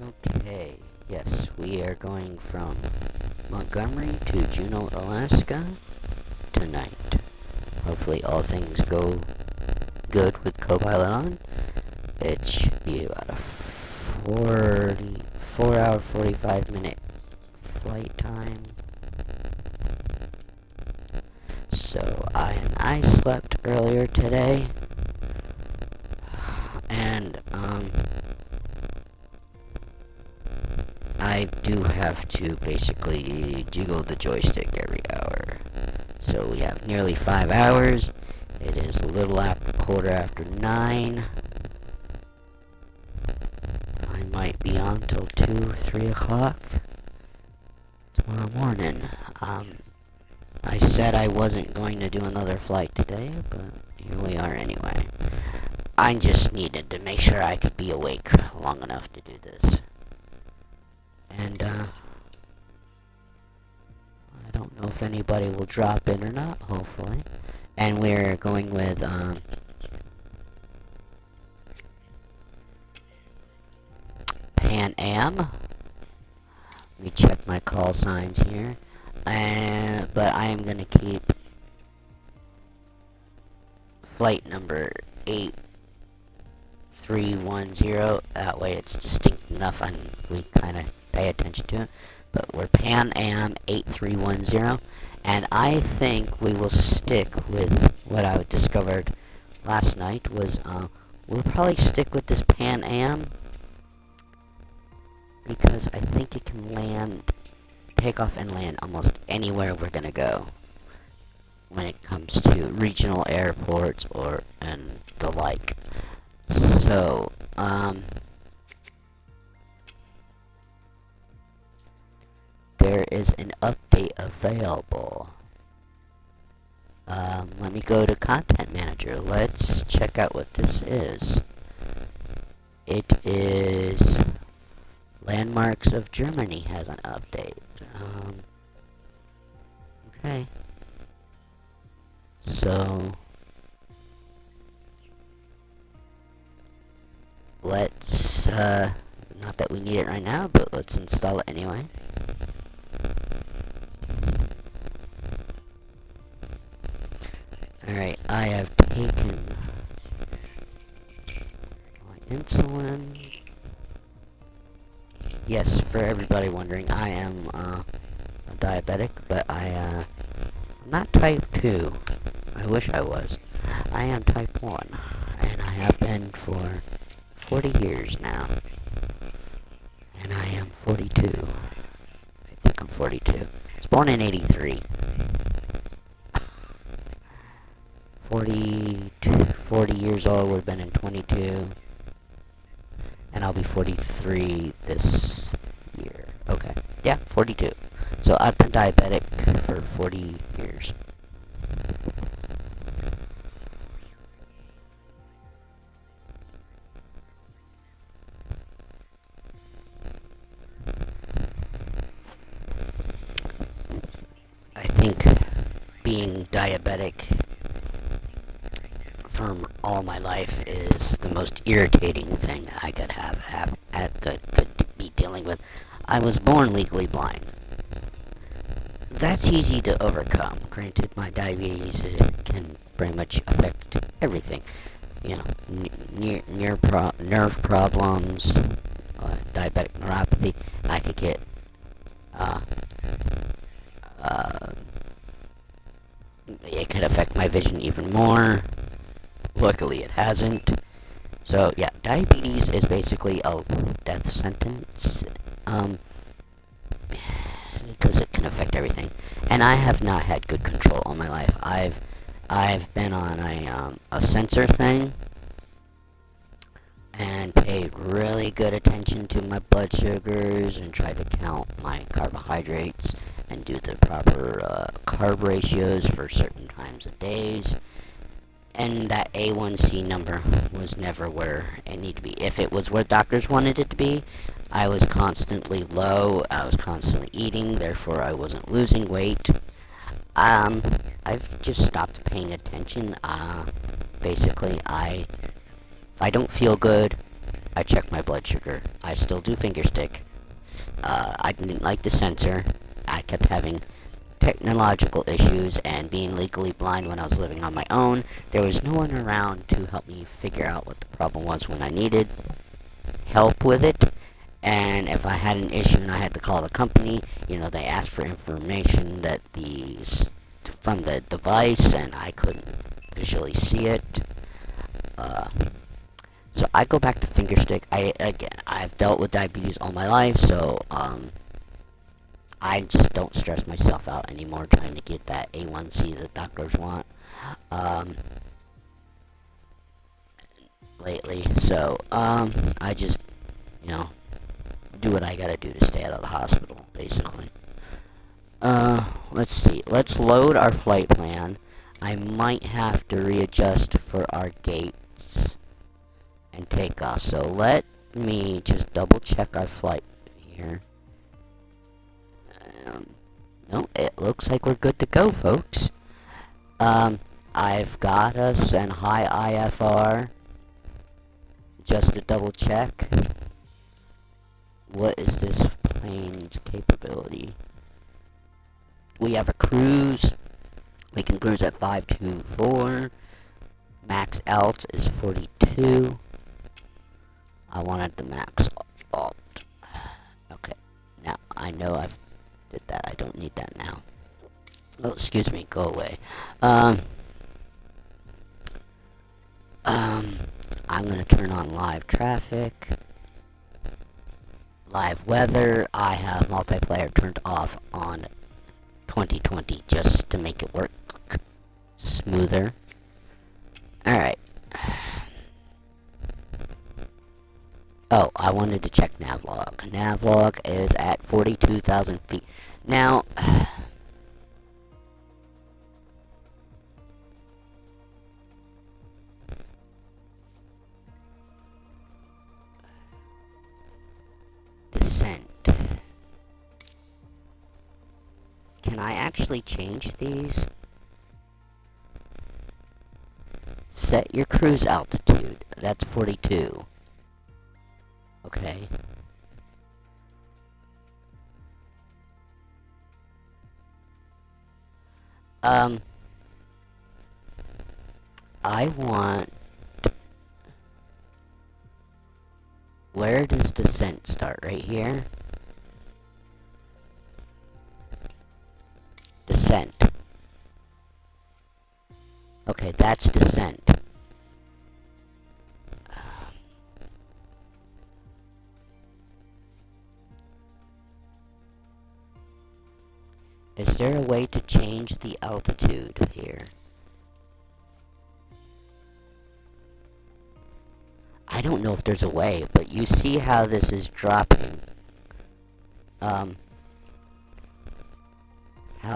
Okay, yes, we are going from Montgomery to Juneau, Alaska tonight. Hopefully all things go good with Copilot on. It should be about a 4 hour, 45-minute flight time. So I slept earlier today, and I do have to basically jiggle the joystick every hour. So we have nearly 5 hours. It is a little after 9:15. I might be on till 2, 3 o'clock tomorrow morning. I said I wasn't going to do another flight today, but here we are anyway. I just needed to make sure I could be awake long enough to do this. And, I don't know if anybody will drop in or not, hopefully. And we're going with, Pan Am. Let me check my call signs here. But I am gonna keep flight number 8310. That way it's distinct enough and we kind of pay attention to it. But we're Pan Am 8310, and I think we will stick with what I discovered last night was, we'll probably stick with this Pan Am because I think it can take off and land almost anywhere we're gonna go when it comes to regional airports and the like. So, there is an update available. Let me go to Content Manager. Let's check out what this is. It is Landmarks of Germany has an update. Okay. So, let's, not that we need it right now, but let's install it anyway. Alright, I have taken my insulin. Yes, for everybody wondering, I am, a diabetic, but I'm not type 2. I wish I was. I am type 1, and I have been for 40 years now. And I am 42. I think I'm 42. I was born in 83. 40 years old, would have been in 22. And I'll be 43 this year. Okay. Yeah, 42. So I've been diabetic for 40 years. I think being diabetic for all my life is the most irritating thing that I could could be dealing with. I was born legally blind. That's easy to overcome. Granted, my diabetes can pretty much affect everything. You know, nerve problems, diabetic neuropathy. I could get it could affect my vision even more. Luckily, it hasn't. So, yeah, diabetes is basically a death sentence, because it can affect everything. And I have not had good control all my life. I've been on a sensor thing, and paid really good attention to my blood sugars, and tried to count my carbohydrates, and do the proper, carb ratios for certain times of days. And that A1C number was never where it needed to be. If it was where doctors wanted it to be, I was constantly low, I was constantly eating, therefore I wasn't losing weight. I've just stopped paying attention. Basically, if I don't feel good, I check my blood sugar. I still do fingerstick. I didn't like the sensor. I kept having technological issues, and being legally blind when I was living on my own, there was no one around to help me figure out what the problem was when I needed help with it. And if I had an issue and I had to call the company, they asked for information from the device, and I couldn't visually see it. So I go back to fingerstick. I've dealt with diabetes all my life, so I just don't stress myself out anymore trying to get that A1C that doctors want lately. So I just do what I gotta do to stay out of the hospital, basically. Let's see. Let's load our flight plan. I might have to readjust for our gates and take off. So let me just double check our flight here. No, it looks like we're good to go, folks. I've got us an high IFR. Just to double check. What is this plane's capability? We have a cruise. We can cruise at 524. Max alt is 42. I wanted the max alt. Okay. Now, I know I've did that. I don't need that now. Oh, excuse me. Go away. I'm gonna turn on live traffic. Live weather. I have multiplayer turned off on 2020 just to make it work smoother. Alright. Oh, I wanted to check navlog. Navlog is at 42,000 feet. Now, descent. Can I actually change these? Set your cruise altitude. That's 42. Okay. I want... Where does descent start? Right here? Descent. Okay, that's descent. Is there a way to change the altitude here? I don't know if there's a way, but you see how this is dropping. How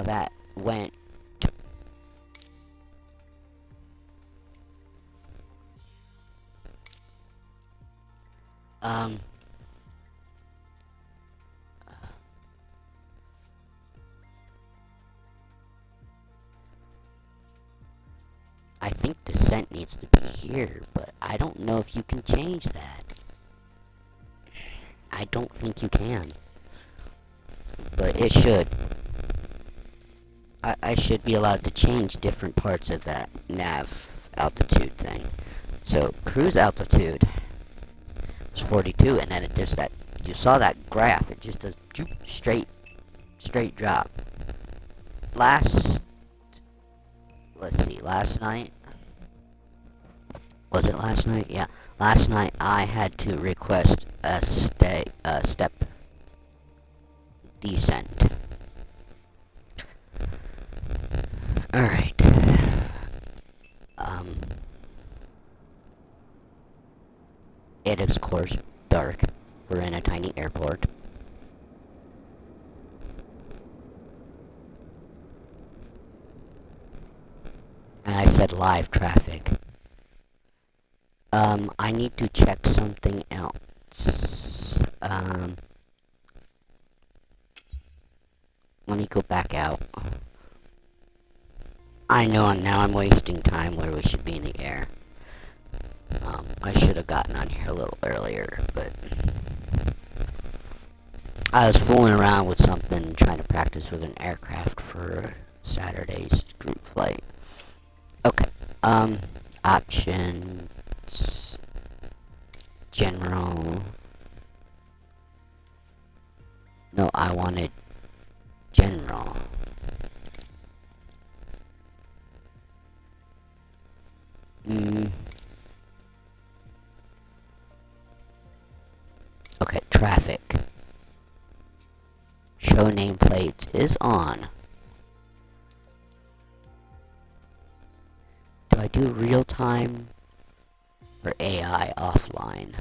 that went. I think descent needs to be here, but I don't know if you can change that. I don't think you can. But it should. I should be allowed to change different parts of that nav altitude thing. So, cruise altitude is 42, and then it just that, you saw that graph, it just does straight drop. Let's see, last night, was it last night? Yeah, last night I had to request a step descent. Alright. It is, of course, dark. We're in a tiny airport. And I said live traffic. I need to check something else. Let me go back out. I know now I'm wasting time where we should be in the air. I should have gotten on here a little earlier, but I was fooling around with something, trying to practice with an aircraft for Saturday's group flight. Okay, options, general. No, I wanted general. Okay, traffic. Show nameplates is on. Do I do real time or AI offline?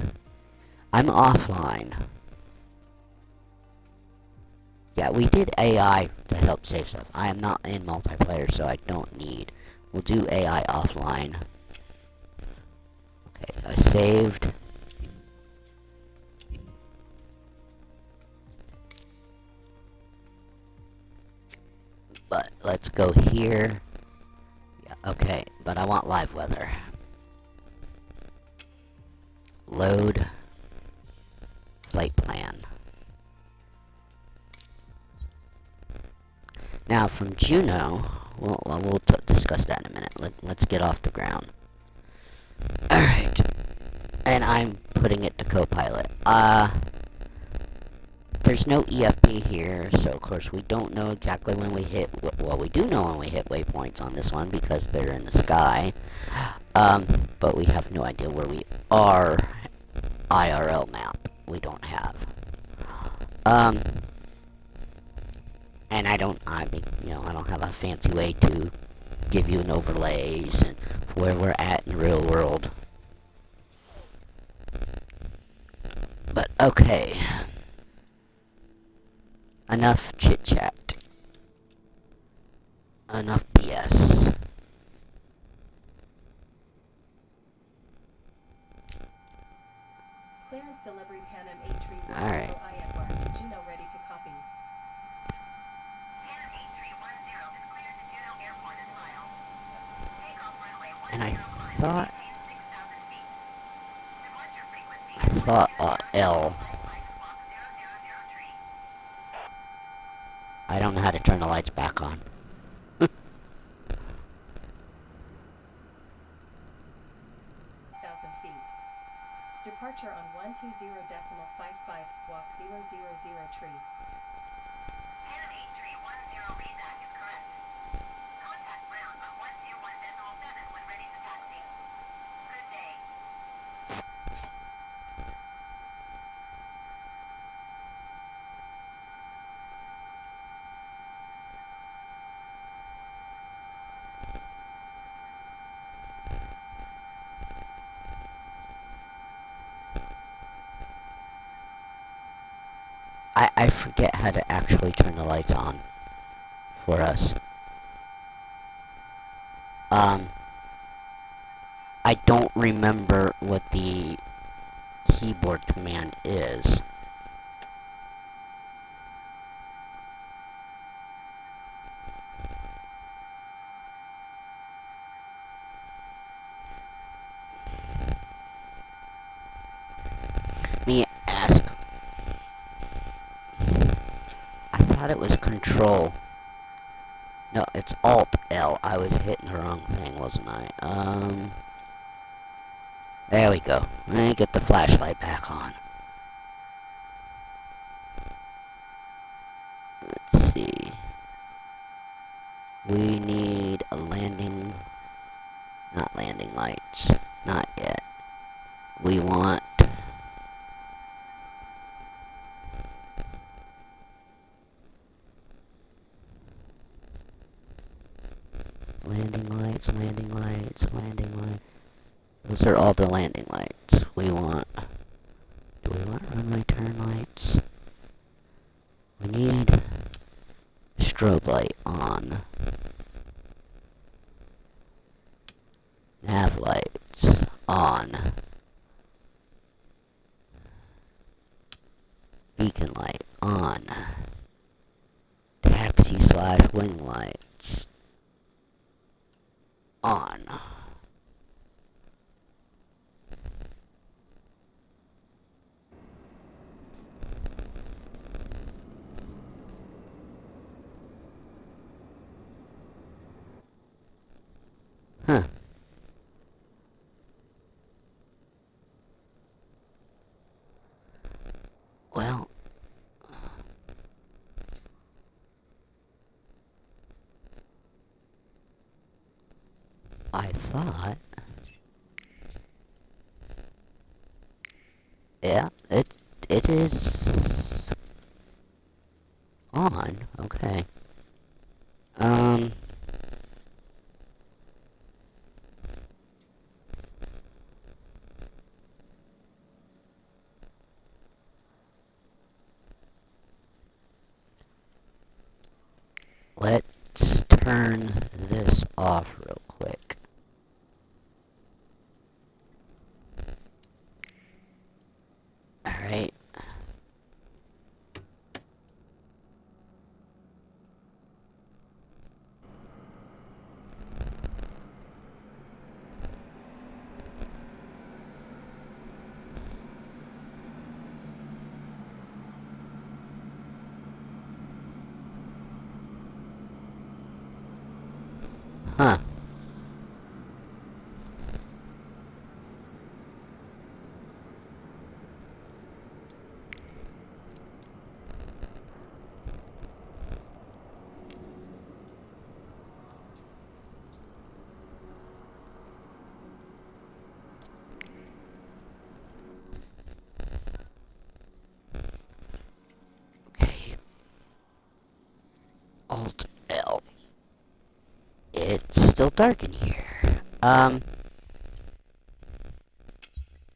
I'm offline. Yeah, we did AI to help save stuff. I am not in multiplayer, so I don't need. We'll do AI offline. Okay, I saved. But let's go here. Yeah, okay, but I want live weather. Load flight plan. Now from Juno, we'll discuss that in a minute. Let's get off the ground. Alright. And I'm putting it to Copilot. There's no EFP here, so of course we don't know exactly when we hit, well, we do know when we hit waypoints on this one because they're in the sky. But we have no idea where we are. IRL map we don't have. And I don't have a fancy way to give you an overlays and where we're at in the real world. But okay. Enough chit chat. Enough BS. Clearance delivery Pan Am 8310 Alright. IFR to Juno ready to copy. Pan Am 8310 is cleared to Juno Airport as filed. Takeoff runway 10 And I miles, thought, maintain 6,000 feet. Departure frequency L. squawk 0003. I don't know how to turn the lights back on. 6,000 feet. Departure on 120.55 squawk 0003. Pan Am 8310 readback is correct. Contact ground on 121.7 when ready to taxi. Good day. I forget how to actually turn the lights on for us. I don't remember what the keyboard command is. Me ask. I thought it was Control. No, it's Alt L. I was hitting the wrong thing, wasn't I? There we go. Let me get the flashlight back on. Let's see. We need a landing... Not landing lights. Not yet. We want... landing lights, landing lights, landing lights. Those are all the landing lights we want. Do we want runway turn lights? We need strobe light on. Nav lights on. Beacon light on. Taxi / wing lights on. I thought... Yeah, it is... on. Okay. Let's turn this off real quick. Alright. Huh. Okay. Alt L. It's still dark in here.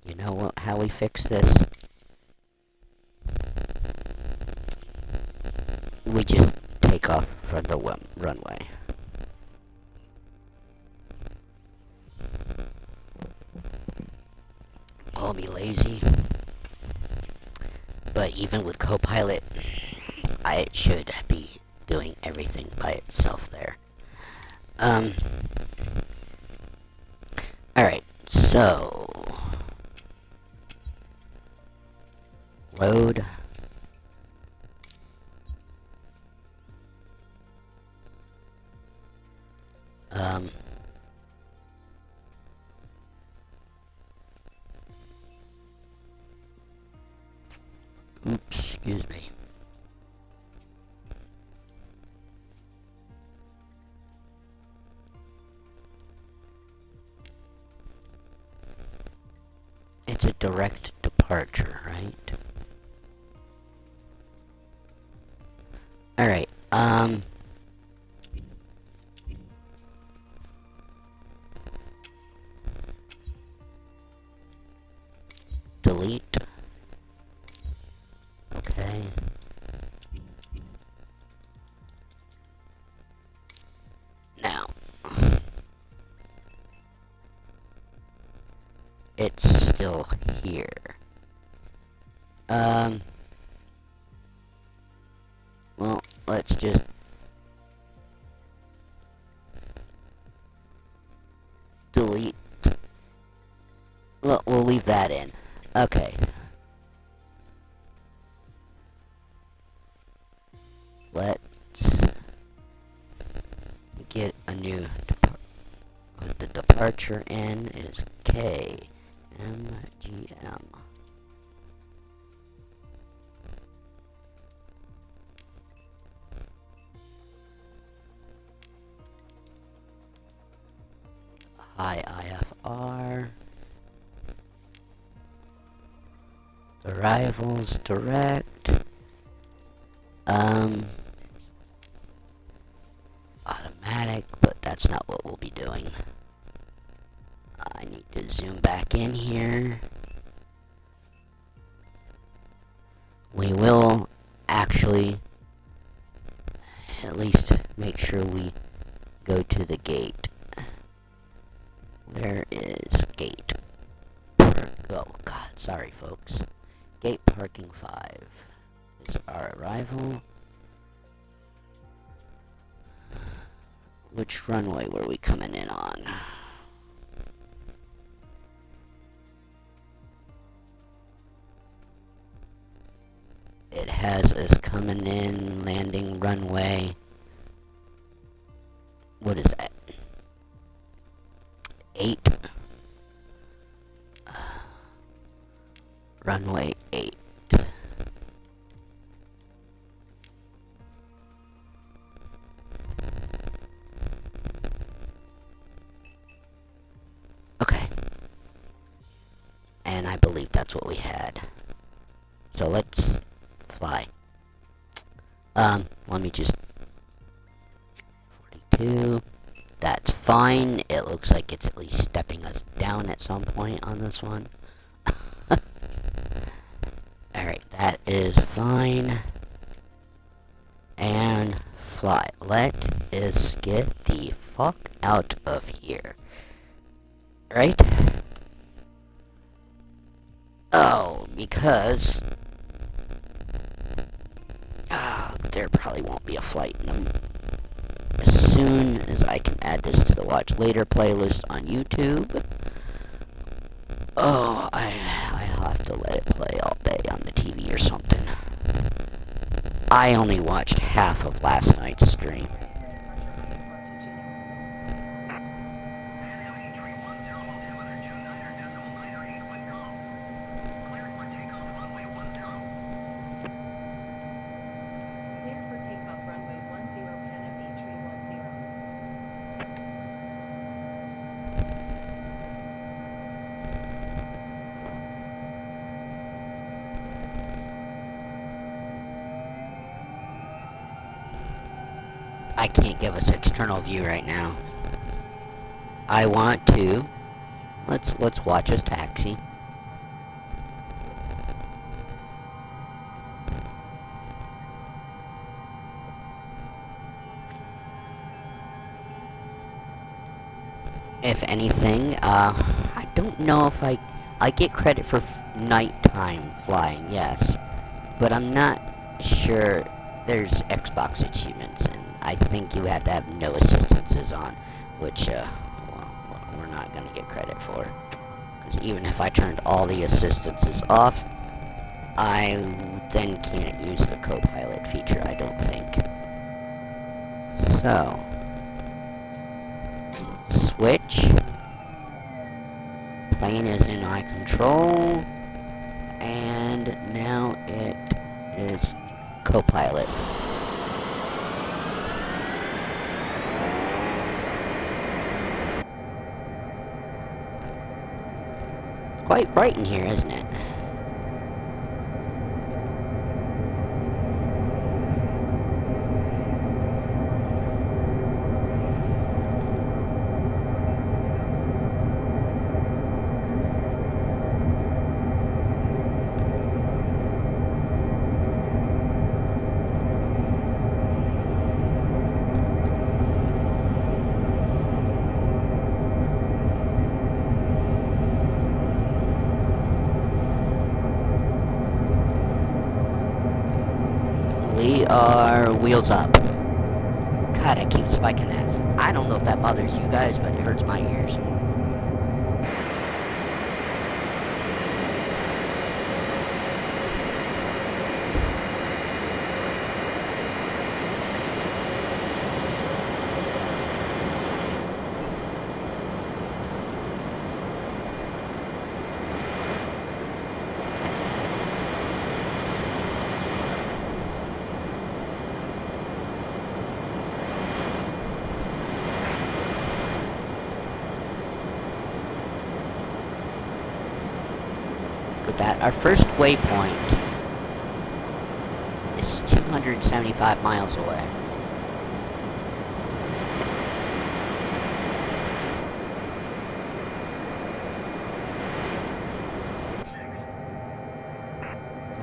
You know what, how we fix this? We just take off from the runway. Call me lazy. But even with Copilot, I should be doing everything by itself there. Alright, so... Load. Oops, excuse me. It's a direct departure, right? Alright, delete. Okay. Now. It's still here. Well, let's just... delete. Well, we'll leave that in. Okay. Let's get a new the departure in is Kmgm. High IFR. Arrivals direct. Automatic, but that's not what we'll be doing. I need to zoom back in here. We will actually at least make sure we go to the gate. Where is gate? Oh god, sorry folks. Gate parking 5 is our arrival. Which runway were we coming in on? It has us coming in, landing runway. What is that? 8. Runway 8. believe that's what we had. So let's fly. Let me just... 42. That's fine. It looks like it's at least stepping us down at some point on this one. Alright, that is fine. And fly. Let us get the fuck out of here. Right? Oh, because... there probably won't be a flight in them. As soon as I can add this to the Watch Later playlist on YouTube. Oh, I'll have to let it play all day on the TV or something. I only watched half of last night's stream. Cleared for takeoff runway 10 Pan Am 8310. I can't give us external view right now. I want to. Let's watch us taxi. If anything, I don't know if I get credit for nighttime flying, yes, but I'm not sure. There's Xbox achievements, and I think you have to have no assistances on, which, well, we're not gonna get credit for. Because even if I turned all the assistances off, I then can't use the co-pilot feature, I don't think. So, switch. Plane is in my control, and now it is co-pilot. It's quite bright in here, isn't it? We are wheels up. God, I keep spiking that. I don't know if that bothers you guys, but it hurts my ears. With that, our first waypoint is 275 miles away.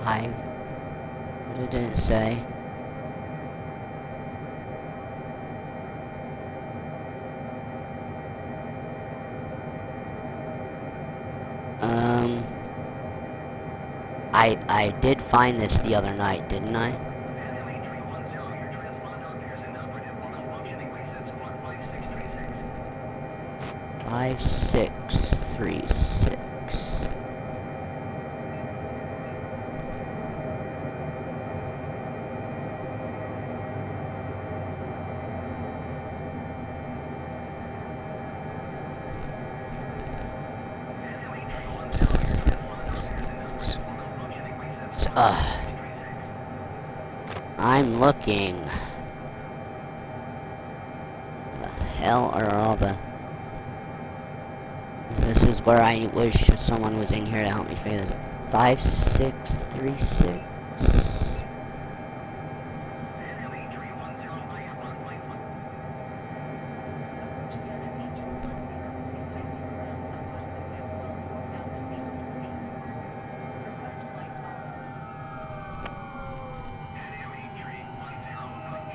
Five. What did it say? I did find this the other night, didn't I? Five, 6, 3, 6. I'm looking. The hell are all the... This is where I wish someone was in here to help me figure this out. 5636. Enemy 310 via runway 1. Approach again at A310 is type 2 miles southwest of Maxwell, 4,800 feet. Request flight follow. Enemy 310 approach.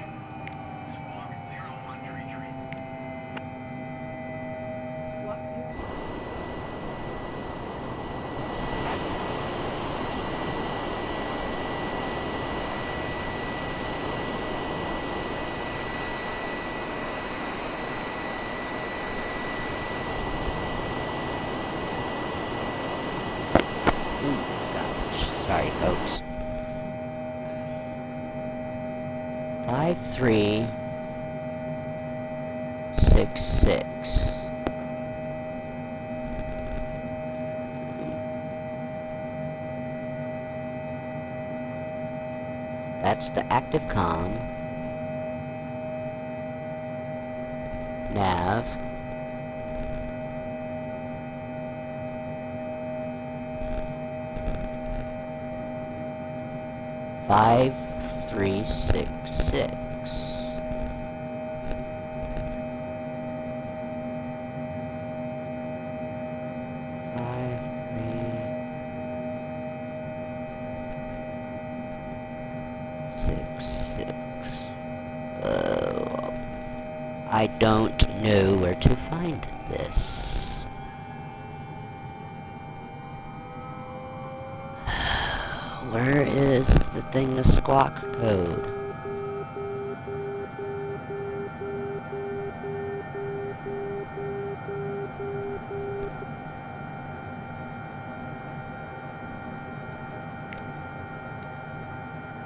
Squawk 0133. Squawk 0. Gosh, sorry, folks. 5366. That's the active comm. Nav. Five, 366. Five, 366. I don't know where to find this. Where is the thing to squawk code?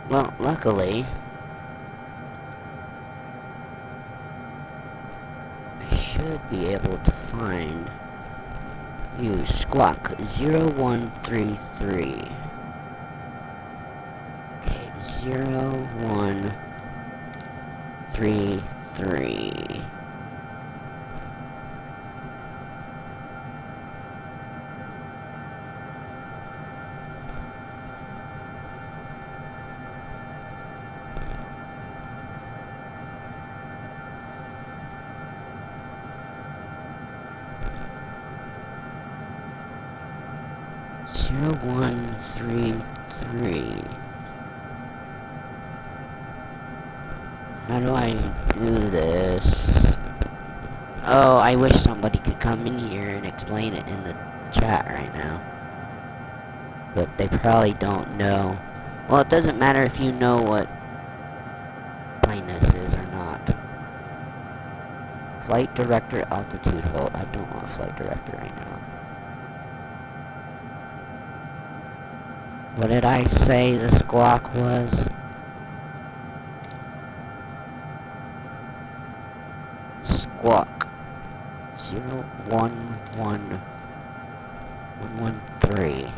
Well, luckily, I should be able to find you. Squawk 0133. Okay, 0133. Zero, 133. How do I do this? Oh, I wish somebody could come in here and explain it in the chat right now. But they probably don't know. Well, it doesn't matter if you know what plane this is or not. Flight director altitude hold. I don't want flight director right now. What did I say the squawk was? Squawk 011113.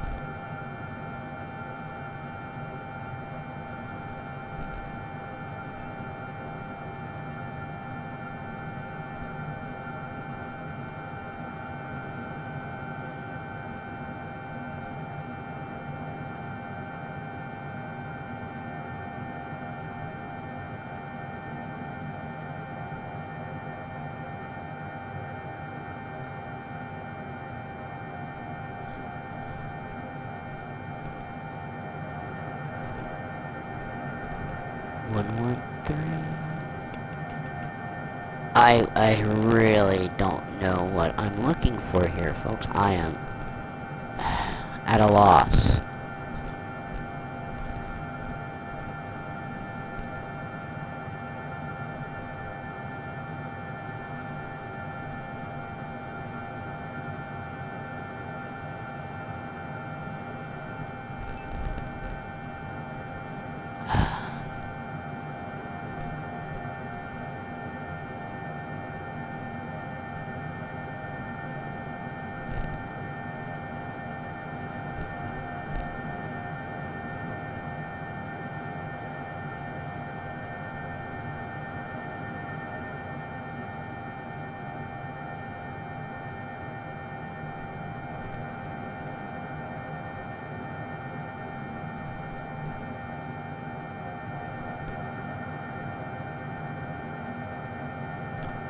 I really don't know what I'm looking for here, folks. I am at a loss.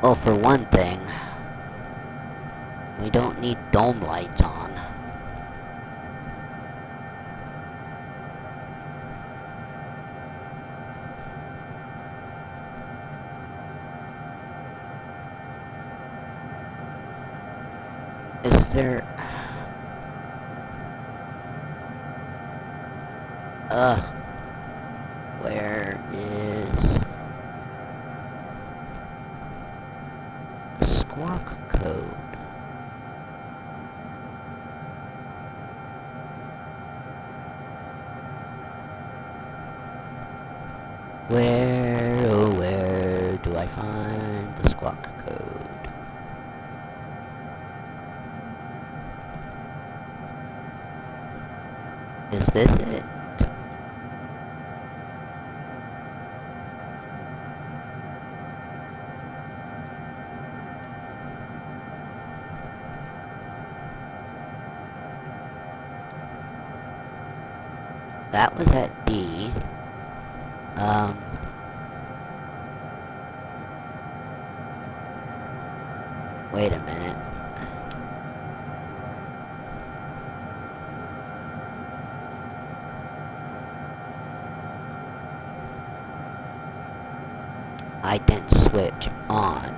Well, for one thing, we don't need dome lights on. Is there... Where is... the squawk code? Where, oh where do I find the squawk code? Is this it? That was at D. Wait a minute. I didn't switch on.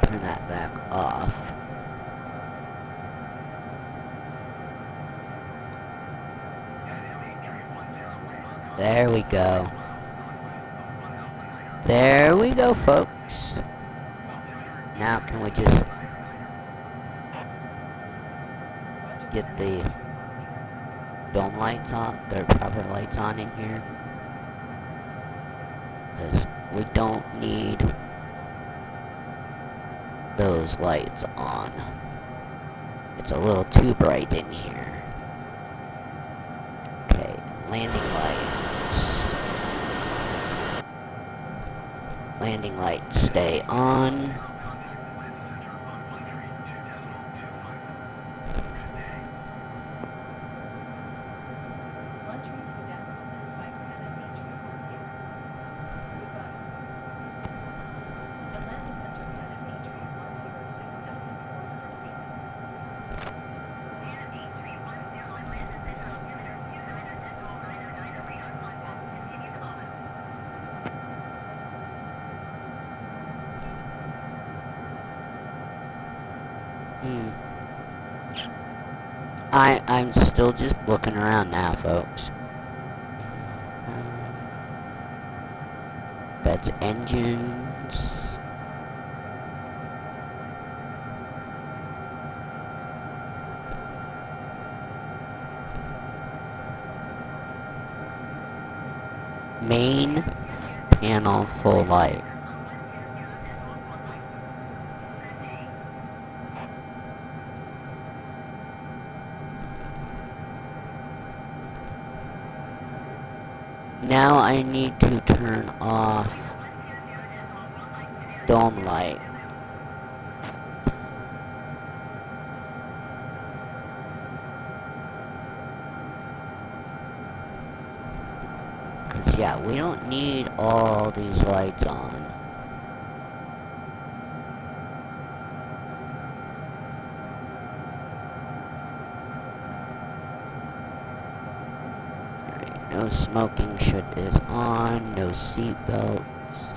Turn that back off. There we go. There we go, folks. Now can we just Roger get that, the entry 10. dome lights on, the proper lights on in here? Because we don't need those lights on. It's a little too bright in here. Okay, landing lights. Landing lights stay on. I'm still just looking around now, folks. That's engines. Main panel full light. Now I need to turn off dome light. Cause yeah, we don't need all these lights on. No smoking is on, no seat belts.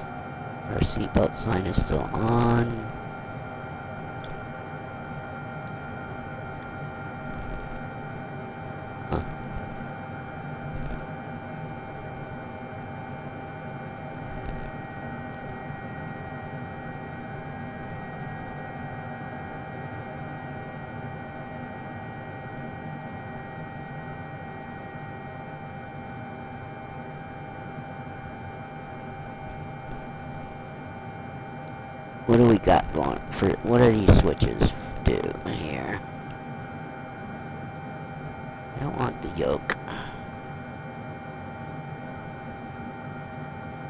Our seatbelt sign is still on. Huh. What do we got going for, what do these switches do here? I don't want the yoke.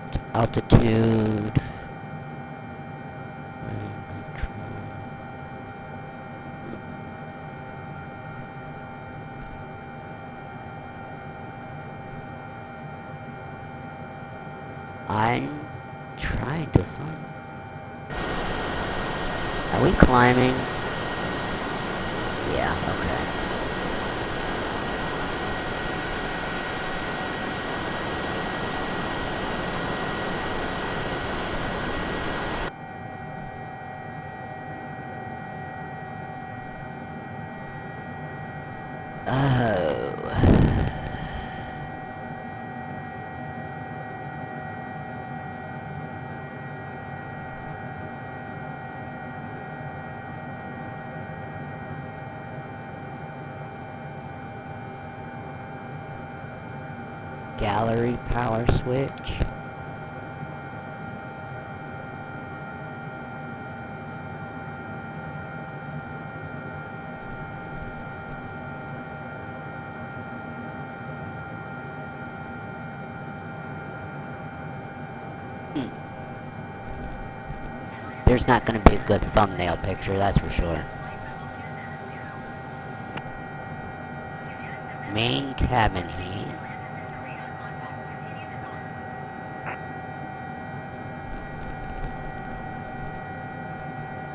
It's altitude. trying to find... Are we climbing? Yeah, okay. Oh. Gallery power switch. There's not gonna be a good thumbnail picture, that's for sure. Main cabin heat.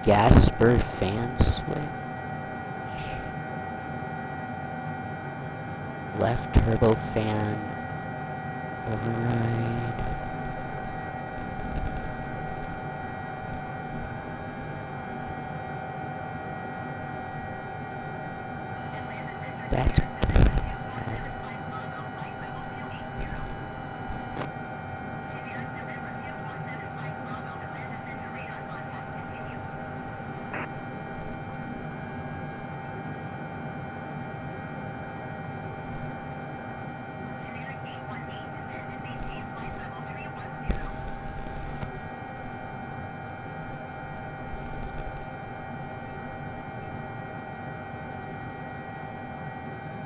Gas spur fan switch. Left turbo fan override. That's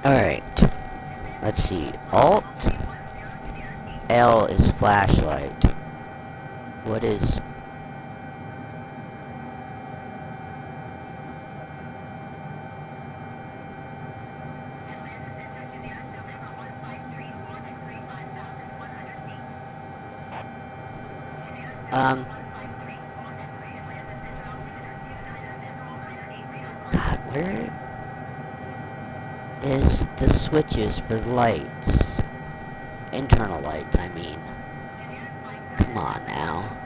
alright. Let's see. Alt L is flashlight. What is... God, where is the switches for the lights? Internal lights, I mean. Come on now.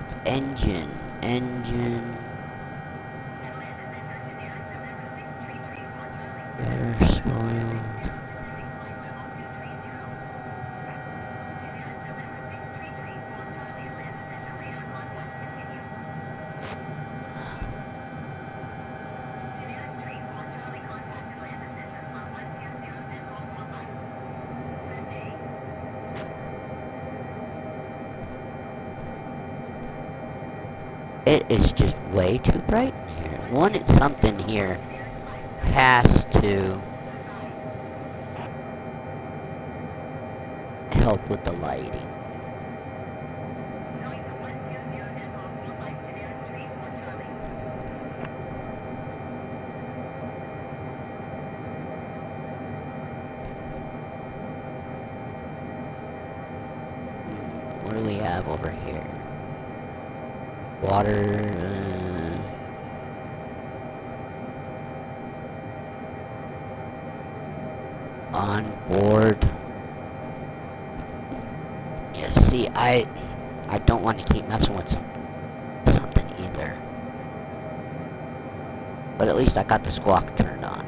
It's engine. Better spoiled. It is just way too bright in here. Something here has to help with the lighting. What do we have over here? Water, on board. Yeah, see, I don't want to keep messing with something either. But at least I got the squawk turned on.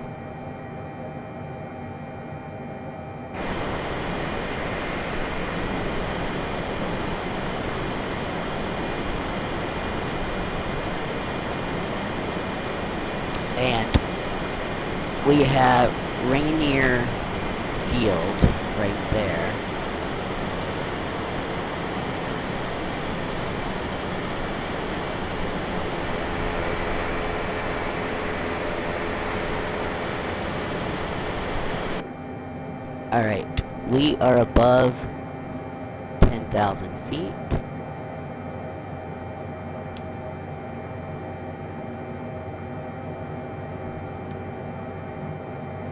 And we have Rainier Field right there. Alright, we are above 10,000 feet.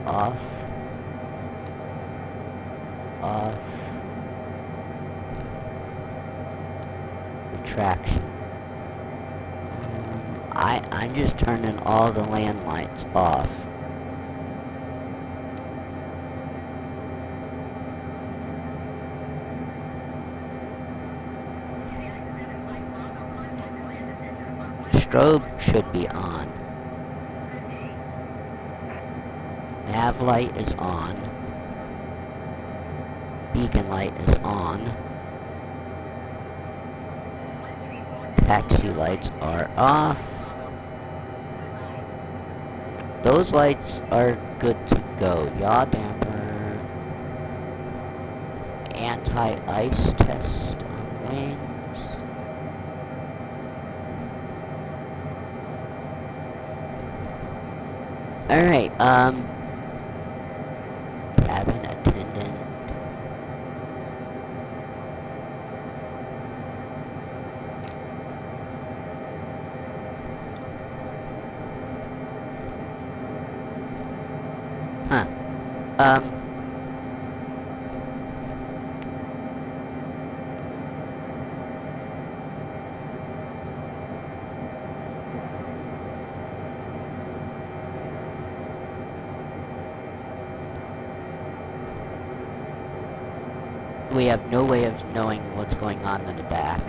Off off. Retraction. I'm just turning all the land lights off. Strobe should be on. Nav light is on. Beacon light is on. Taxi lights are off. Those lights are good to go. Yaw damper. Anti-ice test on wings. Alright, cabin attendant. Huh. We have no way of knowing what's going on in the back.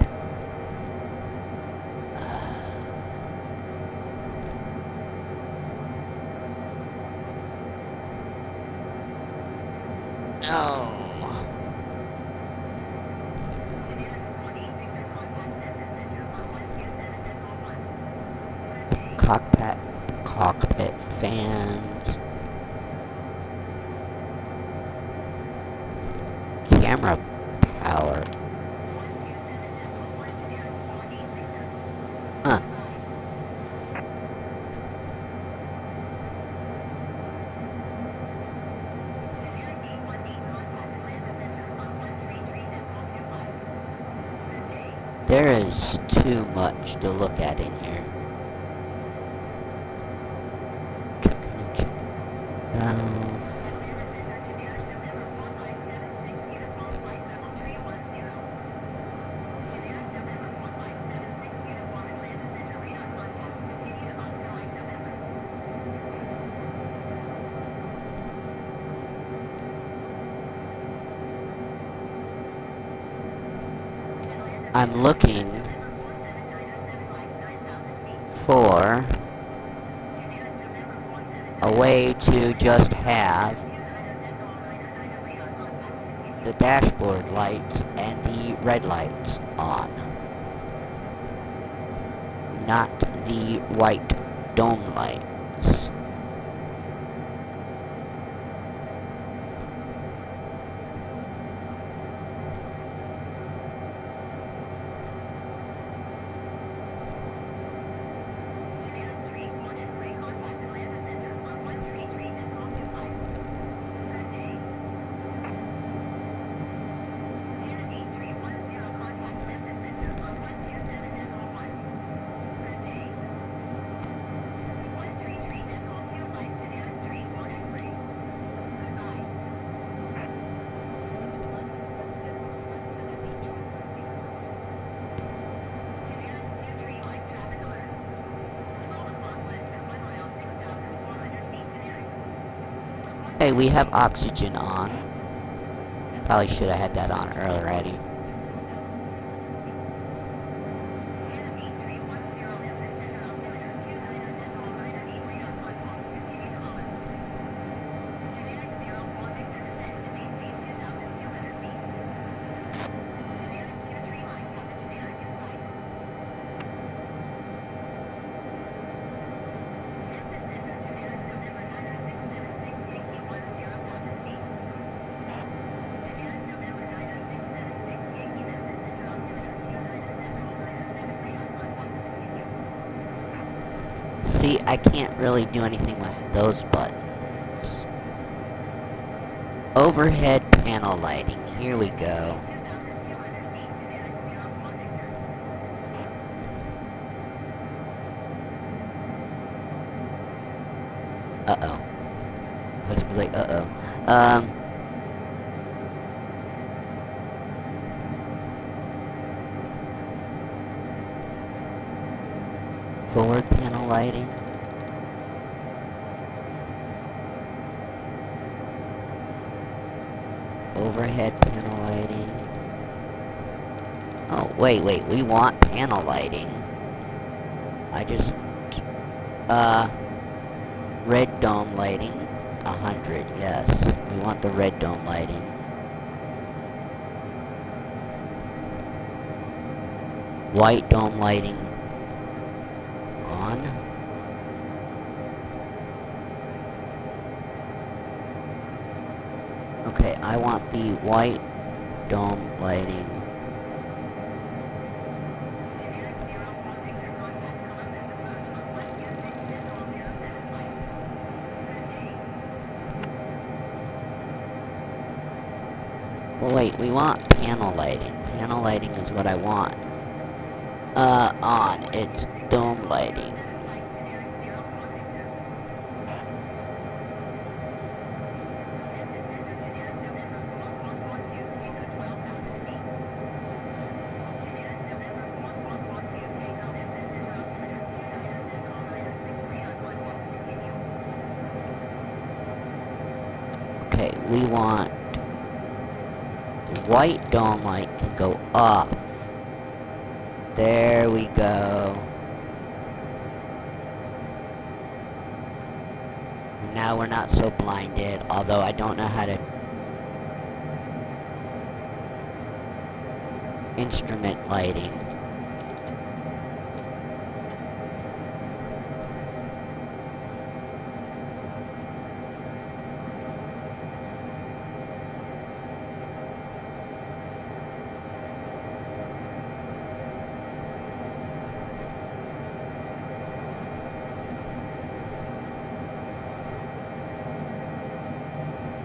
No. Cockpit fans. Camera power. Huh. There is too much to look at in here. Valve. I'm looking for a way to just have the dashboard lights and the red lights on, not the white dome lights. Okay, we have oxygen on. Probably should have had that on already. See, I can't really do anything with those buttons. Overhead panel lighting, here we go. Uh-oh. I was like, uh-oh. Forward panel lighting. Overhead panel lighting. Oh, wait, we want panel lighting. Red dome lighting, 100, yes. We want the red dome lighting. White dome lighting, on. Okay, I want the white dome lighting. Well, wait, we want panel lighting. Panel lighting is what I want. On. It's dome lighting. Okay, we want the white dome light can go off. There we go. Now we're not so blinded, although I don't know how to instrument lighting.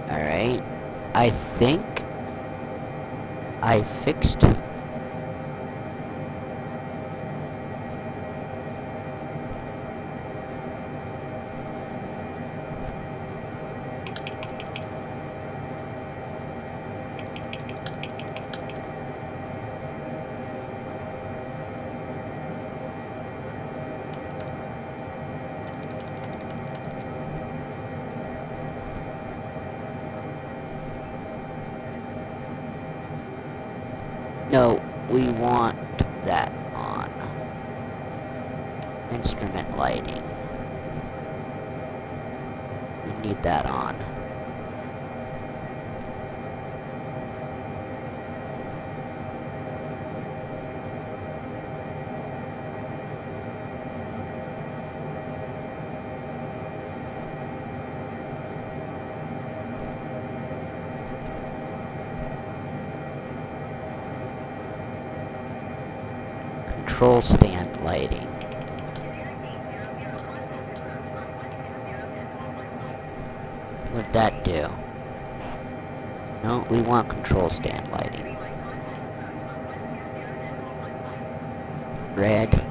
Alright, I think I fixed. No, we want that on. Instrument lighting. We need that on. Control stand lighting. What'd that do? No, we want control stand lighting. Red.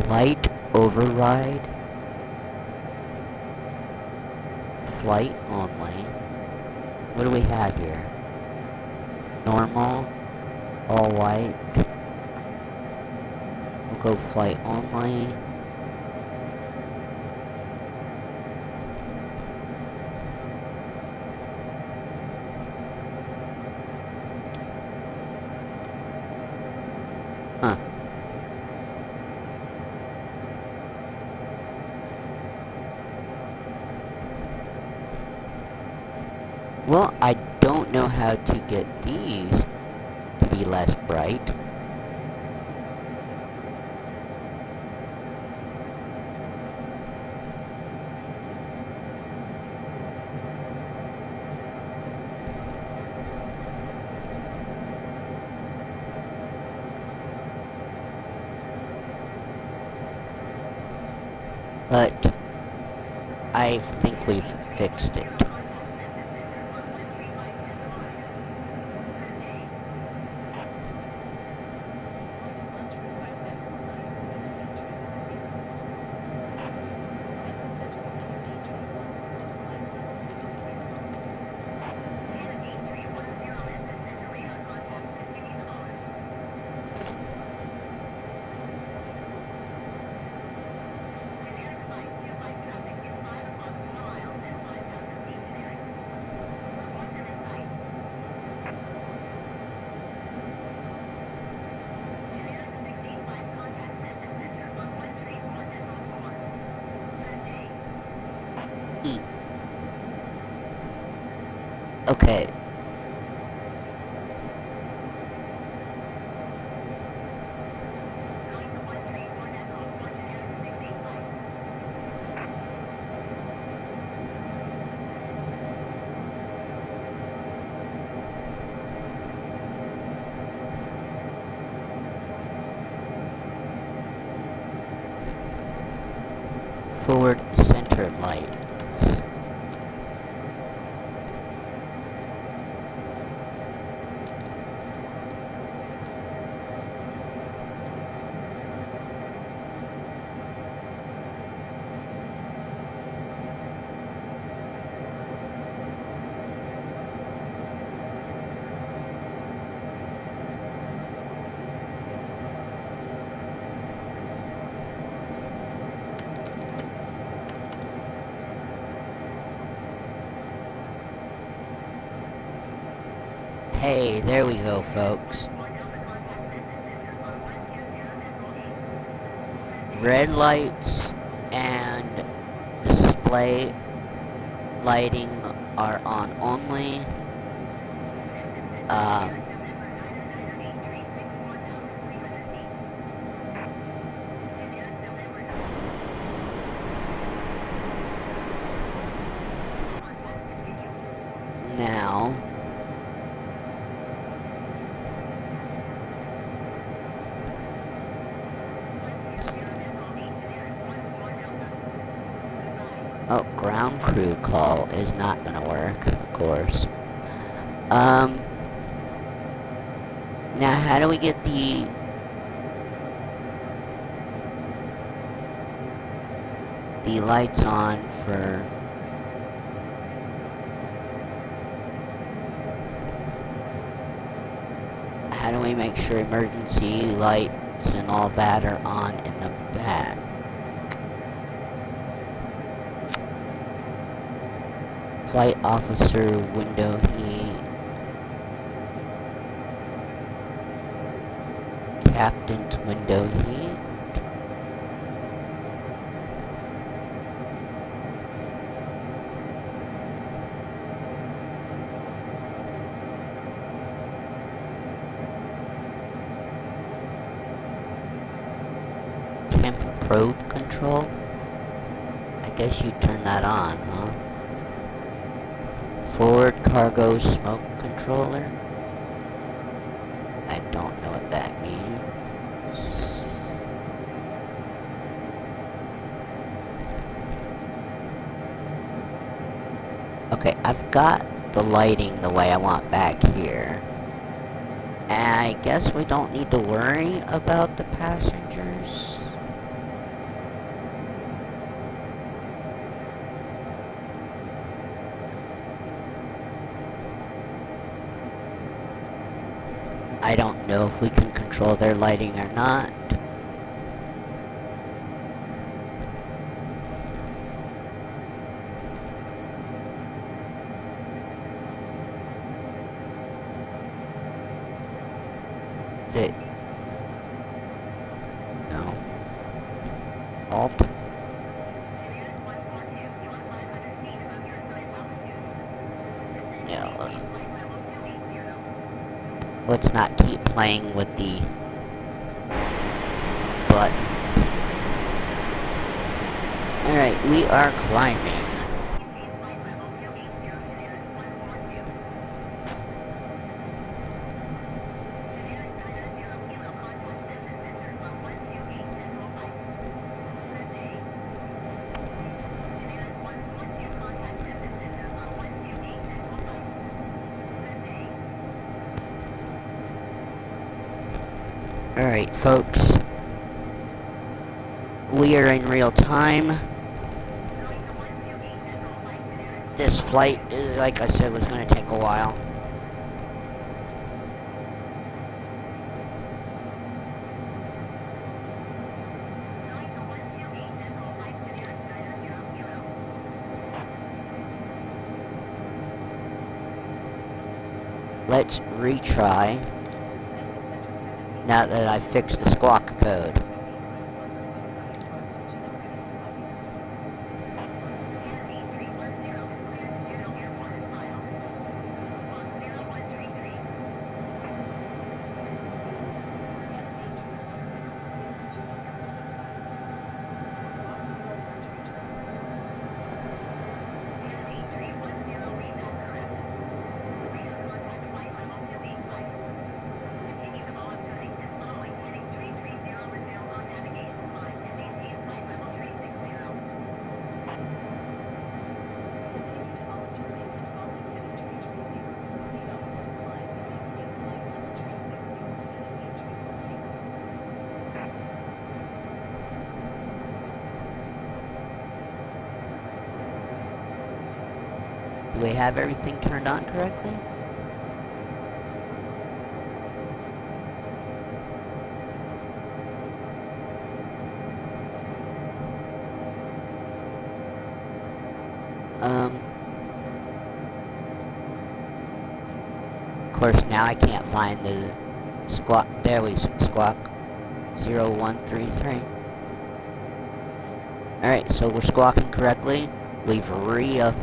Light override. Flight only. What do we have here? Normal. All white. We'll go flight only. Huh. Well, I don't know how to get these to be less bright. But I think we've fixed it. Okay. Forward center lights. Hey, there we go, folks. Red lights and display lighting are on only. Now, oh, ground crew call is not gonna work, of course. Now how do we get the lights on for how do we make sure emergency lights and all that are on in the back? Flight officer window heat. Captain's window heat. Temp probe control. I guess you turn that on, huh? Forward cargo smoke controller. I don't know what that means. Okay, I've got the lighting the way I want back here. And I guess we don't need to worry about the passengers. I don't know if we can control their lighting or not. Is it? No. Alt? Yeah, let's not keep playing with the buttons. Alright, we are climbing. Alright, folks. We are in real time. This flight, like I said, was going to take a while. Let's retry now that I've fixed the squawk code. Do we have everything turned on correctly? Of course, now I can't find the squawk. There we squawk 0133. Alright, so we're squawking correctly. We've redid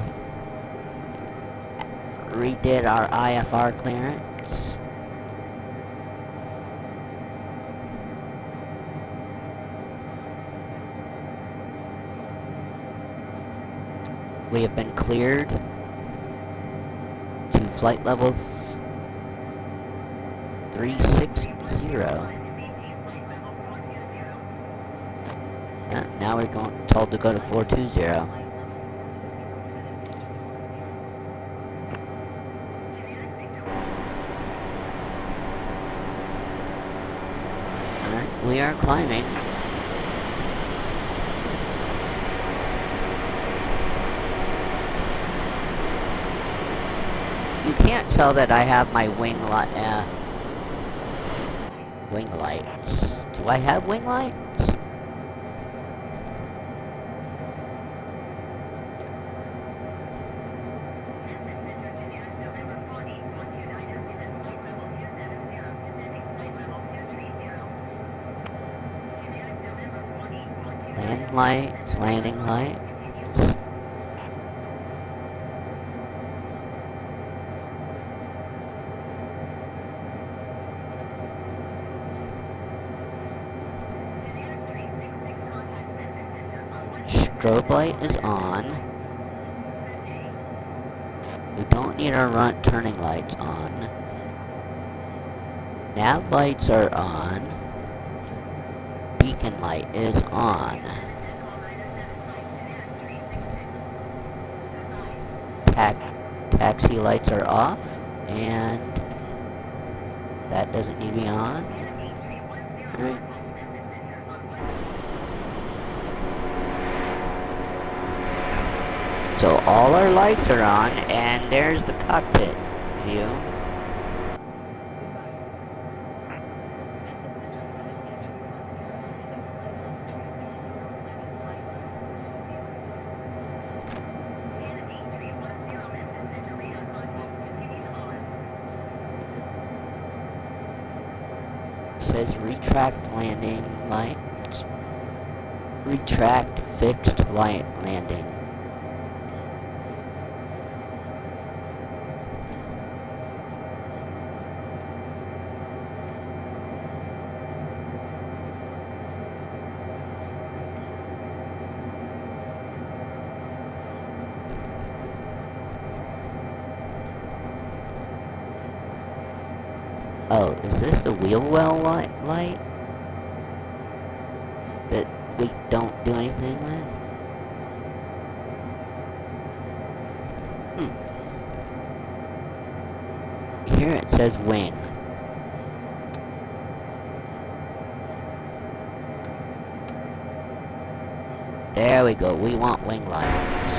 our IFR clearance. We have been cleared to flight level 360. Now we're told to go to 420. Alright, we are climbing. You can't tell that I have my wing lights. Do I have wing lights? Landing lights. Strobe light is on. We don't need our turning lights on. Nav lights are on. Beacon light is on. Taxi lights are off, and that doesn't need to be on. Alright. So all our lights are on, and there's the cockpit view. Says retract landing lights. Retract fixed light landing. Oh, is this the wheel well light? That we don't do anything with? Here it says wing. There we go. We want wing lights.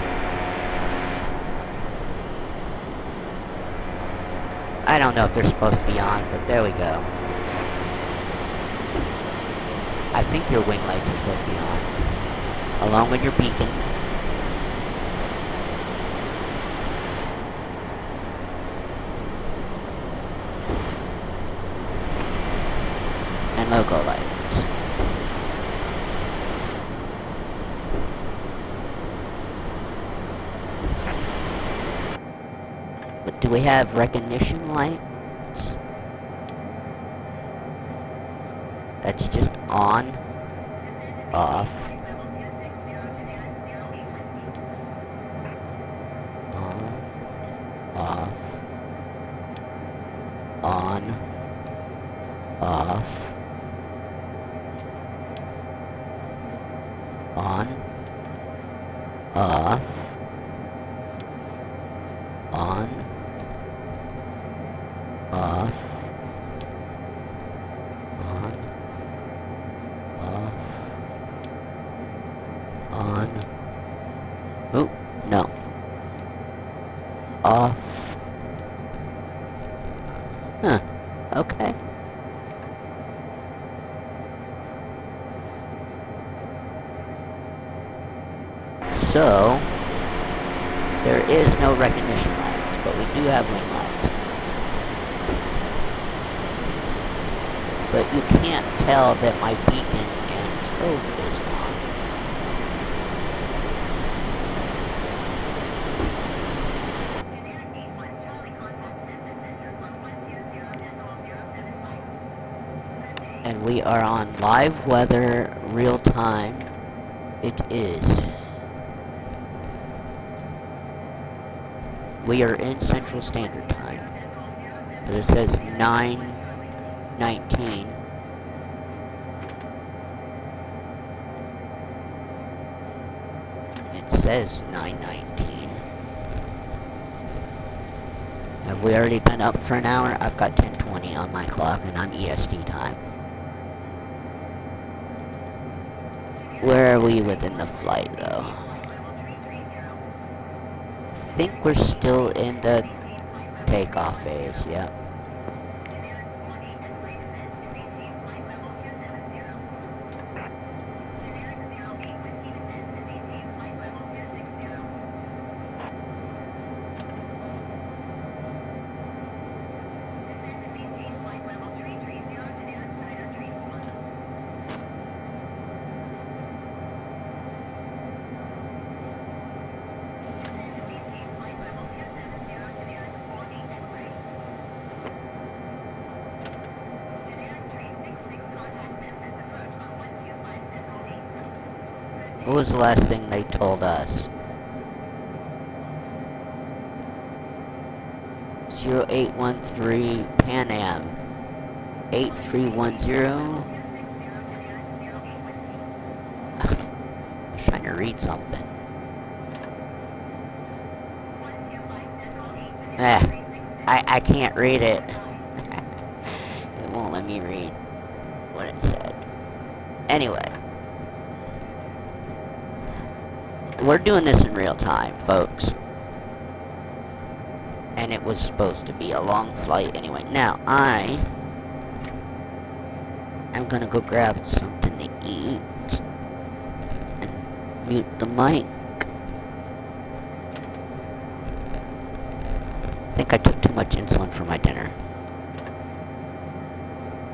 I don't know if they're supposed to be on, but there we go. I think your wing lights are supposed to be on, along with your beacon. And logo lights. But do we have recognition lights? That's just on, off, on, off, on, off, on, off, on, off, on, off, on, oh, no, off, huh, okay. So, there is no recognition lights, but we do have wing lights. But you can't tell that my beacon and strobe is on. And we are on live weather, real time. It is. We are in Central Standard Time. But it says 9:19. It says 9:19. Have we already been up for an hour? I've got 10:20 on my clock and I'm EST time. Where are we within the flight though? I think we're still in the takeoff phase, yeah. What was the last thing they told us? 0813 Pan Am 8310. I was trying to read something. I can't read it. It won't let me read what it said. Anyway. We're doing this in real time, folks. And it was supposed to be a long flight anyway. Now, I am gonna go grab something to eat. And mute the mic. I think I took too much insulin for my dinner.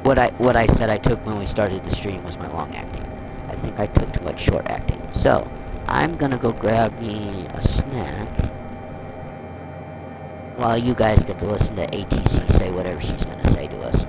What I said I took when we started the stream was my long acting. I think I took too much short acting. So, I'm gonna go grab me a snack while you guys get to listen to ATC say whatever she's gonna say to us.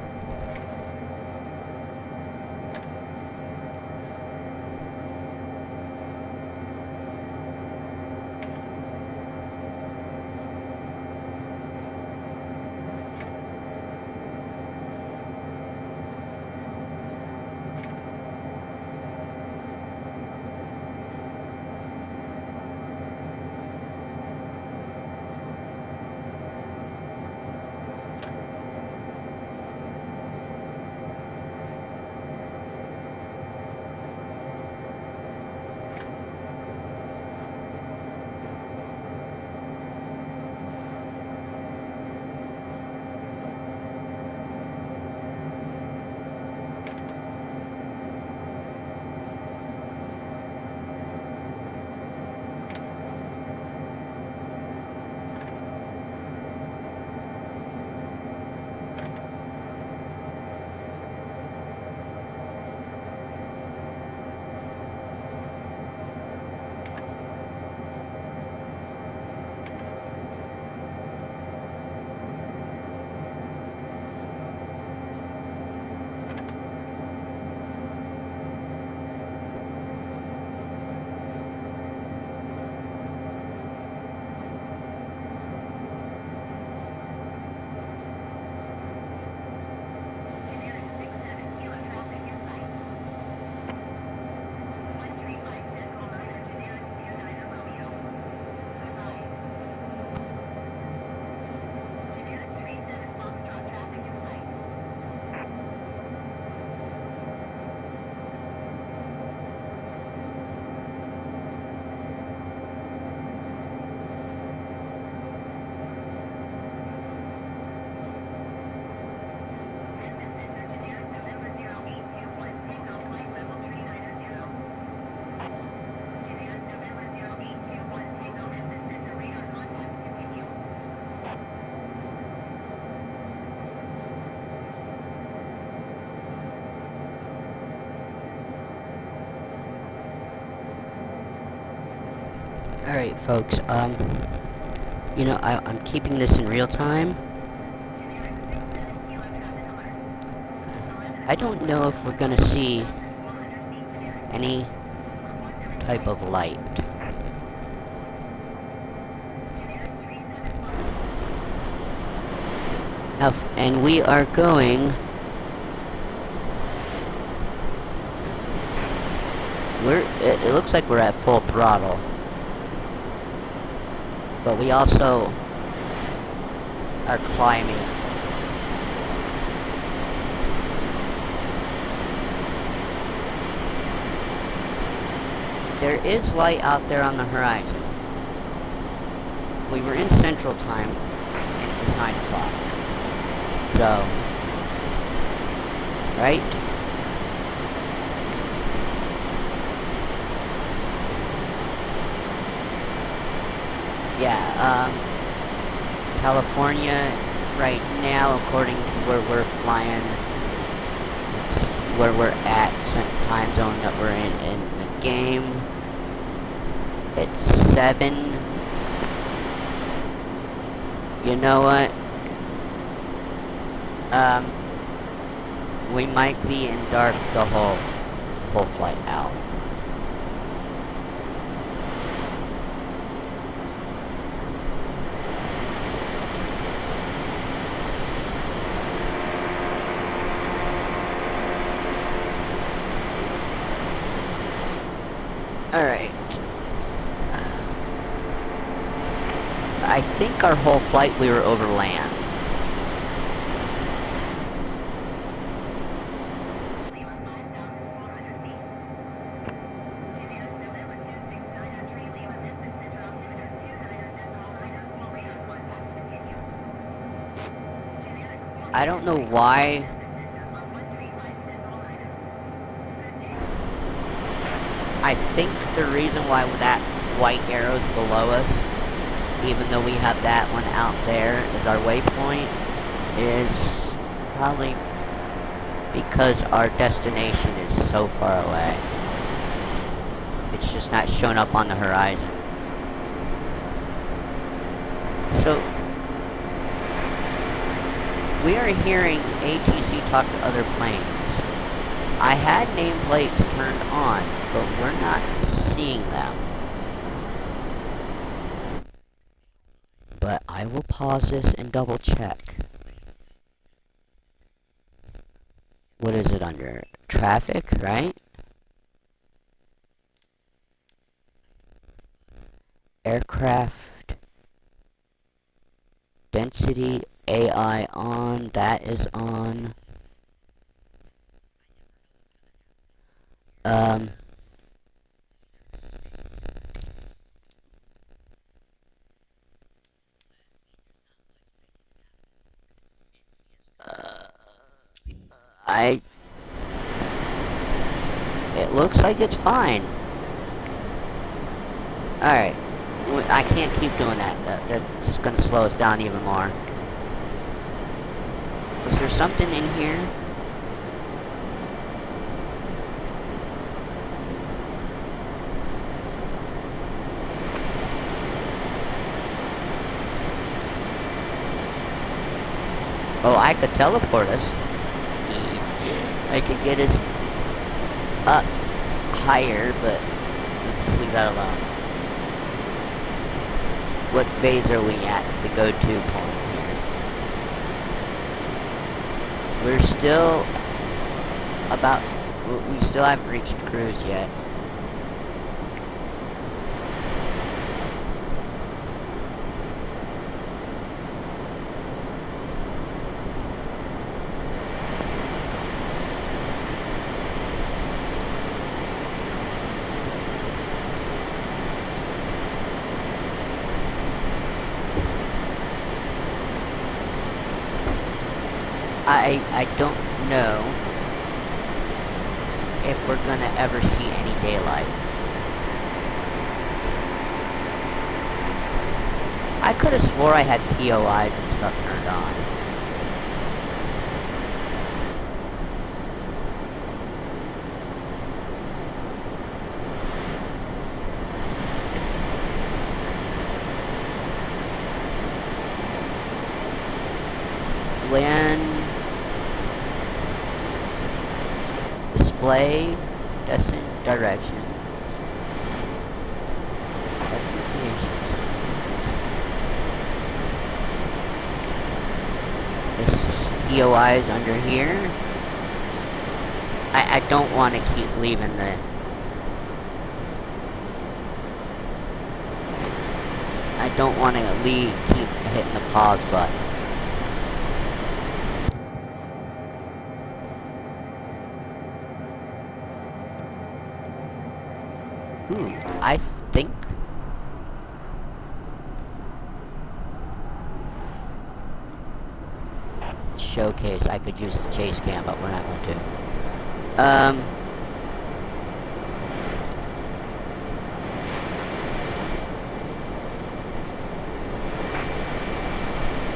Alright, folks, you know, I'm keeping this in real time. I don't know if we're gonna see any type of light. Now, and we are going... It looks like we're at full throttle. But we also are climbing. There is light out there on the horizon. We were in Central Time, and it was 9 o'clock. So, right? Yeah, California right now, according to where we're flying, it's where we're at, time zone that we're in the game. It's 7. You know what? We might be in dark the whole flight out. Alright. I think our whole flight we were over land. I don't know why. I think the reason why that white arrow's below us, even though we have that one out there as our waypoint, is probably because our destination is so far away. It's just not shown up on the horizon. So, we are hearing ATC talk to other planes. I had nameplates turned on, but we're not seeing them. But I will pause this and double check. What is it under? Traffic, right? Aircraft. Density, AI on, that is on. It looks like it's fine. Alright. I can't keep doing that. That's just gonna slow us down even more. Is there something in here? Oh, I could teleport us. I could get us up higher, but let's just leave that alone. What phase are we at? The go-to point here. We're still about... We still haven't reached cruise yet. I don't know if we're gonna ever see any daylight. I could have swore I had POIs and stuff turned on. land display destined directions. This DOI is under here. I don't want to keep leaving the... I don't want to keep hitting the pause button. Ooh, I think... Showcase, I could use the chase cam, but we're not going to.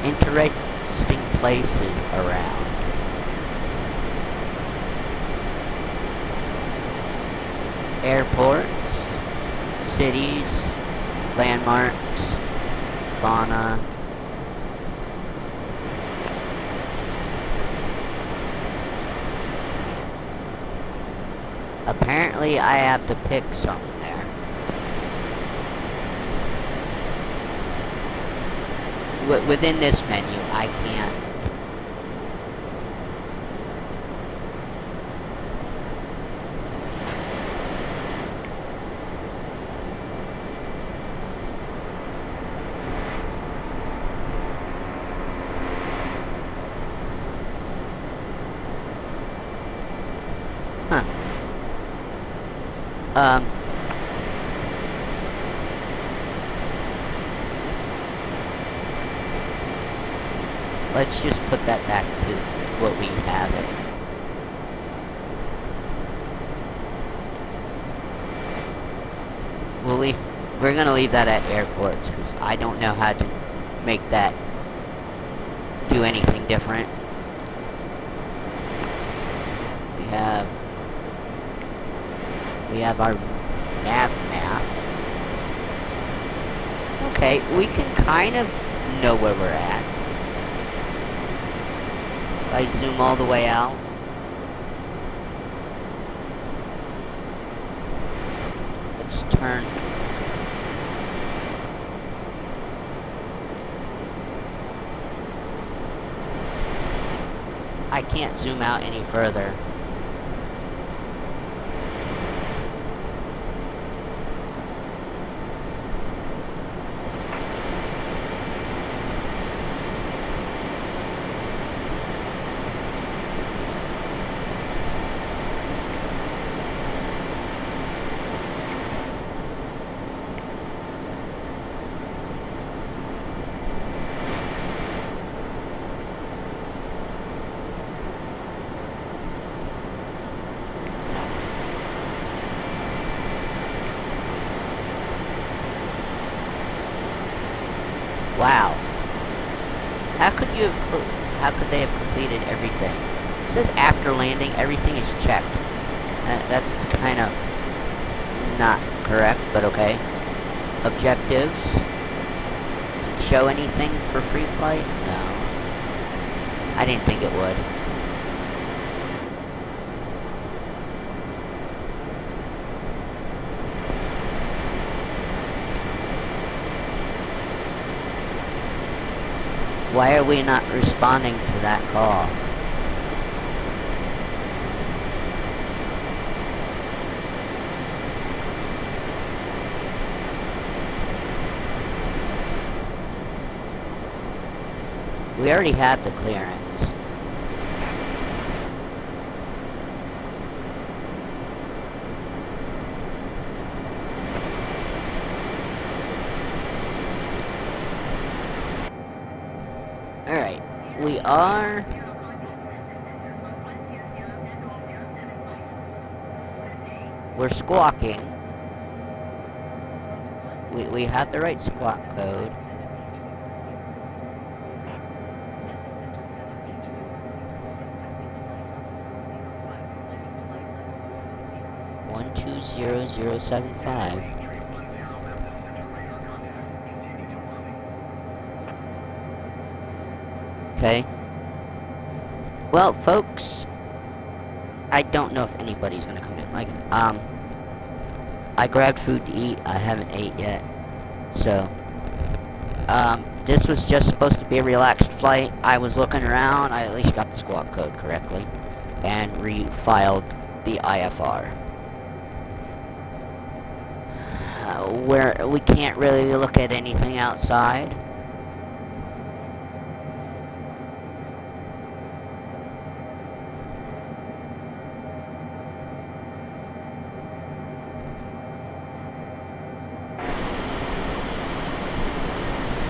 Interesting places around. Airports, cities, landmarks, fauna. Apparently, I have to pick something there. Within this menu, I can't. Huh. Let's just put that back to what we have it. We're gonna leave that at airports, because I don't know how to make that do anything different. We have our map. Okay, we can kind of know where we're at. If I zoom all the way out. Let's turn. I can't zoom out any further. Wow. How could they have completed everything? It says after landing, everything is checked. That's kind of not correct, but okay. Objectives. Does it show anything for free flight? No. I didn't think it would. Why are we not responding to that call? We already had the clearance. Alright, we are... We're squawking. We have the right squawk code. One 20075. Okay. Well, folks, I don't know if anybody's gonna come in. Like, I grabbed food to eat. I haven't ate yet. So, this was just supposed to be a relaxed flight. I was looking around. I at least got the squawk code correctly. And refiled the IFR. Where we can't really look at anything outside.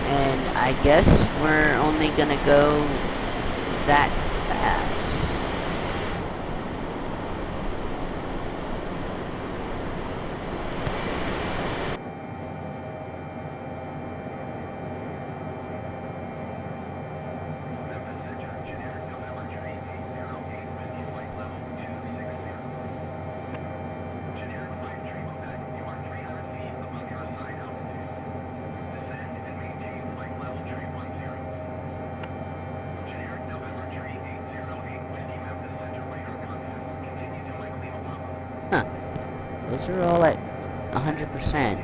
And I guess we're only gonna go that fast. Huh. Those are all at 100%.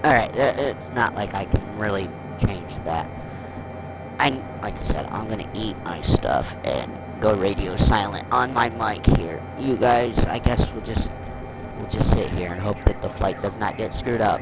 Alright, it's not like I can really change that. Like I said, I'm gonna eat my stuff and go radio silent on my mic here. You guys, I guess we'll just sit here and hope that the flight does not get screwed up.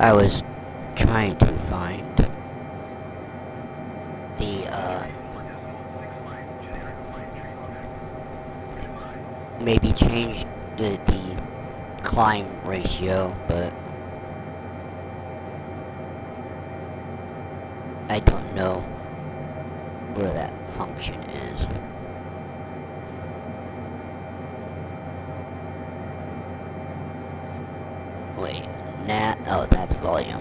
I was trying to find the, maybe change the climb ratio, but I don't know where that function is. Wait, oh, that's volume.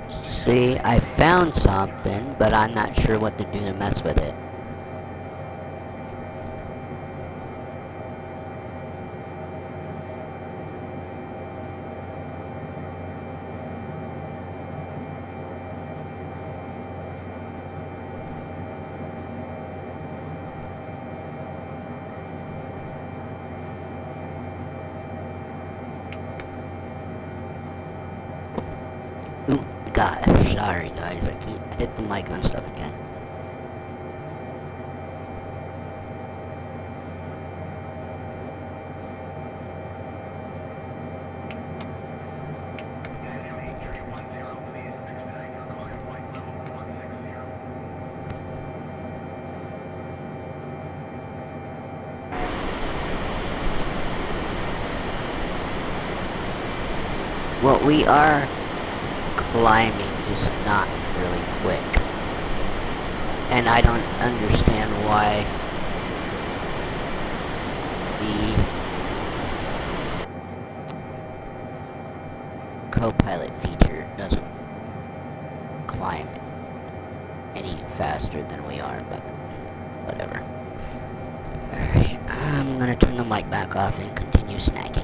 See, I found something, but I'm not sure what to do to mess with it. Ooh, gosh, sorry guys, I keep hit the mic on stuff again. Well, we are climbing, just not really quick. And I don't understand why the co-pilot feature doesn't climb any faster than we are, but whatever. Alright, I'm gonna turn the mic back off and continue snacking.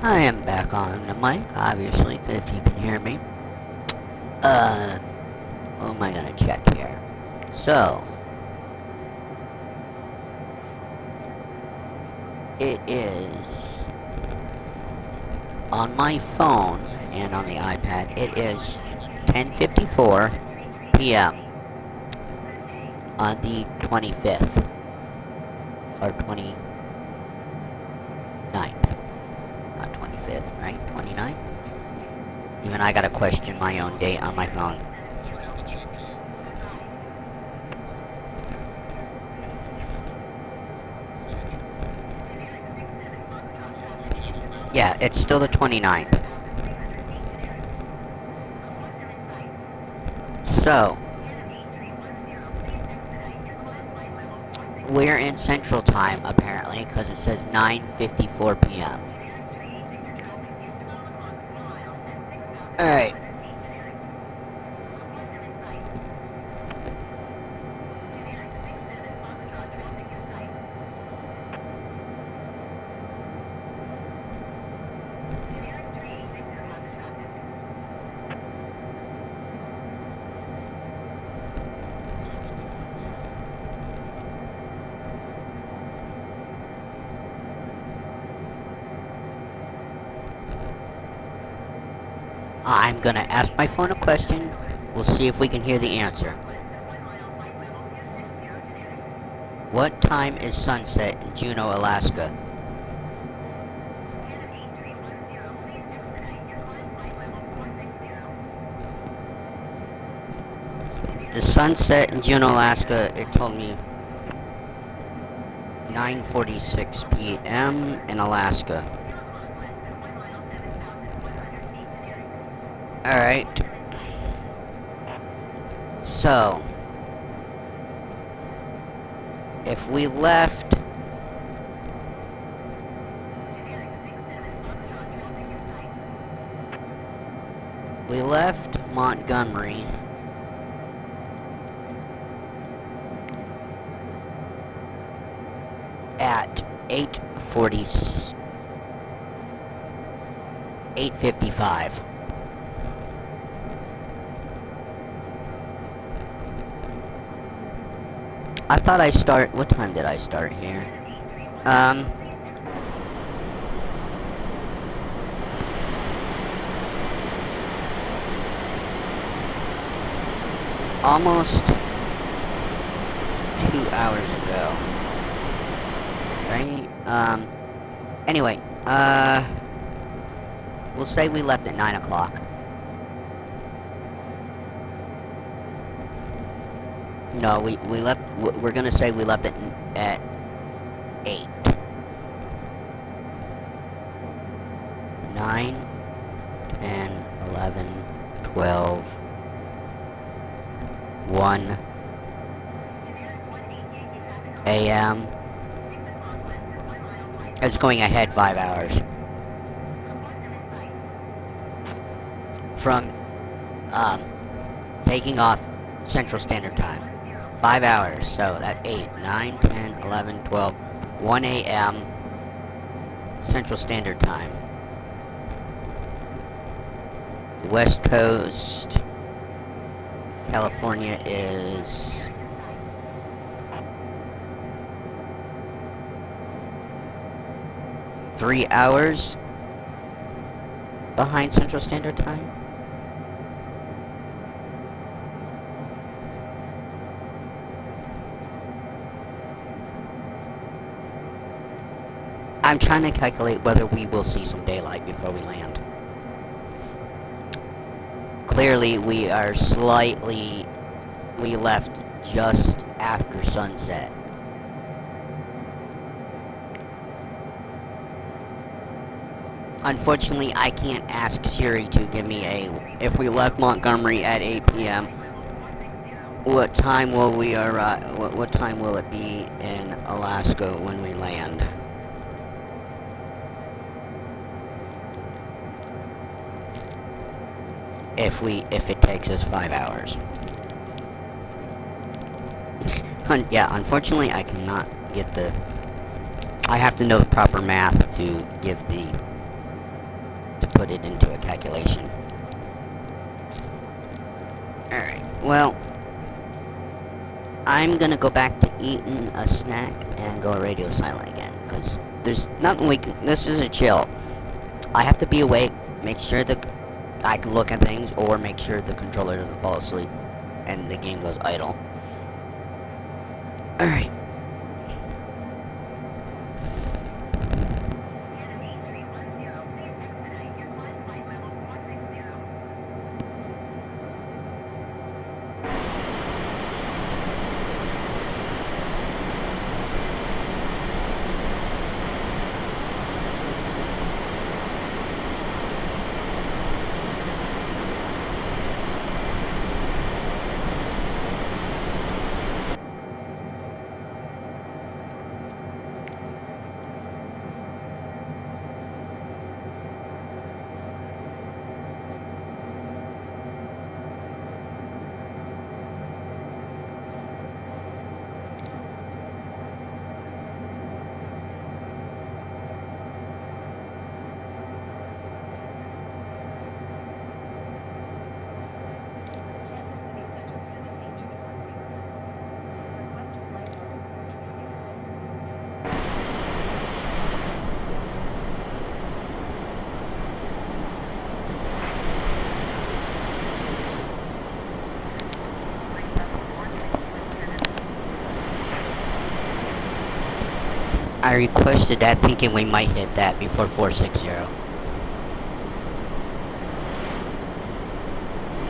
I am back on the mic, obviously, if you can hear me. What am I gonna check here? So, it is on my phone and on the iPad. It is 10:54 p.m. on the 25th or 29th. Not 25th, right? 29th? Even I gotta question my own date on my phone. Yeah, it's still the 29th. So, we're in Central Time, apparently, because it says 9:54 p.m. Alright. I'm gonna ask my phone a question. We'll see if we can hear the answer. What time is sunset in Juneau, Alaska? The sunset in Juneau, Alaska, it told me 9:46 p.m. in Alaska. Alright. So, if we left Montgomery at 8:55. I thought what time did I start here? Almost 2 hours ago. Right? Anyway, we'll say we left at 9 o'clock. No, we left, we're gonna say we left at 8. 9, 10, 11, 12, 1 a.m. It's going ahead 5 hours. From, taking off Central Standard Time. 5 hours, so that's 8, 9, 10, 11, 12, 1 a.m. Central Standard Time. West Coast, California is 3 hours behind Central Standard Time. I'm trying to calculate whether we will see some daylight before we land. Clearly, we left just after sunset. Unfortunately, I can't ask Siri to give me if we left Montgomery at 8 p.m., what time will we arrive, what time will it be in Alaska when we land? If it takes us 5 hours. Yeah, unfortunately I cannot get I have to know the proper math to give the put it into a calculation. Alright, well, I'm gonna go back to eating a snack and go radio silent again, because there's nothing we can, this is a chill. I have to be awake, make sure that I can look at things, or make sure the controller doesn't fall asleep and the game goes idle. Alright. Enemy 310, please expedite your climb flight level 460. Kansas City Center, Kmgm-Pajn. Request flight level 430. I requested that thinking we might hit that before 460.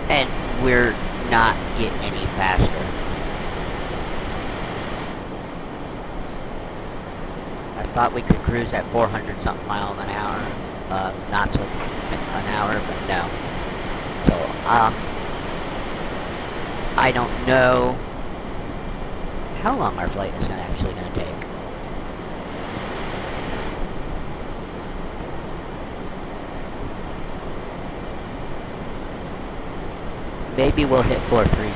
And we're not getting any faster. I thought we could cruise at 400 something miles an hour, knots an hour, but no. So, I don't know how long our flight is actually gonna take. Maybe we'll hit 430.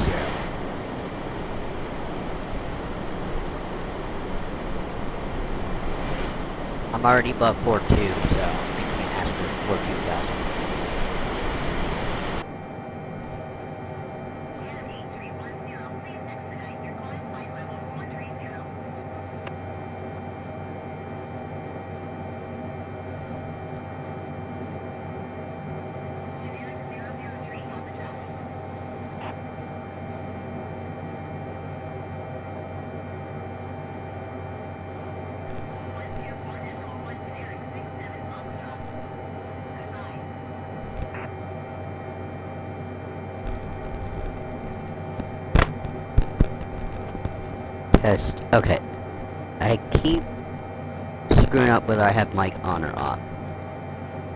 I'm already above 42, so we can ask for 42,000. Enemy 310, please expedite your climb flight level 430. Generic 003 on the traffic. Test. Okay. I keep screwing up whether I have mic on or off.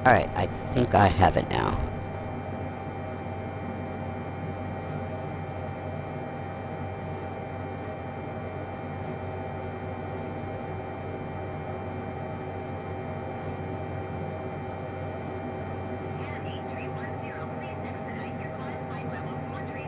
Alright, I think I have it now. Enemy 310, please expedite your climb flight level 430.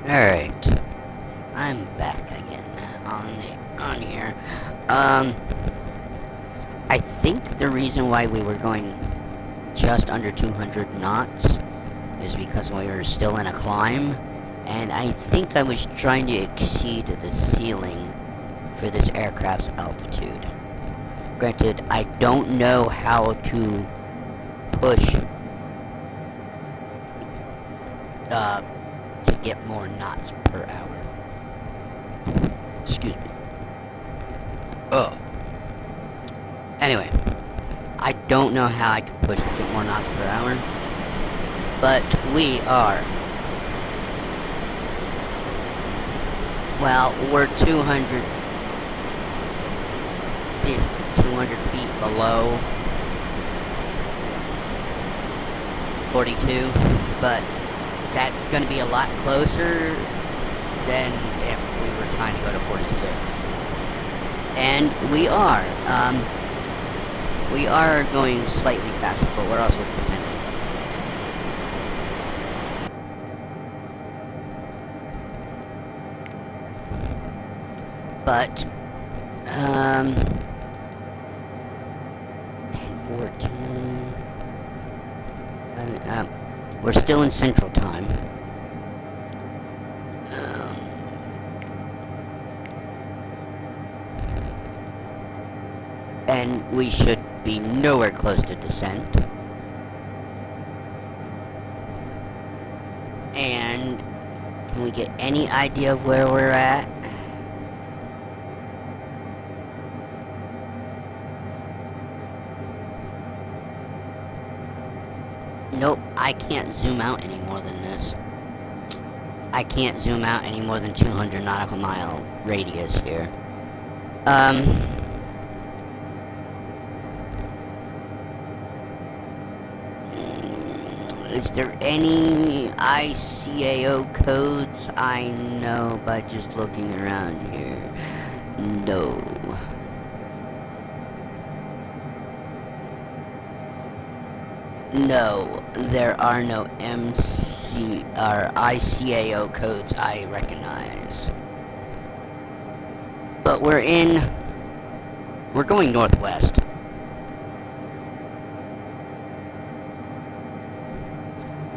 Alright. I'm back again on here. I think the reason why we were going just under 200 knots is because we were still in a climb, and I think I was trying to exceed the ceiling for this aircraft's altitude. Granted, I don't know how to push to get more knots per hour. Excuse me. Oh. Anyway, I don't know how I can push to get more knots per hour, but we are. Well, we're 200 feet below 42, but that's going to be a lot closer than if we were trying to go to 46. And we are. We are going slightly faster, but we're also descending. But, 10:14. We're still in Central Time. And we should be nowhere close to descent. And can we get any idea of where we're at? Nope, I can't zoom out any more than this. I can't zoom out any more than 200 nautical mile radius here. Is there any ICAO codes I know by just looking around here? No. No, there are no ICAO codes I recognize. But we're going northwest.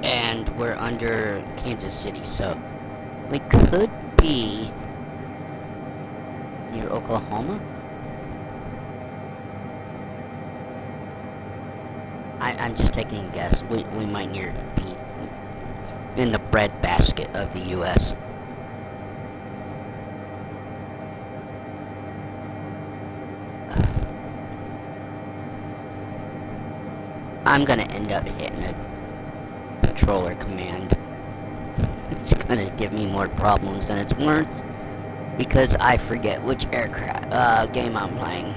And we're under Kansas City, so we could be near Oklahoma. I'm just taking a guess. We might be in the breadbasket of the U.S. I'm gonna end up hitting a controller command. It's gonna give me more problems than it's worth, because I forget which aircraft game I'm playing.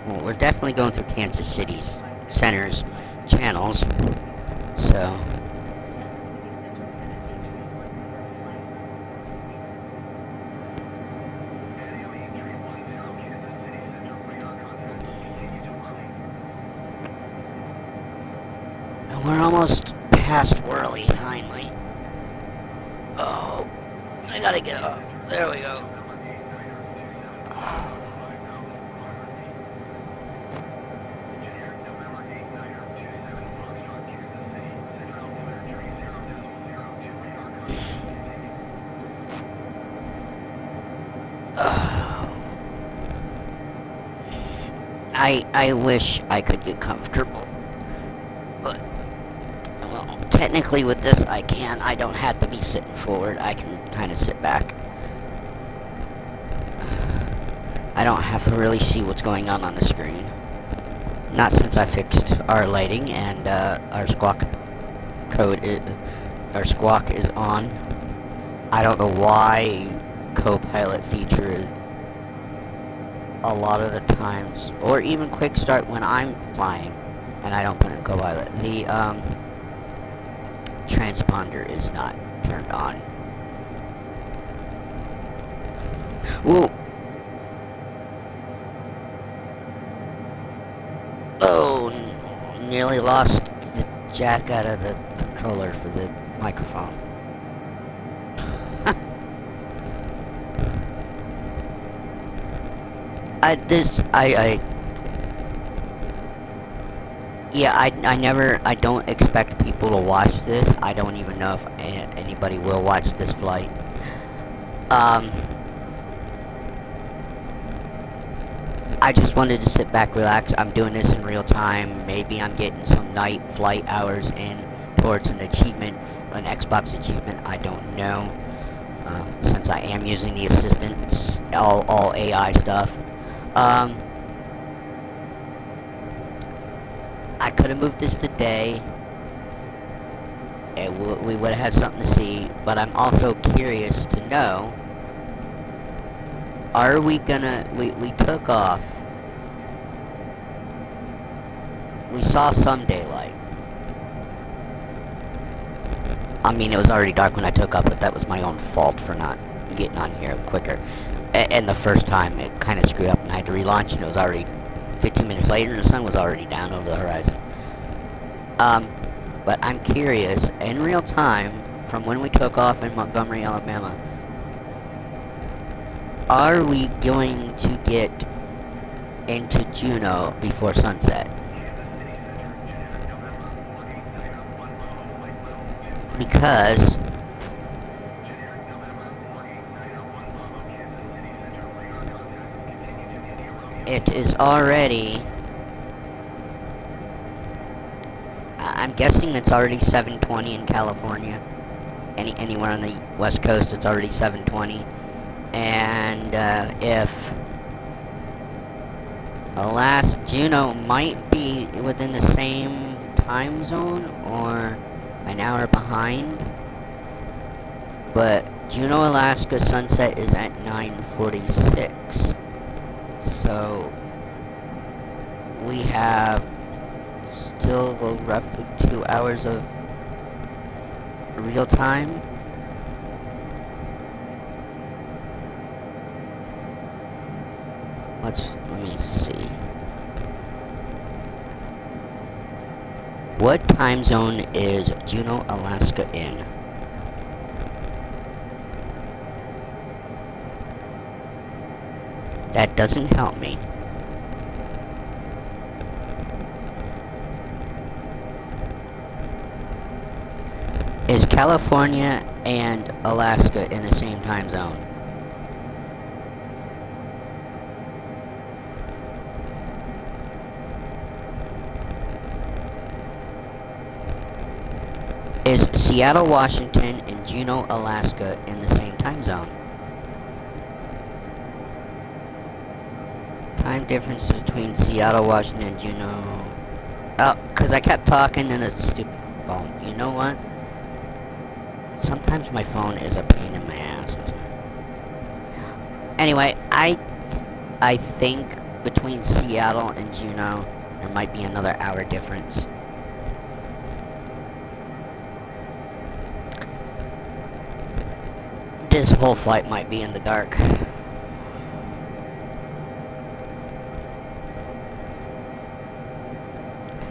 Well, we're definitely going through Kansas City's center's channels, so. We're almost past Worley, finally. Oh, I gotta get up. There we go. I wish I could get comfortable, but, well, technically with this I can. I don't have to be sitting forward. I can kind of sit back. I don't have to really see what's going on the screen. Not since I fixed our lighting and our squawk our squawk is on. I don't know why co-pilot feature a lot of the times, or even quick start when I'm flying and I don't put in co-pilot, the transponder is not turned on. Whoa. Oh, nearly lost the jack out of the controller for the microphone. Yeah, I don't expect people to watch this. I don't even know if anybody will watch this flight. I just wanted to sit back, relax. I'm doing this in real time. Maybe I'm getting some night flight hours in towards an achievement, an Xbox achievement. I don't know. Since I am using the assistants, all AI stuff. I could have moved this today. We would have had something to see, but I'm also curious to know, are we gonna, we took off, we saw some daylight. I mean, it was already dark when I took off, but that was my own fault for not getting on here quicker. And the first time, it kind of screwed up, and I had to relaunch, and it was already 15 minutes later, and the sun was already down over the horizon. But I'm curious, in real time, from when we took off in Montgomery, Alabama, are we going to get into Juneau before sunset? Because it is already, I'm guessing it's already 7:20 in California. Anywhere on the West Coast, it's already 7:20. And if Juneau might be within the same time zone or an hour behind, but Juneau, Alaska sunset is at 9:46. So we have still roughly 2 hours of real time. Let me see. What time zone is Juneau, Alaska in? That doesn't help me. Is California and Alaska in the same time zone? Is Seattle, Washington and Juneau, Alaska in the same time zone? Time differences between Seattle, Washington and Juneau. Oh, because I kept talking in the stupid phone. You know what? Sometimes my phone is a pain in my ass. Anyway, I think between Seattle and Juneau, there might be another hour difference. This whole flight might be in the dark.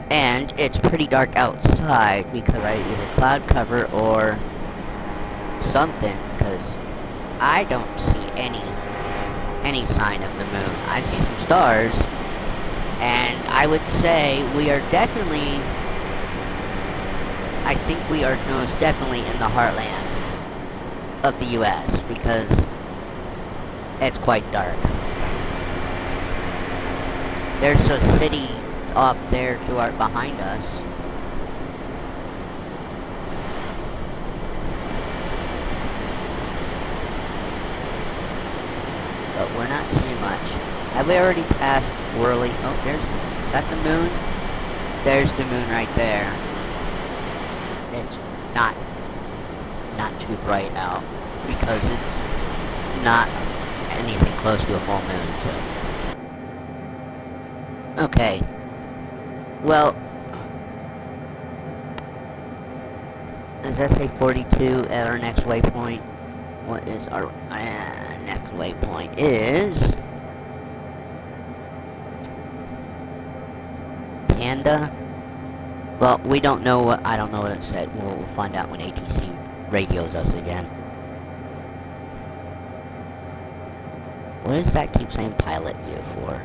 And it's pretty dark outside because I either cloud cover or something, because I don't see any sign of the moon. I see some stars, and I would say we are definitely, I think we are most definitely in the heartland of the US, because it's quite dark. There's a city off there to our behind us. But we're not seeing much. Have we already passed Whirly? Oh, is that the moon? There's the moon right there. It's not too bright out because it's not anything close to a full moon, so. Okay. Well, does that say 42 at our next waypoint? What is our next waypoint is Panda. Well, we don't know what, I don't know what it said. We'll find out when ATC radios us again. What does that keep saying pilot view for?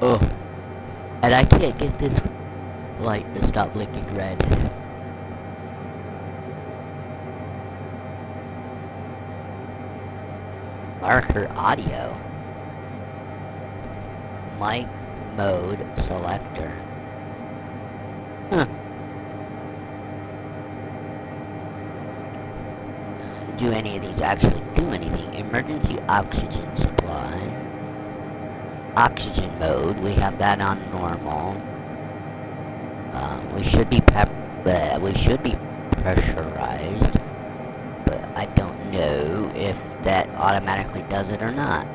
Oh. And I can't get this light to stop blinking red. Marker audio. Mic mode selector. Huh. Do any of these actually do anything? Emergency oxygen supply. Oxygen mode, we have that on normal. We should be pressurized, but I don't know if that automatically does it or not.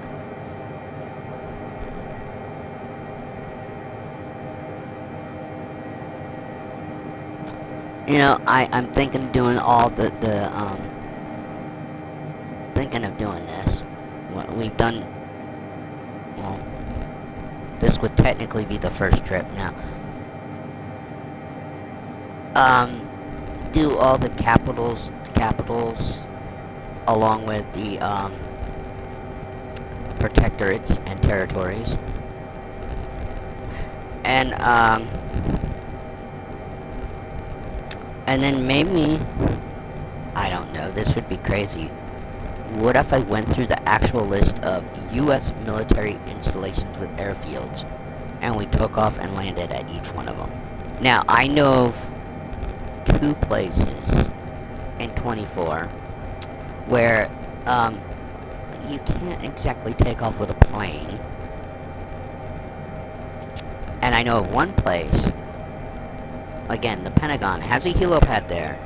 You know, I'm thinking of doing all thinking of doing this. We've done, well, this would technically be the first trip now. Do all the capitals, along with the, protectorates and territories. And then maybe, I don't know, this would be crazy. What if I went through the actual list of U.S. military installations with airfields, and we took off and landed at each one of them? Now, I know of 2 places in 24 where, you can't exactly take off with a plane. And I know of one place, again, the Pentagon has a helipad there,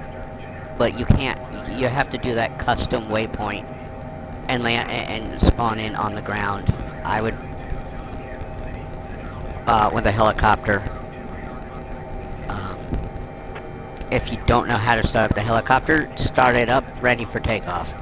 but you can't, you have to do that custom waypoint and land and spawn in on the ground. I would, with a helicopter. If you don't know how to start up the helicopter, start it up, ready for takeoff.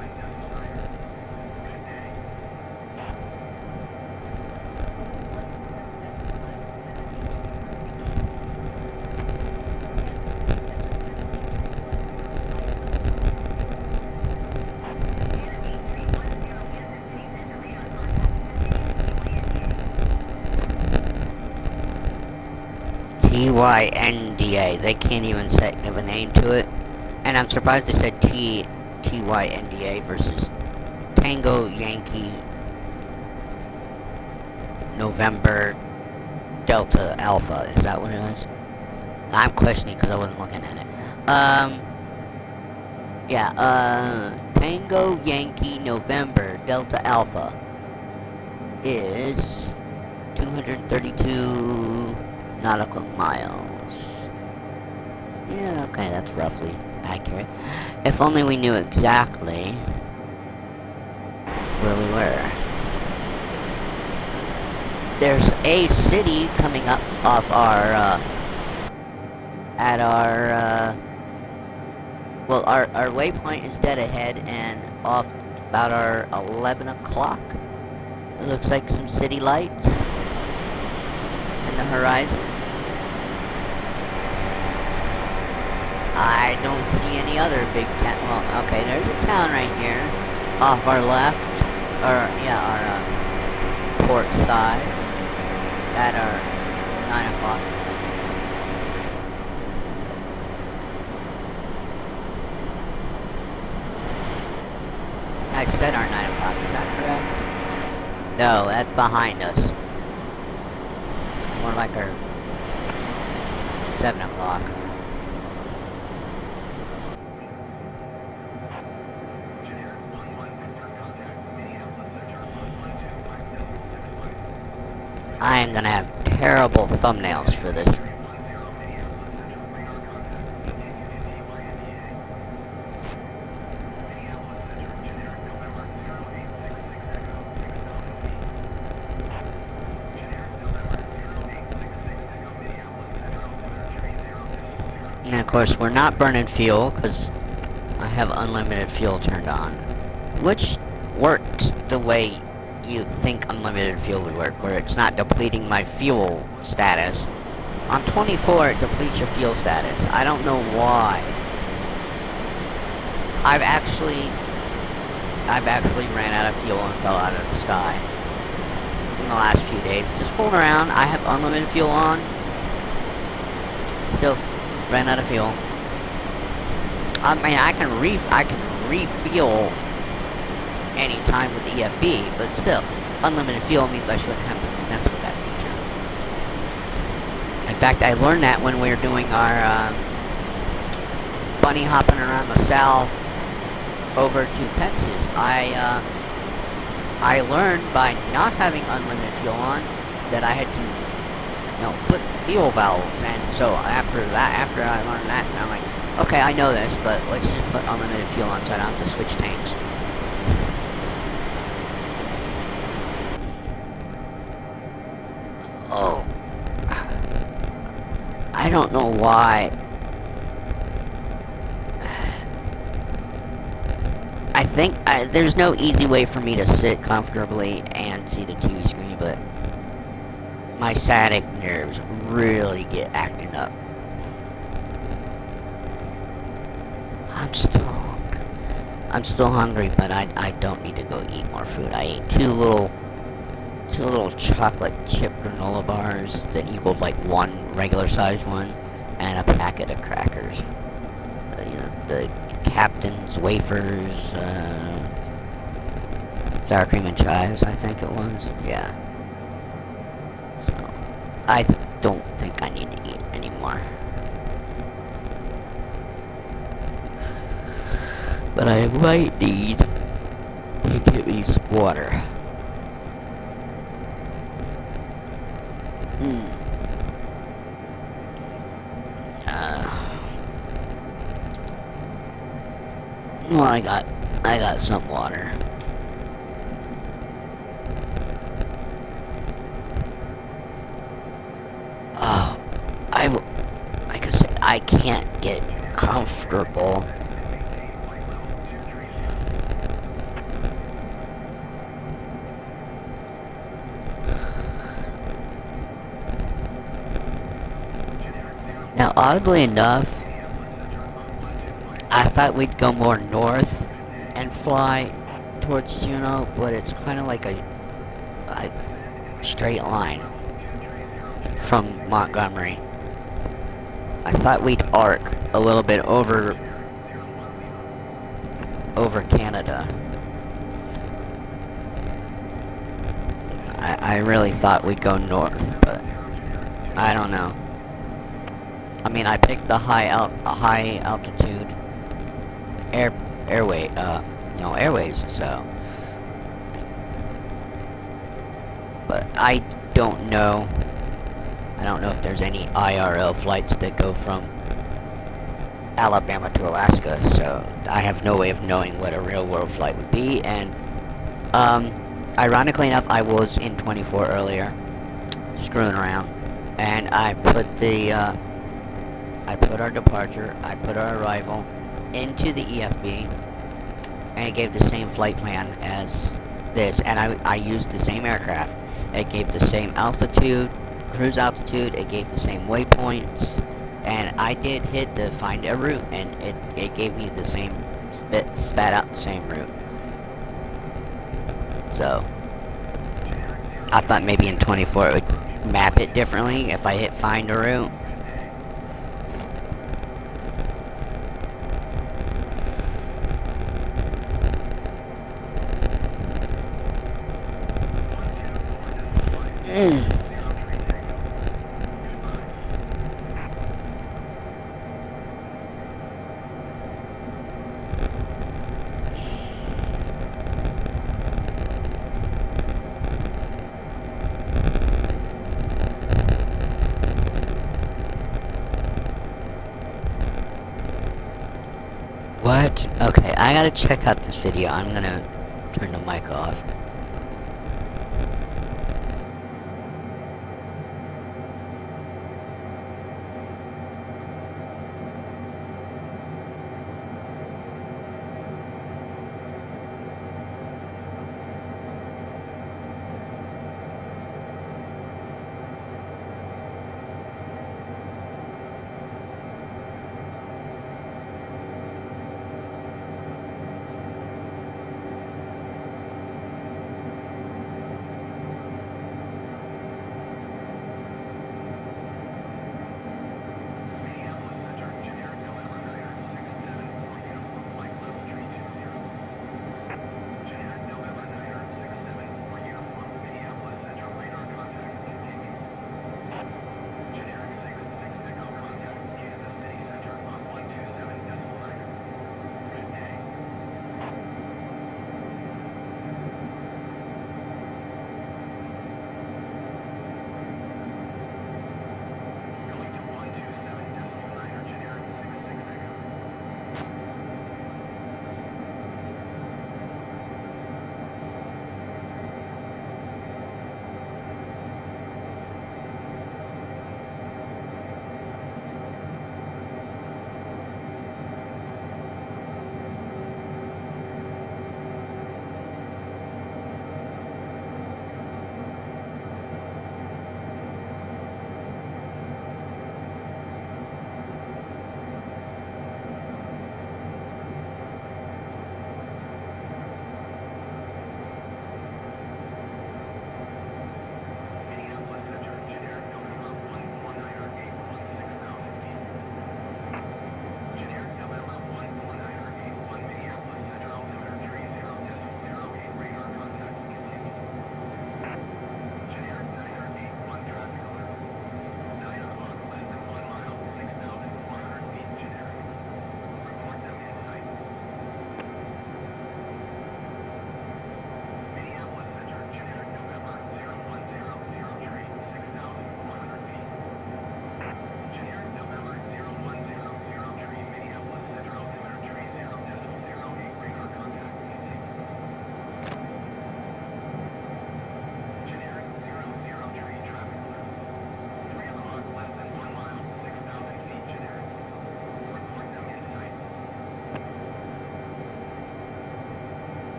TYNDA. They can't even give a name to it. And I'm surprised they said TYNDA versus Tango Yankee November Delta Alpha. Is that what it is? I'm questioning because I wasn't looking at it. Tango Yankee November Delta Alpha is 232 nautical miles. Yeah, okay, that's roughly accurate. If only we knew exactly where we were. There's a city coming up off our, at our, well, our waypoint is dead ahead and off about our 11 o'clock. It looks like some city lights in the horizon. I don't see any other big town. Well, okay, there's a town right here off our left, or yeah, our port side at our 9 o'clock. I said our 9 o'clock, is that correct? No, that's behind us. More like our 7 o'clock. I am gonna have terrible thumbnails for this. And of course, we're not burning fuel because I have unlimited fuel turned on, which works the way you think unlimited fuel would work, where it's not depleting my fuel status. On 24, it depletes your fuel status. I don't know why. I've actually ran out of fuel and fell out of the sky in the last few days. Just fooling around. I have unlimited fuel on. Still ran out of fuel. I mean, I can refuel anytime with the EFB, but still, unlimited fuel means I shouldn't have to mess with that feature. In fact, I learned that when we were doing our bunny hopping around the south over to Texas. I learned by not having unlimited fuel on that I had to, flip fuel valves, and so after I learned that, I'm like, okay, I know this, but let's just put unlimited fuel on so I don't have to switch tanks. Oh. I don't know why. I think there's no easy way for me to sit comfortably and see the TV screen, but my sciatic nerves really get acting up. I'm still hungry, but I don't need to go eat more food. I ate two little chocolate chip granola bars that equaled like one regular sized one, and a packet of crackers. The Captain's wafers, sour cream and chives, I think it was. Yeah. So I don't think I need to eat anymore. But I might need to get me some water. Well, I got some water. Oh, like I said, I can't get comfortable. Now, oddly enough, I thought we'd go more north and fly towards Juneau, but it's kind of like a straight line from Montgomery. I thought we'd arc a little bit over Canada. I really thought we'd go north, but I don't know. I mean, I picked the high altitude airways, so. But I don't know. I don't know if there's any IRL flights that go from Alabama to Alaska, so I have no way of knowing what a real world flight would be. And ironically enough, I was in 24 earlier, screwing around, and I put our departure, I put our arrival into the EFB, and it gave the same flight plan as this, and I used the same aircraft. It gave the same altitude, cruise altitude, it gave the same waypoints, and I did hit the find a route, and it gave me the same, spat out the same route. So, I thought maybe in 24 it would map it differently if I hit find a route. What? Okay, I gotta check out this video. I'm gonna turn the mic off.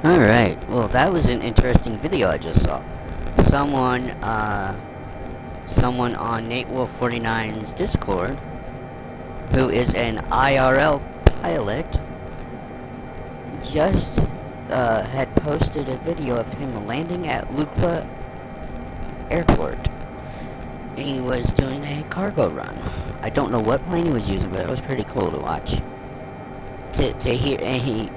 Alright, well that was an interesting video I just saw. Someone, someone on NateWolf49's Discord, who is an IRL pilot, just, had posted a video of him landing at Lukla Airport. He was doing a cargo run. I don't know what plane he was using, but it was pretty cool to watch. To hear, and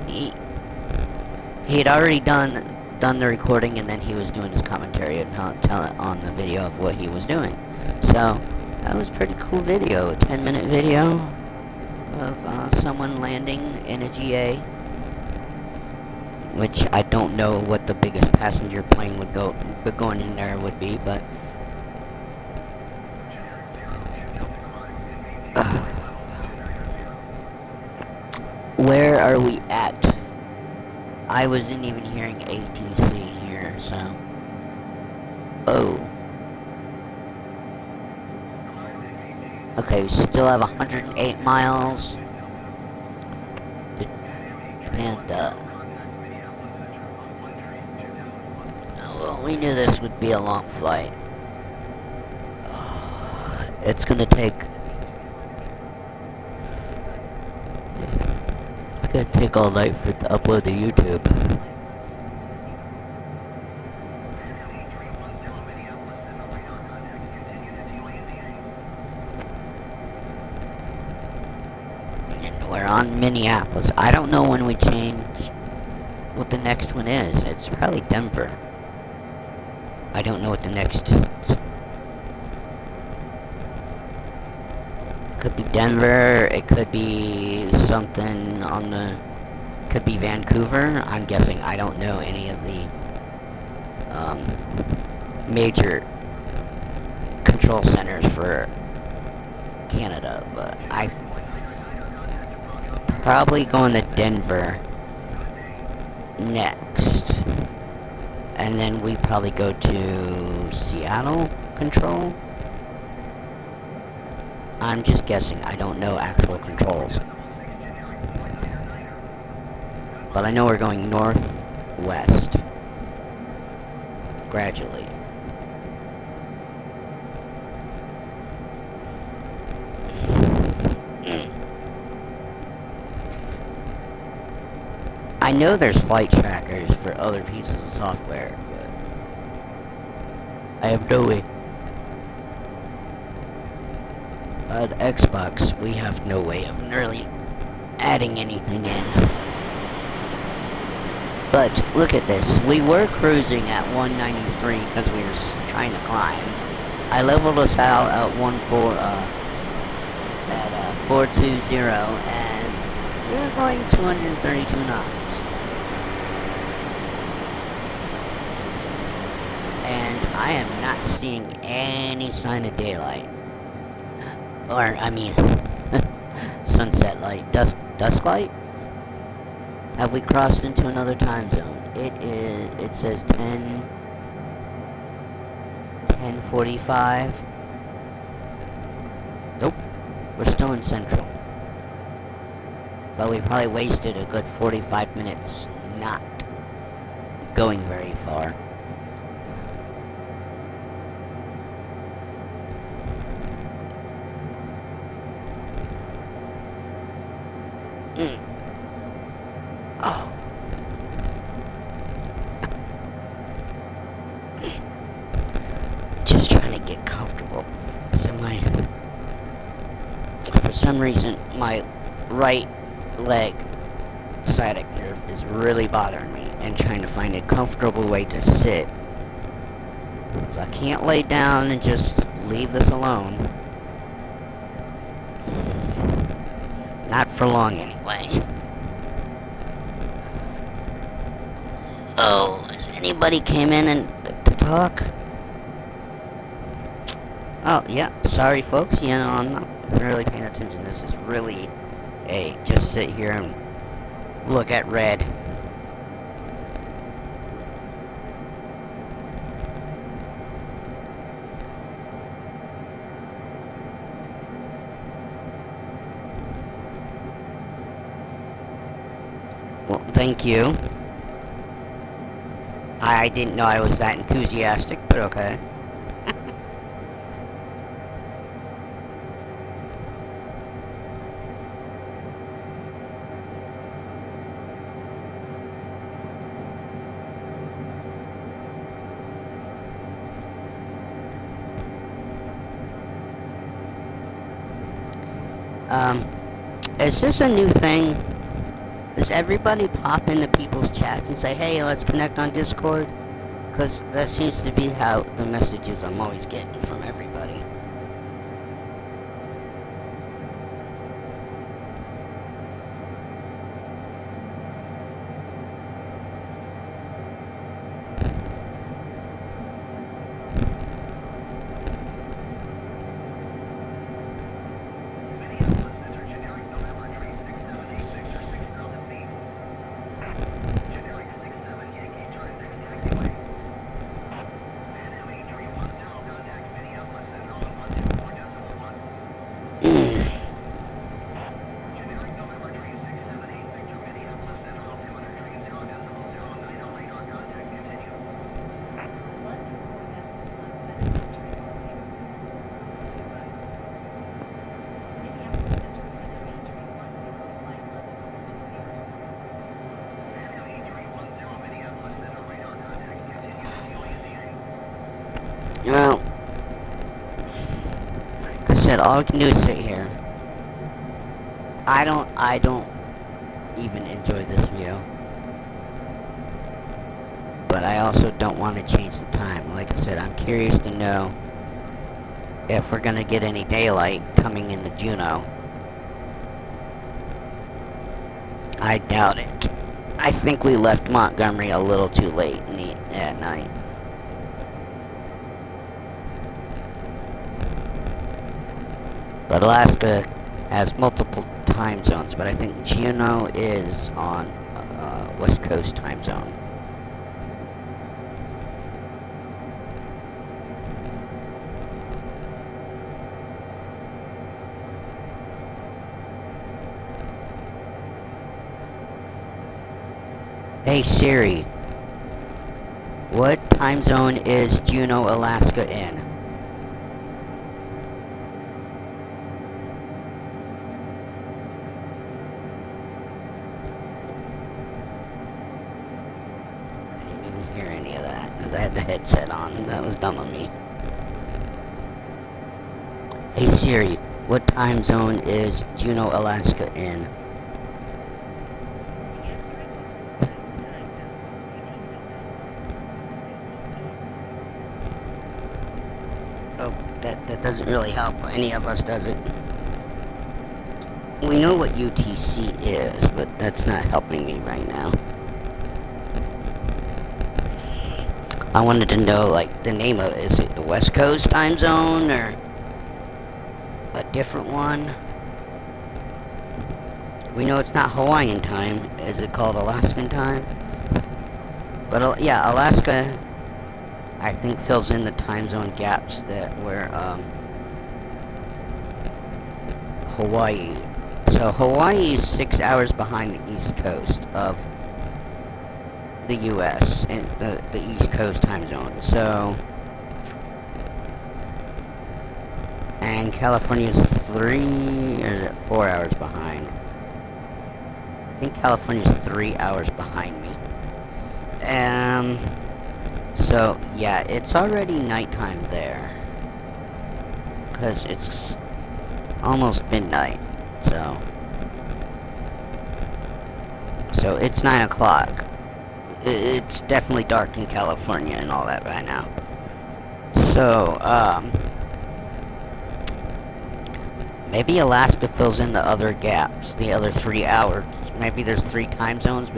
he had already done the recording, and then he was doing his commentary and telling on the video of what he was doing. So that was a pretty cool video, a 10-minute video of someone landing in a GA, which I don't know what the biggest passenger plane would go going in there would be, but where are we at? I wasn't even hearing ATC here, so. Oh. Okay, we still have 108 miles. And, well, we knew this would be a long flight. It's gonna take all night for it to upload to YouTube. And we're on Minneapolis. I don't know when we change what the next one is. It's probably Denver. I don't know what the next... Could be Denver, it could be something on the... Could be Vancouver, I'm guessing. I don't know any of the major control centers for Canada, but I probably going to Denver next. And then we probably go to Seattle control. I'm just guessing, I don't know actual controls. But I know we're going northwest. Gradually. I know there's flight trackers for other pieces of software, but I have no way. The Xbox, we have no way of really adding anything in. But look at this. We were cruising at 193 because we were trying to climb. I leveled us out at 420, and we were going 232 knots. And I am not seeing any sign of daylight. Or, I mean, sunset light, dusk light? Have we crossed into another time zone? It says 10:45. Nope, we're still in Central. But we probably wasted a good 45 minutes not going very far. Oh. Just trying to get comfortable. So for some reason, my right leg sciatic nerve is really bothering me, and trying to find a comfortable way to sit. So I can't lay down and just leave this alone. Not for long, anyway. Oh, has anybody came in and to talk? Oh, yeah, sorry folks, you know, I'm not really paying attention. This is really just sit here and look at red. Well, thank you. I didn't know I was that enthusiastic, but okay. Is this a new thing? Does everybody pop into people's chats and say, hey, let's connect on Discord? Because that seems to be how the messages I'm always getting from everybody. Well, like I said, all I can do is sit here. I don't even enjoy this view. But I also don't want to change the time. Like I said, I'm curious to know if we're gonna get any daylight coming into Juneau. I doubt it. I think we left Montgomery a little too late at night. But Alaska has multiple time zones, but I think Juneau is on West Coast time zone. Hey Siri, what time zone is Juneau, Alaska in? I didn't even hear any of that because I had the headset on. That was dumb of me. Hey Siri, what time zone is Juneau, Alaska in? Oh, that doesn't really help any of us, does it? We know what UTC is, but that's not helping me right now. I wanted to know, like, the name of it. Is it the West Coast time zone, or a different one? We know it's not Hawaiian time. Is it called Alaskan time? But, yeah, Alaska, I think, fills in the time zone gaps that where, Hawaii. So Hawaii is 6 hours behind the East Coast of the U.S. and the East Coast time zone. So, and California's 3 or is it 4 hours behind? I think California's 3 hours behind me. So yeah, it's already nighttime there because it's almost midnight. So it's 9 o'clock. It's definitely dark in California and all that right now. So, maybe Alaska fills in the other gaps, the other 3 hours. Maybe there's 3 time zones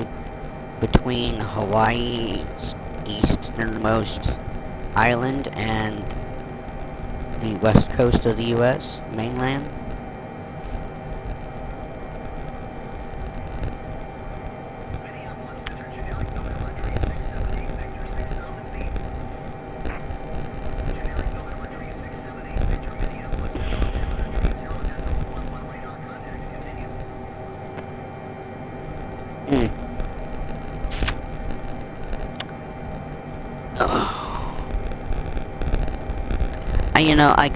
between Hawaii's easternmost island and the west coast of the U.S. mainland. I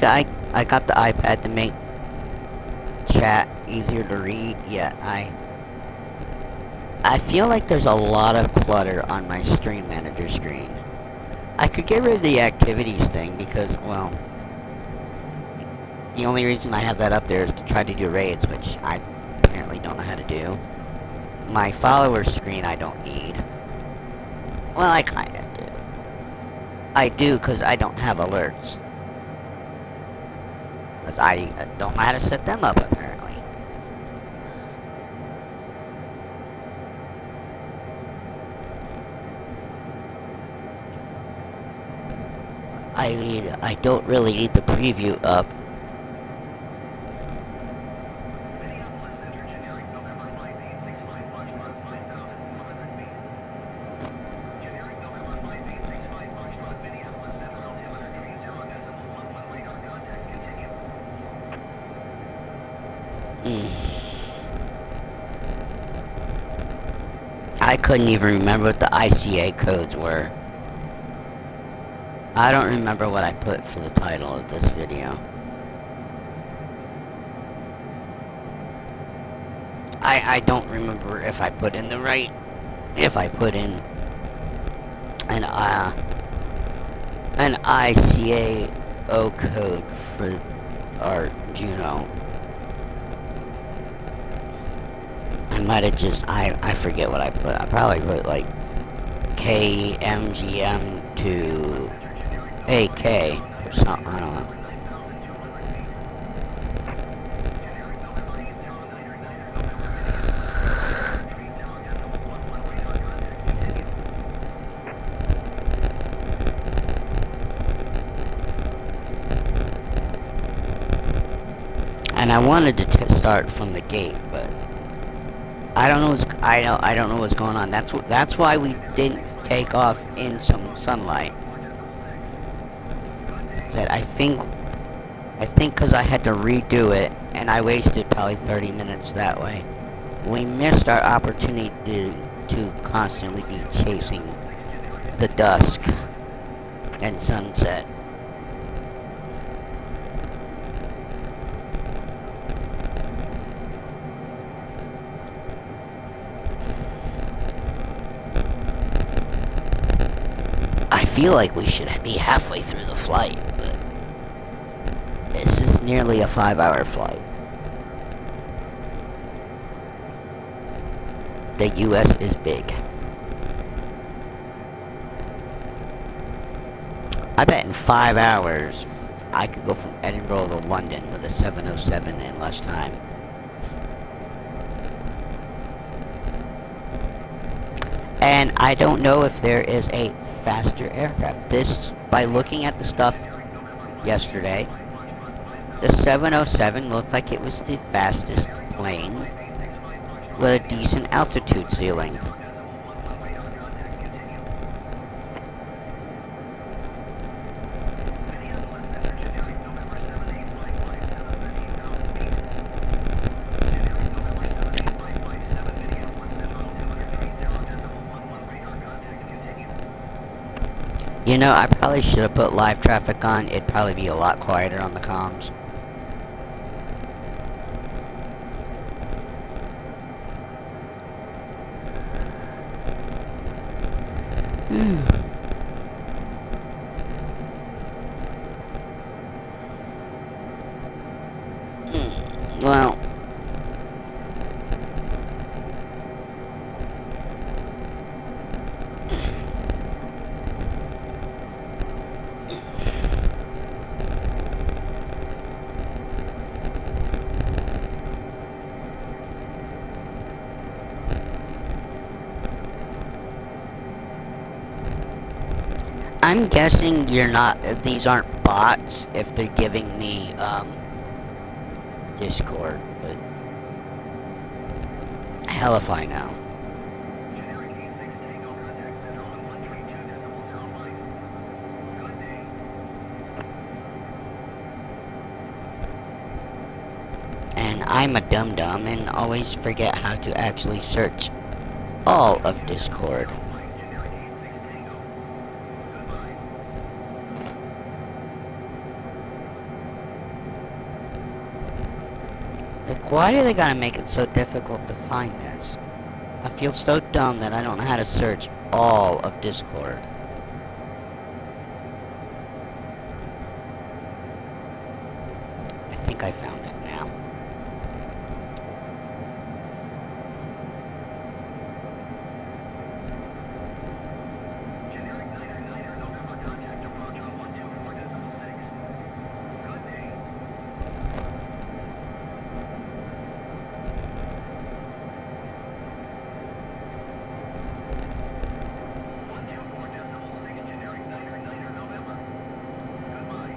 got the iPad to make chat easier to read. Yeah, I feel like there's a lot of clutter on my stream manager screen. I could get rid of the activities thing because, well, the only reason I have that up there is to try to do raids, which I apparently don't know how to do. My followers screen I don't need. Well, I kinda do. I do because I don't have alerts. Because I don't know how to set them up, apparently. I mean, I don't really need the preview up. I couldn't even remember what the ICA codes were. I don't remember what I put for the title of this video. I don't remember if I put in the right... If I put in an ICAO code for our Juno. I might have just... I forget what I put. I probably put like Kmgm to AK or something, I don't know. And I wanted to start from the gate, but I don't know I don't know what's going on. That's why we didn't take off in some sunlight. Said I think because I had to redo it, and I wasted probably 30 minutes that way. We missed our opportunity to constantly be chasing the dusk and sunset. I feel like we should be halfway through the flight, but this is nearly a 5-hour flight. The US is big. I bet in 5 hours I could go from Edinburgh to London with a 707 in less time. And I don't know if there is a faster aircraft. This, by looking at the stuff yesterday, the 707 looked like it was the fastest plane with a decent altitude ceiling. You know, I probably should have put live traffic on. It'd probably be a lot quieter on the comms. Well, I'm guessing these aren't bots if they're giving me, Discord, but hell if I know. And I'm a dum-dum and always forget how to actually search all of Discord. Like, why do they gotta make it so difficult to find this? I feel so dumb that I don't know how to search all of Discord. I think I found it now. Generic Niner Niner November contact approach on 124.6. Good day. Generic Niner Niner November. Goodbye.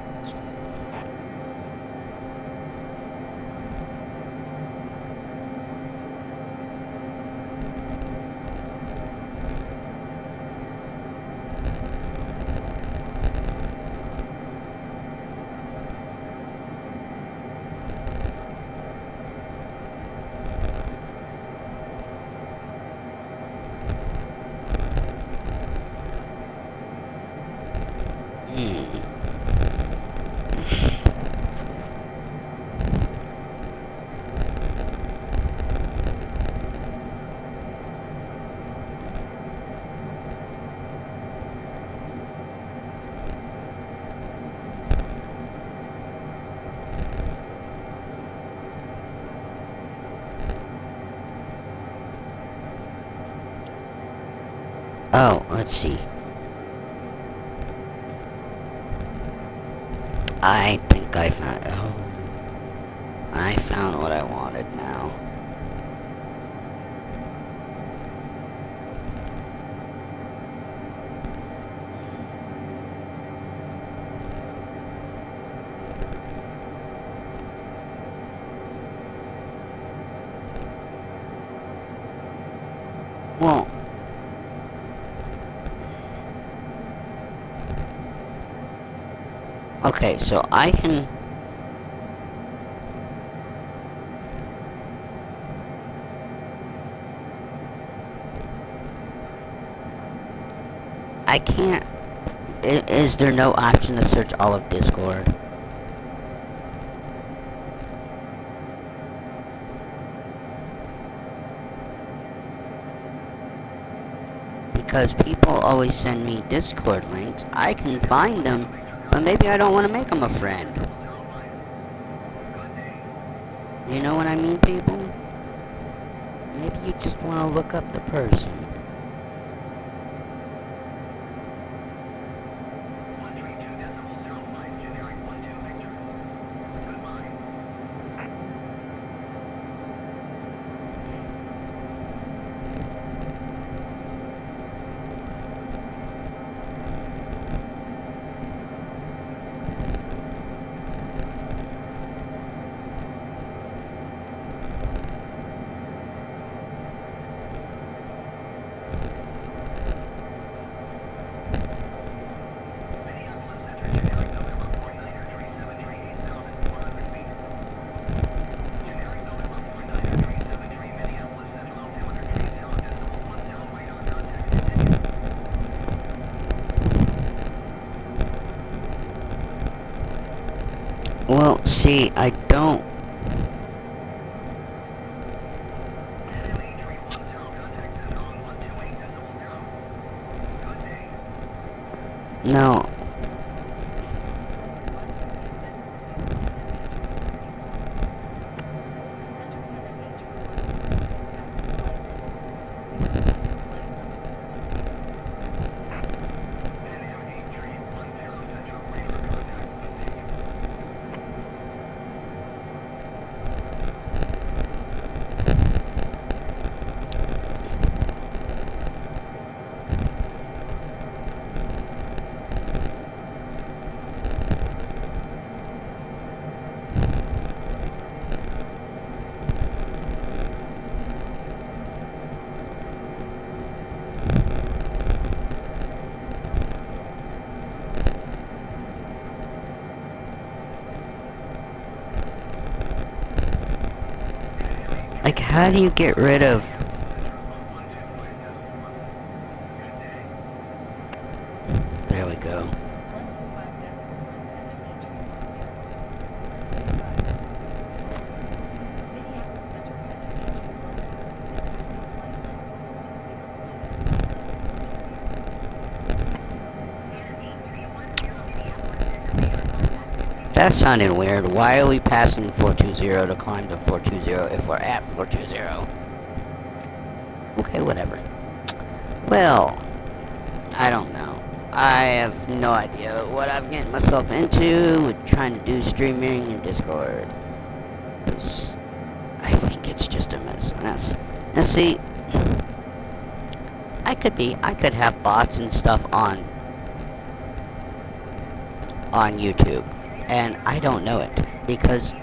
Oh, let's see. I think I found. Oh, I found what I wanted now. Well, okay, so I can. I can't. Is there no option to search all of Discord? Because people always send me Discord links. I can find them, but maybe I don't want to make them a friend. You know what I mean, people? Maybe you just want to look up the person. Well, see, I don't. No. Like, how do you get rid of... There we go. That's sounding weird. Why are we passing 420 to climb to 420 if we're at 420? Okay, whatever. Well, I don't know. I have no idea what I'm getting myself into with trying to do streaming in Discord. Because I think it's just a mess. Now see, I could have bots and stuff on YouTube, and I don't know it, because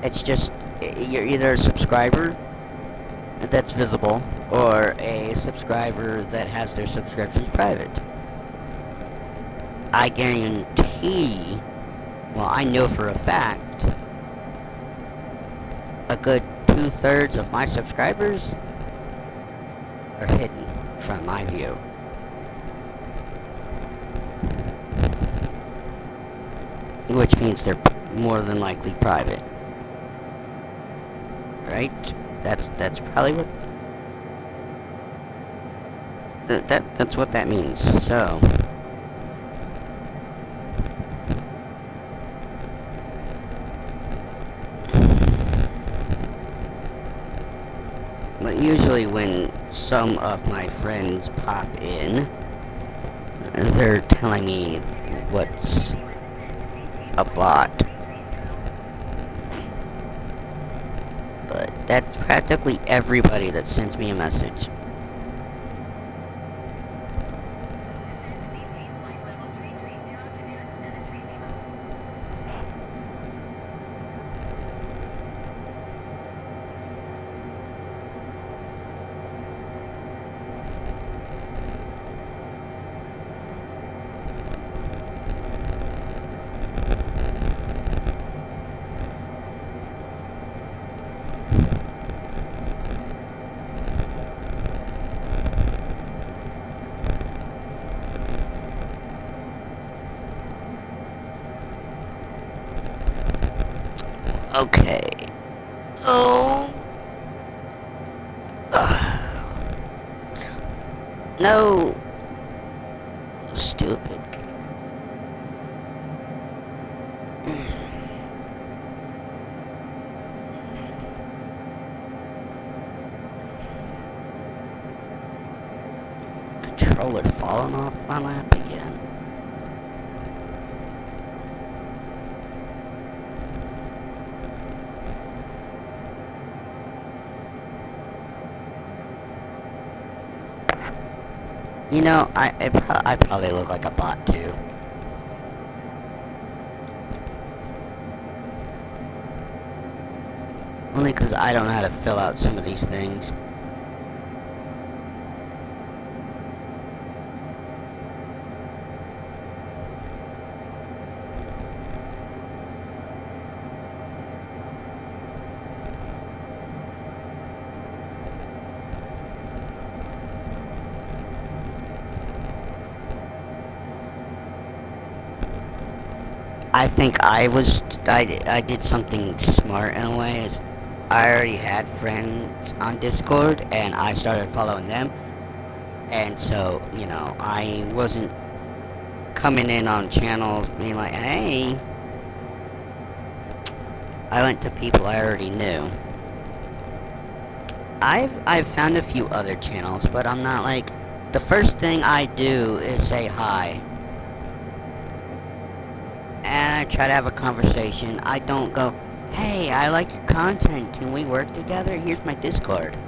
it's just, you're either a subscriber that's visible, or a subscriber that has their subscriptions private. I guarantee, well, I know for a fact, a good 2/3 of my subscribers are hidden from my view. Which means they're more than likely private. Right? That's probably what that's what that means. So but usually when some of my friends pop in, they're telling me what's a bot. But that's practically everybody that sends me a message. Okay. Oh. No. Stupid. Controller falling off my lap again. You know, I probably look like a bot too. Only because I don't know how to fill out some of these things. I think I did something smart in a way, is I already had friends on Discord, and I started following them, and so, you know, I wasn't coming in on channels being like, hey, I went to people I already knew. I've found a few other channels, but I'm not like, the first thing I do is say hi. And I try to have a conversation. I don't go, hey, I like your content, can we work together? Here's my Discord.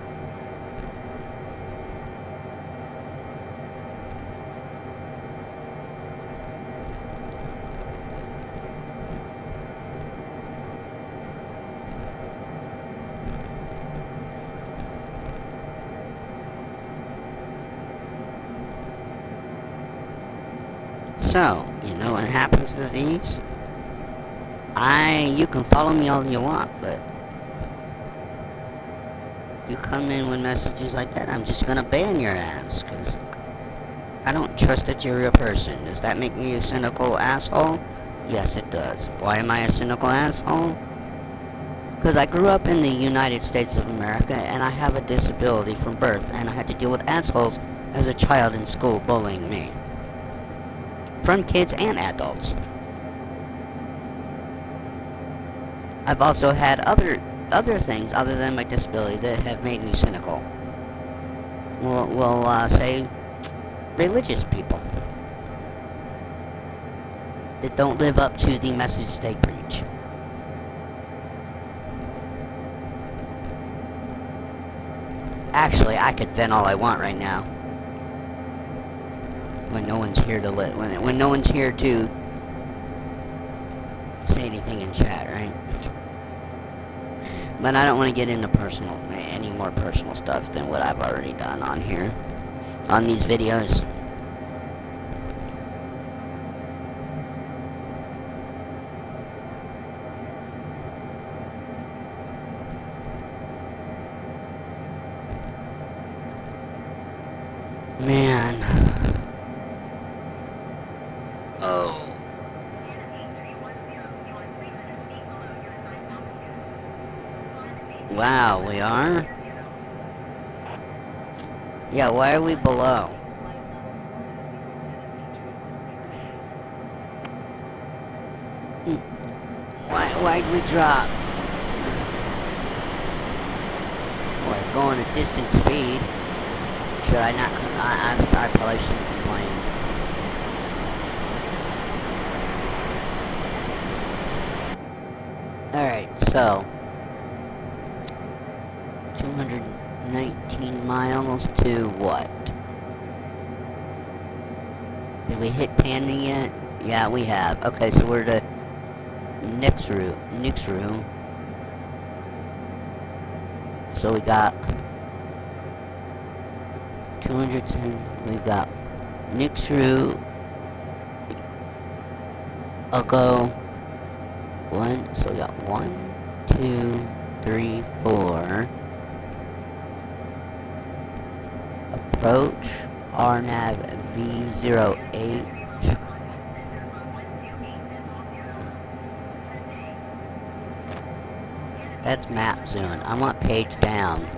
So, you know what happens to these? You can follow me all you want, but you come in with messages like that, I'm just gonna ban your ass, because I don't trust that you're a real person. Does that make me a cynical asshole? Yes, it does. Why am I a cynical asshole? Because I grew up in the United States of America, and I have a disability from birth, and I had to deal with assholes as a child in school bullying me. From kids and adults. I've also had other things other than my disability that have made me cynical. We'll say religious people that don't live up to the message they preach. Actually, I could vent all I want right now. When no one's here to when no one's here to say anything in chat, right? But I don't want to get into any more personal stuff than what I've already done on here, on these videos. Man. Oh. Wow, we are? Yeah, why are we below? Why'd we drop? We're going at distant speed. Should I not? I probably shouldn't complain. Alright, so 219 miles to what? Did we hit Tandy yet? Yeah, we have. Okay, so we're to Nixru. So we got 210. We've got Nixru. I'll go one. So we got 1, 2, 3, 4. Approach RNAV V08. That's map zone. I want page down.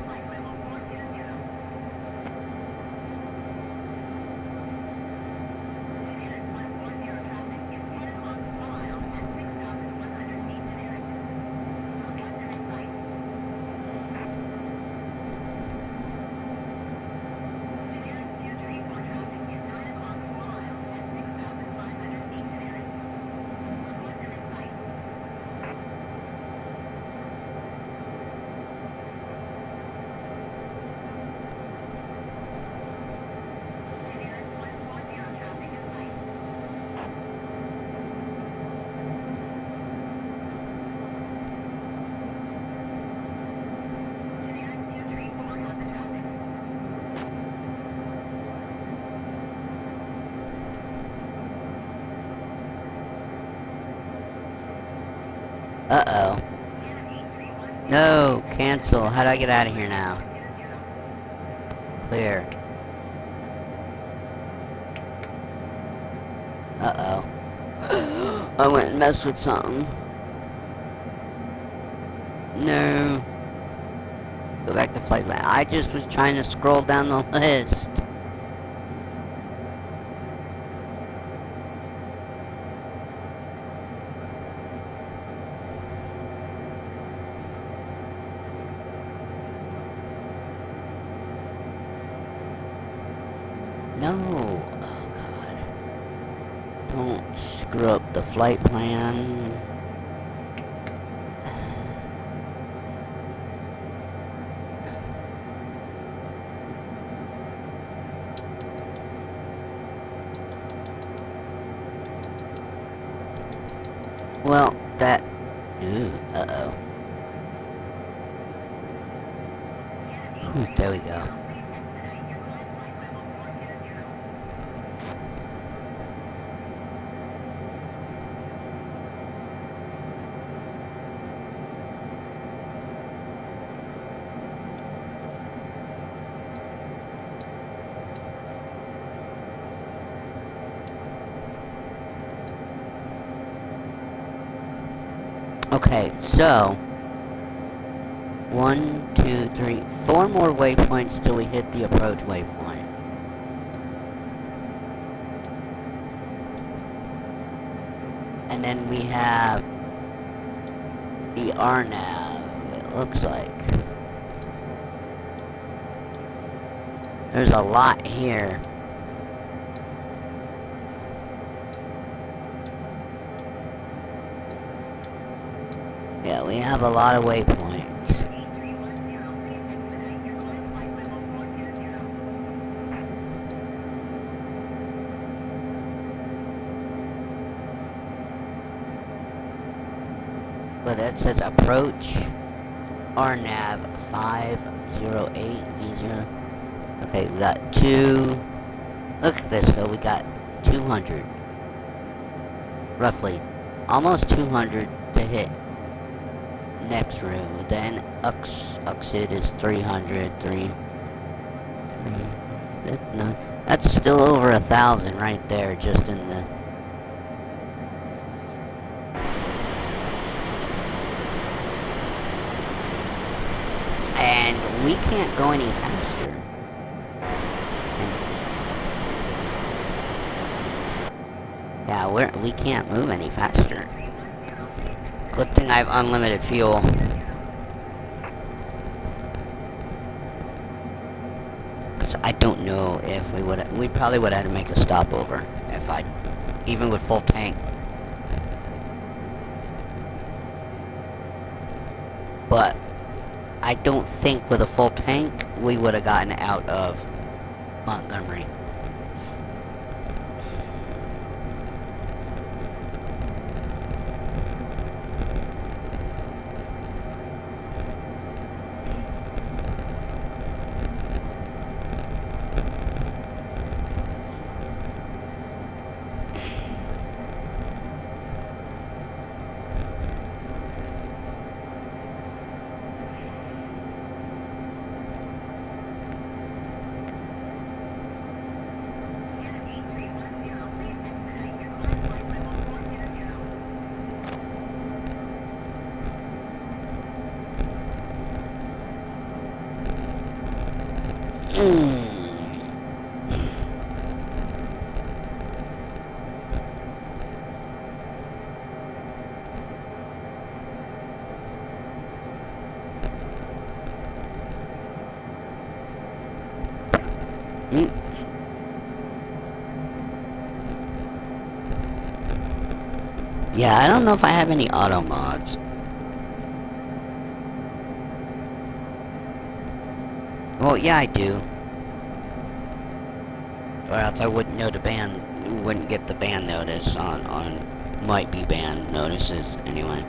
Uh-oh. No, cancel. How do I get out of here now? Clear. Uh-oh. I went and messed with something. No. Go back to flight plan. I just was trying to scroll down the list. No. Oh, God. Don't screw up the flight plan. Well, that... Ooh, uh-oh. There we go. Okay, so 1, 2, 3, 4 more waypoints till we hit the approach waypoint. And then we have the RNAV, it looks like. There's a lot here. Yeah, we have a lot of waypoints. But that says approach RNAV 508 V0. Okay, we got two. Look at this, though. We got 200. Roughly. Almost 200 to hit next room. Then Uxid is 300. No, that's still over 1,000 right there, just in the. And we can't go any faster. Yeah, we can't move any faster. Good thing I have unlimited fuel. Cause I don't know if we probably would have had to make a stopover if even with full tank. But I don't think with a full tank we would have gotten out of Montgomery. Yeah, I don't know if I have any auto mods. Well, yeah, I do. Or else I wouldn't know wouldn't get the ban notice on might be banned notices anyway.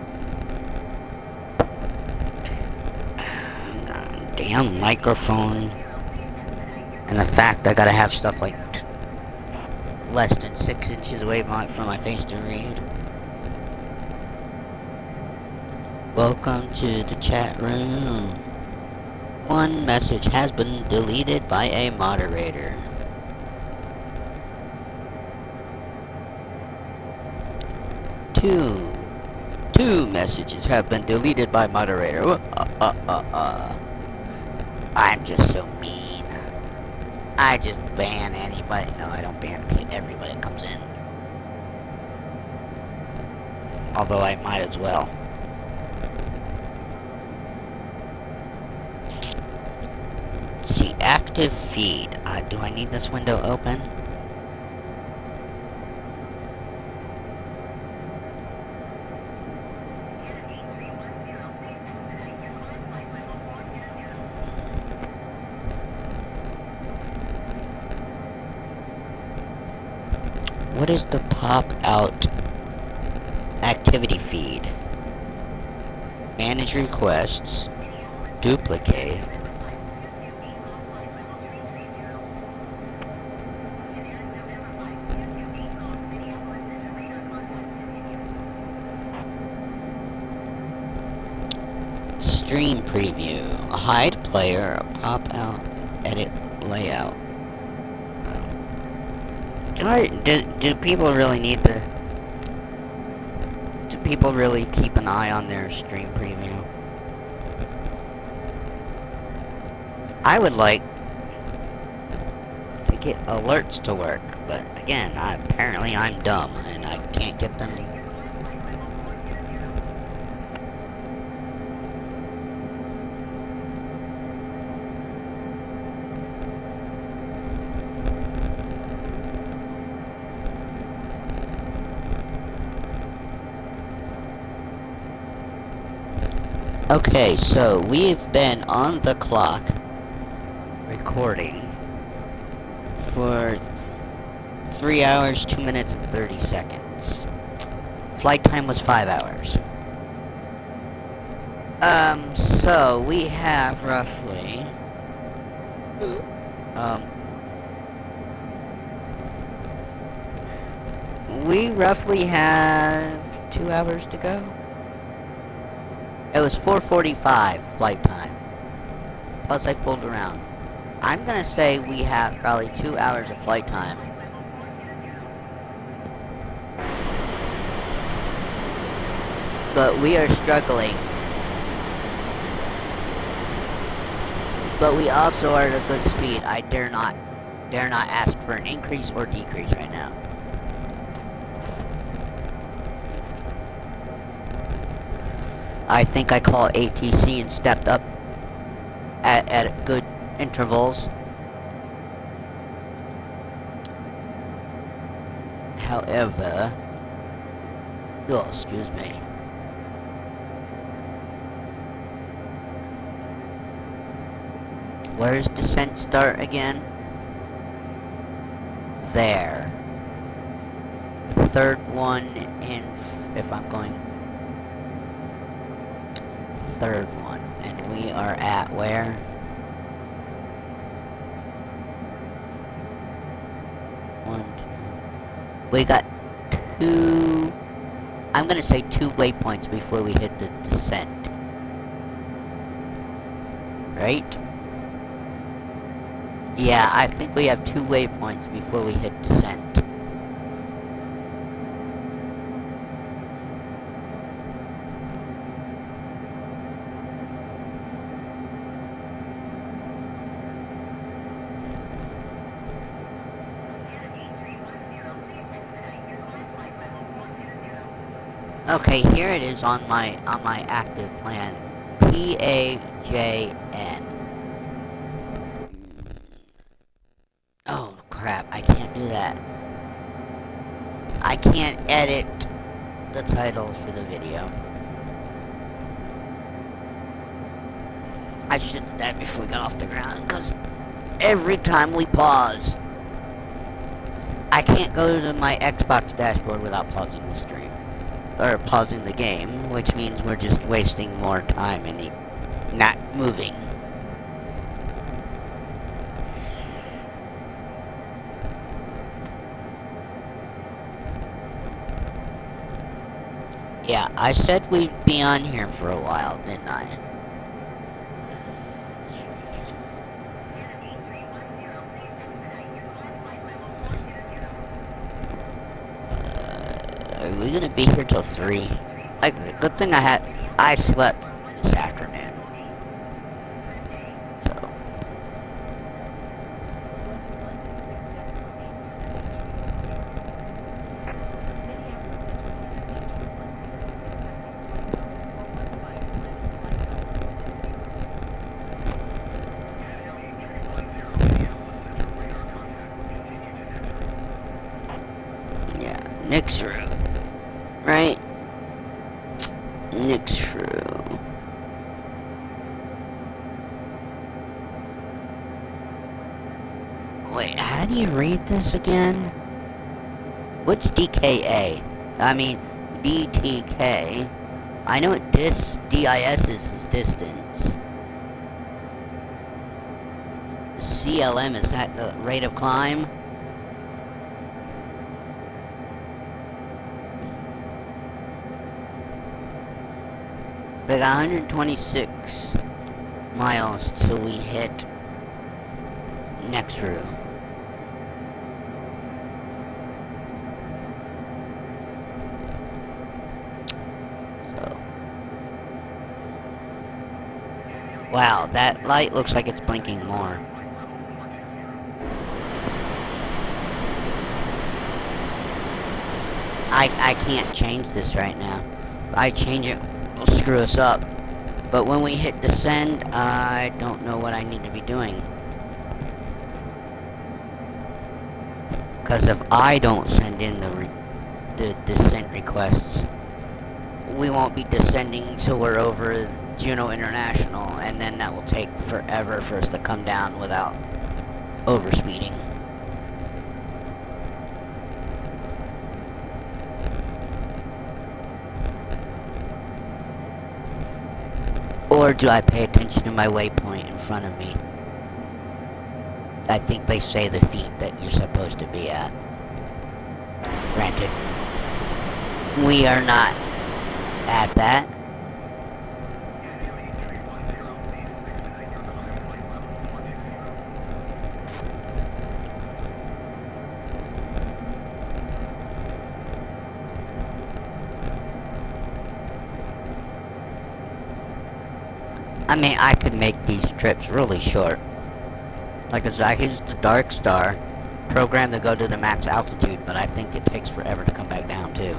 Damn microphone. And the fact I gotta have stuff like less than 6 inches away from my face to read. Welcome to the chat room. One message has been deleted by a moderator. Two messages have been deleted by moderator. I'm just so mean. I just ban anybody. No, I don't ban everybody that comes in. Although I might as well. Let's see, active feed. Do I need this window open? What is the pop-out activity feed? Manage requests. Duplicate. Stream preview. Hide player. Pop-out. Edit layout. Do people really need the... Do people really keep an eye on their stream preview? I would like to get alerts to work, but again, apparently I'm dumb and I can't get them. Okay, so we've been on the clock recording for 3 hours, 2 minutes, and 30 seconds. Flight time was 5 hours. So we have roughly, we roughly have 2 hours to go. It was 4:45 flight time. Plus I fooled around. I'm gonna say we have probably 2 hours of flight time. But we are struggling. But we also are at a good speed. I dare not ask for an increase or decrease right now. I think I call ATC and stepped up at good intervals. However, oh, excuse me. Where's descent start again? There. Third one in, if I'm going, third one. And we are at where? One, two. We got two, I'm gonna say 2 waypoints before we hit the descent. Right? Yeah, I think we have 2 waypoints before we hit descent. Okay, here it is on my active plan. Kmgm-Pajn. Oh crap, I can't do that. I can't edit the title for the video. I should have done that before we got off the ground, because every time we pause, I can't go to my Xbox dashboard without pausing the stream. Or pausing the game, which means we're just wasting more time and not moving. Yeah, I said we'd be on here for a while, didn't I? Are we gonna be here till 3? Like, good thing I slept this afternoon. So. 121.6 Yeah, next room. Right? Next room. Wait, how do you read this again? What's DKA? I mean, DTK. I know what DIS is distance. CLM, is that the rate of climb? We got 126 miles till we hit next room. So, wow, that light looks like it's blinking more. I can't change this right now. If I change it, it'll screw us up. But when we hit descend, I don't know what I need to be doing. Because if I don't send in the descent requests, we won't be descending till we're over Juneau International, and then that will take forever for us to come down without overspeeding. Or do I pay attention to my waypoint in front of me? I think they say the feet that you're supposed to be at. Granted, we are not at that. I mean, I could make these trips really short. Like I said, I use the Dark Star program to go to the max altitude, but I think it takes forever to come back down too.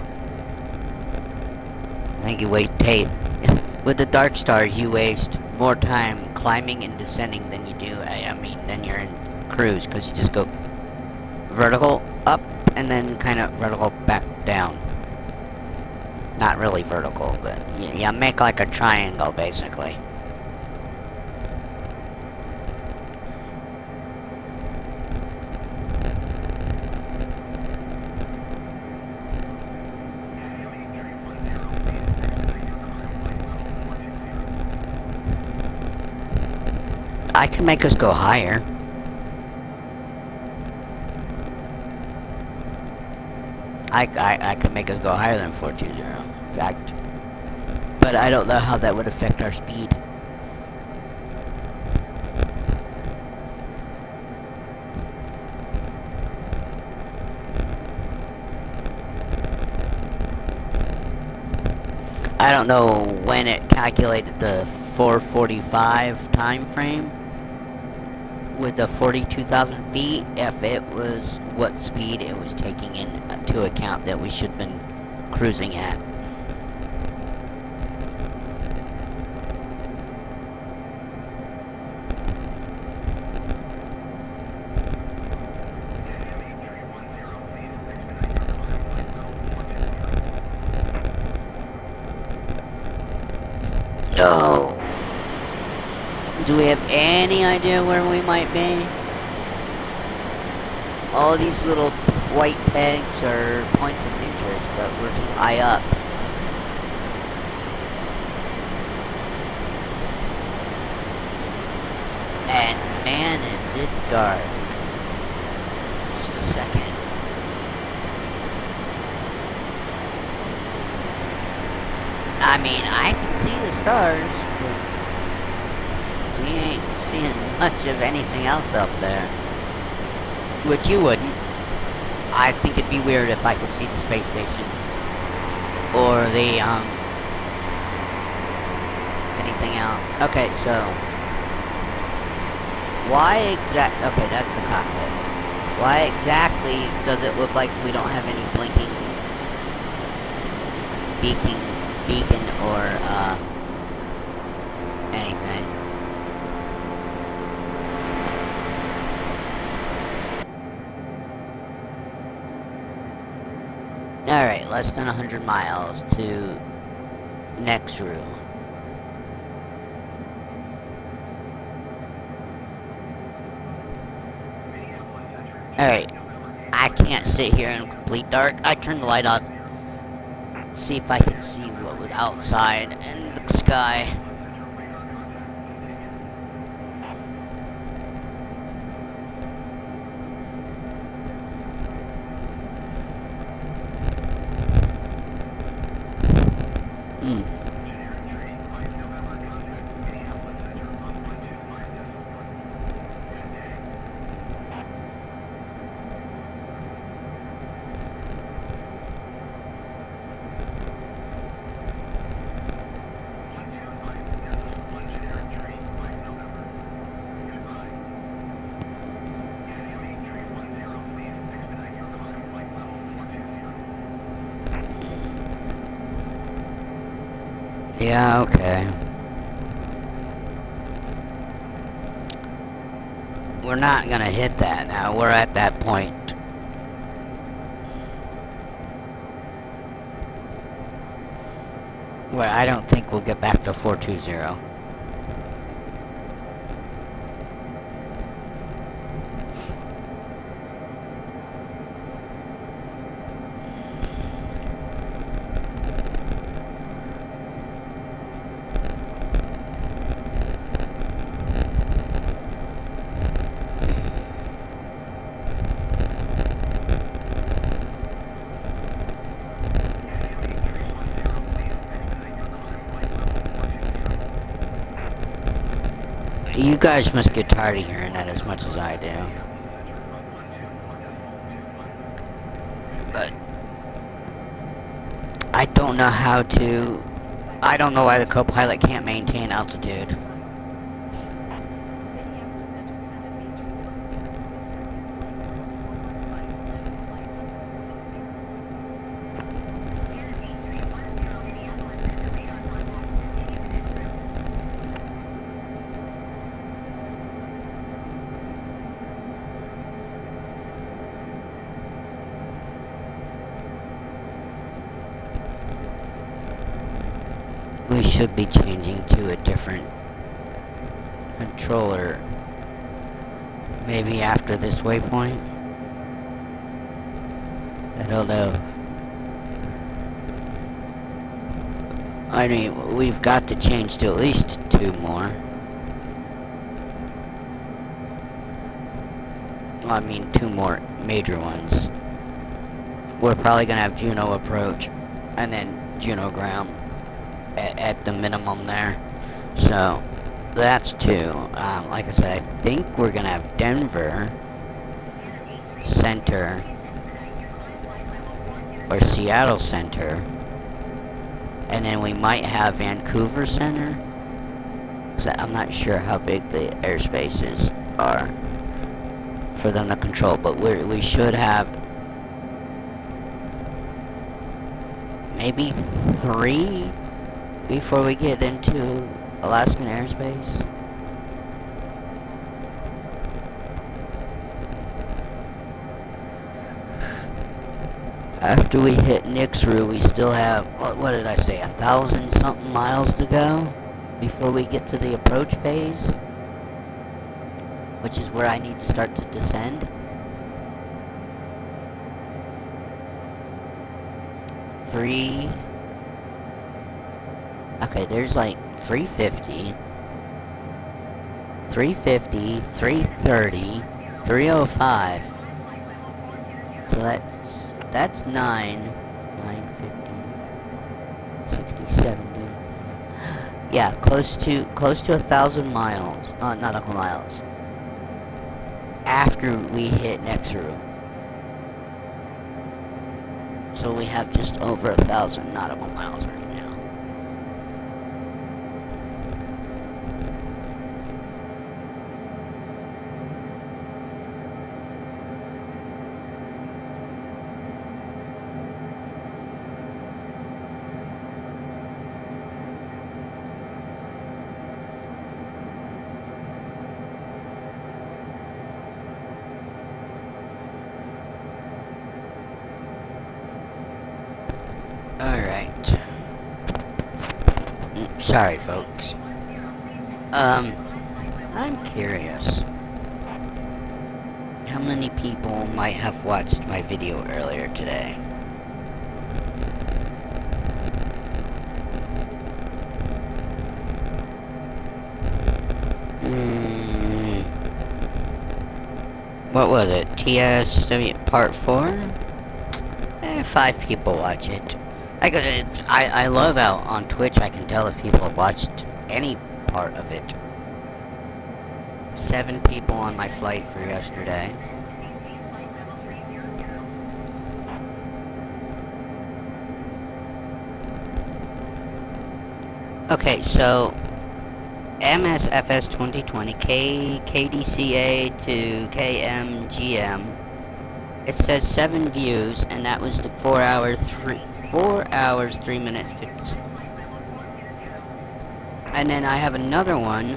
I think you with the Dark Star, you waste more time climbing and descending than you do. Than you're in cruise, because you just go vertical up and then kind of vertical back down. Not really vertical, but you make like a triangle basically. I can make us go higher. I could make us go higher than 420, in fact. But I don't know how that would affect our speed. I don't know when it calculated the 445 time frame with the 42,000 feet, if it was what speed it was taking into account that we should have been cruising at. No. Do we have any idea where we might be? All these little white pegs are points of interest, but we're too high up. And man, is it dark. Just a second. I mean, I can see the stars, but we ain't seeing much of anything else up there. Which you wouldn't. I think it'd be weird if I could see the space station. Or the, anything else. Okay, so okay, that's the cockpit. Why exactly does it look like we don't have any blinking beacon or, anything? Alright, less than 100 miles to Nexru. Alright, I can't sit here in complete dark. I turned the light off. See if I can see what was outside in the sky. Yeah, okay. We're not gonna hit that now. We're at that point. Well, I don't think we'll get back to 420. You guys must get tired of hearing that as much as I do. But I don't know how to... I don't know why the co-pilot can't maintain altitude. Minneapolis Center Kmgm-Pajn is passing flight level 415, landing flight level 420. We should be changing to a different controller. Maybe after this waypoint? I don't know. I mean, we've got to change to at least 2 more. Well, I mean, 2 more major ones. We're probably gonna have Juno approach, and then Juno ground at the minimum there. So, that's 2. Like I said, I think we're gonna have Denver Center or Seattle Center, and then we might have Vancouver Center. So I'm not sure how big the airspaces are for them to control, but we should have maybe 3 before we get into Alaskan airspace. After we hit Nixru, we still have, what did I say, 1,000 something miles to go before we get to the approach phase, which is where I need to start to descend. Okay, there's like 350, 330, 305. So that's 950, 60, 70. Yeah, close to 1,000 miles. Nautical miles. After we hit Nexru. So we have just over 1,000 nautical miles right now. Alright. Sorry, folks. I'm curious. How many people might have watched my video earlier today? What was it? TSW Part 4? 5 people watch it. I love how on Twitch I can tell if people have watched any part of it. 7 people on my flight for yesterday. Okay, so Msfs 2020 KDCA to KMGM. It says 7 views, and that was the 4 hours 3 minutes 50. And then I have another one.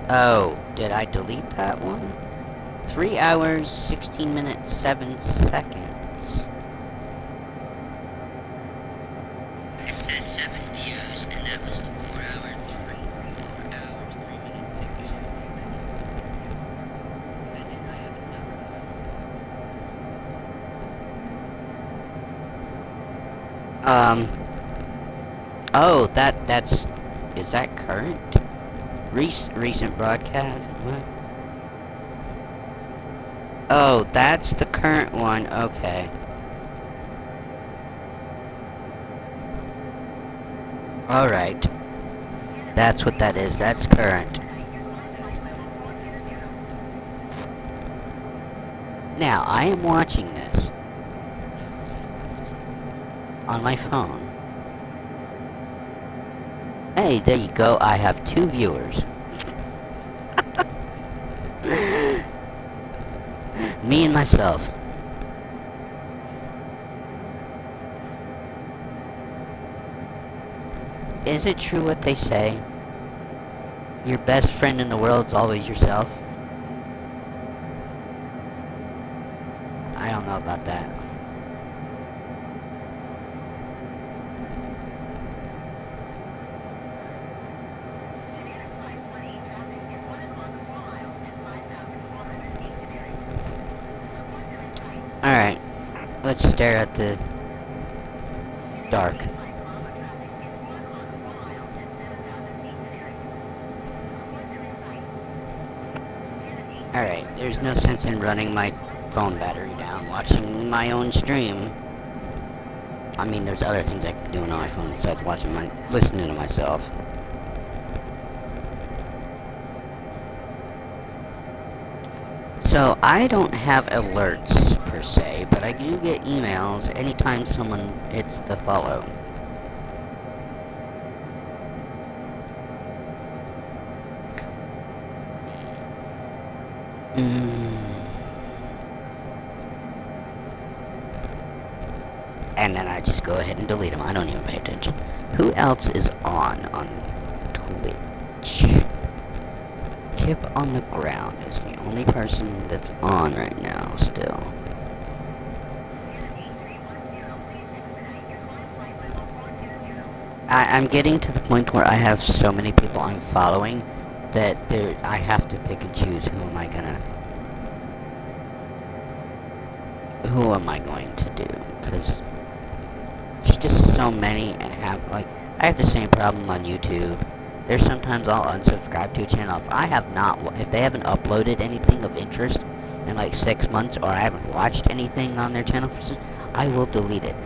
Oh, did I delete that one? 3 hours, 16 minutes, 7 seconds. It says 7 views, and that was the 4 hours, 3 minute 57. And then I have another one. Oh, that's, is that current? Recent broadcast? What? Oh, that's the current one, okay. Alright. That's what that is, that's current. Now, I am watching this on my phone. Hey, there you go, I have 2 viewers. Me and myself. Is it true what they say? Your best friend in the world is always yourself? I don't know about that. Alright, let's stare at the dark. Alright, there's no sense in running my phone battery down watching my own stream. I mean, there's other things I can do on my phone besides listening to myself. So, I don't have alerts, per se, but I do get emails anytime someone hits the follow. And then I just go ahead and delete them. I don't even pay attention. Who else is on Twitch? Tip on the ground is the only person that's on right now still. I'm getting to the point where I have so many people I'm following that I have to pick and choose who am I going to do, because there's just so many, and I have the same problem on YouTube. There's sometimes I'll unsubscribe to a channel if they haven't uploaded anything of interest in like 6 months, or I haven't watched anything on their channel I will delete it.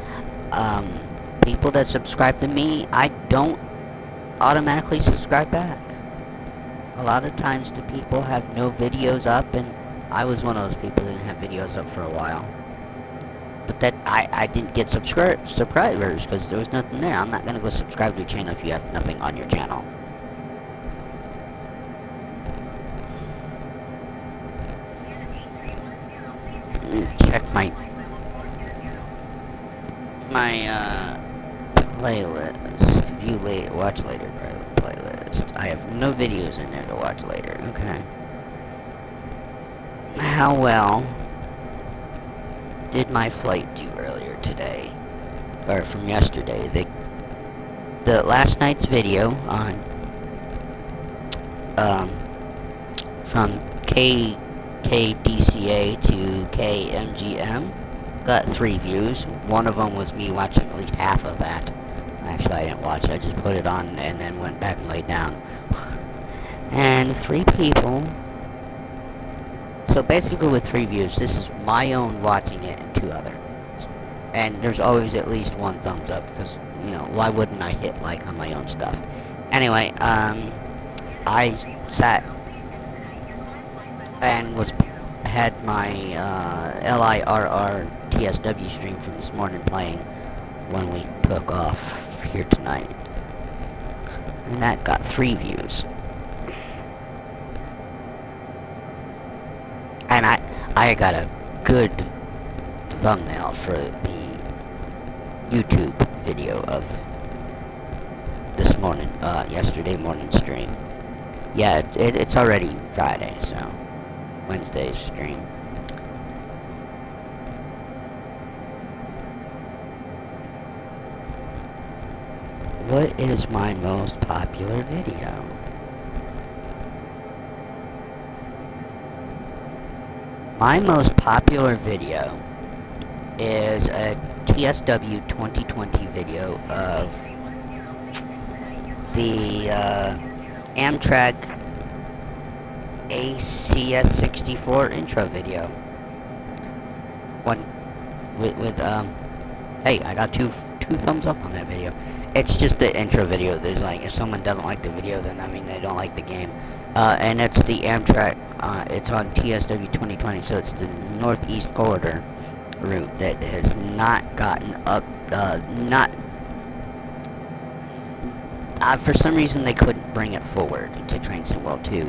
People that subscribe to me, I don't automatically subscribe back. A lot of times the people have no videos up, and I was one of those people that didn't have videos up for a while. But that I didn't get subscribers because there was nothing there. I'm not gonna go subscribe to a channel if you have nothing on your channel. Check my playlist. View later, watch later playlist. I have no videos in there to watch later. Okay. How well did my flight do earlier today? Or from yesterday? The last night's video on from KDCA to KMGM got 3 views. One of them was me watching at least half of that. Actually, I didn't watch it. I just put it on and then went back and laid down. And 3 people. So basically with 3 views, this is my own watching it and 2 others. And there's always at least 1 thumbs up, because, you know, why wouldn't I hit like on my own stuff? Anyway, I sat and had my LIRR TSW stream from this morning playing when we took off here tonight. And that got 3 views. And I got a good thumbnail for the YouTube video of this morning, yesterday morning stream. Yeah, it's already Friday, so Wednesday's stream. What is my most popular video? My most popular video is a TSW 2020 video of the Amtrak ACS64 intro video. One with hey, I got two thumbs up on that video. It's just the intro video. There's like, if someone doesn't like the video, then I mean they don't like the game. And it's the Amtrak. It's on TSW 2020, so it's the Northeast Corridor route that has not gotten up. For some reason they couldn't bring it forward to Train Sim World 2,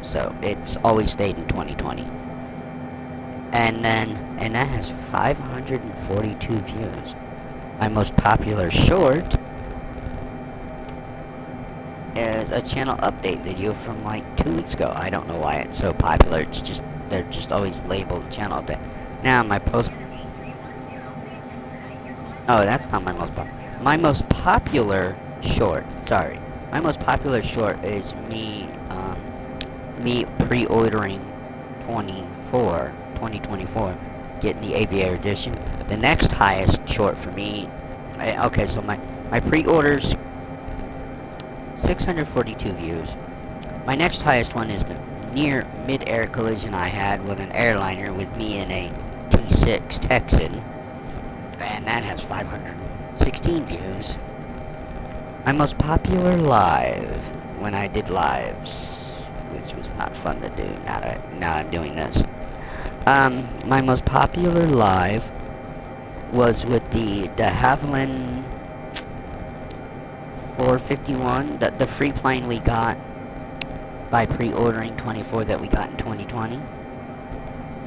so it's always stayed in 2020. And that has 542 views. My most popular short is a channel update video from like 2 weeks ago. I don't know why it's so popular. It's just, they're just always labeled channel update. Now my oh, that's not my most popular. My most popular short, sorry. My most popular short is me pre-ordering 2024, getting the Aviator edition. The next highest short for me, okay, so my pre-orders, 642 views. My next highest one is the near mid-air collision I had with an airliner with me in a T6 Texan, and that has 516 views. My most popular live, when I did lives, which was not fun to do. Now I'm doing this. My most popular live was with the de Havilland 451, the free plane we got by pre-ordering 24 that we got in 2020.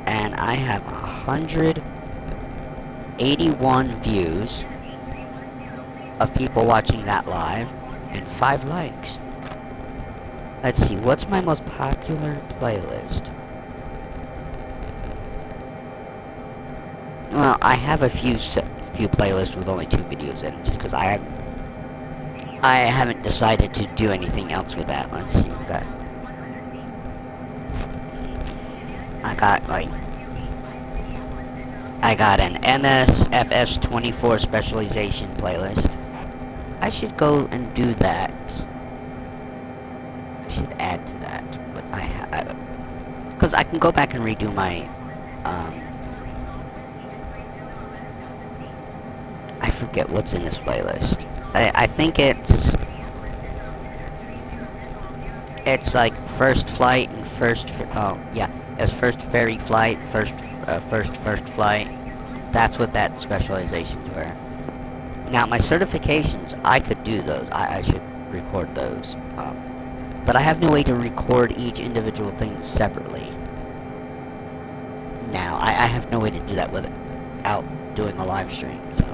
And I have 181 views of people watching that live and 5 likes. Let's see, what's my most popular playlist? Well, I have a few playlists with only 2 videos in it, just because I haven't decided to do anything else with that. Let's see, I got an Msfs 24 specialization playlist. I should go and do that. I should add to that, but because I can go back and redo my, I forget what's in this playlist. I think it's like first flight and it's first ferry flight, first flight. That's what that specializations were. Now my certifications, I could do those. I should record those. But I have no way to record each individual thing separately. Now, I have no way to do that without doing a live stream, so.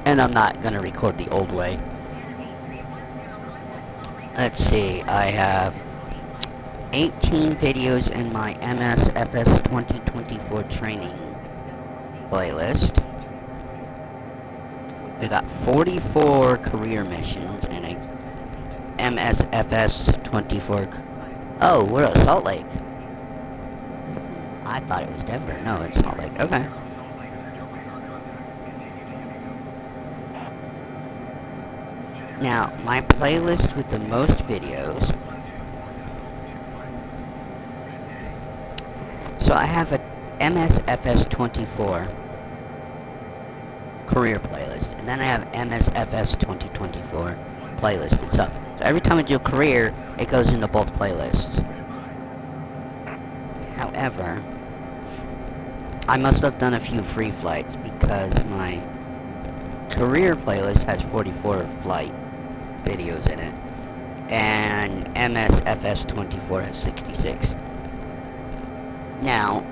And I'm not gonna record the old way. Let's see, I have 18 videos in my Msfs 2024 training playlist. We got 44 career missions and a Msfs 24. Oh, we're at Salt Lake. I thought it was Denver. No, it's Salt Lake. Okay. Now, my playlist with the most videos. So I have a Msfs 24 career playlist, and then I have Msfs 2024 playlist itself. So every time I do a career, it goes into both playlists. However, I must have done a few free flights because my career playlist has 44 flight videos in it, and Msfs 24 has 66. Now,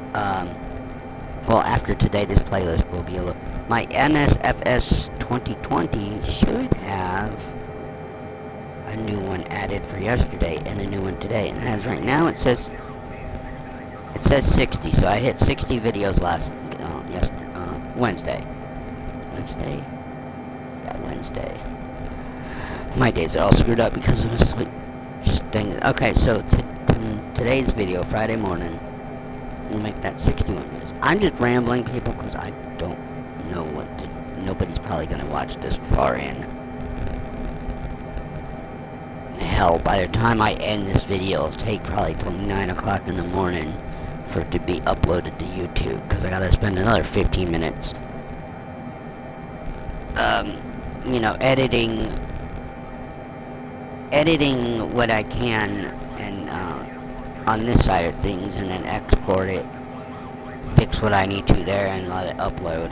well, after today, this playlist will be a little. My Msfs 2020 should have a new one added for yesterday and a new one today. And as right now, it says It says 60, so I hit 60 videos Wednesday. Wednesday? Yeah, Wednesday. My days are all screwed up because of this just thing. Okay, so today's video, Friday morning, we'll make that 61 videos. I'm just rambling, people, because I don't know what to... Nobody's probably going to watch this far in. Hell, by the time I end this video, it'll take probably till 9 o'clock in the morning for it to be uploaded to YouTube, because I gotta spend another 15 minutes, you know, editing what I can, and, on this side of things, and then export it, fix what I need to there, and let it upload.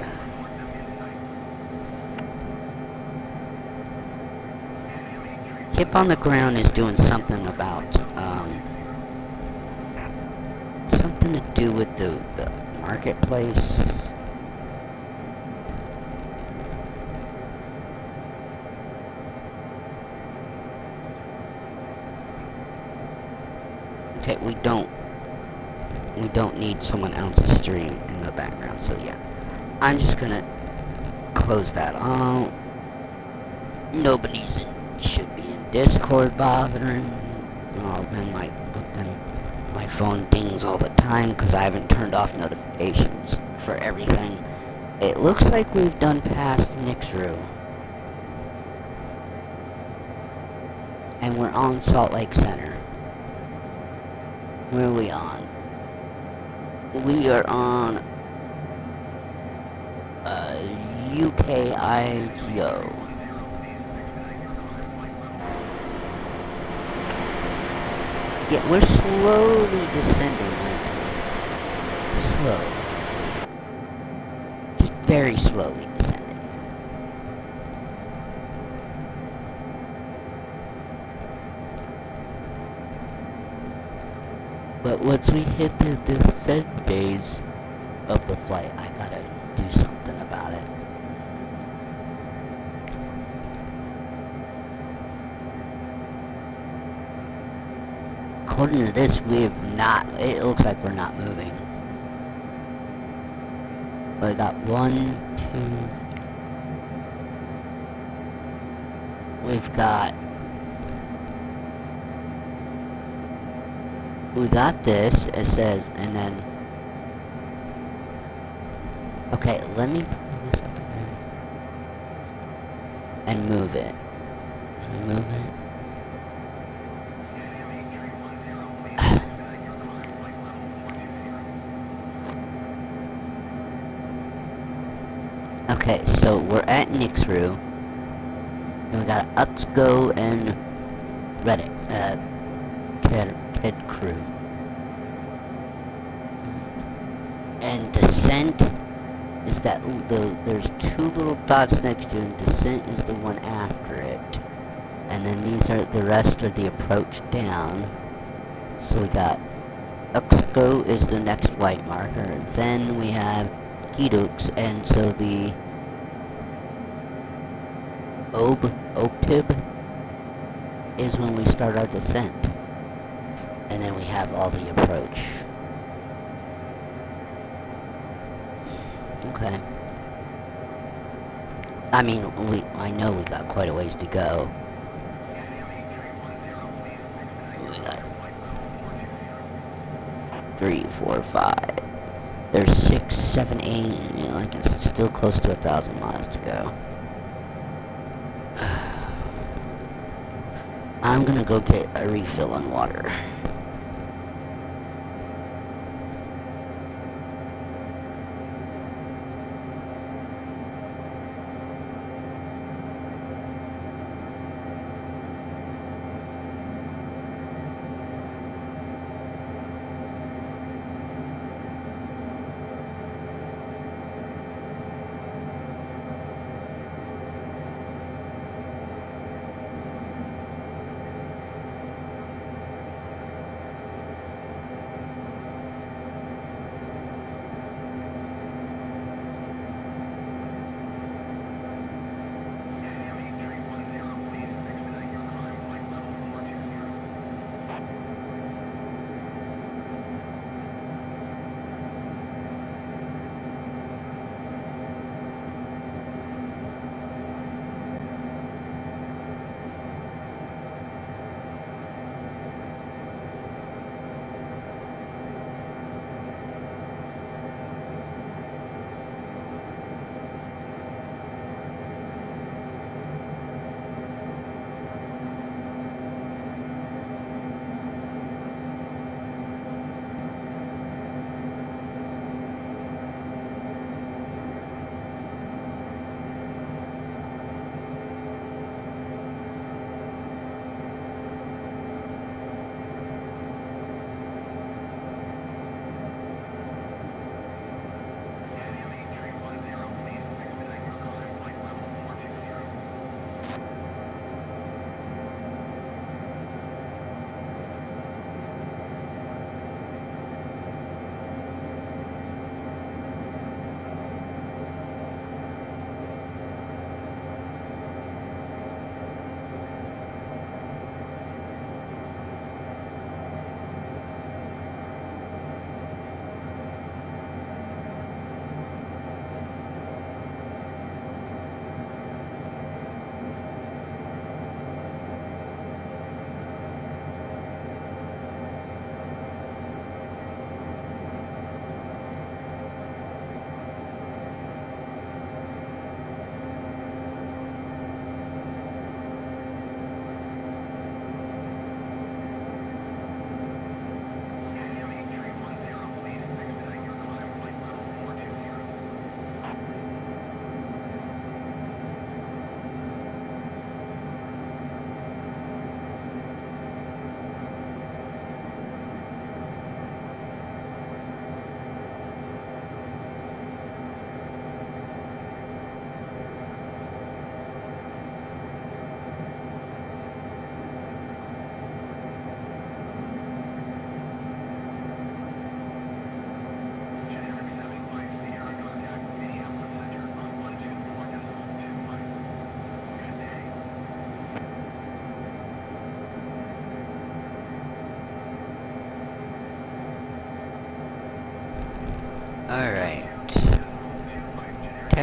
Hip on the Ground is doing something about, something to do with the marketplace. Okay, we don't need someone else's stream in the background, so yeah. I'm just gonna close that out. Nobody's should be in Discord bothering. Oh, then my phone dings all the time because I haven't turned off notifications for everything. It looks like we've done past Nixru. And we're on Salt Lake Center. Where are we on? We are on UKIGO. Yeah, we're slowly descending. Slow. Just very slowly descending. But once we hit the descent phase of the flight, I gotta do something about it. According to this, it looks like we're not moving. But I got 1, 2... We got this, it says, and then... Okay, let me pull this up again. And move it. Move it. Okay, so we're at Nixru, and we got Uxgo and Reddit, Ked Crew. And Descent is that, there's two little dots next to it, and Descent is the one after it. And then the rest are the approach down. So we got Uxgo is the next white marker, then we have Hidux, and so the Obtib is when we start our descent. And then we have all the approach. Okay. I mean, I know we got quite a ways to go. We got 3, 4, 5. There's 6, 7, 8, you know, like it's still close to 1,000 miles to go. I'm gonna go get a refill on water.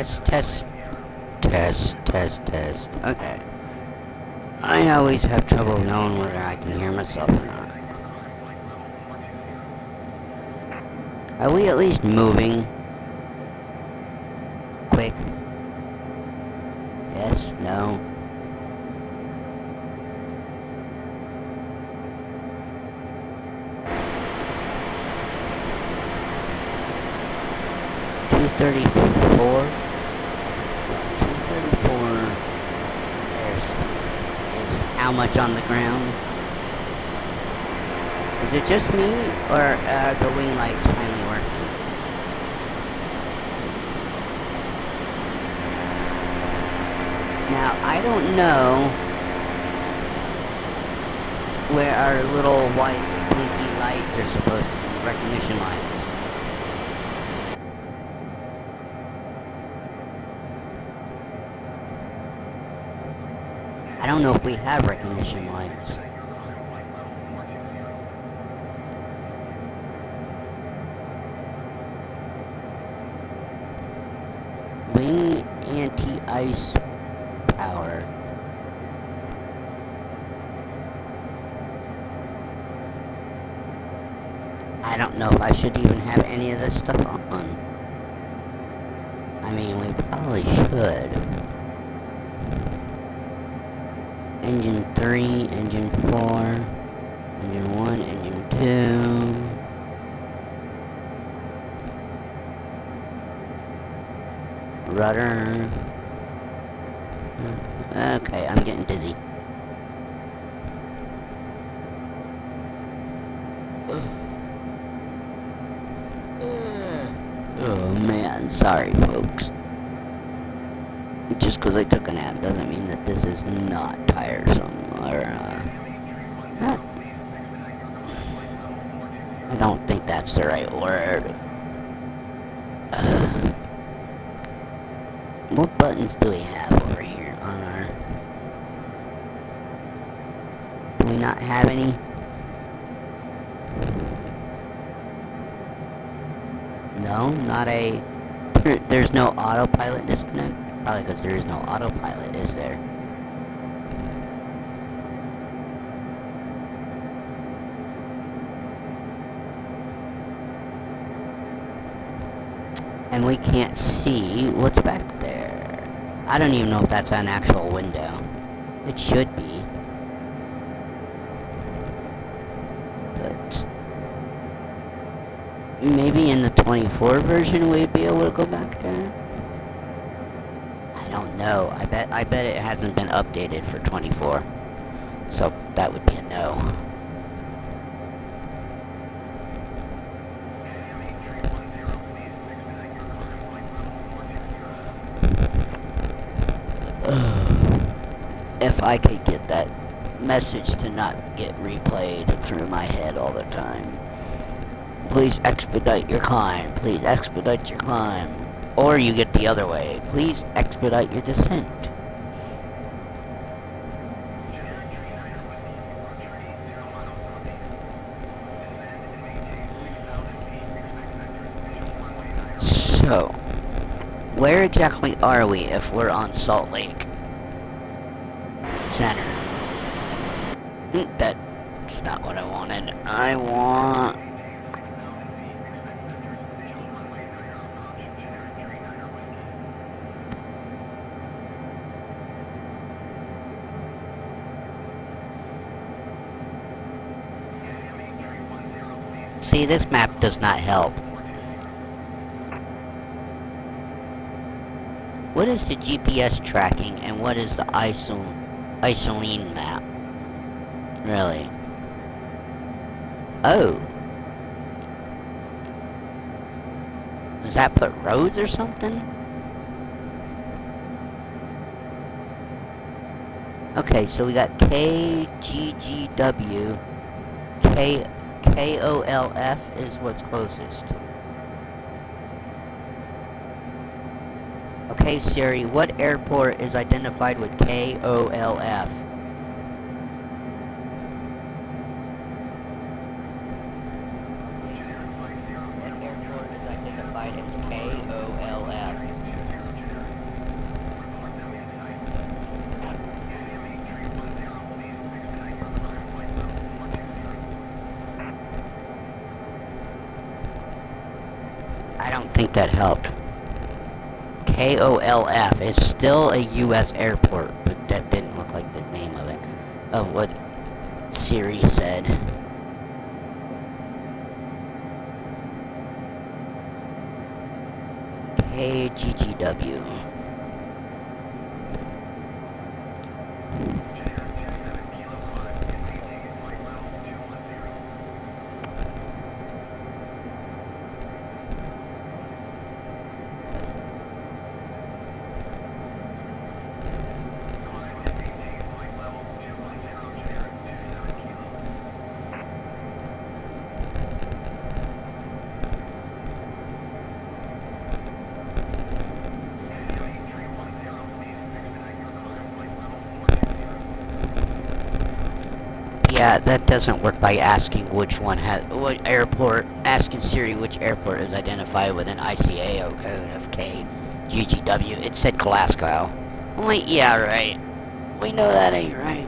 Test, test, test, test, test. Okay. I always have trouble knowing whether I can hear myself or not. Are we at least moving? Quick. Yes, no. $234. Is how much on the ground? Is it just me, or are the wing lights finally working? Now, I don't know where our little white blinky lights are supposed to be, recognition lights. I don't know if we have recognition lights. Wing anti-ice power. I don't know if I should even have any of this stuff on. I mean, we probably should. Engine 3, engine 4, engine 1, engine 2. Rudder. Okay, I'm getting dizzy. Oh man, sorry folks. Just because I took a nap doesn't mean that this is not tiresome, or, I don't think that's the right word. What buttons do we have over here on our... Do we not have any? No, not a... There's no autopilot disconnect? Probably because there is no autopilot, is there? And we can't see what's back there. I don't even know if that's an actual window. It should be. But maybe in the 24 version we'd be able to go back there? I don't know. I bet it hasn't been updated for 24. So that would be a no. If I could get that message to not get replayed through my head all the time. Please expedite your climb. Please expedite your climb. Or you get the other way. Please expedite your descent. So, where exactly are we if we're on Salt Lake Center? That's not what I wanted. I want... See, this map does not help. What is the GPS tracking and what is the isoline map? Really? Oh. Does that put roads or something? Okay, so we got KGGW. KOLF is what's closest. Okay, Siri, what airport is identified with KOLF? Okay, Siri, what airport is identified as KOLF? think that helped. KOLF is still a U.S. airport, but that didn't look like the name of it. Of what Siri said. KGGW. Yeah, that doesn't work by asking which one has what airport. Asking Siri which airport is identified with an ICAO code of KGGW. It said Glasgow. I'm like, yeah, right. We know that ain't right.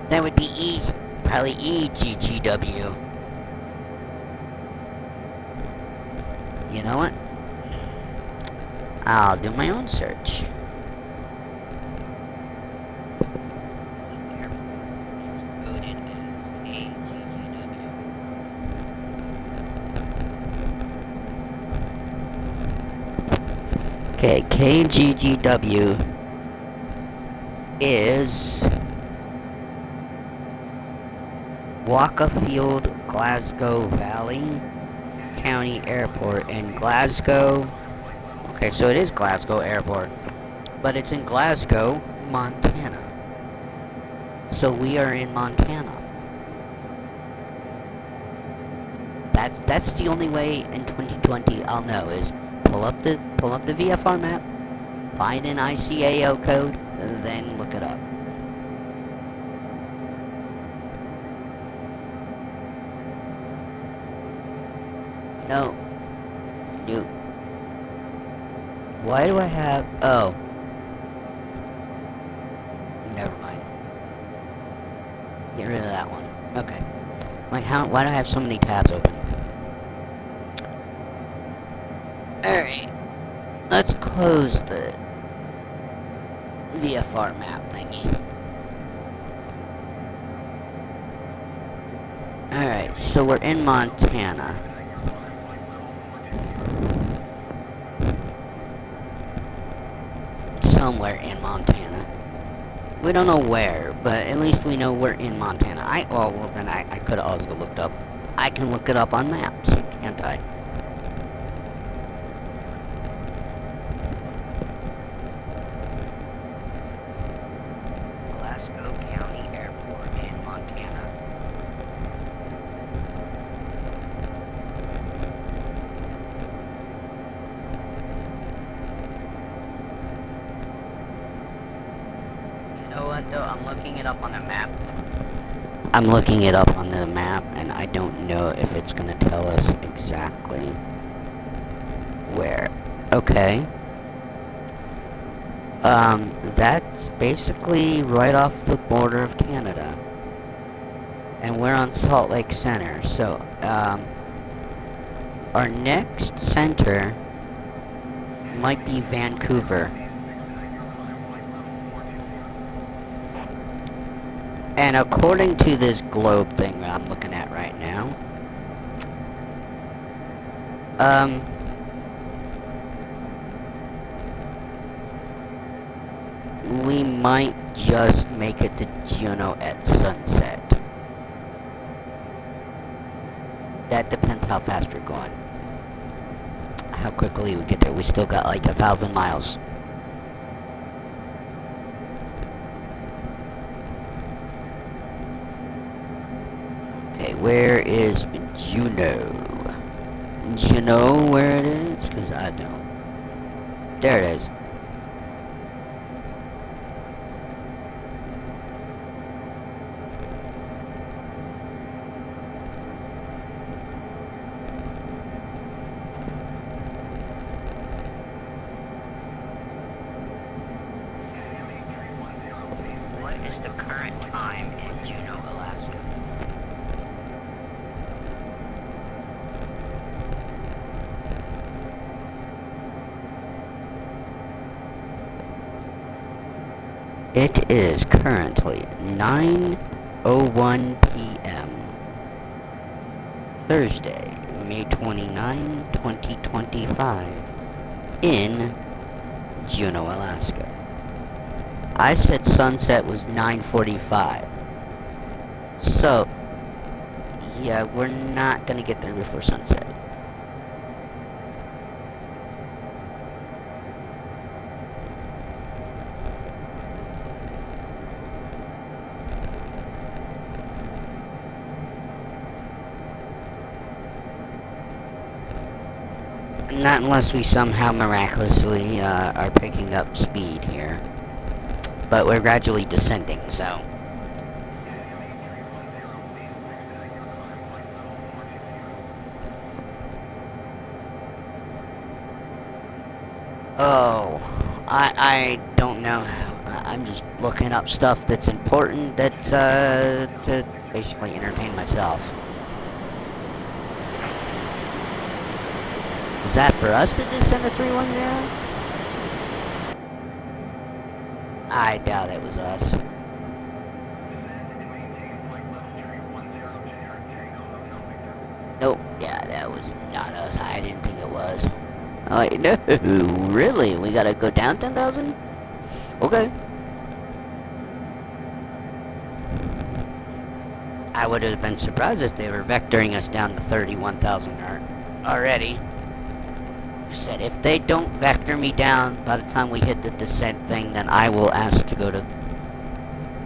That would be probably EGGW. You know what? I'll do my own search. Okay, KGGW is Walkerfield, Glasgow Valley County Airport in Glasgow. Okay, so it is Glasgow Airport, but it's in Glasgow, Montana. So we are in Montana. That's the only way in 2020 I'll know is pull up the VFR map, find an ICAO code, then look it up. No. Why do I have... Oh. Never mind. Get rid of that one. Okay. Like, why do I have so many tabs open? Alright. Let's close the VFR map thingy. Alright, so we're in Montana. Somewhere in Montana. We don't know where, but at least we know we're in Montana. Well then I could have also looked up. I can look it up on maps, can't I? Glasgow County Airport in Montana. You know what though, I'm looking it up on the map. I'm looking it up on the map and I don't know if it's gonna tell us exactly where. Okay. That's basically right off the border of Canada. And we're on Salt Lake Center, so, our next center might be Vancouver. And according to this globe thing that I'm looking at right now, we might just make it to Juneau at sunset. That depends how fast we're going. How quickly we get there. We still got like 1,000 miles. Okay, where is Juneau? Do you know where it is? Because I don't. There it is. What is the current time in Juneau, Alaska? It is currently 9:01 p.m. Thursday, May 29, 2025, in Juneau, Alaska. I said sunset was 9:45. So, yeah, we're not gonna get there before sunset. Not unless we somehow miraculously are picking up speed here. But we're gradually descending, so. Oh, I don't know. I'm just looking up stuff that's important that's to basically entertain myself. Is that for us to descend to 310? I doubt it was us. Nope, yeah, that was not us. I didn't think it was. Like, no, really? We gotta go down 10,000? Okay. I would have been surprised if they were vectoring us down to 31,000 already. Said if they don't vector me down by the time we hit the descent thing, then I will ask to go to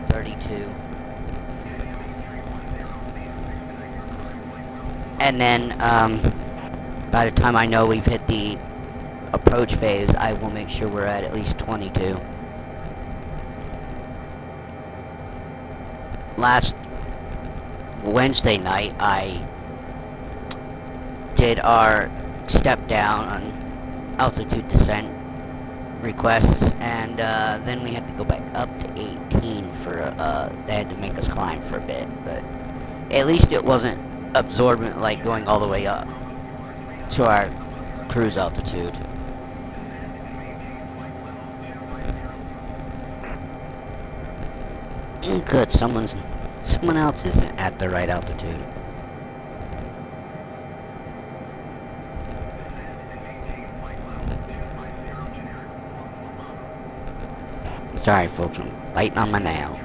32. And then, by the time I know we've hit the approach phase, I will make sure we're at least 22. Last Wednesday night, I did our step down on altitude descent requests, and then we had to go back up to 18 for, they had to make us climb for a bit, but at least it wasn't absorbent like going all the way up to our cruise altitude. Good, someone else isn't at the right altitude. Sorry folks, I'm biting on my nail.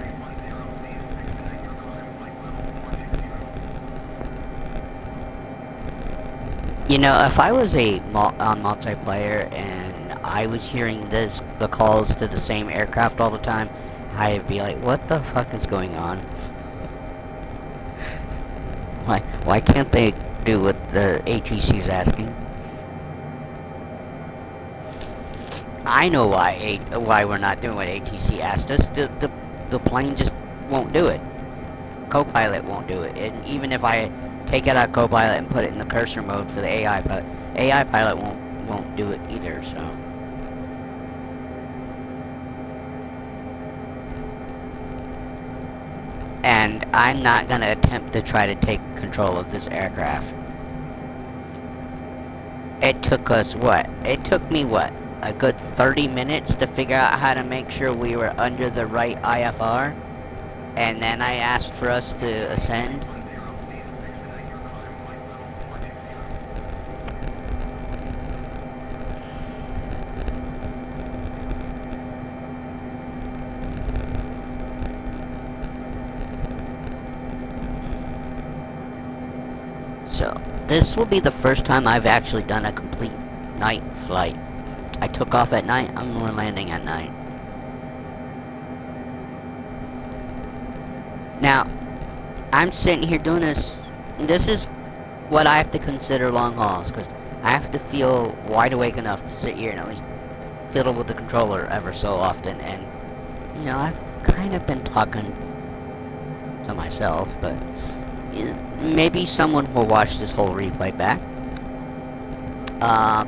You know, if I was on multiplayer and I was hearing the calls to the same aircraft all the time, I'd be like, what the fuck is going on? Why can't they do what the ATC is asking? I know why we're not doing what ATC asked us. The plane just won't do it. Copilot won't do it. And even if I take it out of Copilot and put it in the cursor mode for the AI pilot won't do it either, so. And I'm not gonna attempt to try to take control of this aircraft. It took us what? It took me what? A good 30 minutes to figure out how to make sure we were under the right IFR, and then I asked for us to ascend. So, this will be the first time I've actually done a complete night flight. I took off at night, I'm landing at night. Now, I'm sitting here doing this. This is what I have to consider long hauls, because I have to feel wide awake enough to sit here and at least fiddle with the controller ever so often. And, you know, I've kind of been talking to myself, but maybe someone will watch this whole replay back.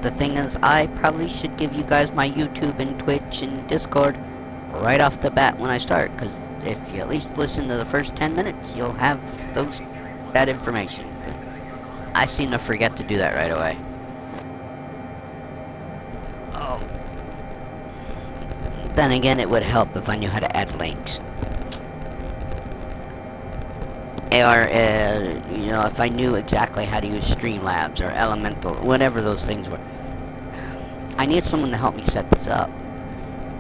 The thing is, I probably should give you guys my YouTube and Twitch and Discord right off the bat when I start, because if you at least listen to the first 10 minutes, you'll have that information. But I seem to forget to do that right away. Oh. The then again, it would help if I knew how to add links. Or, you know, if I knew exactly how to use Streamlabs or Elemental, whatever those things were. I need someone to help me set this up.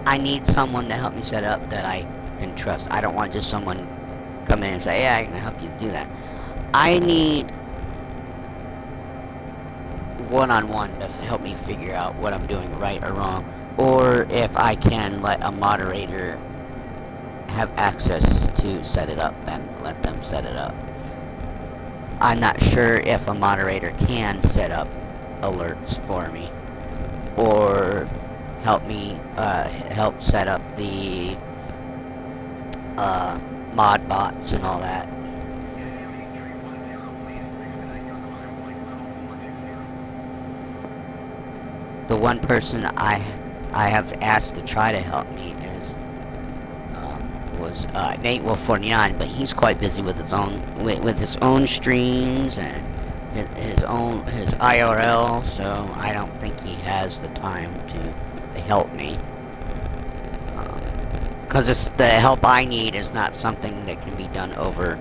I need someone to help me set up that I can trust. I don't want just someone come in and say, yeah, I can help you do that. I need one-on-one to help me figure out what I'm doing right or wrong. Or if I can let a moderator have access to set it up, then let them set it up. I'm not sure if a moderator can set up alerts for me, or help me help set up the mod bots and all that. The one person I have asked to try to help me is was Nate Wolf 49, but he's quite busy with his own streams and his IRL, so I don't think he has the time to help me. Because it's the help I need is not something that can be done over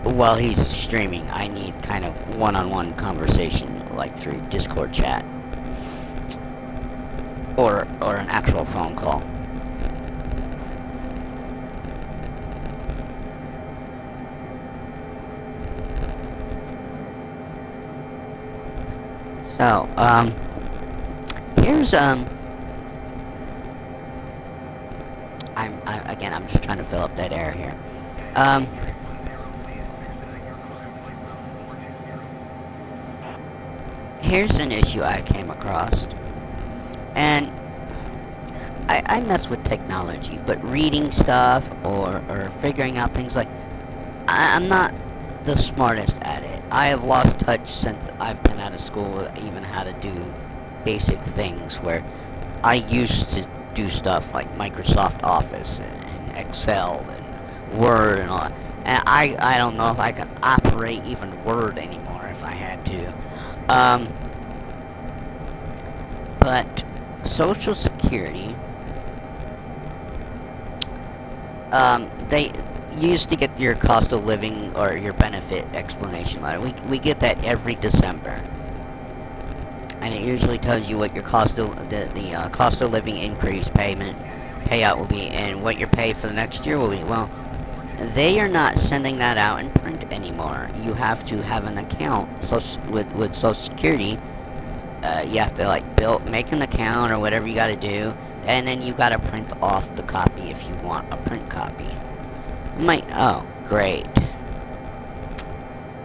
while he's streaming. I need kind of one-on-one conversation, like through Discord chat or an actual phone call. So, here's, I'm just trying to fill up that air here. Here's an issue I came across. And I mess with technology, but reading stuff or figuring out things like... I'm not the smartest at it. I have lost touch since I've been out of school, even how to do basic things, where I used to do stuff like Microsoft Office and Excel and Word and all that. And I don't know if I can operate even Word anymore if I had to. But Social Security, they used to get your cost of living or your benefit explanation letter. We get that every December, and it usually tells you what your cost of the cost of living increase payout will be, and what your pay for the next year will be. Well, they are not sending that out in print anymore. You have to have an account with Social Security. You have to make an account or whatever you got to do, and then you got to print off the copy if you want a print copy. Oh, great.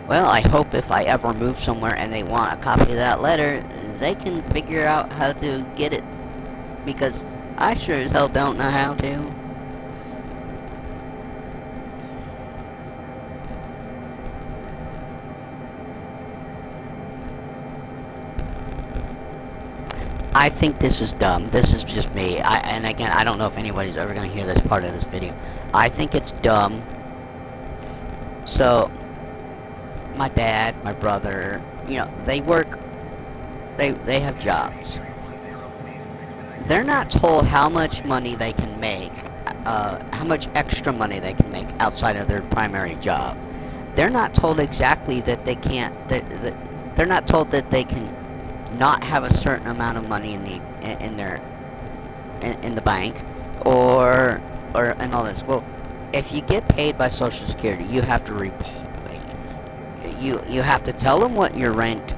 Well, I hope if I ever move somewhere and they want a copy of that letter, they can figure out how to get it, because I sure as hell don't know how to. I think this is dumb. This is just me. And again, I don't know if anybody's ever going to hear this part of this video. I think it's dumb. So, my dad, my brother, you know, they work, they have jobs. They're not told how much money they can make, how much extra money they can make outside of their primary job. They're not told exactly that they can't, they're not told that they can not have a certain amount of money in the bank, or and all this. Well, if you get paid by Social Security, you have to you have to tell them what your rent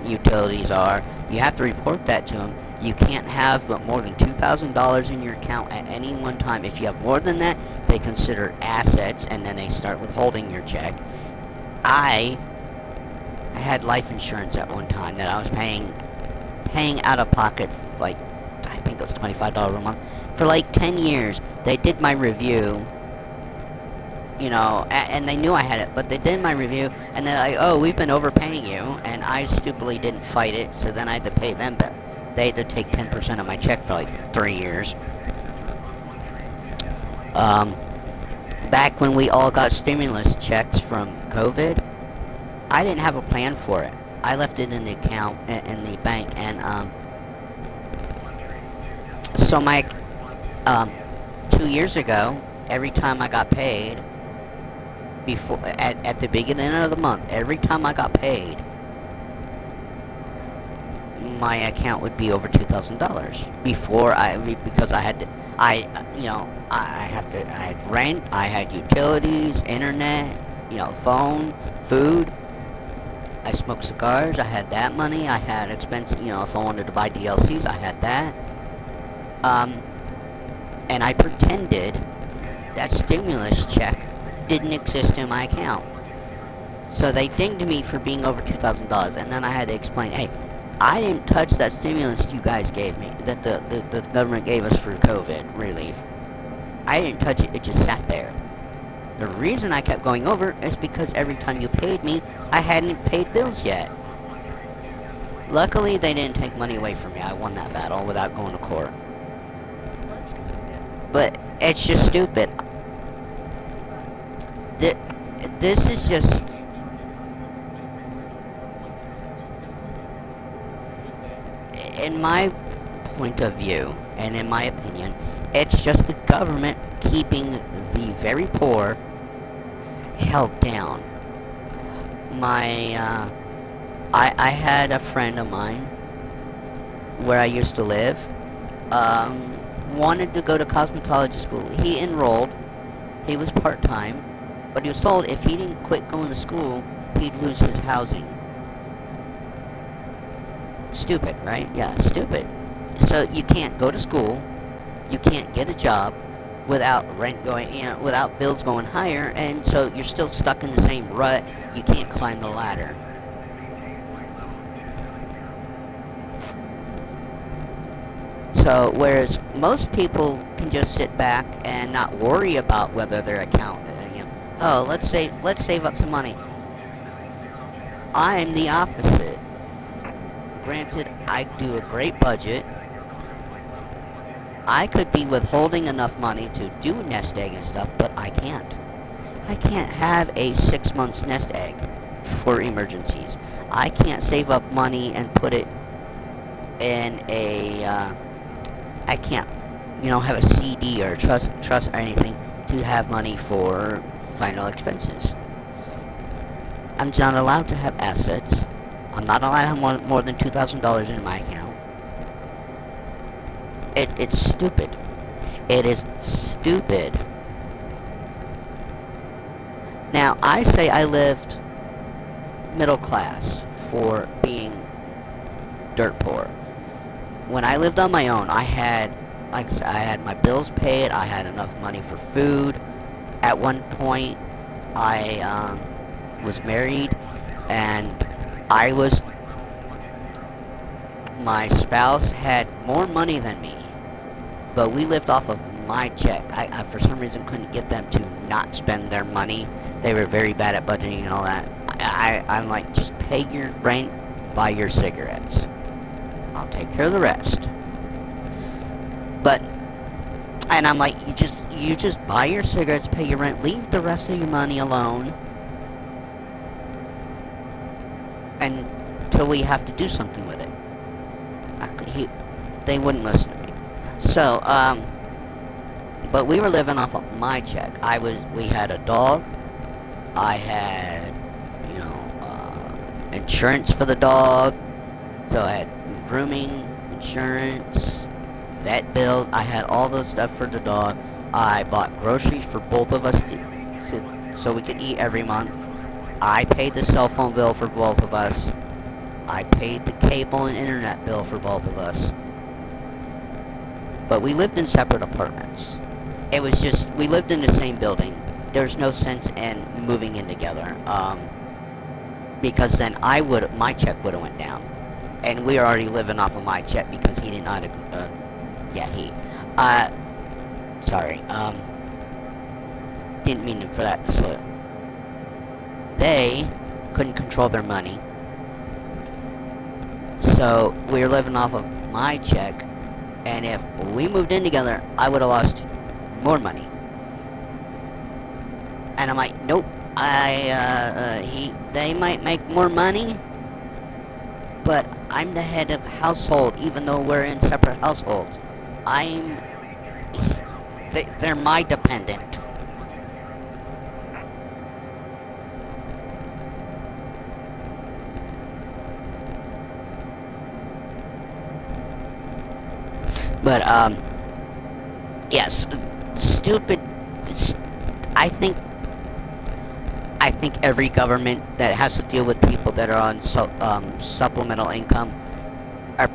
utilities are. You have to report that to them. You can't have but more than $2,000 in your account at any one time. If you have more than that, they consider assets, and then they start withholding your check. I had life insurance at one time that I was paying out of pocket, like, I think it was $25 a month, for like 10 years. They did my review, you know, and they knew I had it, but they did my review, and they're like, oh, we've been overpaying you, and I stupidly didn't fight it, so then I had to pay them back. They had to take 10% of my check for like 3 years. Back when we all got stimulus checks from COVID, I didn't have a plan for it. I left it in the account in the bank, and So my, um, 2 years ago, every time I got paid, before at the beginning of the month, every time I got paid, my account would be over $2,000 before because I had to, I had rent, I had utilities, internet, phone, food. I smoked cigars, I had that money, I had expense, if I wanted to buy DLCs, I had that. And I pretended that stimulus check didn't exist in my account. So they dinged me for being over $2,000, and then I had to explain, hey, I didn't touch that stimulus you guys gave me, that the government gave us for COVID relief. I didn't touch it, it just sat there. The reason I kept going over is because every time you paid me, I hadn't paid bills yet. Luckily, they didn't take money away from me. I won that battle without going to court. But it's just stupid. This is just... In my point of view, and in my opinion, it's just the government keeping the very poor held down. I had a friend of mine where I used to live, wanted to go to cosmetology school. He enrolled, he was part-time, but he was told if he didn't quit going to school, he'd lose his housing. Stupid, right? Yeah, stupid. So you can't go to school, you can't get a job without rent going, without bills going higher, and so you're still stuck in the same rut. You can't climb the ladder. So, whereas most people can just sit back and not worry about whether their account, oh, let's save up some money. I'm the opposite. Granted, I do a great budget. I could be withholding enough money to do nest egg and stuff, but I can't. I can't have a 6 months nest egg for emergencies. I can't save up money and put it in a, I can't, have a CD or a trust or anything to have money for final expenses. I'm not allowed to have assets. I'm not allowed to have more than $2,000 in my account. It's stupid. It is stupid. Now, I say I lived middle class for being dirt poor. When I lived on my own, I had, like I said, I had my bills paid, I had enough money for food. At one point, I was married, and my spouse had more money than me, but we lived off of my check. I for some reason couldn't get them to not spend their money. They were very bad at budgeting and all that. I'm like, just pay your rent, buy your cigarettes. I'll take care of the rest. And I'm like, you just buy your cigarettes, pay your rent, leave the rest of your money alone, until we have to do something with it. They wouldn't listen to me. So, but we were living off of my check. We had a dog. I had, insurance for the dog. So I had grooming, insurance, vet bills. I had all those stuff for the dog. I bought groceries for both of us so we could eat every month. I paid the cell phone bill for both of us. I paid the cable and internet bill for both of us. But we lived in separate apartments. It was just, we lived in the same building. There's no sense in moving in together. Because then my check would have went down. And we were already living off of my check because he did not, sorry, didn't mean for that to slip. They couldn't control their money. So we were living off of my check, and if we moved in together, I would have lost more money. And I'm like, nope. They might make more money, but I'm the head of household, even though we're in separate households. I'm... They're my dependent. But, yes, stupid... I think... I think every government that has to deal with people that are on supplemental income are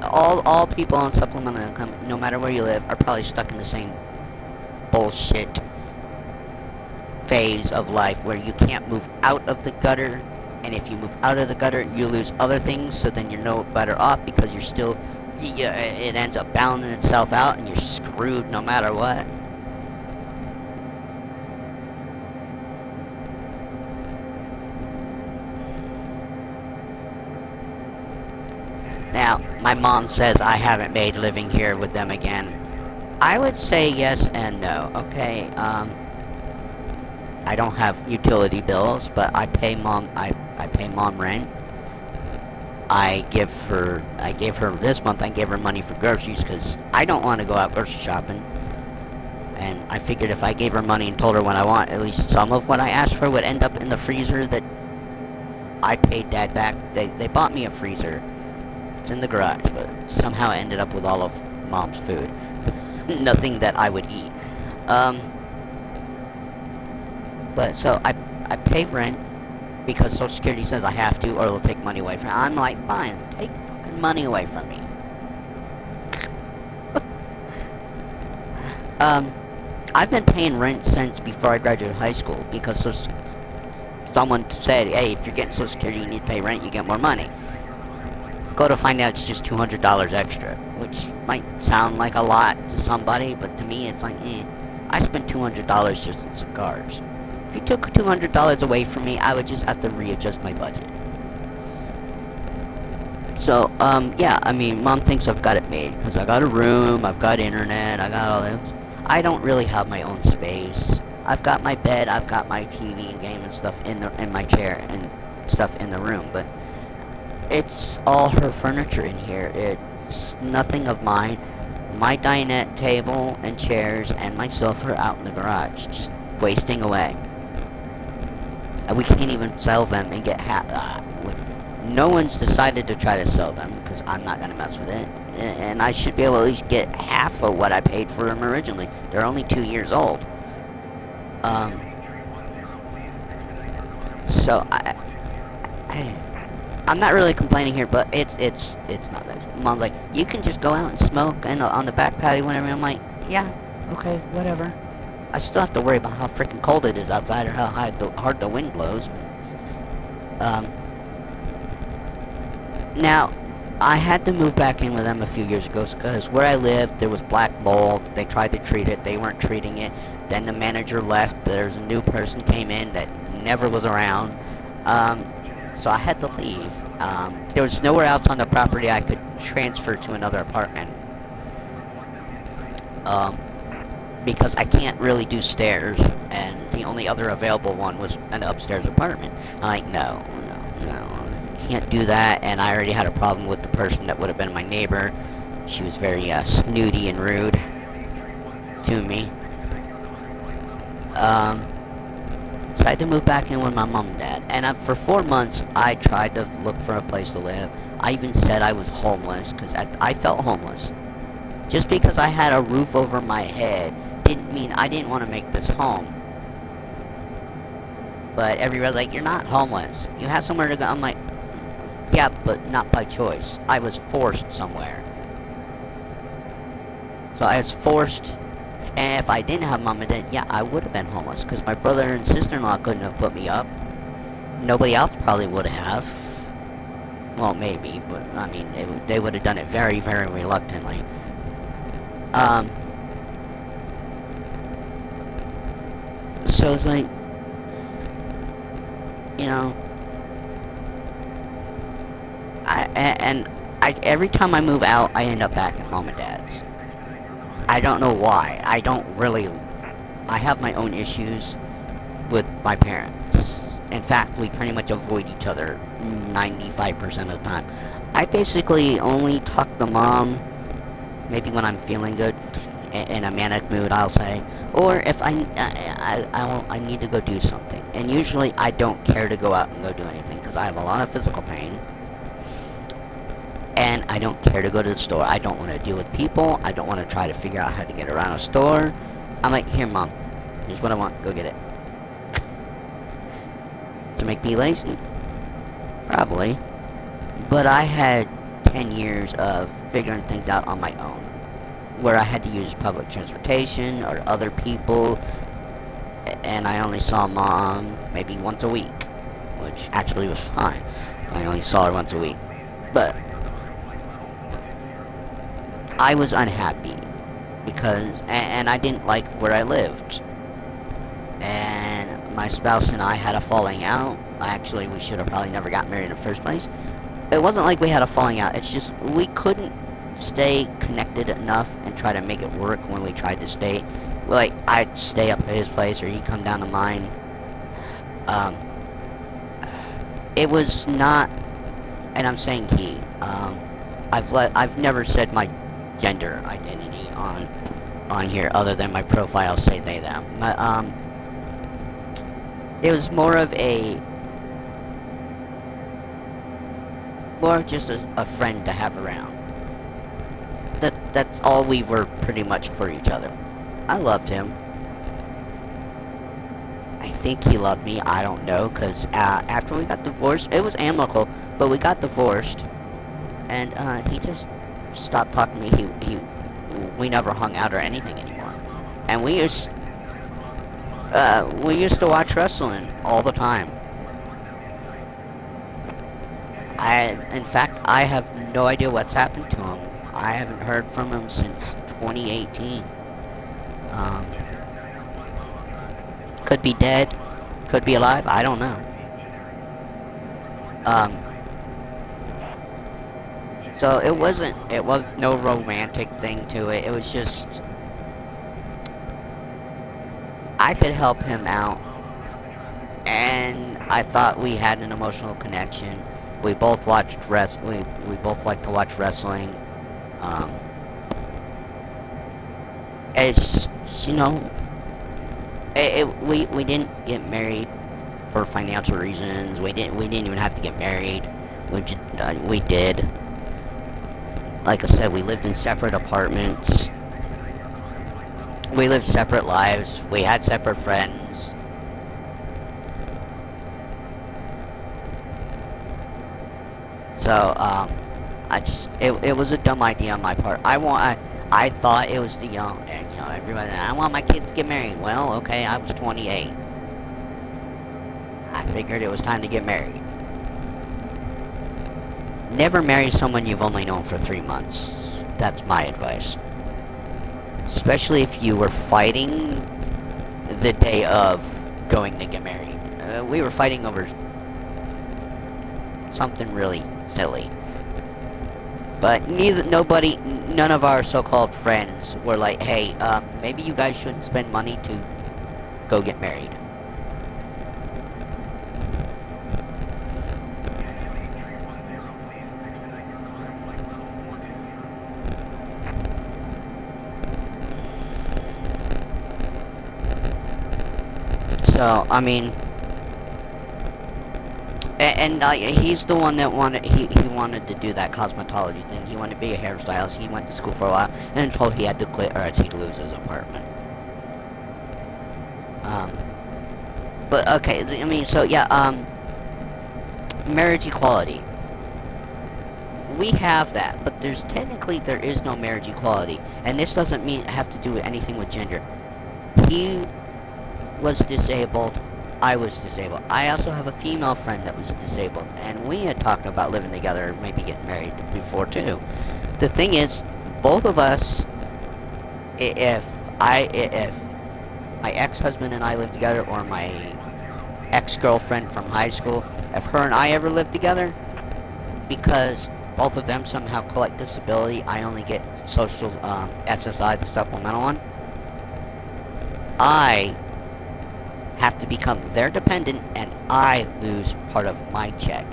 all people on supplemental income, no matter where you live, are probably stuck in the same bullshit phase of life where you can't move out of the gutter, and if you move out of the gutter, you lose other things. So then you're no better off because you're still, it ends up balancing itself out, and you're screwed no matter what. Now, my mom says I haven't made living here with them again. I would say yes and no, okay? I don't have utility bills, but I pay mom rent. I gave her this month, I gave her money for groceries because I don't want to go out grocery shopping. And I figured if I gave her money and told her what I want, at least some of what I asked for would end up in the freezer that I paid Dad back. They bought me a freezer. It's in the garage, but somehow I ended up with all of Mom's food. Nothing that I would eat. But so I pay rent because Social Security says I have to, or they'll take money away from me. I'm like, fine, take fucking money away from me. I've been paying rent since before I graduated high school because someone said, hey, if you're getting Social Security, you need to pay rent, you get more money. Go to find out it's just $200 extra, which might sound like a lot to somebody, but to me it's like, I spent $200 just on cigars. If you took $200 away from me, I would just have to readjust my budget. So, yeah, I mean, Mom thinks I've got it made, because I got a room, I've got internet, I got all this. I don't really have my own space. I've got my bed, I've got my TV and game and stuff in my chair and stuff in the room, but it's all her furniture in here. It's nothing of mine. My dinette table and chairs and my sofa are out in the garage, just wasting away. And we can't even sell them and get no one's decided to try to sell them because I'm not going to mess with it. And I should be able to at least get half of what I paid for them originally. They're only 2 years old. So I'm not really complaining here, but it's not that. Mom's like, you can just go out and smoke and on the back patio whenever. I'm like, yeah, okay, whatever. I still have to worry about how freaking cold it is outside or how hard the wind blows. Now, I had to move back in with them a few years ago because where I lived, there was black mold. They tried to treat it. They weren't treating it. Then the manager left. There's a new person came in that never was around. So I had to leave. There was nowhere else on the property I could transfer to another apartment. Because I can't really do stairs, and the only other available one was an upstairs apartment. I'm like, no, can't do that, and I already had a problem with the person that would have been my neighbor. She was very snooty and rude to me. So I had to move back in with my mom and dad, and for 4 months I tried to look for a place to live. I even said I was homeless, because I felt homeless. Just because I had a roof over my head didn't mean I didn't want to make this home. But everybody's like, you're not homeless. You have somewhere to go. I'm like, yeah, but not by choice. I was forced somewhere. So I was forced, and if I didn't have mom and dad, yeah, I would have been homeless, because my brother and sister-in-law couldn't have put me up. Nobody else probably would have. Well, maybe, but, I mean, they would have done it very, very reluctantly. So it's like, you know, every time I move out, I end up back at mom and dad's. I don't know why. I have my own issues with my parents. In fact, we pretty much avoid each other 95% of the time. I basically only talk to mom maybe when I'm feeling good, in a manic mood, I'll say, or if I need to go do something. And usually I don't care to go out and go do anything because I have a lot of physical pain. And I don't care to go to the store. I don't want to deal with people. I don't want to try to figure out how to get around a store. I'm like, here, Mom. Here's what I want. Go get it. To make me lazy? Probably. But I had 10 years of figuring things out on my own, where I had to use public transportation or other people, and I only saw Mom maybe once a week, which actually was fine. I only saw her once a week. But I was unhappy because, and I didn't like where I lived. And my spouse and I had a falling out. Actually, we should have probably never got married in the first place. It wasn't like we had a falling out. It's just we couldn't stay connected enough and try to make it work when we tried to stay. Like, I'd stay up at his place or he'd come down to mine. It was not, and I'm saying he. I've never said my gender identity on here other than my profile say they them. It was more of just a friend to have around. That's all we were pretty much for each other. I loved him. I think he loved me. I don't know, because after we got divorced, it was amicable, but we got divorced, and he just stopped talking to me. We never hung out or anything anymore, and we used to watch wrestling all the time. In fact, I have no idea what's happened to him. I haven't heard from him since 2018. Could be dead, could be alive, I don't know. So it was no romantic thing to it. It was just, I could help him out, and I thought we had an emotional connection. We both watched we both like to watch wrestling. It's just, you know, we didn't get married for financial reasons. We didn't even have to get married. We did. Like I said, we lived in separate apartments. We lived separate lives. We had separate friends. So, it was a dumb idea on my part. I thought it was everybody, I want my kids to get married. Well, okay, I was 28. I figured it was time to get married. Never marry someone you've only known for 3 months. That's my advice. Especially if you were fighting the day of going to get married. We were fighting over something really silly. But none of our so-called friends were like, hey, maybe you guys shouldn't spend money to go get married. So, I mean, and he's the one that he wanted to do that cosmetology thing. He wanted to be a hairstylist. He went to school for a while and told he had to quit or else he'd lose his apartment. But okay, I mean, so yeah, marriage equality. We have that, but there is no marriage equality, and this doesn't have to do with anything with gender. He was disabled. I was disabled. I also have a female friend that was disabled, and we had talked about living together, maybe getting married before too. The thing is, both of us, if my ex-husband and I lived together, or my ex-girlfriend from high school, if her and I ever lived together, because both of them somehow collect disability, I only get social SSI, the supplemental one, I have to become their dependent, and I lose part of my check.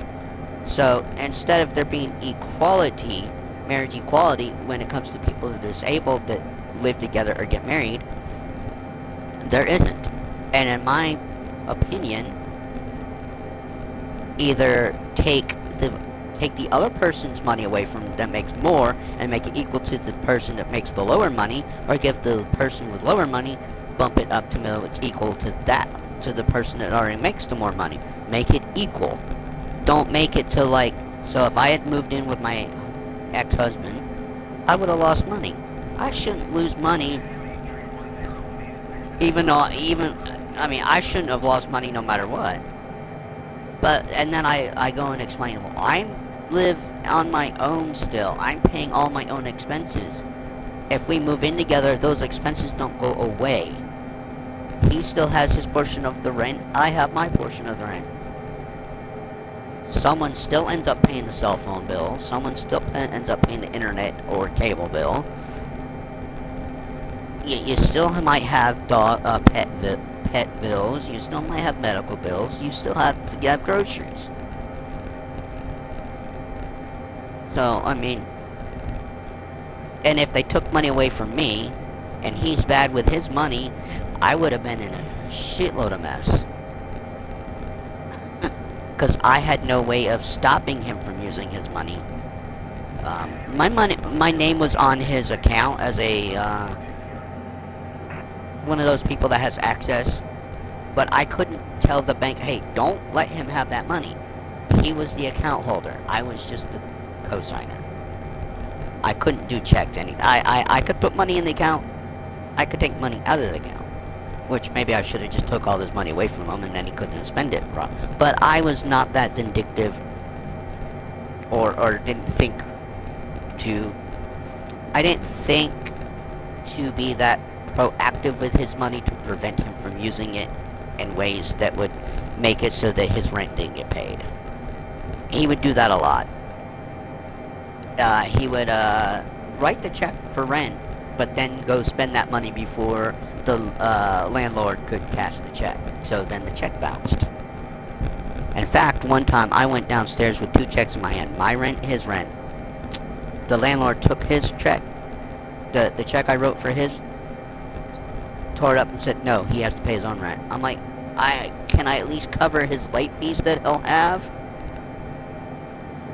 So instead of there being equality, marriage equality when it comes to people that are disabled that live together or get married. There isn't. And in my opinion, either take the other person's money away from them that makes more and make it equal to the person that makes the lower money, or give the person with lower money, bump it up to middle, it's equal to the person that already makes the more money. Make it equal. Don't make it to like, so if I had moved in with my ex-husband, I would have lost money. I shouldn't lose money, I shouldn't have lost money no matter what. But, and then I go and explain, well, I live on my own still. I'm paying all my own expenses. If we move in together, those expenses don't go away. He still has his portion of the rent. I have my portion of the rent. Someone still ends up paying the cell phone bill. Someone still ends up paying the internet or cable bill. You still might have pet bills. You still might have medical bills. You still have groceries. So, I mean, and if they took money away from me, and he's bad with his money, I would have been in a shitload of mess. Because I had no way of stopping him from using his money. My name was on his account as a, one of those people that has access, but I couldn't tell the bank, hey, don't let him have that money. He was the account holder. I was just the co-signer. I couldn't do checks, anything. I could put money in the account. I could take money out of the account, which maybe I should have just took all this money away from him and then he couldn't spend it. But I was not that vindictive, or didn't think to, be that proactive with his money to prevent him from using it in ways that would make it so that his rent didn't get paid. He would do that a lot. He would write the check for rent, but then go spend that money before the landlord could cash the check. So then the check bounced. In fact, one time I went downstairs with 2 checks in my hand. My rent, his rent. The landlord took his check, the check I wrote for his, tore it up and said, no, he has to pay his own rent. I'm like, can I at least cover his late fees that he'll have?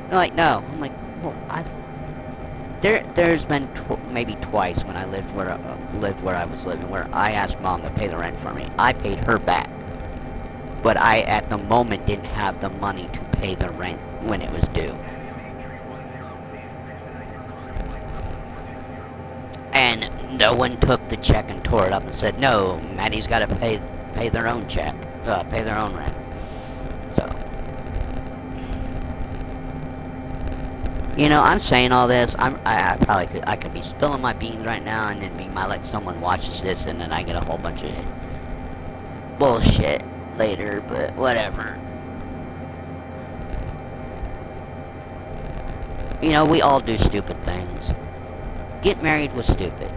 They're like, no. I'm like, well, there's been maybe twice when I lived where I was living, where I asked Mom to pay the rent for me. I paid her back, but I at the moment didn't have the money to pay the rent when it was due. And no one took the check and tore it up and said, no, Maddie's got to pay their own check, pay their own rent. So, you know, I'm saying all this. I could be spilling my beans right now, and then someone watches this, and then I get a whole bunch of bullshit later. But whatever. You know, we all do stupid things. Get married was stupid.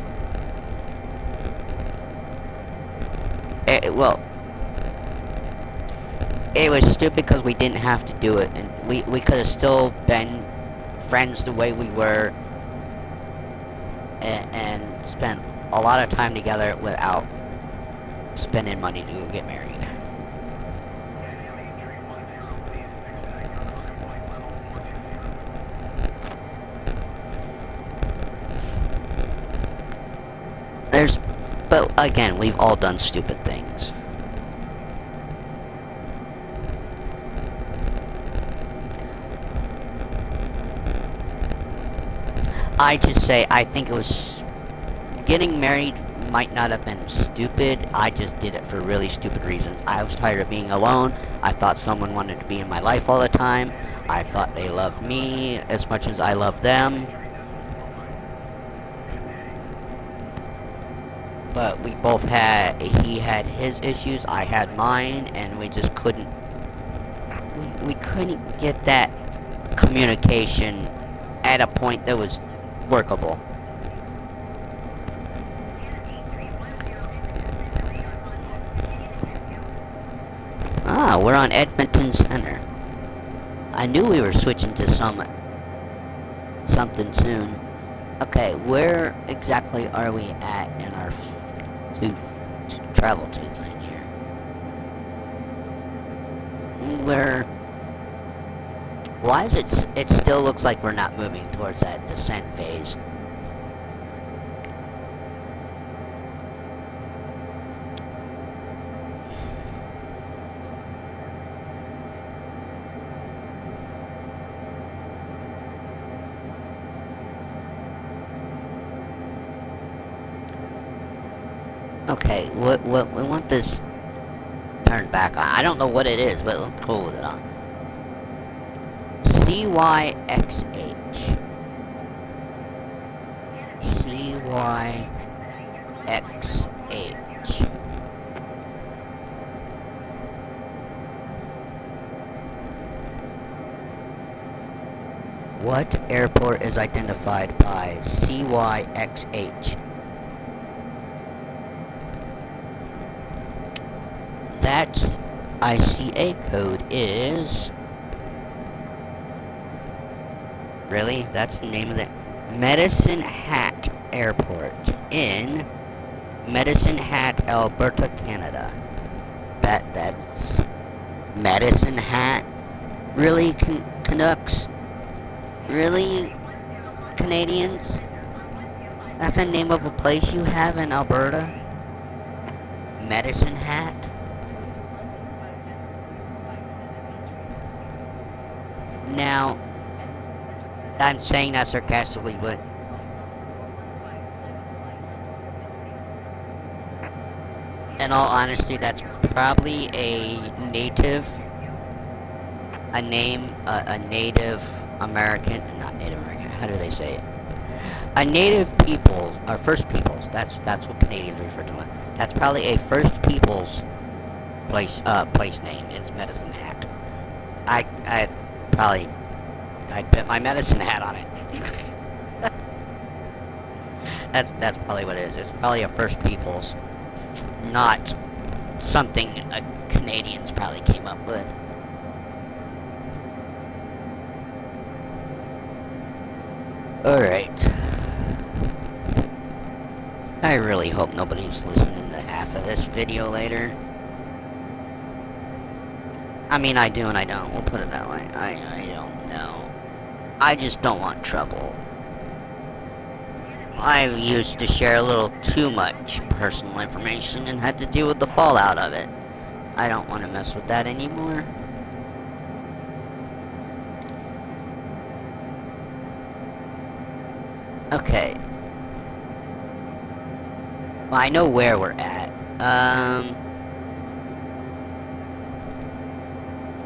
It was stupid because we didn't have to do it, and we could have still been friends the way we were, and spent a lot of time together without spending money to get married. But again, we've all done stupid things. I just say, I think it was, getting married might not have been stupid. I just did it for really stupid reasons. I was tired of being alone. I thought someone wanted to be in my life all the time. I thought they loved me as much as I loved them. But we both he had his issues, I had mine, and we just couldn't, we couldn't get that communication at a point that was workable. Ah, we're on Edmonton Center. I knew we were switching to some something soon. Okay, where exactly are we at in our travel to thing here? Where? Why is it still looks like we're not moving towards that descent phase? Okay, what we want this turned back on. I don't know what it is, but it looks cool with it on. CYXH. CYXH. What airport is identified by CYXH? That ICA code is... Really? That's the name of the... Medicine Hat Airport in Medicine Hat, Alberta, Canada. That's... Medicine Hat? Really, Canucks? Really, Canadians? That's the name of a place you have in Alberta? Medicine Hat? Now, I'm saying that sarcastically, but in all honesty, that's probably a native American, not Native American, how do they say it? A native people, or First Peoples, that's what Canadians refer to it. That's probably a First Peoples place name, is Medicine Hat. I'd bet my medicine hat on it. That's probably what it is. It's probably a First Peoples, not something Canadians probably came up with. Alright. I really hope nobody's listening to half of this video later. I mean, I do and I don't. We'll put it that way. I don't know. I just don't want trouble. I used to share a little too much personal information and had to deal with the fallout of it. I don't want to mess with that anymore. Okay. Well, I know where we're at.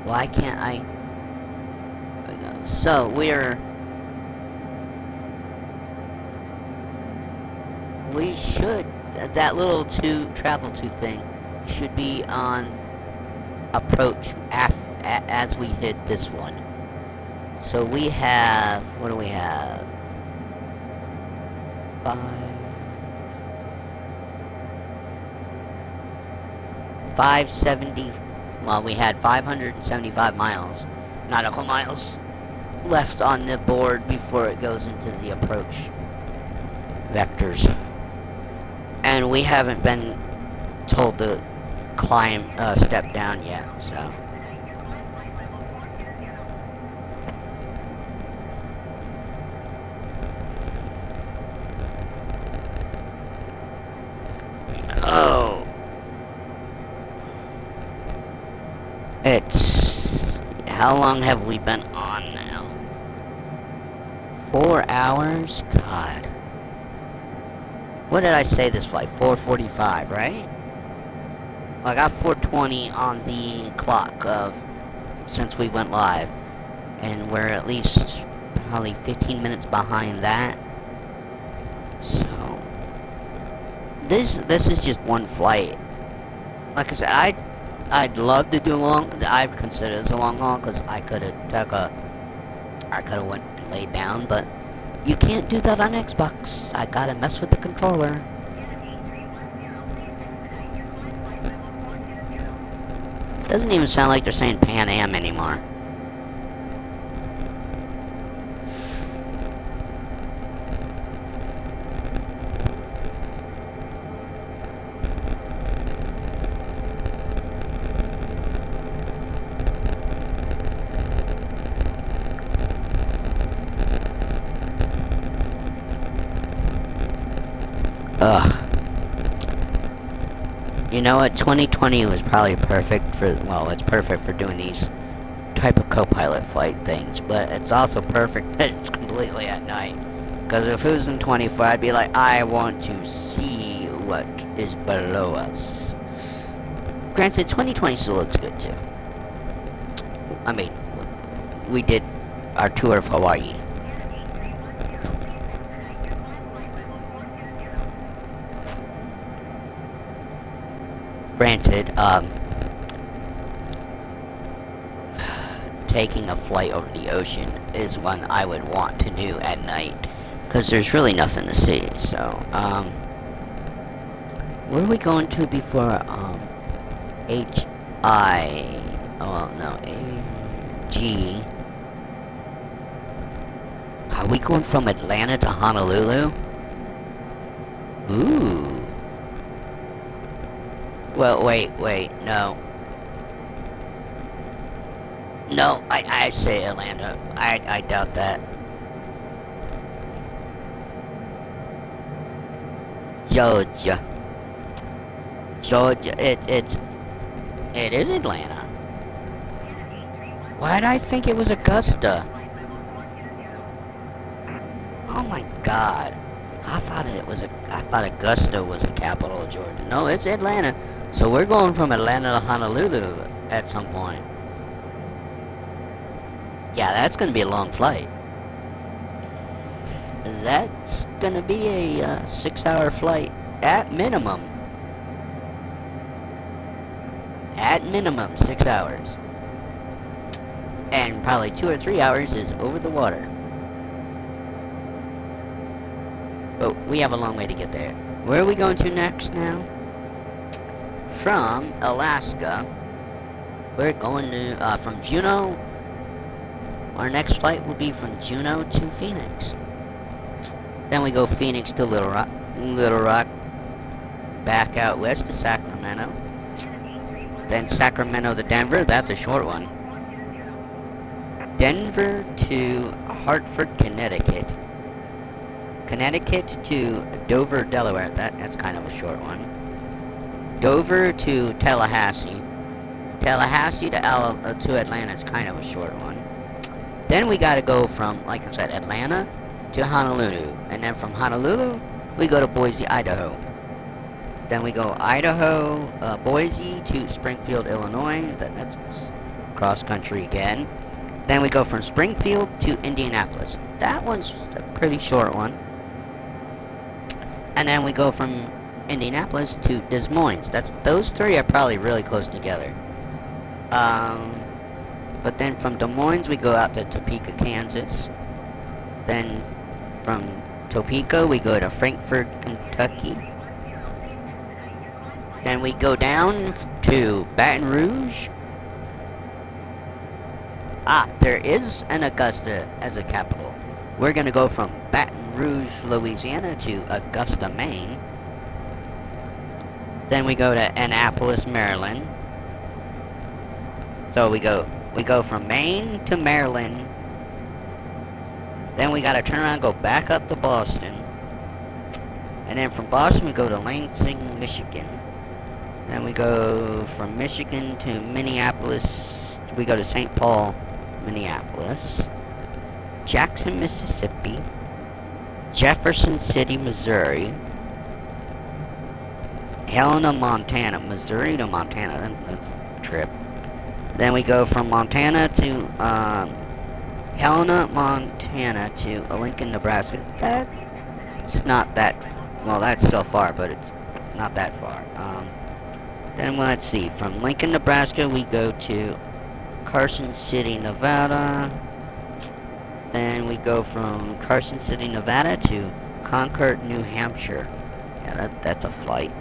Why can't I... There we go. So, we should... That little travel to thing should be on approach as we hit this one. So we have... What do we have? 570... Well, we had 575 miles, nautical miles, left on the board before it goes into the approach vectors. And we haven't been told to climb, step down yet, so. Oh. How long have we been on now? 4 hours? God. What did I say this flight? 4:45, right? Well, I got 4:20 on the clock since we went live. And we're at least probably 15 minutes behind that. So this is just one flight. Like I said, I'd love to do I'd consider this a long haul because I could have went and laid down, but you can't do that on Xbox. I gotta mess with the controller. Doesn't even sound like they're saying Pan Am anymore. Ugh. You know what? 2020 was probably perfect for, well, it's perfect for doing these type of co-pilot flight things, but it's also perfect that it's completely at night. Because if it was in 24, I'd be like, I want to see what is below us. Granted, 2020 still looks good too. I mean, we did our tour of Hawaii. Granted, taking a flight over the ocean is one I would want to do at night, because there's really nothing to see. So, where are we going to before, A-G. Are we going from Atlanta to Honolulu? Ooh. Well, wait, no. No, I say Atlanta. I doubt that. Georgia, it is Atlanta. Why'd I think it was Augusta? Oh my god. I thought Augusta was the capital of Georgia. No, it's Atlanta. So we're going from Atlanta to Honolulu at some point. Yeah, that's gonna be a long flight. That's gonna be a 6-hour flight at minimum. At minimum, 6 hours. And probably 2 or 3 hours is over the water. But we have a long way to get there. Where are we going to next now? From Alaska, we're going to, from Juneau. Our next flight will be from Juneau to Phoenix. Then we go Phoenix to Little Rock, back out west to Sacramento. Then Sacramento to Denver, that's a short one. Denver to Hartford, Connecticut. Connecticut to Dover, Delaware, that's kind of a short one. Dover to Tallahassee. Tallahassee to Atlanta is kind of a short one. Then we gotta go from, like I said, Atlanta to Honolulu. And then from Honolulu, we go to Boise, Idaho. Then we go Boise to Springfield, Illinois. That's cross country again. Then we go from Springfield to Indianapolis. That one's a pretty short one. And then we go from Indianapolis to Des Moines. Those three are probably really close together. But then from Des Moines we go out to Topeka, Kansas. Then from Topeka we go to Frankfort, Kentucky. Then we go down to Baton Rouge. There is an Augusta as a capital. We're gonna go from Baton Rouge, Louisiana to Augusta, Maine. Then we go to Annapolis, Maryland. So we go from Maine to Maryland. Then we gotta turn around and go back up to Boston. And then from Boston we go to Lansing, Michigan. Then we go from Michigan to Minneapolis. We go to St. Paul, Minneapolis. Jackson, Mississippi. Jefferson City, Missouri. Helena, Montana. Missouri to Montana. That's a trip. Then we go from Montana to Helena, Montana to Lincoln, Nebraska. That's not that, well, that's still far, but it's not that far. Then let's see, from Lincoln, Nebraska, we go to Carson City, Nevada. Then we go from Carson City, Nevada to Concord, New Hampshire. Yeah, that's a flight.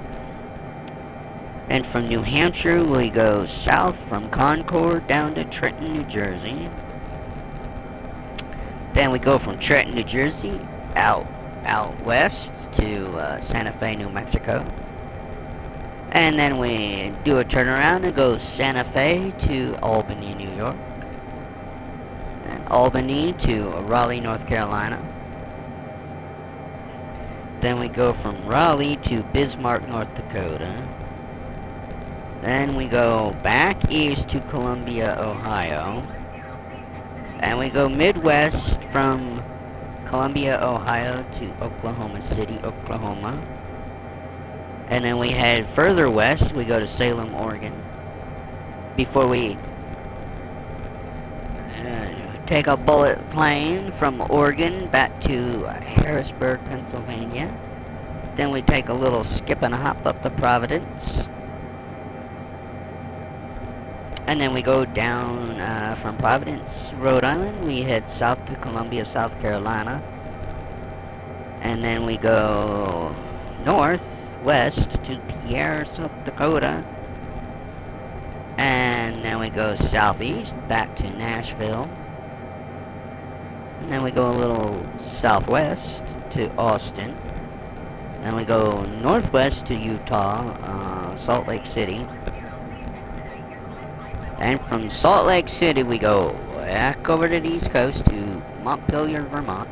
And from New Hampshire, we go south from Concord down to Trenton, New Jersey. Then we go from Trenton, New Jersey, out west to Santa Fe, New Mexico. And then we do a turnaround and go Santa Fe to Albany, New York. And Albany to Raleigh, North Carolina. Then we go from Raleigh to Bismarck, North Dakota. Then we go back east to Columbia, Ohio. And we go Midwest from Columbia, Ohio to Oklahoma City, Oklahoma. And then we head further west, we go to Salem, Oregon. Before we take a bullet plane from Oregon back to Harrisburg, Pennsylvania. Then we take a little skip and a hop up to Providence. And then we go down from Providence, Rhode Island. We head south to Columbia, South Carolina. And then we go northwest to Pierre, South Dakota. And then we go southeast back to Nashville. And then we go a little southwest to Austin. Then we go northwest to Utah, Salt Lake City. And from Salt Lake City we go back over to the East Coast to Montpelier, Vermont.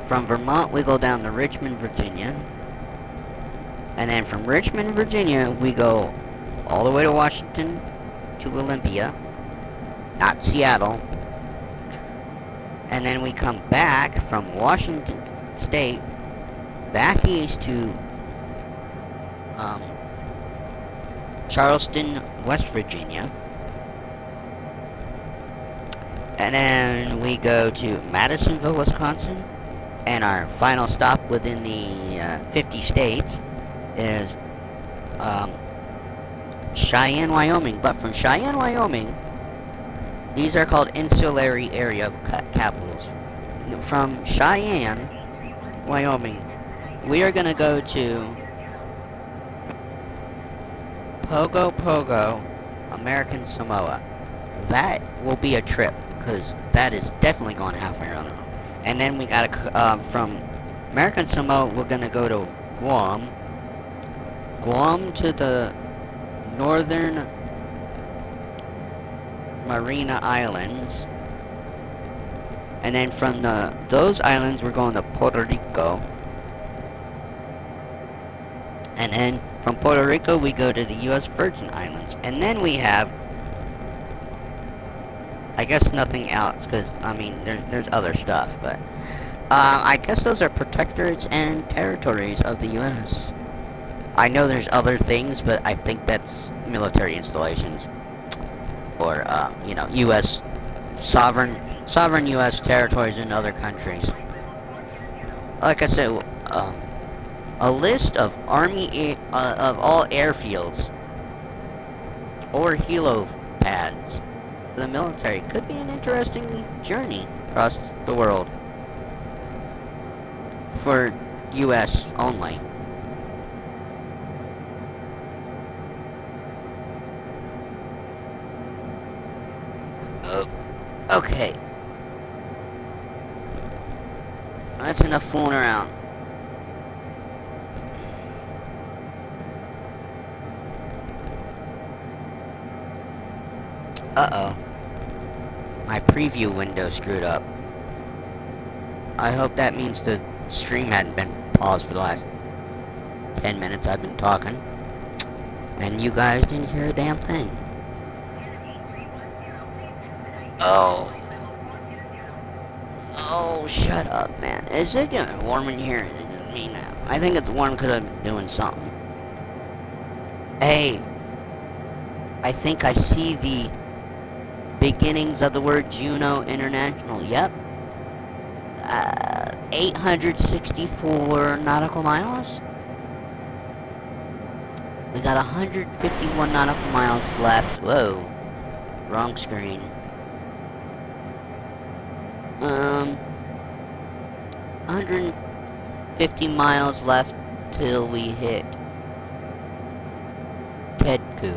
From Vermont we go down to Richmond, Virginia. And then from Richmond, Virginia we go all the way to Washington to Olympia, not Seattle. And then we come back from Washington State back east to Charleston, West Virginia. And then we go to Madisonville, Wisconsin. And our final stop within the 50 states is Cheyenne, Wyoming. But from Cheyenne, Wyoming, these are called insulary area capitals. From Cheyenne, Wyoming, we are going to go to Pogo Pogo, American Samoa. That will be a trip, because that is definitely going halfway around the world. And then we got to, from American Samoa, we're going to go to Guam. Guam to the northern Marina Islands. And then from those islands, we're going to Puerto Rico. And then from Puerto Rico, we go to the U.S. Virgin Islands. And then we have, I guess, nothing else, because, I mean, there's other stuff, but I guess those are protectorates and territories of the U.S. I know there's other things, but I think that's military installations, or, you know, U.S. sovereign U.S. territories in other countries. Like I said, a list of of all airfields or helipads for the military could be an interesting journey across the world for U.S. only. Okay. That's enough fooling around. Uh-oh. My preview window screwed up. I hope that means the stream hadn't been paused for the last 10 minutes I've been talking. And you guys didn't hear a damn thing. Oh. Oh, shut up, man. Is it getting warm in here? I think it's warm because I'm doing something. Hey. I think I see the beginnings of the word Juno International. Yep. 864 nautical miles. We got 151 nautical miles left. Whoa. Wrong screen. 150 miles left till we hit Kedku.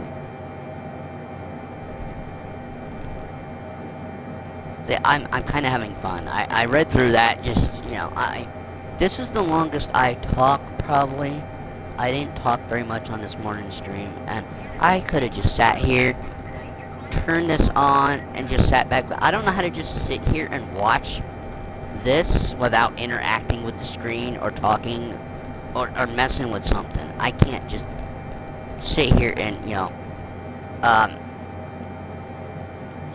See, I'm kind of having fun. I read through that, just, you know, this is the longest I talk, probably. I didn't talk very much on this morning stream, and I could have just sat here, turned this on, and just sat back. But I don't know how to just sit here and watch this without interacting with the screen or talking or messing with something. I can't just sit here and, um,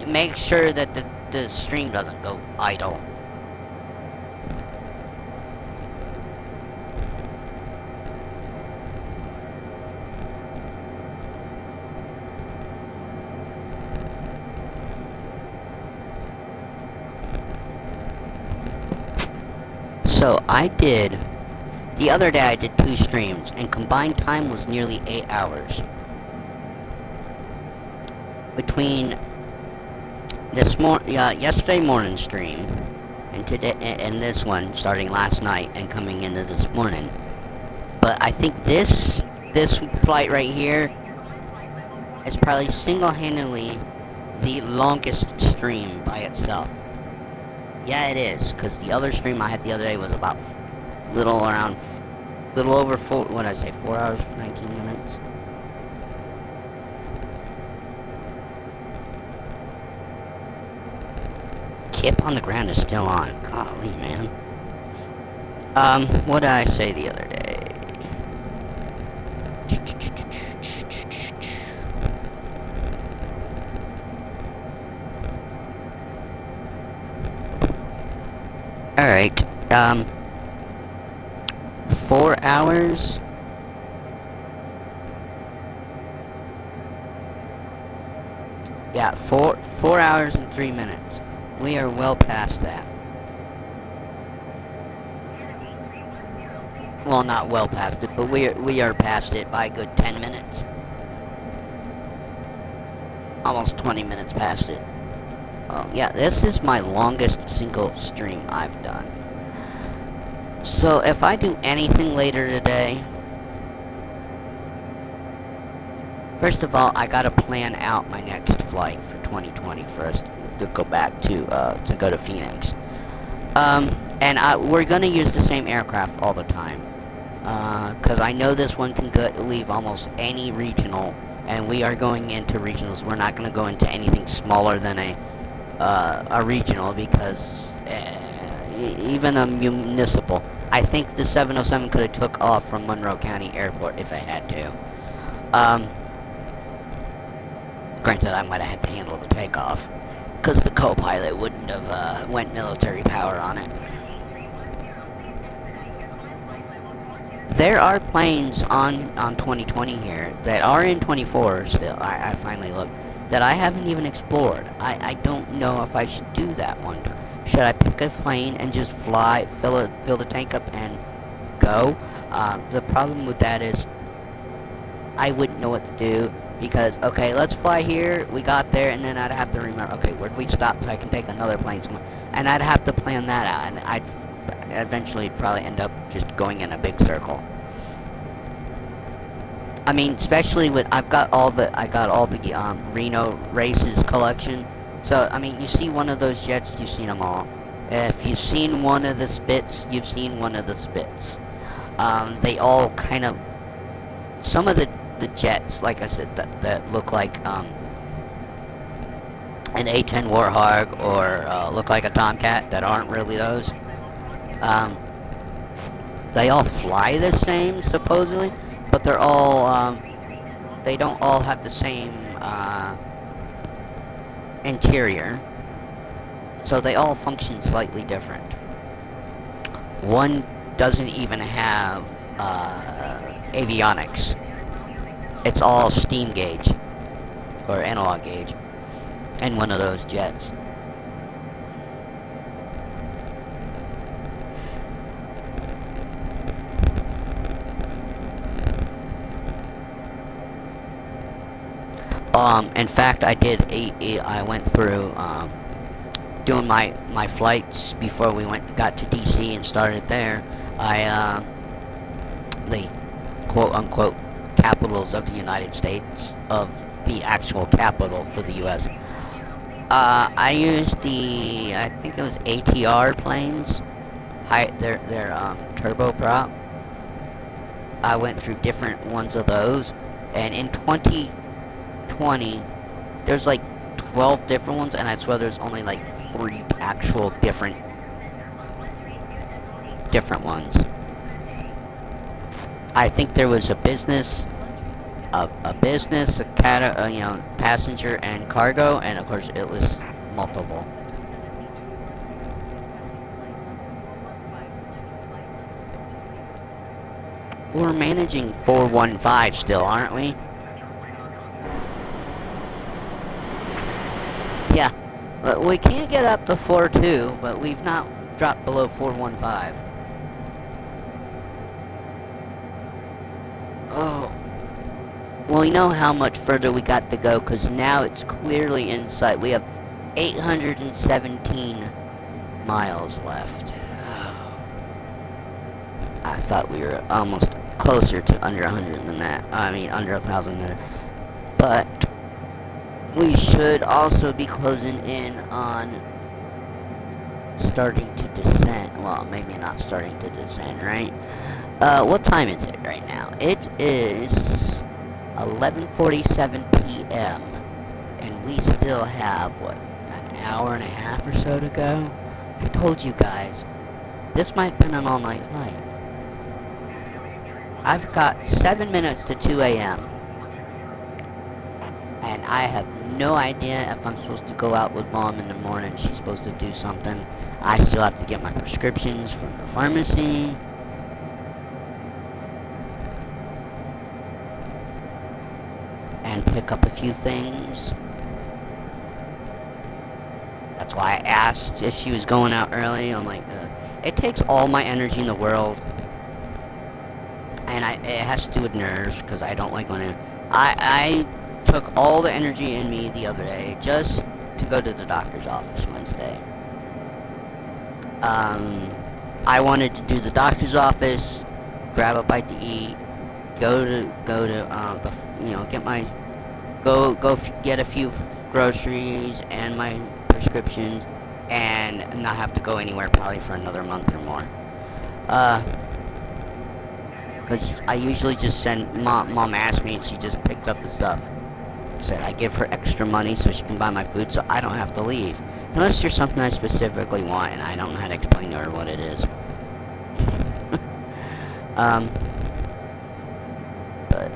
make sure that the stream doesn't go idle. So the other day I did 2 streams, and combined time was nearly 8 hours. Between yesterday morning stream, and today, and this one starting last night and coming into this morning. But I think this flight right here is probably single-handedly the longest stream by itself. Yeah, it is, because the other stream I had the other day was about little over 4, what did I say, 4 hours, 19 minutes? Kip on the ground is still on. Golly, man. What did I say the other day? Alright, 4 hours? Yeah, 4 hours and 3 minutes. We are well past that. Well, not well past it, but we are past it by a good 10 minutes. Almost 20 minutes past it. Oh, yeah, this is my longest single stream I've done. So, if I do anything later today... First of all, I gotta plan out my next flight for 2020 for us to go back to go to Phoenix. And we're gonna use the same aircraft all the time. Because I know this one can leave almost any regional, and we are going into regionals. We're not gonna go into anything smaller than a regional, because even a municipal. I think the 707 could have took off from Monroe County Airport if I had to. Granted, I might have had to handle the takeoff, because the co-pilot wouldn't have went military power on it. There are planes on 2020 here that are in 24 still. I finally looked. That I haven't even explored. I don't know if I should do that one. Should I pick a plane and just fly, fill the tank up and go? The problem with that is I wouldn't know what to do, because, okay, let's fly here, we got there, and then I'd have to remember, okay, where do we stop so I can take another plane somewhere? And I'd have to plan that out, and I'd eventually probably end up just going in a big circle. I mean, especially with, I got all the Reno races collection. So, I mean, you see one of those jets, you've seen them all. If you've seen one of the Spits, you've seen one of the Spits. They all kind of, some of the jets, like I said, that look like, an A-10 Warthog, or, look like a Tomcat, that aren't really those. They all fly the same, supposedly. But they're all, they don't all have the same, interior. So they all function slightly different. One doesn't even have, avionics. It's all steam gauge, or analog gauge, in one of those jets. In fact, I did I went through, doing my flights before we got to DC and started there. The quote-unquote capitals of the United States, of the actual capital for the U.S. I used I think it was ATR planes, their turboprop. I went through different ones of those, and in 2020, there's like 12 different ones, and I swear there's only like 3 actual different different ones. I think there was a business, passenger and cargo, and of course it was multiple. We're managing 415 still, aren't we? Yeah, but we can't get up to 42, but we've not dropped below 415. Oh. Well, we know how much further we got to go, because now it's clearly in sight. We have 817 miles left. I thought we were almost closer to under 100 than that. I mean, under 1,000 than that. But we should also be closing in on starting to descend. Well, maybe not starting to descend, right? What time is it right now? It is 11:47 p.m. and we still have, what, an hour and a half or so to go? I told you guys, this might have been an all-night flight. I've got 7 minutes to 2 a.m. and I have no idea if I'm supposed to go out with Mom in the morning. She's supposed to do something. I still have to get my prescriptions from the pharmacy. And pick up a few things. That's why I asked if she was going out early. I'm like, it takes all my energy in the world. And it has to do with nerves, because I don't like going in. I took all the energy in me the other day just to go to the doctor's office Wednesday. I wanted to do the doctor's office, grab a bite to eat, go to get a few groceries and my prescriptions, and not have to go anywhere probably for another month or more. Because I usually just send, Mom asked me and she just picked up the stuff. Said I give her extra money so she can buy my food so I don't have to leave. Unless there's something I specifically want and I don't know how to explain to her what it is. But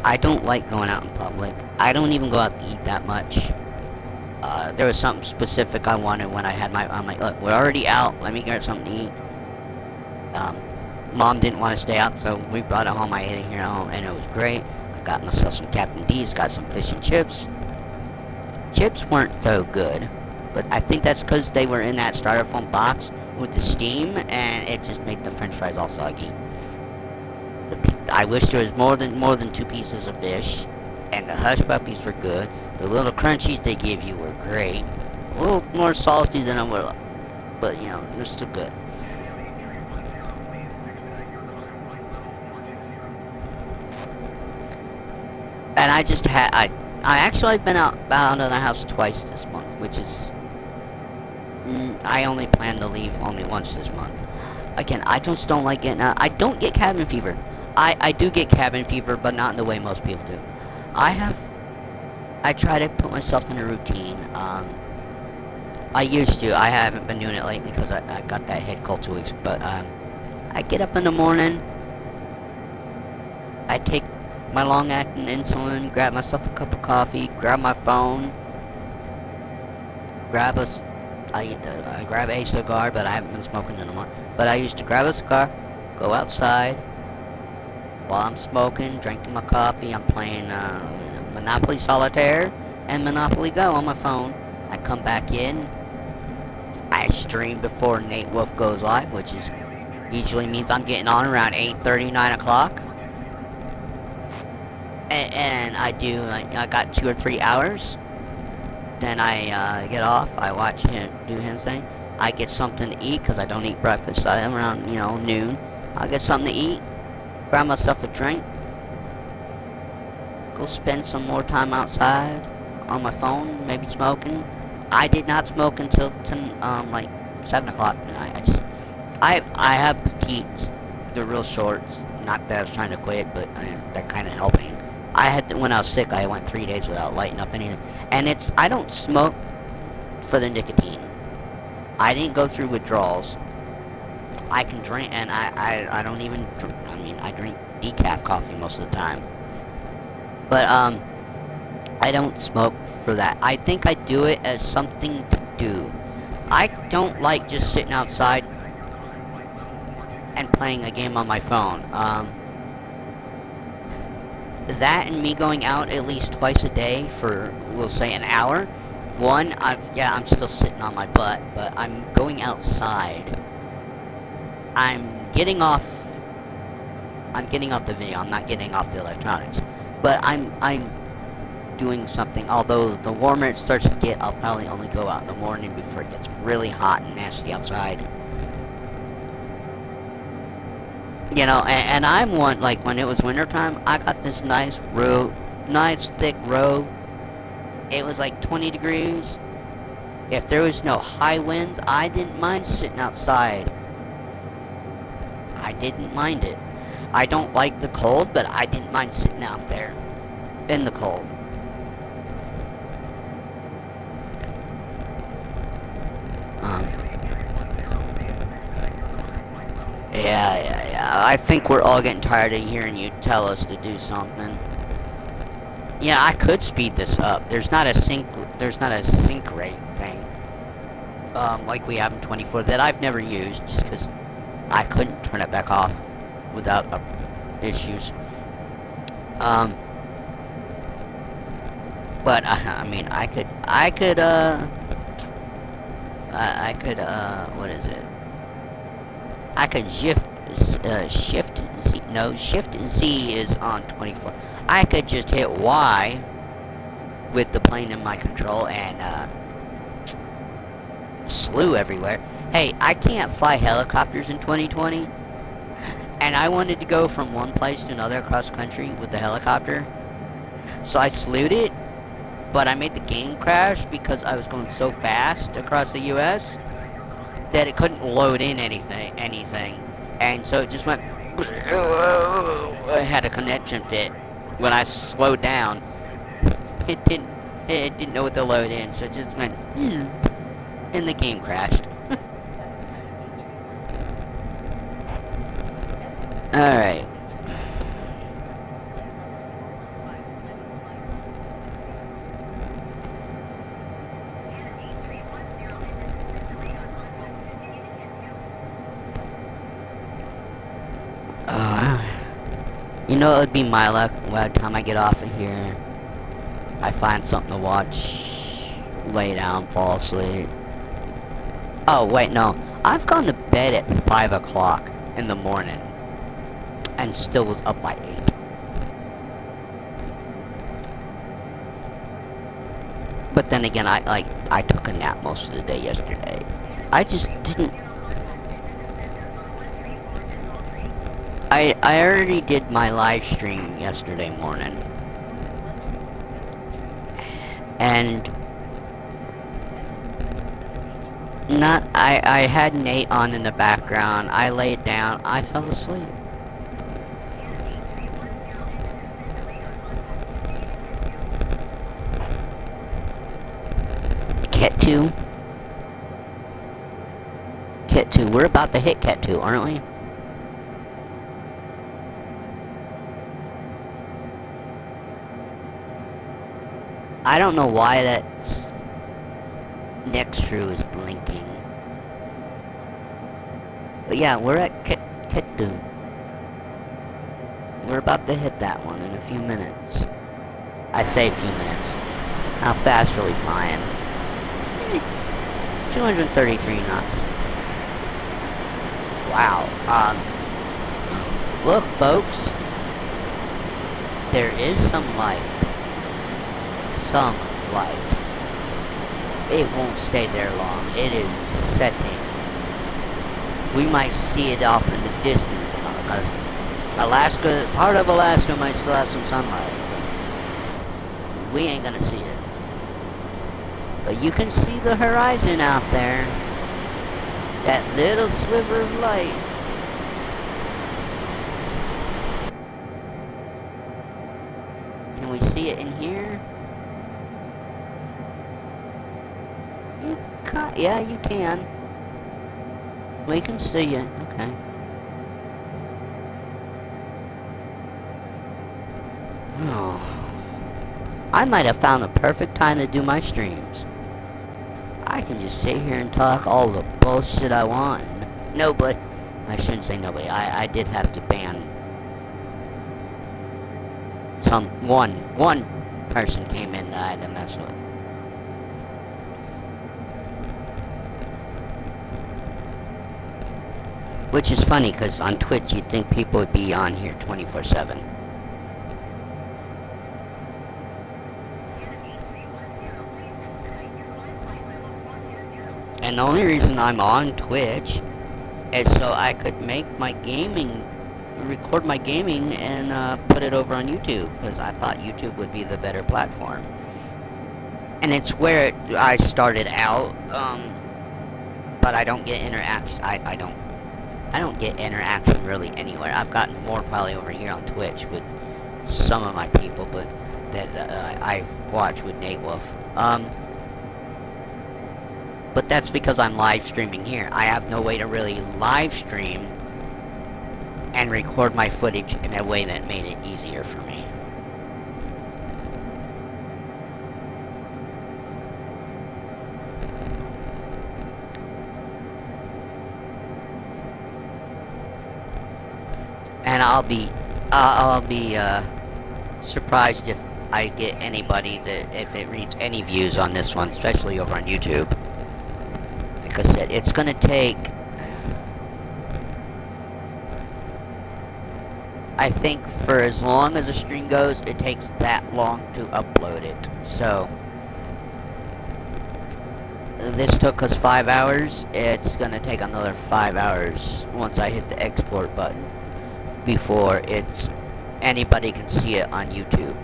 I don't like going out in public. I don't even go out to eat that much. There was something specific I wanted when I had I'm like, look, we're already out, let me get something to eat. Mom didn't want to stay out, so we brought it home. I ate it here at home, and it was great. I got myself some Captain D's, got some fish and chips. Chips weren't so good, but I think that's because they were in that styrofoam box with the steam, and it just made the french fries all soggy. I wish there was more than 2 pieces of fish, and the hush puppies were good. The little crunchies they give you were great. A little more salty than I would have, but you know, they're still good. And I just had, I actually been out of the house twice this month, which is, I only plan to leave only once this month. Again, I just don't like getting out. I don't get cabin fever. I do get cabin fever, but not in the way most people do. I try to put myself in a routine. I used to. I haven't been doing it lately because I got that head cold 2 weeks. But I get up in the morning. I take my long-acting insulin, grab myself a cup of coffee, grab my phone, I grab a cigar, but I haven't been smoking in a month. But I used to grab a cigar, go outside, while I'm smoking, drinking my coffee, I'm playing Monopoly Solitaire and Monopoly Go on my phone. I come back in, I stream before Nate Wolf goes live, which is usually means I'm getting on around 8:30, 9 o'clock. And I do, I got 2 or 3 hours. Then I get off, I watch him do his thing. I get something to eat, because I don't eat breakfast. I'm around, noon. I get something to eat, grab myself a drink, go spend some more time outside on my phone, maybe smoking. I did not smoke until like 7 o'clock tonight. I have petites. They're real short. Not that I was trying to quit, but they're kind of helping. When I was sick, I went 3 days without lighting up anything. And I don't smoke for the nicotine. I didn't go through withdrawals. I can drink, and I don't even drink, I mean, I drink decaf coffee most of the time. But, I don't smoke for that. I think I do it as something to do. I don't like just sitting outside and playing a game on my phone. That and me going out at least twice a day for, we'll say, an hour. One, I'm still sitting on my butt, but I'm going outside. I'm getting off the video. I'm not getting off the electronics, but I'm doing something. Although the warmer it starts to get, I'll probably only go out in the morning before it gets really hot and nasty outside. You know, and I'm one, like, when it was wintertime, I got this nice thick robe. It was like 20 degrees. If there was no high winds, I didn't mind sitting outside. I didn't mind it. I don't like the cold, but I didn't mind sitting out there in the cold. Yeah. I think we're all getting tired of hearing you tell us to do something. Yeah, I could speed this up. There's not a sync rate thing. Like we have in 24 that I've never used just because I couldn't turn it back off without issues. But I mean, I could what is it? I could shift Z is on 24. I could just hit Y with the plane in my control and slew everywhere. Hey, I can't fly helicopters in 2020, and I wanted to go from one place to another across country with the helicopter, so I slewed it, but I made the game crash because I was going so fast across the US that it couldn't load in anything, and so it just went. I had a connection fit. When I slowed down, it didn't know what to load in, so it just went, and the game crashed. Alright. You know, it would be my luck by the time I get off of here, I find something to watch, lay down, fall asleep. Oh, wait, no. I've gone to bed at 5 o'clock in the morning and still was up by 8. But then again, I took a nap most of the day yesterday. I just didn't. I already did my live stream yesterday morning. And I had Nate on in the background. I laid down. I fell asleep. Ket 2. Ket 2. We're about to hit Ket 2, aren't we? I don't know why that next shrew is blinking. But yeah, we're at Ket 2. We're about to hit that one in a few minutes. I say a few minutes. How fast are we flying? 233 knots. Wow. Look, folks. There is some light. Some light. It won't stay there long. It is setting. We might see it off in the distance, because Alaska, part of Alaska might still have some sunlight. We ain't gonna see it. But you can see the horizon out there. That little sliver of light. Can we see it in here? Yeah, you can. We can see you. Okay. Oh. I might have found the perfect time to do my streams. I can just sit here and talk all the bullshit I want. Nobody, I shouldn't say nobody. I did have to ban one person came in that I had to mess with. Which is funny, because on Twitch you'd think people would be on here 24/7. And the only reason I'm on Twitch is so I could make my gaming, record my gaming, and put it over on YouTube, because I thought YouTube would be the better platform. And it's where I started out, but I don't get interaction. I don't get interaction really anywhere. I've gotten more probably over here on Twitch with some of my people, but that I've watched with Nate Wolf. But that's because I'm live streaming here. I have no way to really live stream and record my footage in a way that made it easier for me. And I'll be surprised if I get anybody if it reads any views on this one, especially over on YouTube. Like I said, it's gonna take, I think for as long as a stream goes, it takes that long to upload it. So this took us 5 hours. It's gonna take another 5 hours once I hit the export button before anybody can see it on YouTube.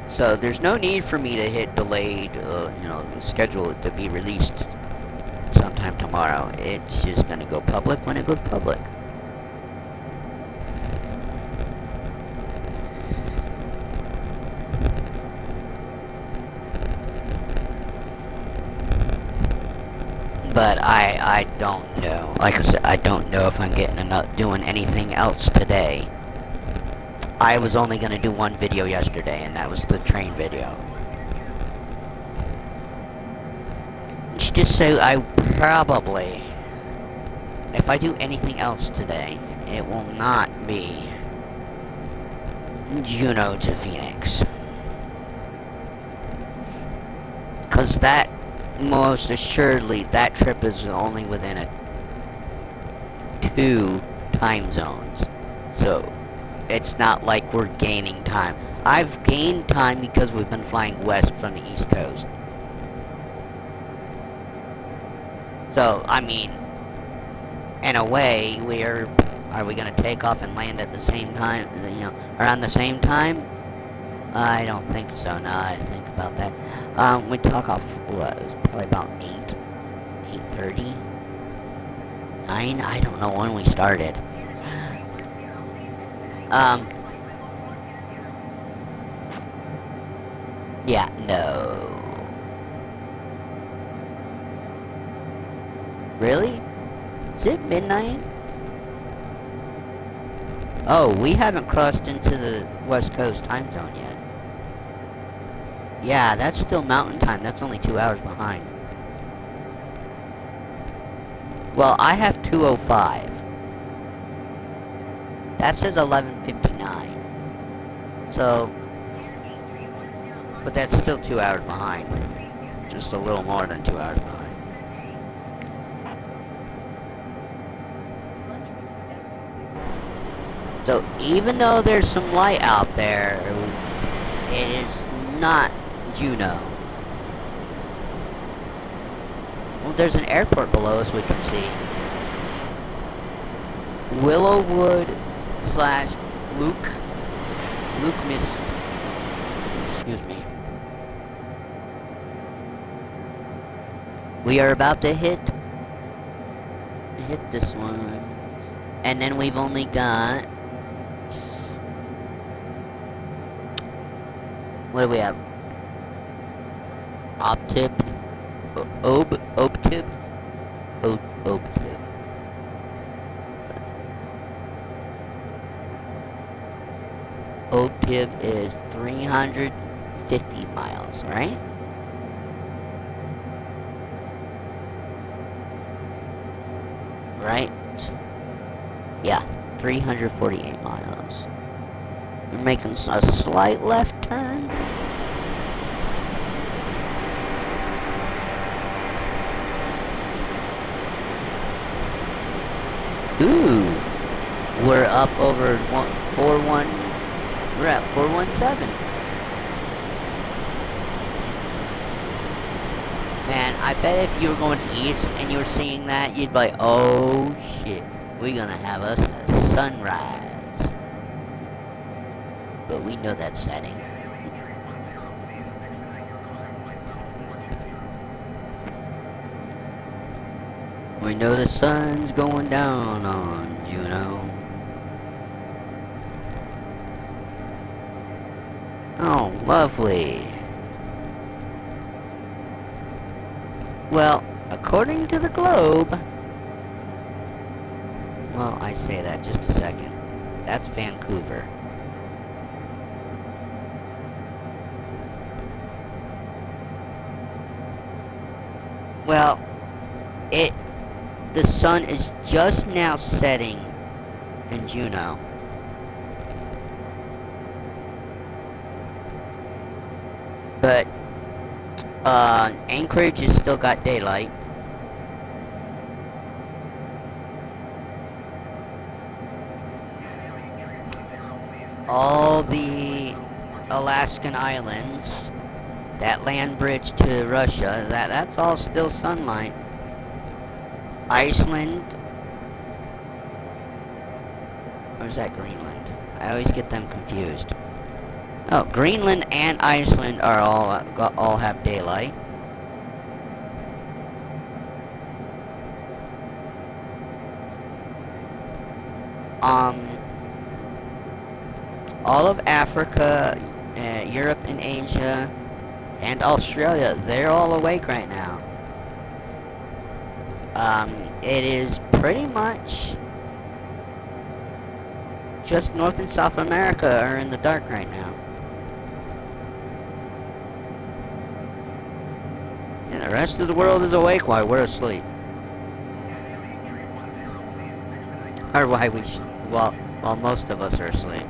So there's no need for me to hit delayed, schedule it to be released sometime tomorrow. It's just gonna go public when it goes public. But I don't know. Like I said, I don't know if I'm doing anything else today. I was only gonna do one video yesterday, and that was the train video. Just so I probably, if I do anything else today, it will not be Juneau to Phoenix. Because that, most assuredly, that trip is only within 2 time zones. So, it's not like we're gaining time. I've gained time because we've been flying west from the East Coast. So, I mean, in a way, are we going to take off and land at the same time, around the same time? I don't think so, now I think about that. We took off, what, it was probably about 8:30? 9? I don't know when we started. Yeah, no. Really? Is it midnight? Oh, we haven't crossed into the West Coast time zone yet. Yeah, that's still mountain time. That's only 2 hours behind. Well, I have 2:05. That says 11:59. So, but that's still 2 hours behind. Just a little more than 2 hours behind. So even though there's some light out there, it is not Juneau. Well, there's an airport below us we can see. Willowwood / Luke Mist. Excuse me. We are about to hit this one. And then we've only got, what do we have? Obtib. OPIB is 350 miles, right? Right? Yeah, 348 miles. We're making a slight left turn. Ooh, we're up over 41. We're at 417. Man, I bet if you were going east and you were seeing that, you'd be like, oh shit, we're gonna have us a sunrise. But we know that setting. We know the sun's going down on Juno. Oh, lovely. Well, according to the globe... Well, I say that just a second. That's Vancouver. Well, the sun is just now setting in Juneau. But Anchorage has still got daylight. All the Alaskan islands, that land bridge to Russia, that's all still sunlight. Iceland, or is that Greenland? I always get them confused. Oh, Greenland and Iceland are all have daylight. All of Africa, Europe and Asia, and Australia, they're all awake right now. It is pretty much just North and South America are in the dark right now. And the rest of the world is awake while we're asleep. Or while most of us are asleep.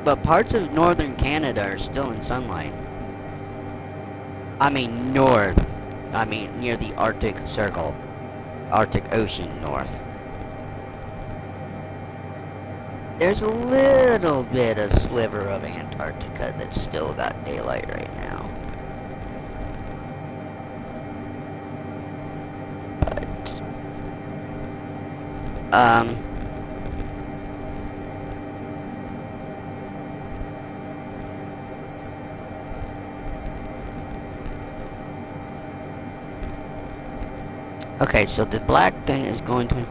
But parts of northern Canada are still in sunlight. I mean north. I mean near the Arctic Circle. Arctic Ocean north. There's a little bit of sliver of Antarctica that's still got daylight right now. But, okay, so the black thing is going to,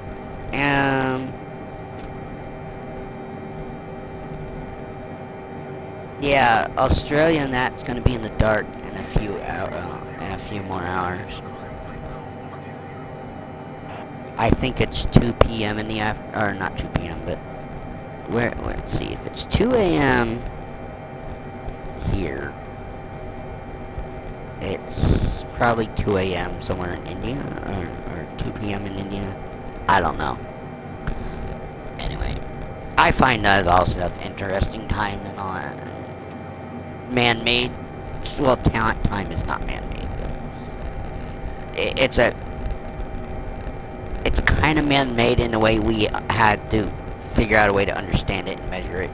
yeah, Australia and that's going to be in the dark in a few more hours. I think it's 2 p.m. in the or not 2 p.m., but let's see, if it's 2 a.m. here, it's probably 2 a.m. somewhere in India, or 2 p.m. in India. I don't know. Anyway, I find that also an interesting time and all that. Man-made, well, time is not man-made, but it's kind of man-made in the way we had to figure out a way to understand it and measure it.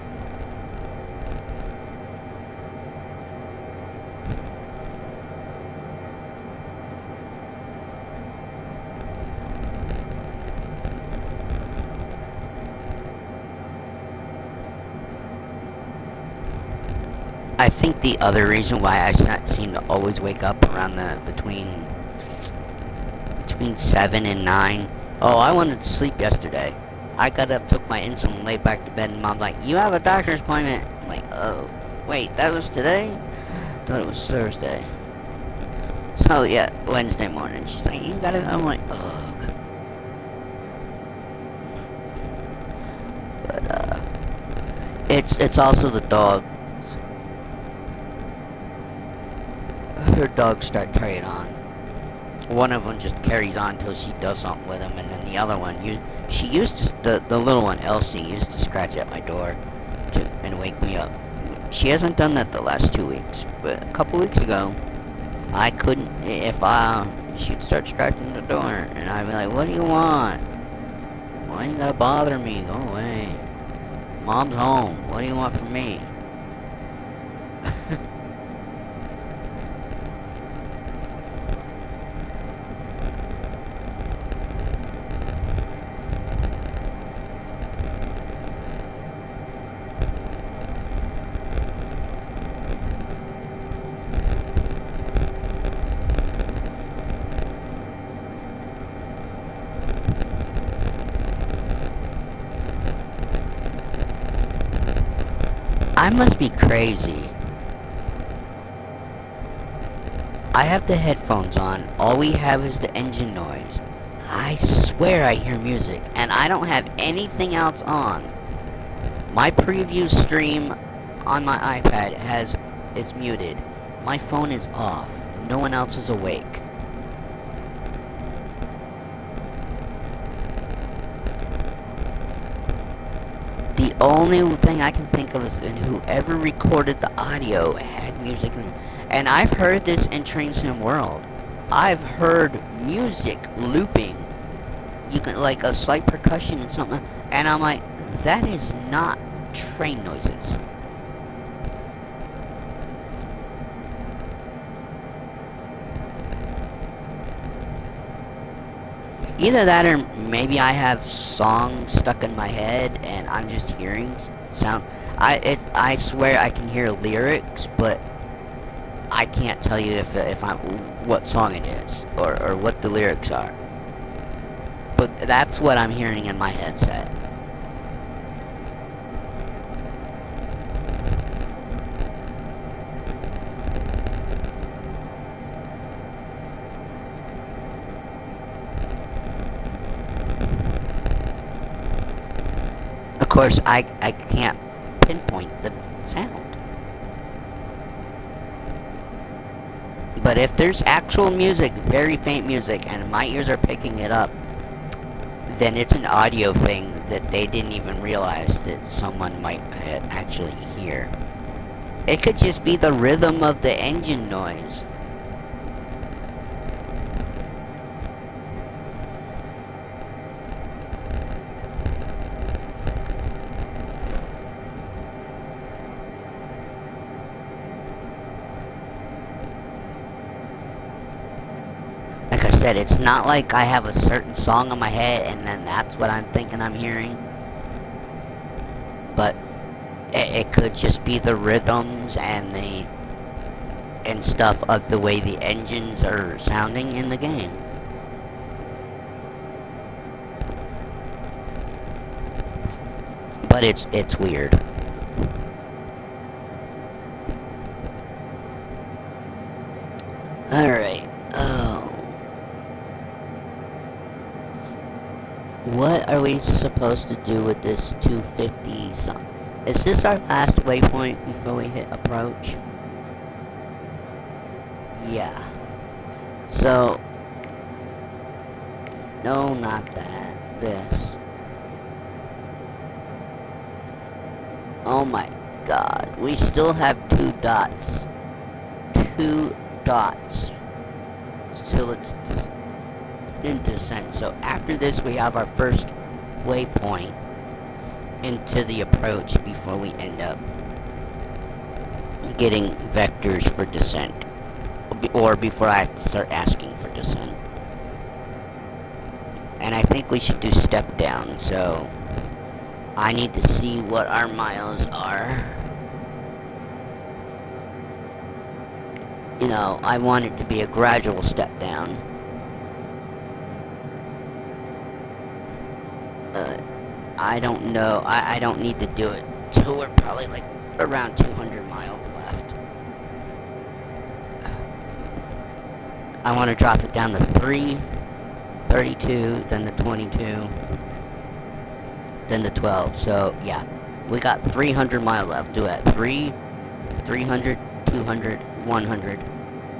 I think the other reason why I seem to always wake up around between 7 and 9. Oh, I wanted to sleep yesterday. I got up, took my insulin, laid back to bed, and Mom's like, "You have a doctor's appointment." I'm like, "Oh, wait, that was today? I thought it was Thursday." So yeah, Wednesday morning. She's like, "You gotta go." I'm like, ugh. But It's also the dog. Her dogs start carrying on. One of them just carries on until she does something with him, and then the other one, she used to, the little one, Elsie, used to scratch at my door and wake me up. She hasn't done that the last 2 weeks, but a couple weeks ago, I couldn't, she'd start scratching the door, and I'd be like, what do you want? Why you gotta bother me? Go away. Mom's home. What do you want from me? I must be crazy. I have the headphones on. All we have is the engine noise. I swear I hear music, and I don't have anything else on. My preview stream on my iPad is muted. My phone is off. No one else is awake. The only thing I can think of is whoever recorded the audio had music, and I've heard this in Train Sim World. I've heard music looping. You can, like, a slight percussion and something, and I'm like, that is not train noises. Either that, or maybe I have songs stuck in my head and I'm just hearing sound. I swear I can hear lyrics, but I can't tell you if I'm what song it is or what the lyrics are. But that's what I'm hearing in my headset. Of course, I can't pinpoint the sound. But if there's actual music, very faint music, and my ears are picking it up, then it's an audio thing that they didn't even realize that someone might actually hear. It could just be the rhythm of the engine noise. Like I said, it's not like I have a certain song in my head and then that's what I'm thinking I'm hearing. But it could just be the rhythms and stuff of the way the engines are sounding in the game. But it's weird. Alright. Oh. What are we supposed to do with this 250 something? Is this our last waypoint before we hit approach? Yeah. So, no, not that. This. Oh my god. We still have 2 dots. 2 dots. Till it's in descent. So after this we have our first waypoint into the approach before we end up getting vectors for descent, or before I have to start asking for descent. And I think we should do step down, so I need to see what our miles are. You know, I want it to be a gradual step down. I don't know. I don't need to do it till we're probably like around 200 miles left. I want to drop it down to 3, 32, then the 22, then the 12. So yeah, We got 300 miles left. Do at 300, 200, 100.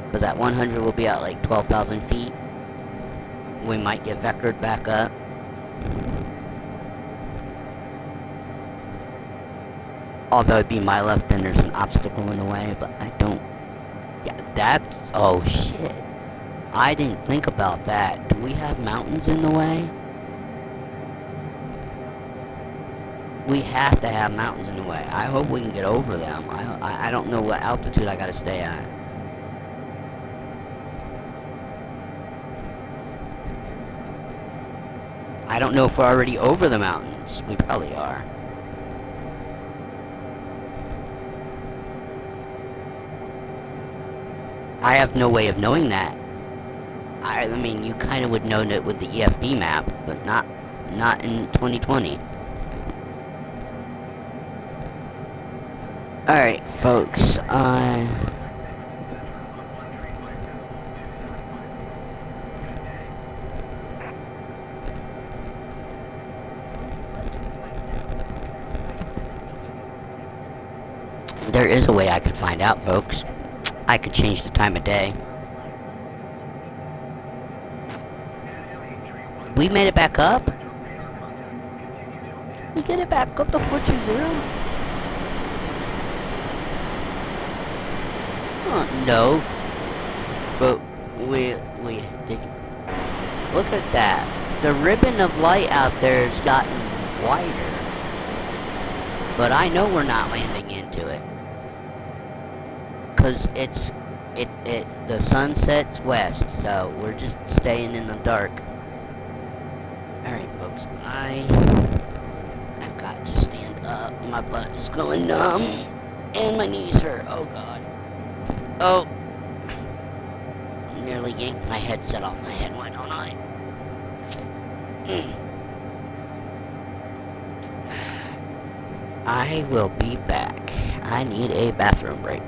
Because at 100 we'll be at like 12,000 feet. We might get vectored back up. Although it'd be my left, then there's an obstacle in the way, but I don't... Yeah, that's... Oh, shit. I didn't think about that. Do we have mountains in the way? We have to have mountains in the way. I hope we can get over them. I don't know what altitude I gotta stay at. I don't know if we're already over the mountains. We probably are. I have no way of knowing that. I mean, you kind of would know that with the EFB map, but not in 2020. Alright, folks, there is a way I could find out, folks. I could change the time of day. We made it back up? We get it back up to 420? No. But we did. Look at that. The ribbon of light out there has gotten wider. But I know we're not landing into it. Cause the sun sets west, so we're just staying in the dark. Alright folks, I've got to stand up. My butt is going numb. And my knees hurt. Oh god. Oh. Nearly yanked my headset off my head, why don't I? I will be back. I need a bathroom break.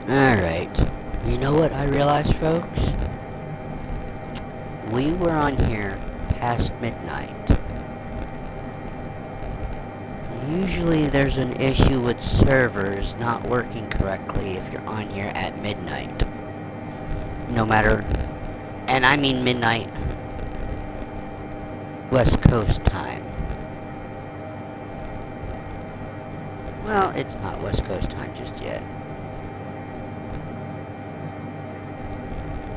Alright. You know what I realized, folks? We were on here past midnight. Usually there's an issue with servers not working correctly if you're on here at midnight. No matter... And I mean midnight West Coast time. Well, it's not West Coast time just yet.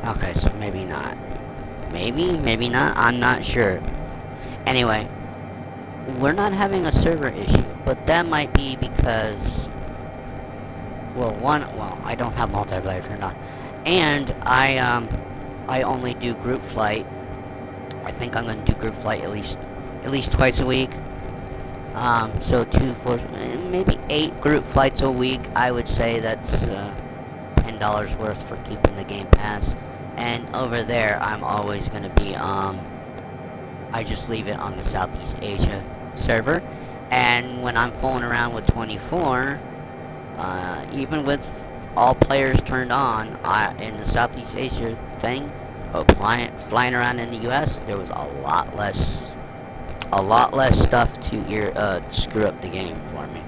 Okay, so maybe not. Maybe not, I'm not sure. Anyway, we're not having a server issue, but that might be because... Well, I don't have multiplayer turned on. And I only do group flight. I think I'm gonna do group flight at least twice a week. So 2, 4, maybe 8 group flights a week. I would say that's $10 worth for keeping the game pass. And over there, I'm always gonna be I just leave it on the Southeast Asia server. And when I'm fooling around with 24, even with all players turned on in the Southeast Asia thing, flying around in the US, there was a lot less stuff to screw up the game for me.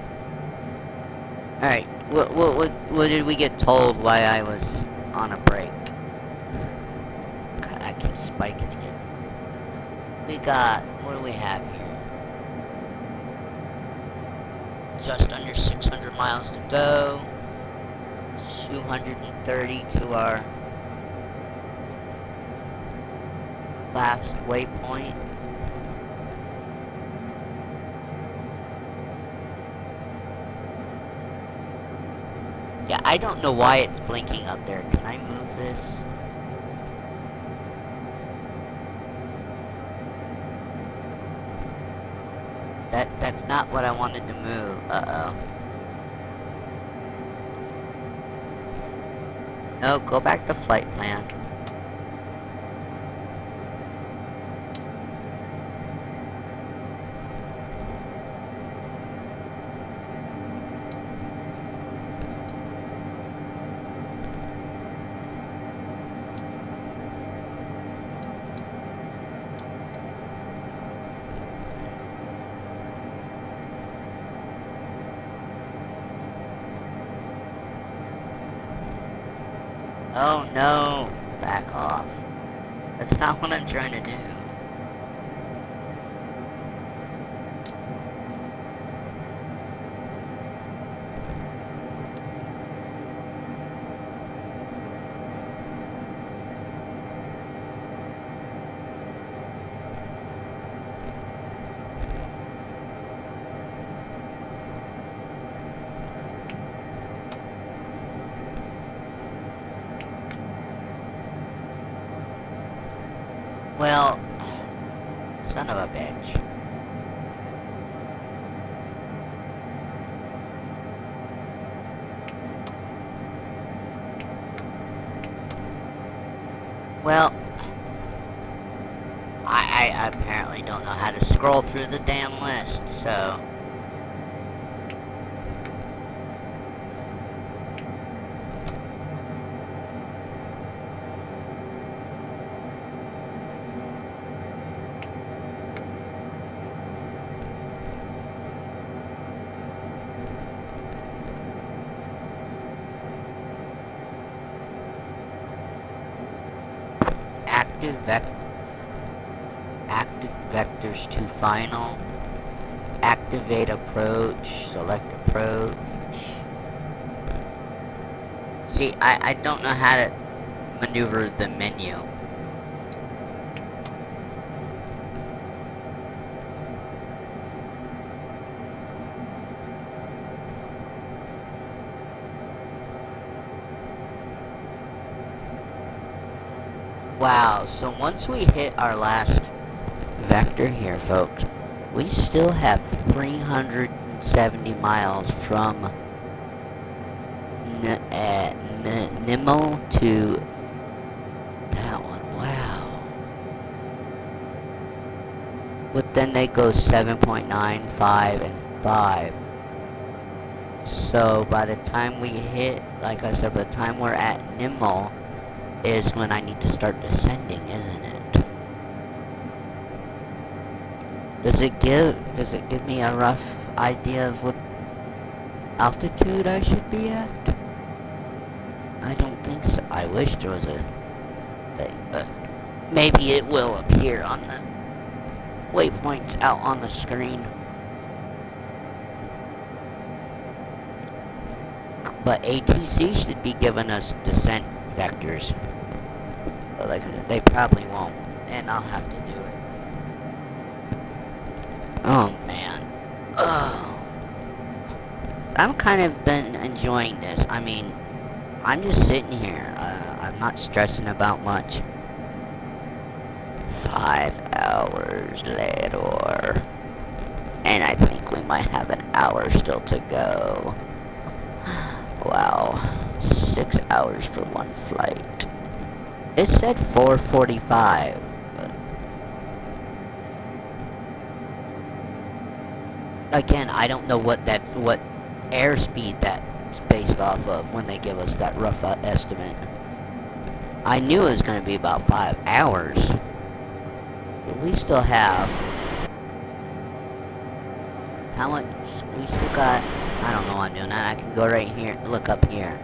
Alright, what did we get told while I was on a break? God, I keep spiking again. We got, what do we have here? Just under 600 miles to go. 230 to our last waypoint. Yeah, I don't know why it's blinking up there. Can I move this? That's not what I wanted to move. Uh-oh. No, go back to flight plan. Oh no! Back off. That's not what I'm trying to do. Well, son of a bitch. Well, I apparently don't know how to scroll through the damn list, so... Active vectors to final. Activate approach. Select approach. See, I don't know how to maneuver the menu. Wow, so once we hit our last vector here, folks, we still have 370 miles from Nimmo to that one. Wow. But then they go 7.95 and 5. So by the time we hit, like I said, by the time we're at Nimmal is when I need to start descending, isn't it? Does it give me a rough idea of what altitude I should be at? I don't think so. I wish there was a thing, but maybe it will appear on the waypoints out on the screen. But ATC should be giving us descent vectors. But like they probably won't, and I'll have to do it. Oh man. Oh. I've kind of been enjoying this. I mean, I'm just sitting here. I'm not stressing about much. 5 hours later. And I think we might have an hour still to go. Wow. 6 hours for one flight. It said 4:45. Again, I don't know what airspeed that's based off of when they give us that rough estimate. I knew it was going to be about 5 hours. But we still have... How much? We still got... I don't know why I'm doing that. I can go right here, look up here.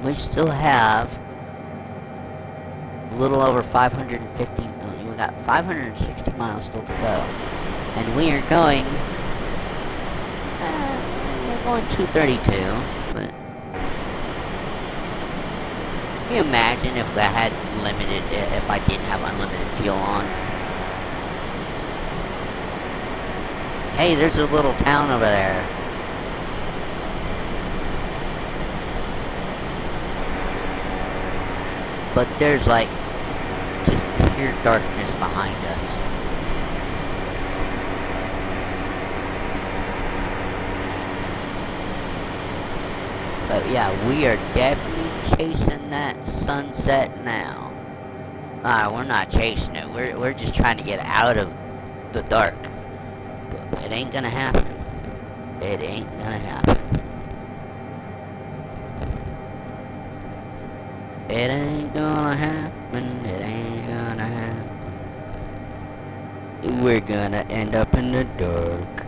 We still have a little over 550... We got 560 miles still to go. And we are going... we're going 232, but... Can you imagine if I had if I didn't have unlimited fuel on? Hey, there's a little town over there. But there's like, just pure darkness behind us. But yeah, we are definitely chasing that sunset now. We're not chasing it. We're just trying to get out of the dark. But it ain't gonna happen. It ain't gonna happen. It ain't gonna happen. It ain't gonna happen. We're gonna end up in the dark.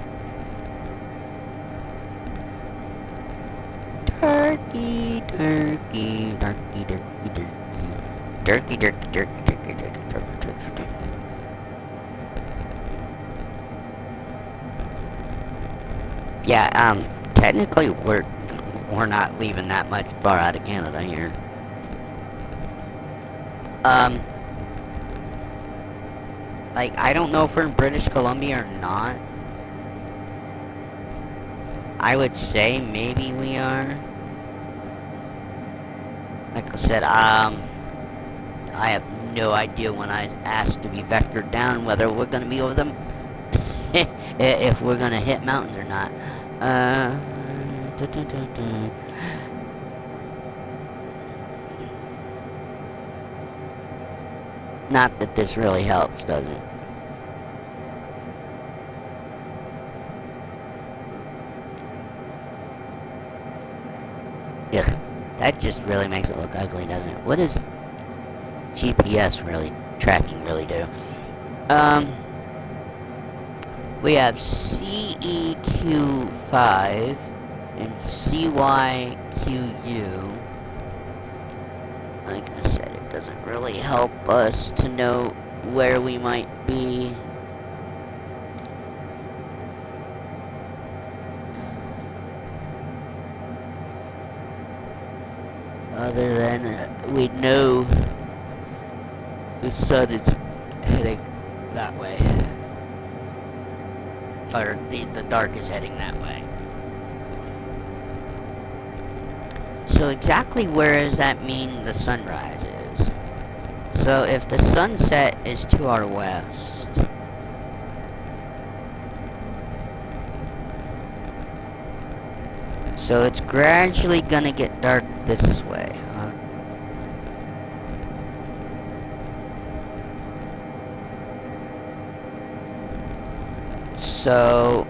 Turkey, turkey, turkey, turkey, turkey. Turkey, turkey, turkey, turkey, turkey, turkey, turkey. Yeah, technically we're not leaving that much far out of Canada here. Like, I don't know if we're in British Columbia or not. I would say maybe we are. Like I said, I have no idea when I asked to be vectored down whether we're gonna be over them, if we're gonna hit mountains or not. Not that this really helps, does it? Ugh, that just really makes it look ugly, doesn't it? What does GPS really, tracking really do? We have CEQ5 and CYQU. Like I said, it doesn't really help us to know where we might be. Other than we know the sun is heading that way. Or the dark is heading that way. So exactly where does that mean the sunrise is? So if the sunset is to our west, so it's gradually gonna get dark this way, huh? So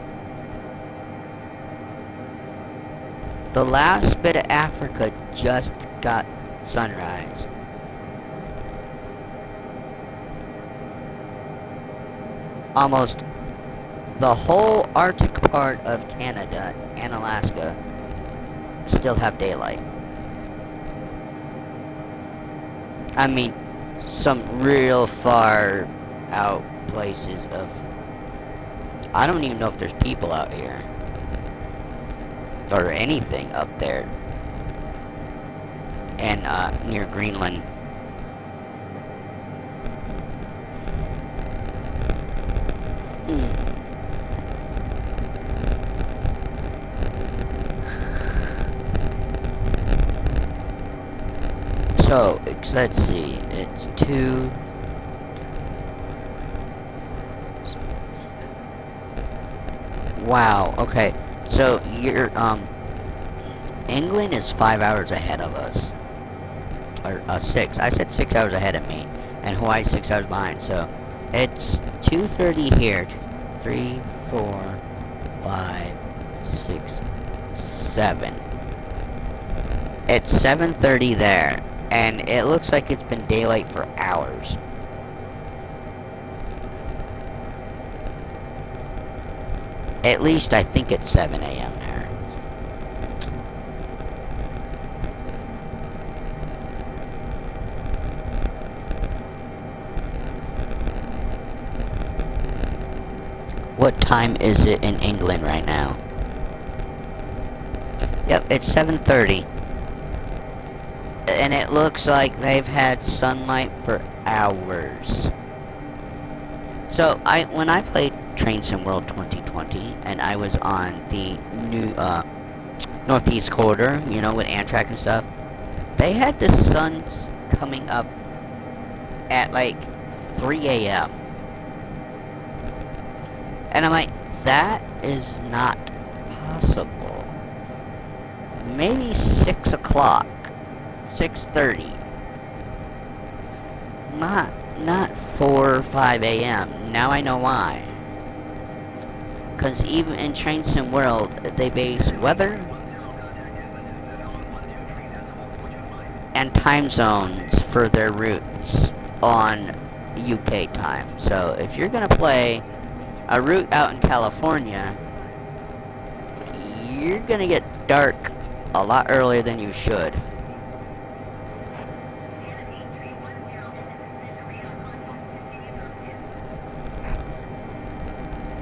The last bit of Africa just got sunrise. Almost the whole Arctic part of Canada and Alaska still have daylight. I mean, some real far out places of... I don't even know if there's people out here. Or anything up there. And, near Greenland. So, let's see, it's 2... Wow, okay. So, you're, England is 5 hours ahead of us. Or, 6. I said 6 hours ahead of me. And Hawaii's 6 hours behind, so... It's 2:30 here. 3, 4, 5, 6, 7. It's 7:30 there. And it looks like it's been daylight for hours. At least I think it's 7 a.m. there. What time is it in England right now? Yep, it's 7:30. And it looks like they've had sunlight for hours. So, when I played Train Sim World 2020, and I was on the new, Northeast Corridor, you know, with Amtrak and stuff, they had the sun coming up at, like, 3 a.m. And I'm like, that is not possible. Maybe 6 o'clock. 6:30. Not 4 or 5 a.m. Now I know why. Because even in Train Sim World, they base weather and time zones for their routes on UK time. So if you're gonna play a route out in California, you're gonna get dark a lot earlier than you should.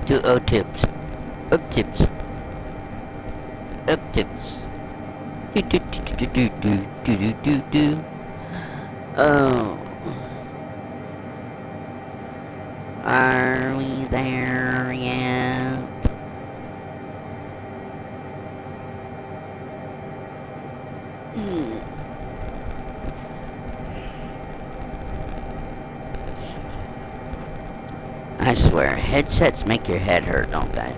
Do O-tips. Up-tips. Up-tips. Do. Oh. Are we there yet? I swear, headsets make your head hurt, don't they?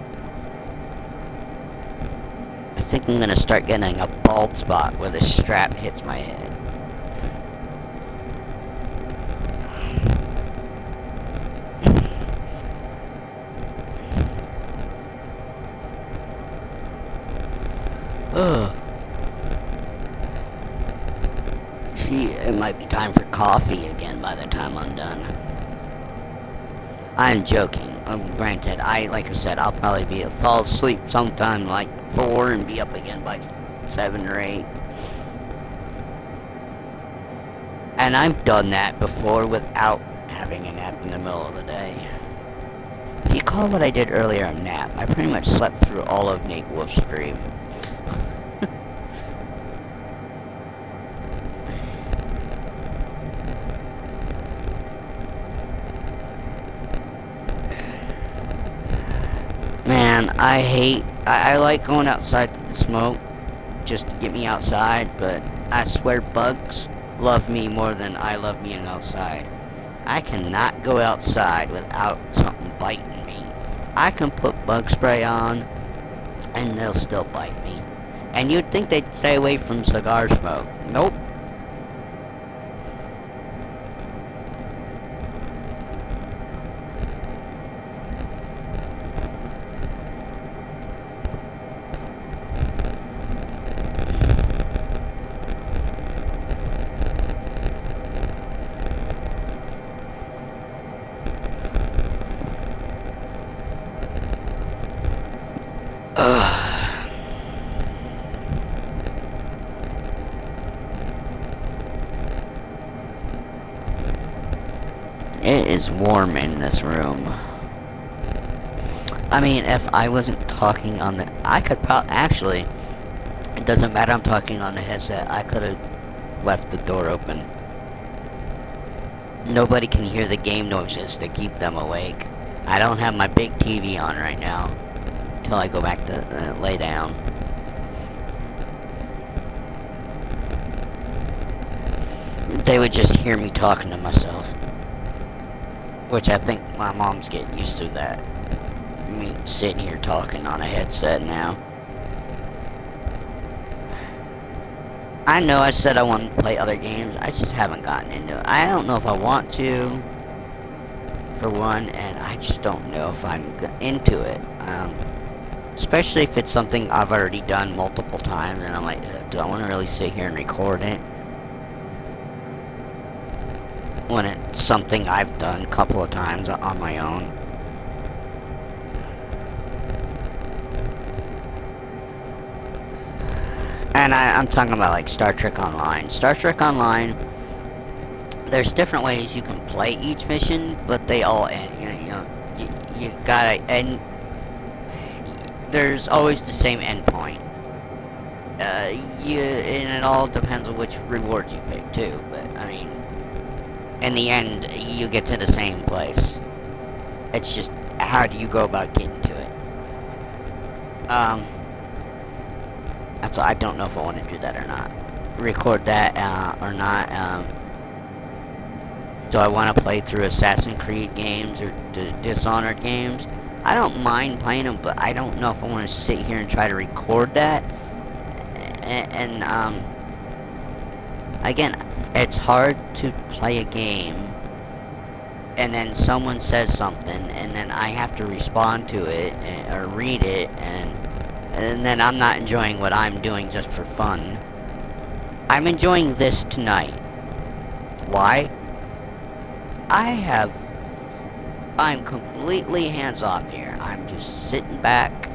I think I'm gonna start getting a bald spot where the strap hits my head. Ugh. Gee, it might be time for coffee again by the time I'm done. I'm joking. Granted, like I said, I'll probably fall asleep sometime like 4 and be up again by 7 or 8. And I've done that before without having a nap in the middle of the day. If you call what I did earlier a nap, I pretty much slept through all of Nate Wolf's stream. Man, I like going outside to the smoke just to get me outside, but I swear bugs love me more than I love being outside. I cannot go outside without something biting me. I can put bug spray on and they'll still bite me. And you'd think they'd stay away from cigar smoke. Nope. It is warm in this room. I mean, if I wasn't talking on the... I could actually, it doesn't matter I'm talking on the headset. I could have left the door open. Nobody can hear the game noises to keep them awake. I don't have my big TV on right now. Till I go back to lay down. They would just hear me talking to myself. Which I think my mom's getting used to that. Me sitting here talking on a headset now. I know I said I want to play other games. I just haven't gotten into it. I don't know if I want to, for one, and I just don't know if I'm into it. Especially if it's something I've already done multiple times, and I'm like, do I want to really sit here and record it? When it's something I've done a couple of times on my own. And I'm talking about like Star Trek Online. Star Trek Online, there's different ways you can play each mission, but they all end. You gotta, and there's always the same endpoint. And it all depends on which reward you pick too. But I mean, in the end, you get to the same place. It's just how do you go about getting to it? That's why I don't know if I want to do that or not. Record that or not. Do I want to play through Assassin's Creed games or Dishonored games? I don't mind playing them, but I don't know if I want to sit here and try to record that. And again, it's hard to play a game and then someone says something and then I have to respond to it or read it, and then I'm not enjoying what I'm doing just for fun. I'm enjoying this tonight. Why? I'm completely hands off here. I'm just sitting back,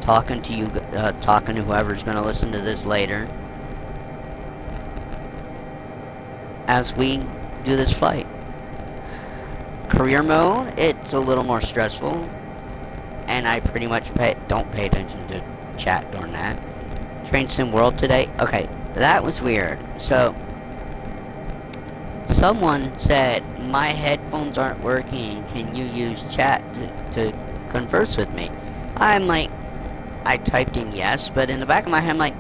talking to you, talking to whoever's going to listen to this later, as we do this flight. Career mode, it's a little more stressful, and I pretty much don't pay attention to chat during that. Train Sim World today, okay, that was weird. So, someone said, my headphones aren't working, can you use chat to converse with me? I'm like, I typed in yes, but in the back of my head, I'm like,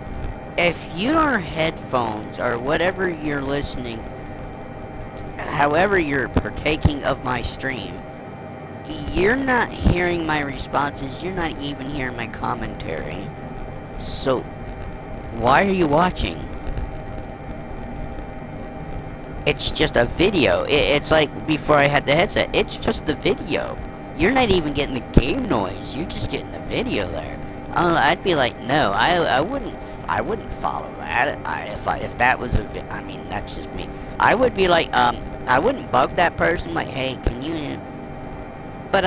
if your headphones or whatever you're listening, however you're partaking of my stream, you're not hearing my responses, you're not even hearing my commentary. So, why are you watching? It's just a video. It's like before I had the headset. It's just the video. You're not even getting the game noise. You're just getting the video there. I'd be like, no, I wouldn't follow that. If that was I mean, that's just me. I would be like, I wouldn't bug that person like, hey, can you? But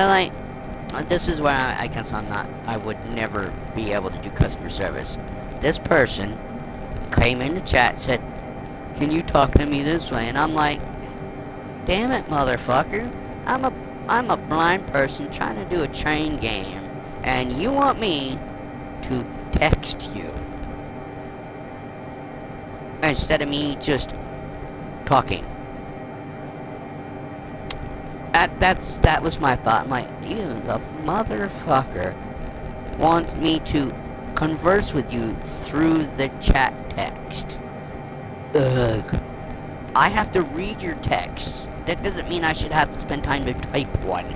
this is where I guess I would never be able to do customer service. This person came in the chat, said, can you talk to me this way? And I'm like, damn it, motherfucker. I'm a blind person trying to do a train game, and you want me to text you instead of me just talking. That was my thought. I'm like, you, the motherfucker, wants me to converse with you through the chat text. Ugh. I have to read your text. That doesn't mean I should have to spend time to type one.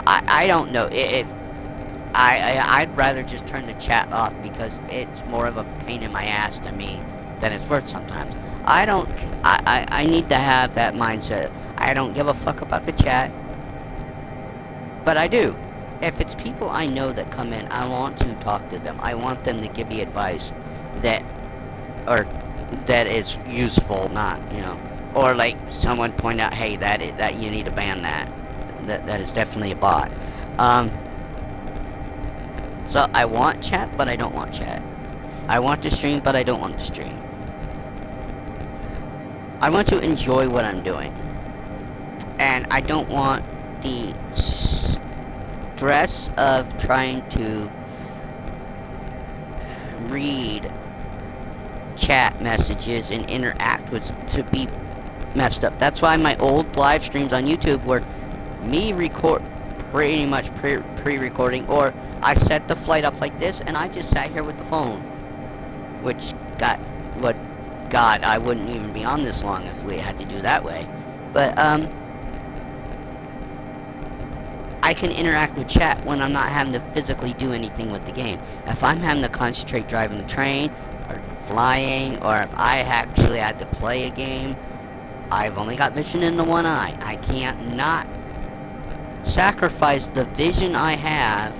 I don't know. I'd rather just turn the chat off because it's more of a pain in my ass to me than it's worth sometimes. I need to have that mindset. I don't give a fuck about the chat. But I do. If it's people I know that come in, I want to talk to them. I want them to give me advice that is useful, not, or like someone point out, hey, that you need to ban that. That is definitely a bot. So I want chat, but I don't want chat. I want to stream, but I don't want to stream. I want to enjoy what I'm doing. And I don't want the stress of trying to read chat messages and interact with to be messed up. That's why my old live streams on YouTube were me pretty much pre-recording, or I set the flight up like this and I just sat here with the phone, which God, I wouldn't even be on this long if we had to do that way. But I can interact with chat when I'm not having to physically do anything with the game. If I'm having to concentrate driving the train or flying, or if I actually had to play a game, I've only got vision in the one eye. I can't not sacrifice the vision I have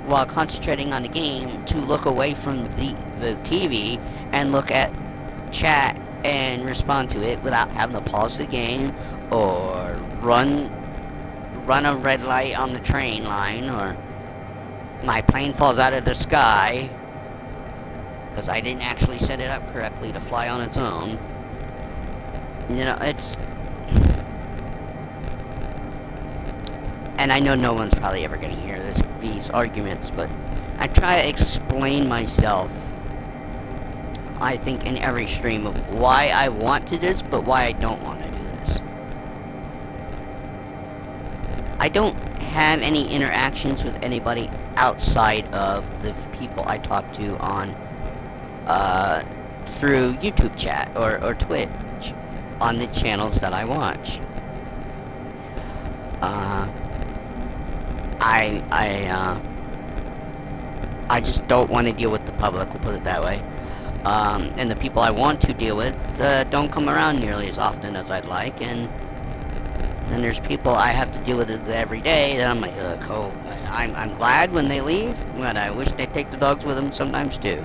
while concentrating on the game to look away from the TV and look at chat and respond to it without having to pause the game or run a red light on the train line, or my plane falls out of the sky because I didn't actually set it up correctly to fly on its own. You know, it's... And I know no one's probably ever going to hear these arguments, but I try to explain myself, I think, in every stream of why I want to do this, but why I don't want to do this. I don't have any interactions with anybody outside of the people I talk to on, through YouTube chat or Twitch on the channels that I watch. I just don't want to deal with the public, we'll put it that way. And the people I want to deal with don't come around nearly as often as I'd like, and then there's people I have to deal with every day that I'm like, ugh, oh, I'm glad when they leave, but I wish they'd take the dogs with them sometimes too.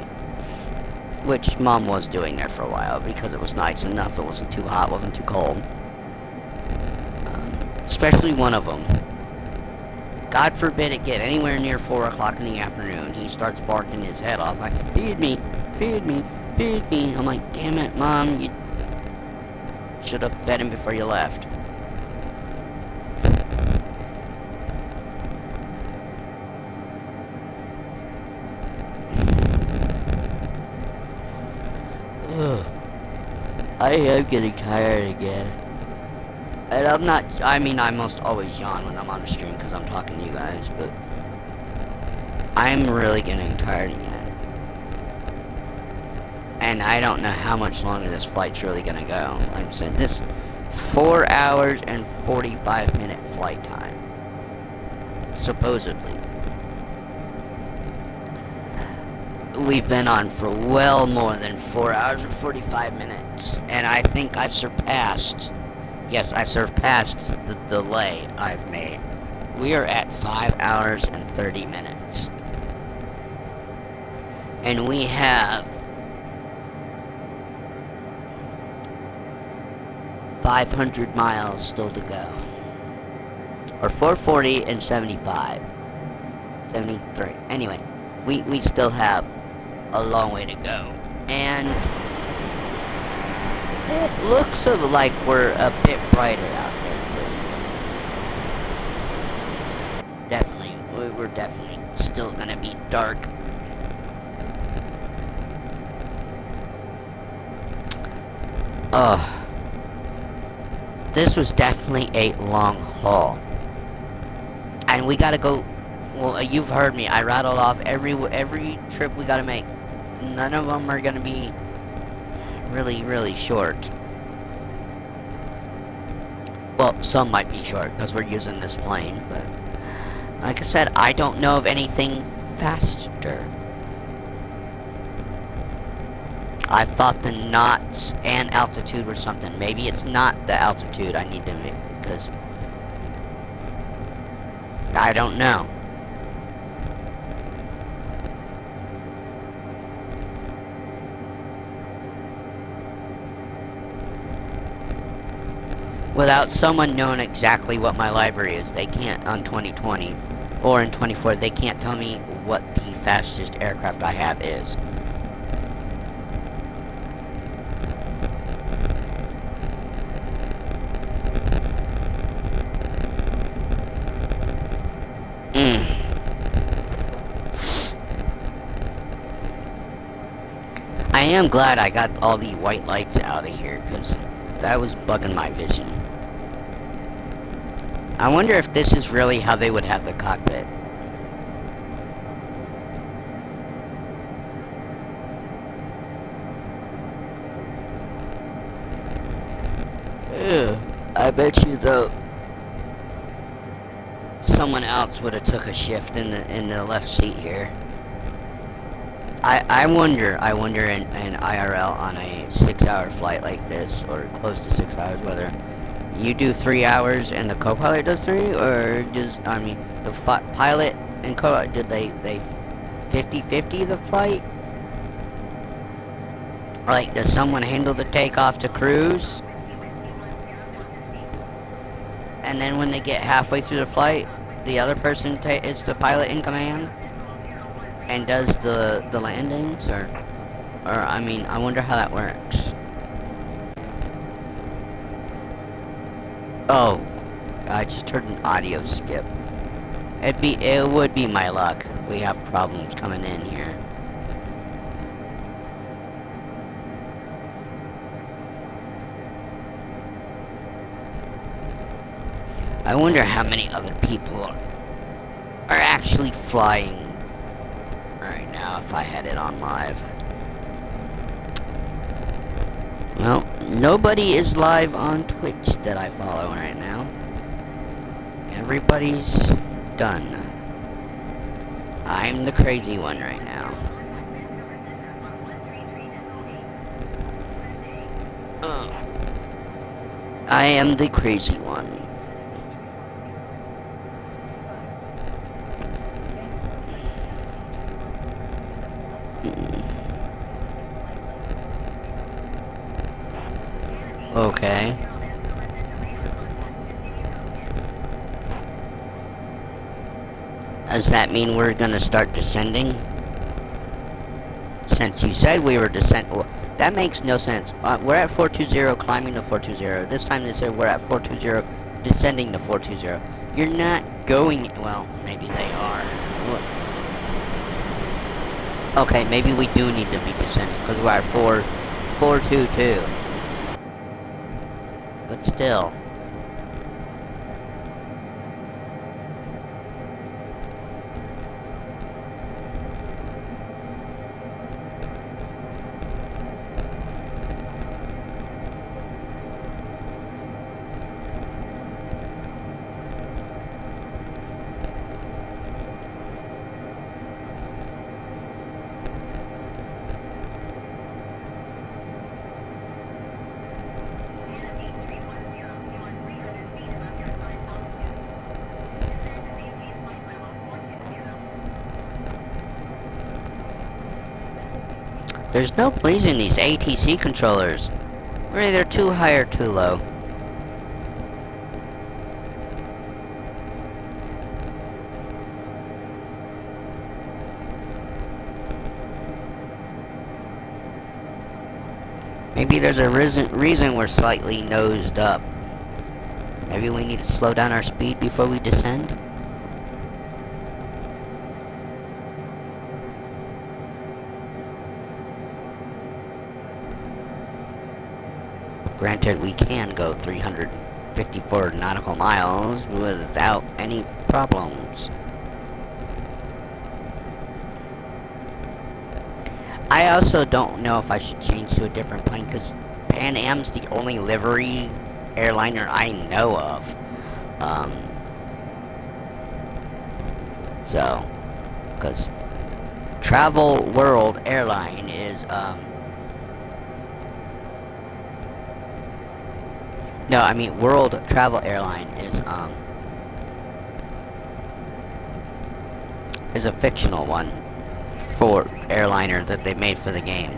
Which Mom was doing there for a while, because it was nice enough, it wasn't too hot, wasn't too cold. Especially one of them. God forbid it get anywhere near 4 o'clock in the afternoon. He starts barking his head off like, feed me, feed me, feed me. I'm like, damn it, Mom, you should have fed him before you left. Ugh. I am getting tired again. And I'm not, I mean, I must always yawn when I'm on a stream because I'm talking to you guys, but I'm really getting tired again. And I don't know how much longer this flight's really gonna go. Like I said, this 4 hours and 45-minute flight time. Supposedly. We've been on for well more than 4 hours and 45 minutes. And I think I've surpassed... Yes, I surpassed the delay I've made. We are at 5 hours and 30 minutes. And we have 500 miles still to go. Or 440 and 75. 73. Anyway, we still have a long way to go. And it looks like we're a bit brighter out there. Definitely, we're definitely still gonna be dark. This was definitely a long haul. And we gotta go, well, you've heard me, I rattled off every trip we gotta make. None of them are gonna be really short. Well, some might be short because we're using this plane, but like I said, I don't know of anything faster. I thought the knots and altitude were something. Maybe it's not the altitude I need to make, because I don't know. Without someone knowing exactly what my library is, they can't on 2020 or in 24, they can't tell me what the fastest aircraft I have is. I am glad I got all the white lights out of here, because that was bugging my vision. I wonder if this is really how they would have the cockpit. Ew, I bet you though someone else would have took a shift in the left seat here. I wonder in IRL on a 6-hour flight like this, or close to 6 hours, whether you do 3 hours and the co-pilot does 3, or just, I mean, the pilot and co-pilot, did they 50-50 the flight? Like, does someone handle the takeoff to cruise? And then when they get halfway through the flight, the other person is the pilot in command? And does the landings, or I mean, I wonder how that works. Oh, I just heard an audio skip. It would be my luck. We have problems coming in here. I wonder how many other people are actually flying right now if I had it on live. Well, nobody is live on Twitch that I follow right now. Everybody's done. I'm the crazy one right now. I am the crazy one. Okay. Does that mean we're gonna start descending? Since you said we were well, that makes no sense. We're at 420, climbing to 420. This time they said we're at 420, descending to 420. You're not going, well, maybe they are. Okay, maybe we do need to be descending, because we're at 422. But still. There's no pleasing these ATC controllers. They're either too high or too low. Maybe there's a reason we're slightly nosed up. Maybe we need to slow down our speed before we descend? Granted, we can go 354 nautical miles without any problems. I also don't know if I should change to a different plane, because Pan Am's the only livery airliner I know of. So, because Travel World Airline is, no, I mean, World Travel Airline is a fictional one for airliner that they made for the game.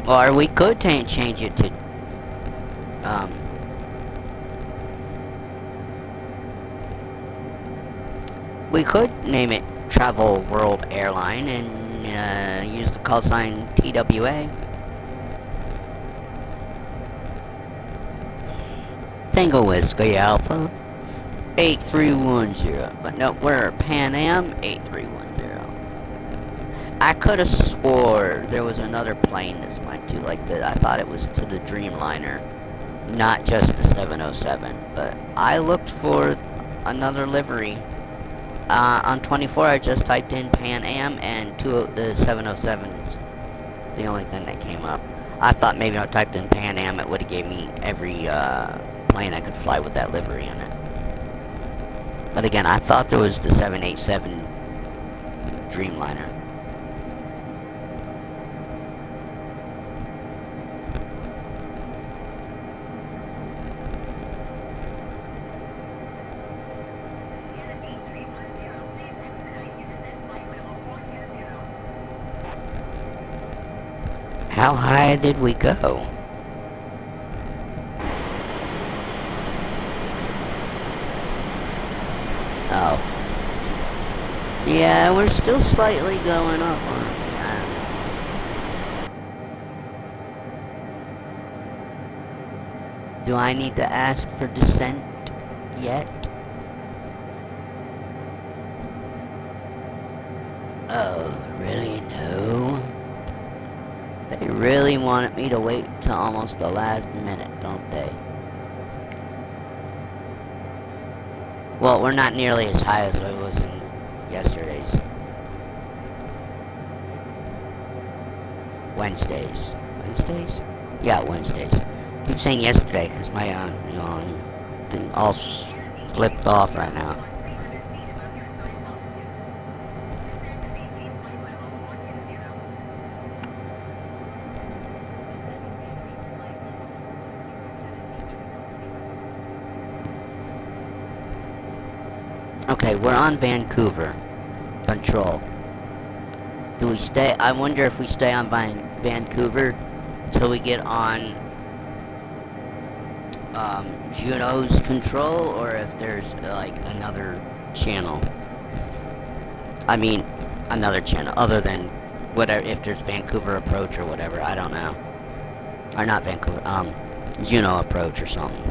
Or we could change it to, We could name it Travel World Airline and use the call sign TWA. Tango Whiskey Alpha 8310. But no, we're Pan Am 8310. I could have swore there was another plane this went to like that. I thought it was to the Dreamliner, not just the 707. But I looked for another livery. On 24, I just typed in Pan Am and the 707's the only thing that came up. I thought maybe I typed in Pan Am, it would have gave me every plane I could fly with that livery in it. But again, I thought there was the 787 Dreamliner. How high did we go? Oh. Yeah, we're still slightly going up, aren't we? Do I need to ask for descent yet? Oh, really? No? They really wanted me to wait till almost the last minute, don't they? Well, we're not nearly as high as I was in yesterday's. Wednesdays. Wednesdays? Yeah, Wednesdays. I keep saying yesterday because my, thing all flipped off right now. Okay, we're on Vancouver. Control. Do we stay? I wonder if we stay on Vancouver till we get on Juneau's control, or if there's like another channel. I mean, another channel other than whatever. If there's Vancouver approach or whatever, I don't know. Or not Vancouver. Juneau approach or something.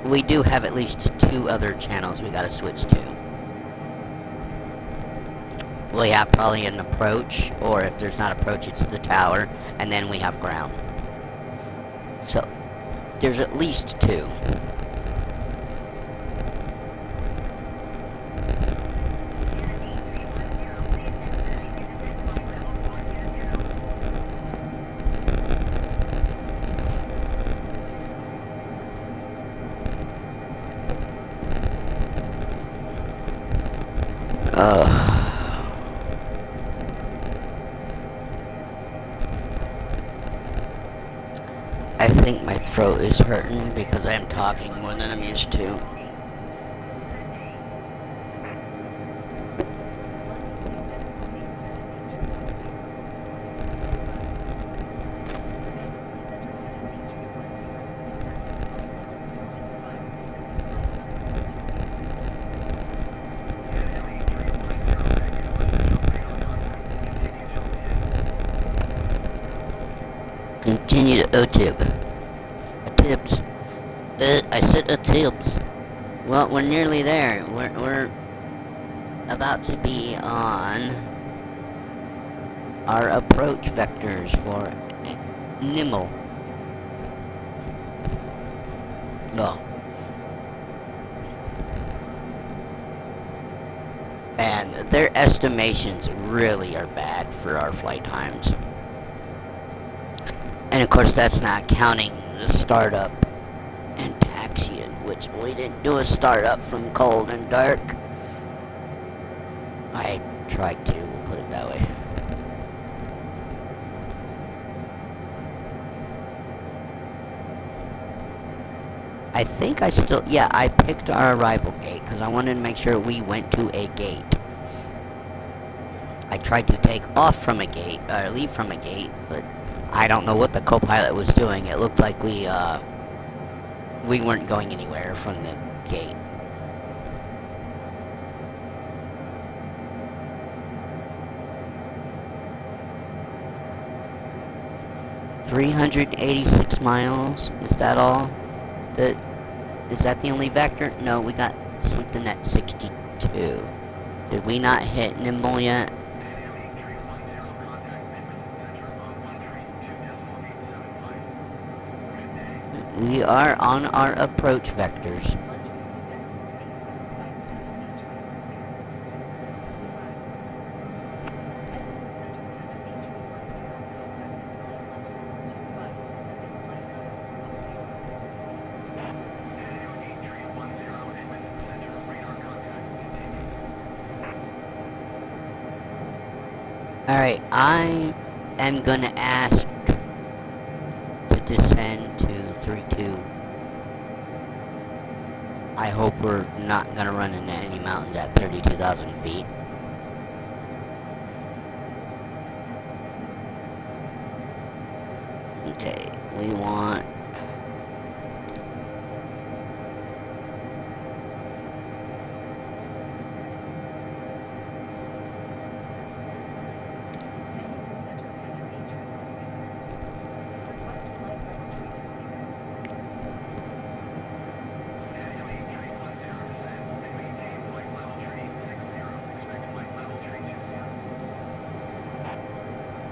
We do have at least 2 other channels we gotta switch to. We have probably an approach, or if there's not approach, it's the tower, and then we have ground. So, there's at least 2. I think my throat is hurting because I'm talking more than I'm used to. Continue to OTIB. OTIBs. I said OTIBs. Well, we're nearly there. We're about to be on our approach vectors for Nimble. Oh. And their estimations really are bad for our flight times. And of course, that's not counting the startup and taxiing, which we didn't do a startup from cold and dark. I tried to, we'll put it that way. I think I still, yeah, I picked our arrival gate because I wanted to make sure we went to a gate. I tried to take off from a gate, or leave from a gate, but I don't know what the co-pilot was doing. It looked like we weren't going anywhere from the gate. $386 miles. Is that all? Is that the only vector? No, we got something at 62. Did we not hit Nimble yet? We are on our approach vectors. Alright, I am gonna ask to descend to 3-2. I hope we're not gonna run into any mountains at 32,000 feet. Okay, we want...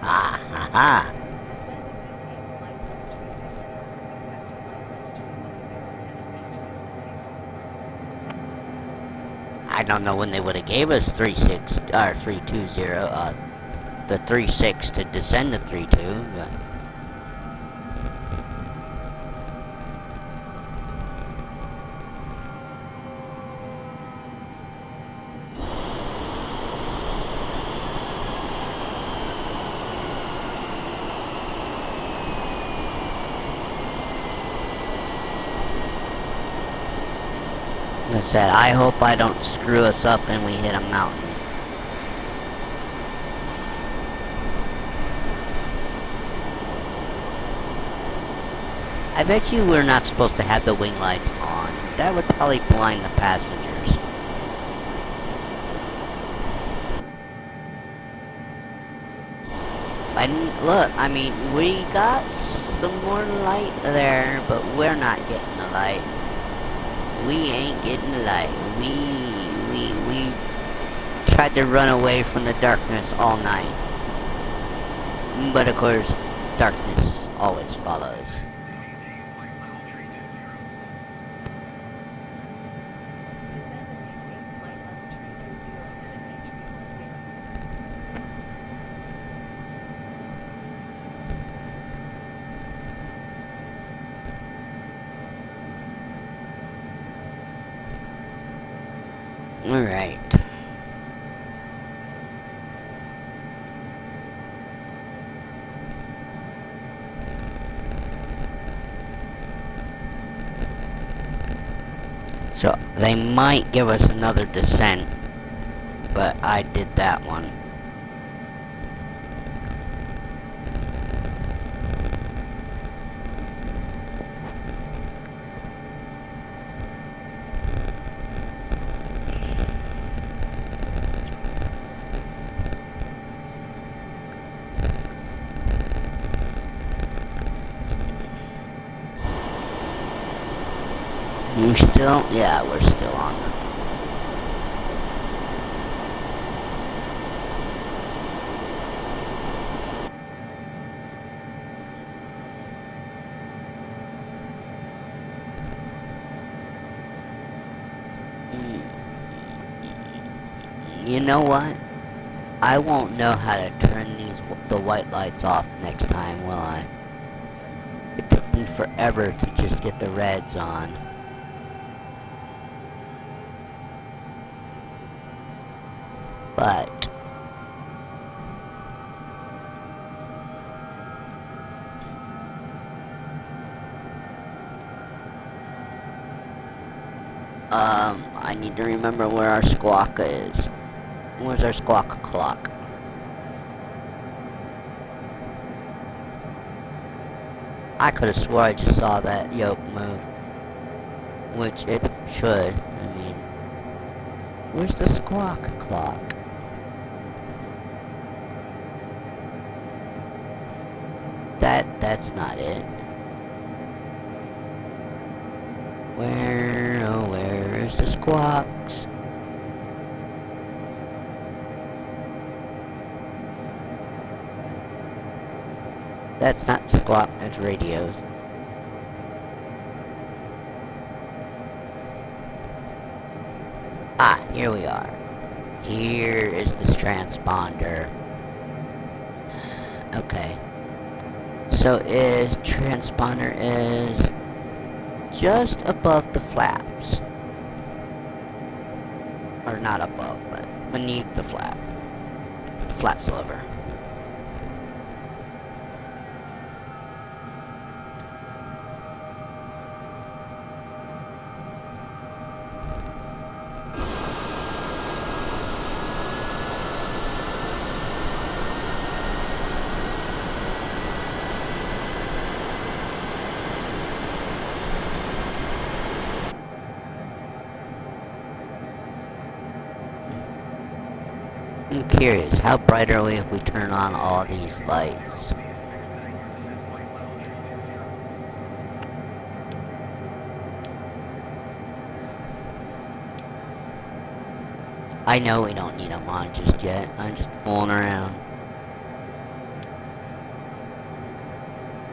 Ah, ha, ha. I don't know when they would have gave us 3-6 or 3-2-0, the 3-6 to descend to 3-2, but... Like I said, I hope I don't screw us up and we hit a mountain. I bet you we're not supposed to have the wing lights on. That would probably blind the passengers. Look, I mean, we got some more light there, but we're not getting the light. We ain't getting the light. We tried to run away from the darkness all night. But of course, darkness always follows. Alright. So, they might give us another descent, but I did that one. You still? Yeah, we're still on the... You know what? I won't know how to turn the white lights off next time, will I? It took me forever to just get the reds on. But I need to remember where our squawk is. Where's our squawk clock? I could have swore I just saw that yoke move. Which it should. I mean, where's the squawk clock? That's not it. Where is the squawks? That's not squawk, that's radios. Ah, here we are. Here is this transponder. Okay. So transponder is just above the flaps. Or not above, but beneath the flap. The flap's over. I'm curious, how bright are we if we turn on all these lights? I know we don't need them on just yet. I'm just fooling around.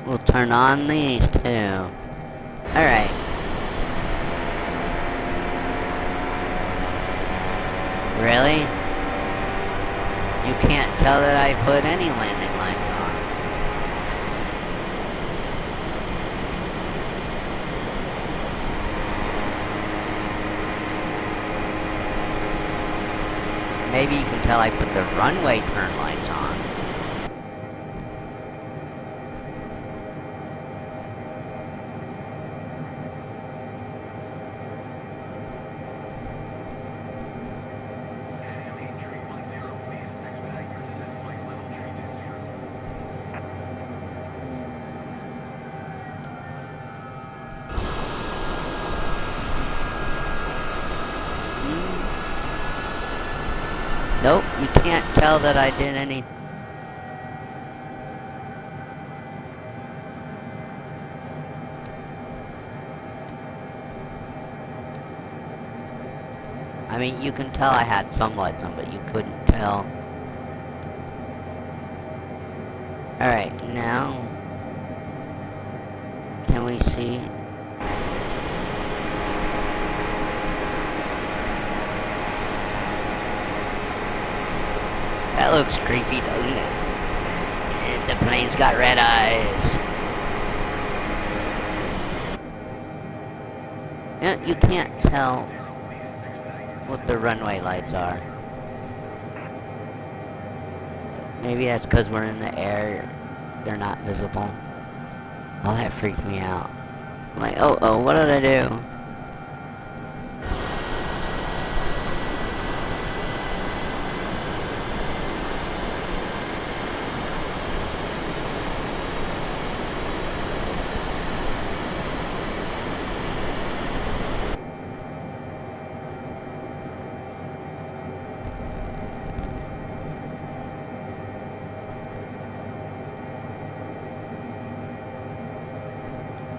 We'll turn on these too. Alright. Really? You can't tell that I put any landing lights on. Maybe you can tell I put the runway turn lights on. Nope, you can't tell that I did any. I mean, you can tell I had some lights on, but you couldn't tell. Alright, now. Can we see? That looks creepy, doesn't it? And the plane's got red eyes. Yeah, you can't tell what the runway lights are. Maybe that's because we're in the air. They're not visible. Oh, that freaked me out. I'm like, oh, what did I do?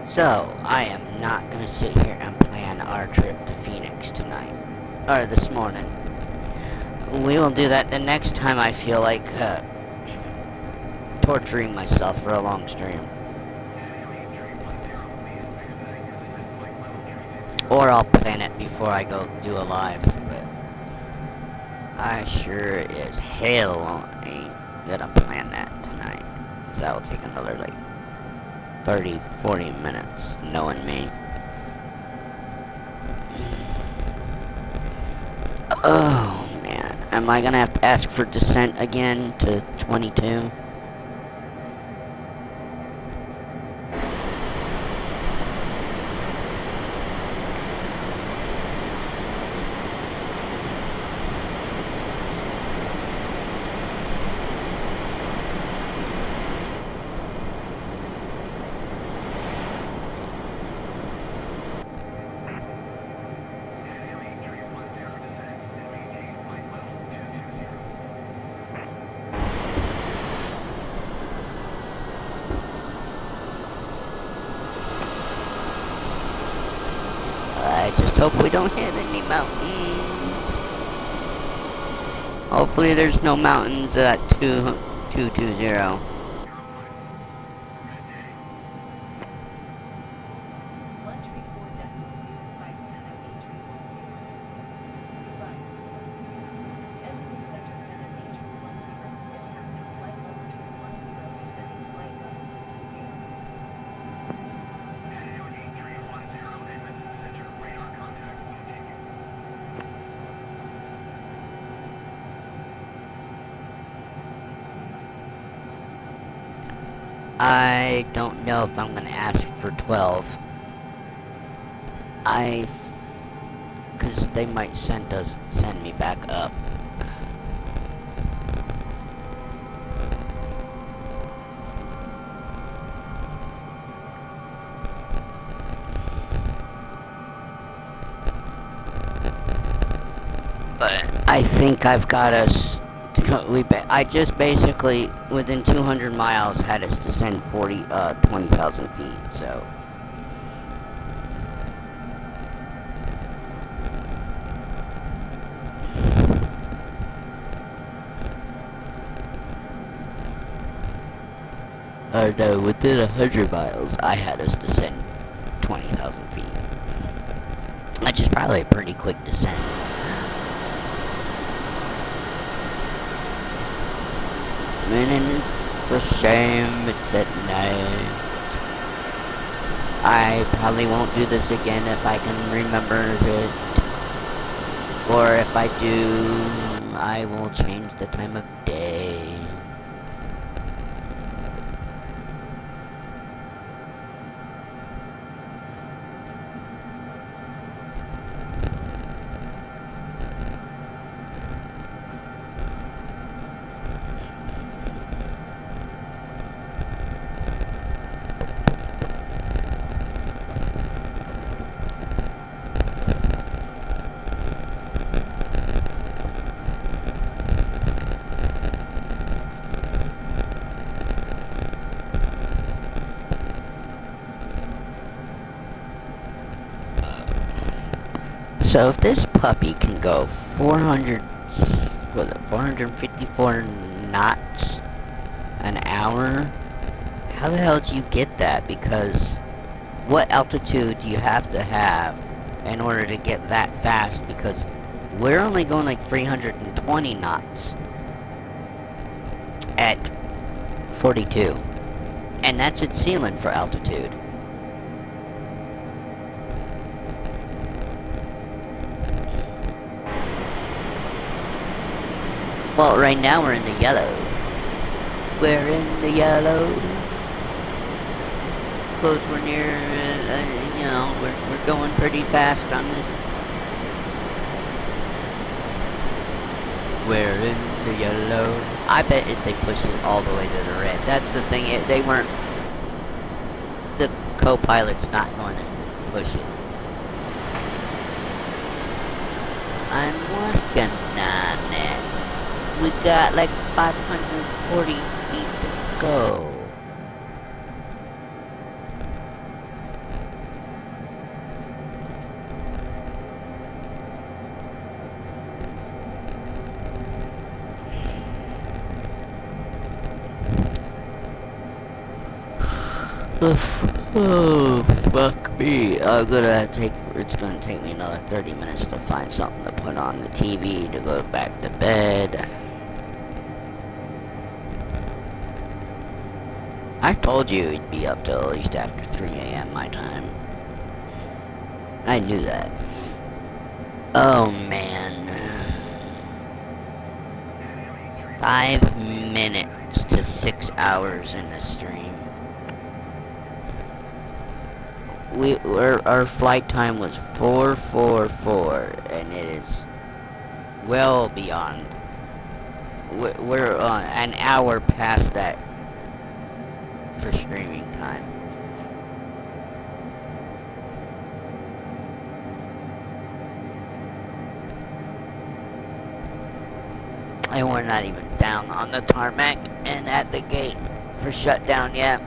So, I am not gonna sit here and plan our trip to Phoenix tonight. Or this morning. We will do that the next time I feel like, torturing myself for a long stream. Or I'll plan it before I go do a live. But I sure as hell ain't gonna plan that tonight. So that'll take another, like, 30-40 minutes, knowing me. Oh, man. Am I gonna have to ask for descent again to 22? hope we don't hit any mountains. Hopefully there's no mountains at 220. One tree 4.05 Kmgm-Pajn. Run. Edmonton Center Kmgm-Pajn is passing flight level tree 10, descending flight level 220. I don't know if I'm gonna ask for 12. Cause they might send me back up. But I think I've got us. I just basically, within 200 miles, had us descend 20,000 feet, so. Or no, within 100 miles, I had us descend 20,000 feet. Which is probably a pretty quick descent. And it's a shame it's at night. I probably won't do this again if I can remember it. Or if I do, I will change the time of day. So if this puppy can go 454 knots an hour, how the hell do you get that? Because what altitude do you have to have in order to get that fast? Because we're only going like 320 knots at 42, and that's its ceiling for altitude. Well, right now we're in the yellow. We're in the yellow. Close, we're near, you know, we're going pretty fast on this. We're in the yellow. I bet if they push it all the way to the red. That's the thing, they weren't, the co-pilot's not going to push it. I'm working on it. We got like 540 feet to go. Oh, fuck me. It's gonna take me another 30 minutes to find something to put on the TV to go back to bed. I told you it'd be up till at least after 3 a.m. my time. I knew that. Oh man. 5 minutes to 6 hours in the stream. Our flight time was 4:44, and it is well beyond. We're an hour past that for streaming time. And we're not even down on the tarmac and at the gate for shutdown yet.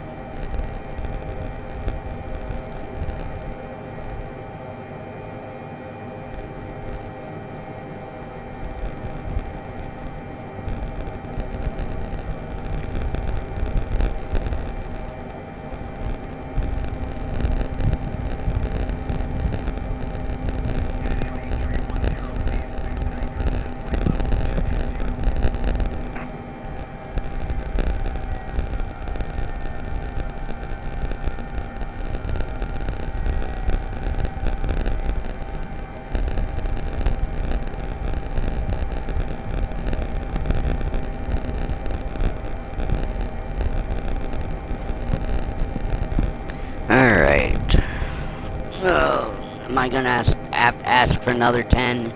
Am I gonna have to ask for another 10?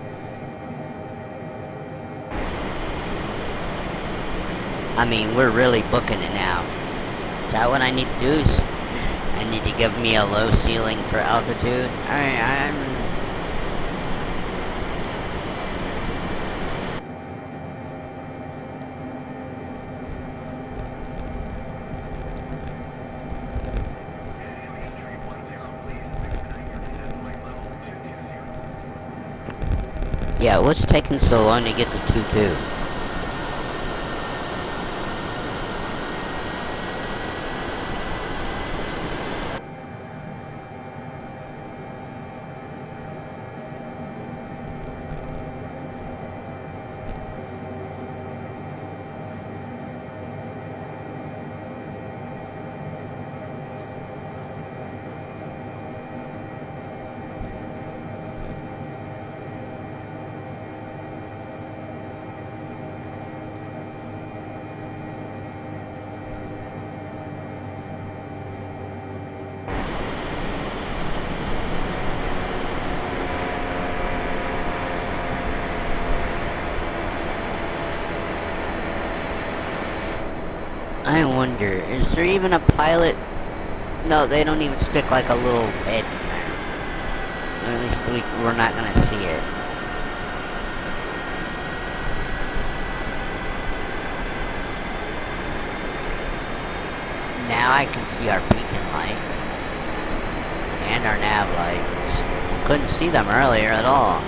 I mean, we're really booking it now. Is that what I need to do? I need to give me a low ceiling for altitude? I'm... Yeah, what's taking so long to get to 2-2? I wonder, is there even a pilot? No, they don't even stick like a little head in there. Or at least we're not gonna see it. Now I can see our beacon light. And our nav lights. Couldn't see them earlier at all.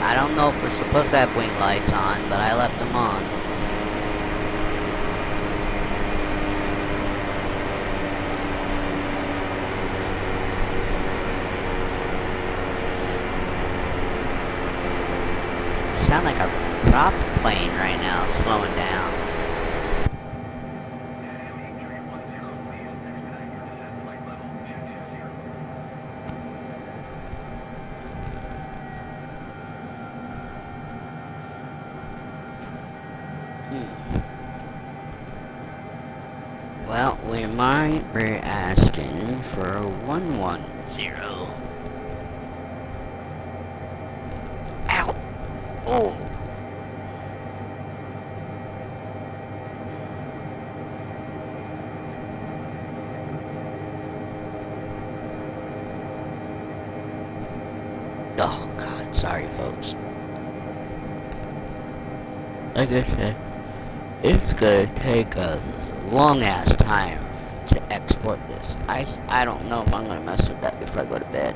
I don't know if we're supposed to have wing lights on, but I left them on. Sound like a prop plane right now, slowing down. Well, we might be asking for 110. Ow! Oh! Oh, God, sorry, folks. Like I said, it's gonna take a long-ass time to export this. I don't know if I'm gonna mess with that before I go to bed.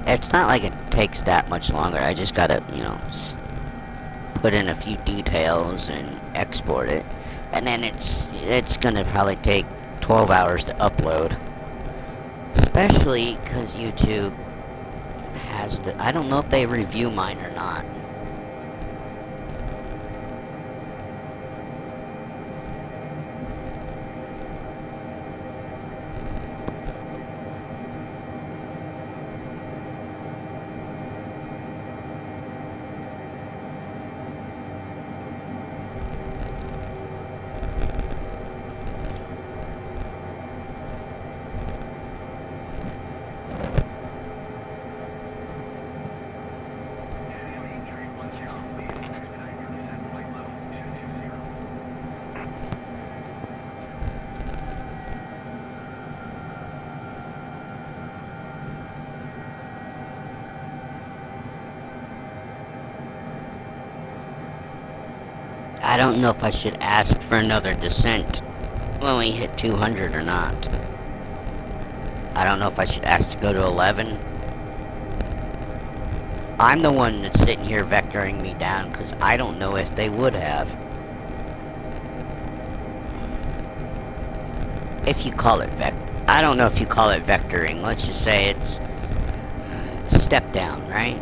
It's not like it takes that much longer. I just gotta, you know, put in a few details and export it. And then it's gonna probably take 12 hours to upload. Especially because YouTube has the... I don't know if they review mine or not. I don't know if I should ask for another descent when we hit 200 or not. I don't know if I should ask to go to 11. I'm the one that's sitting here vectoring me down because I don't know if they would have. If you call it I don't know if you call it vectoring. Let's just say it's step down, right?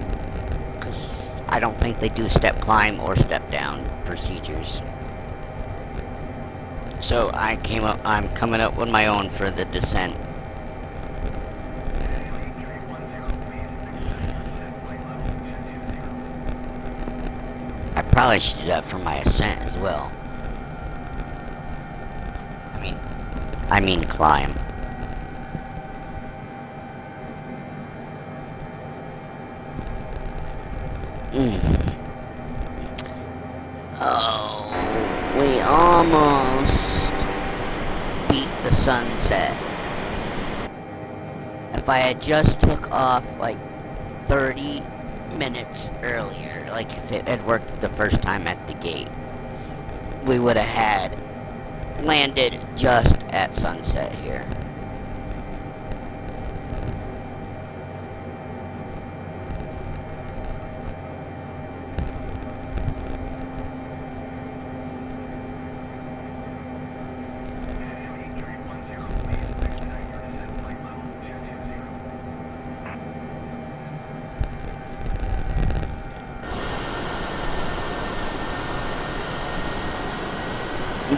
Because I don't think they do step climb or step down procedures. So I'm coming up with my own for the descent. I probably should do that for my ascent as well. I mean climb. Oh, we almost beat the sunset. If I had just took off like 30 minutes earlier, like if it had worked the first time at the gate, we would have had landed just at sunset here.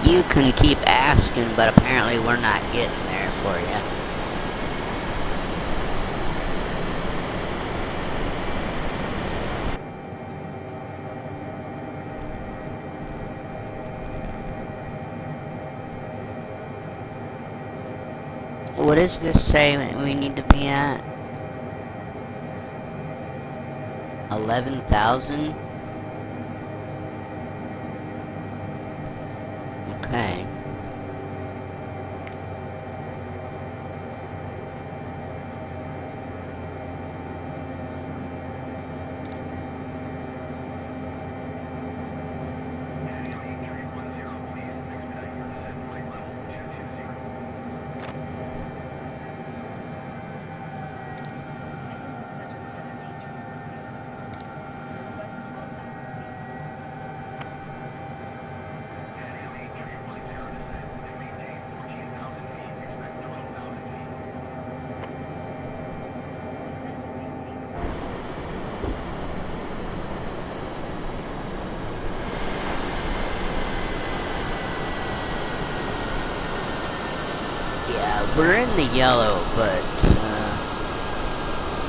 You can keep asking, but apparently we're not getting there for you. What does this say we need to be at? 11,000? Okay. Heading to the center of Kmgm-Pajn. Request 12,000 feet. Descend and maintain. Yeah, we're in the yellow, but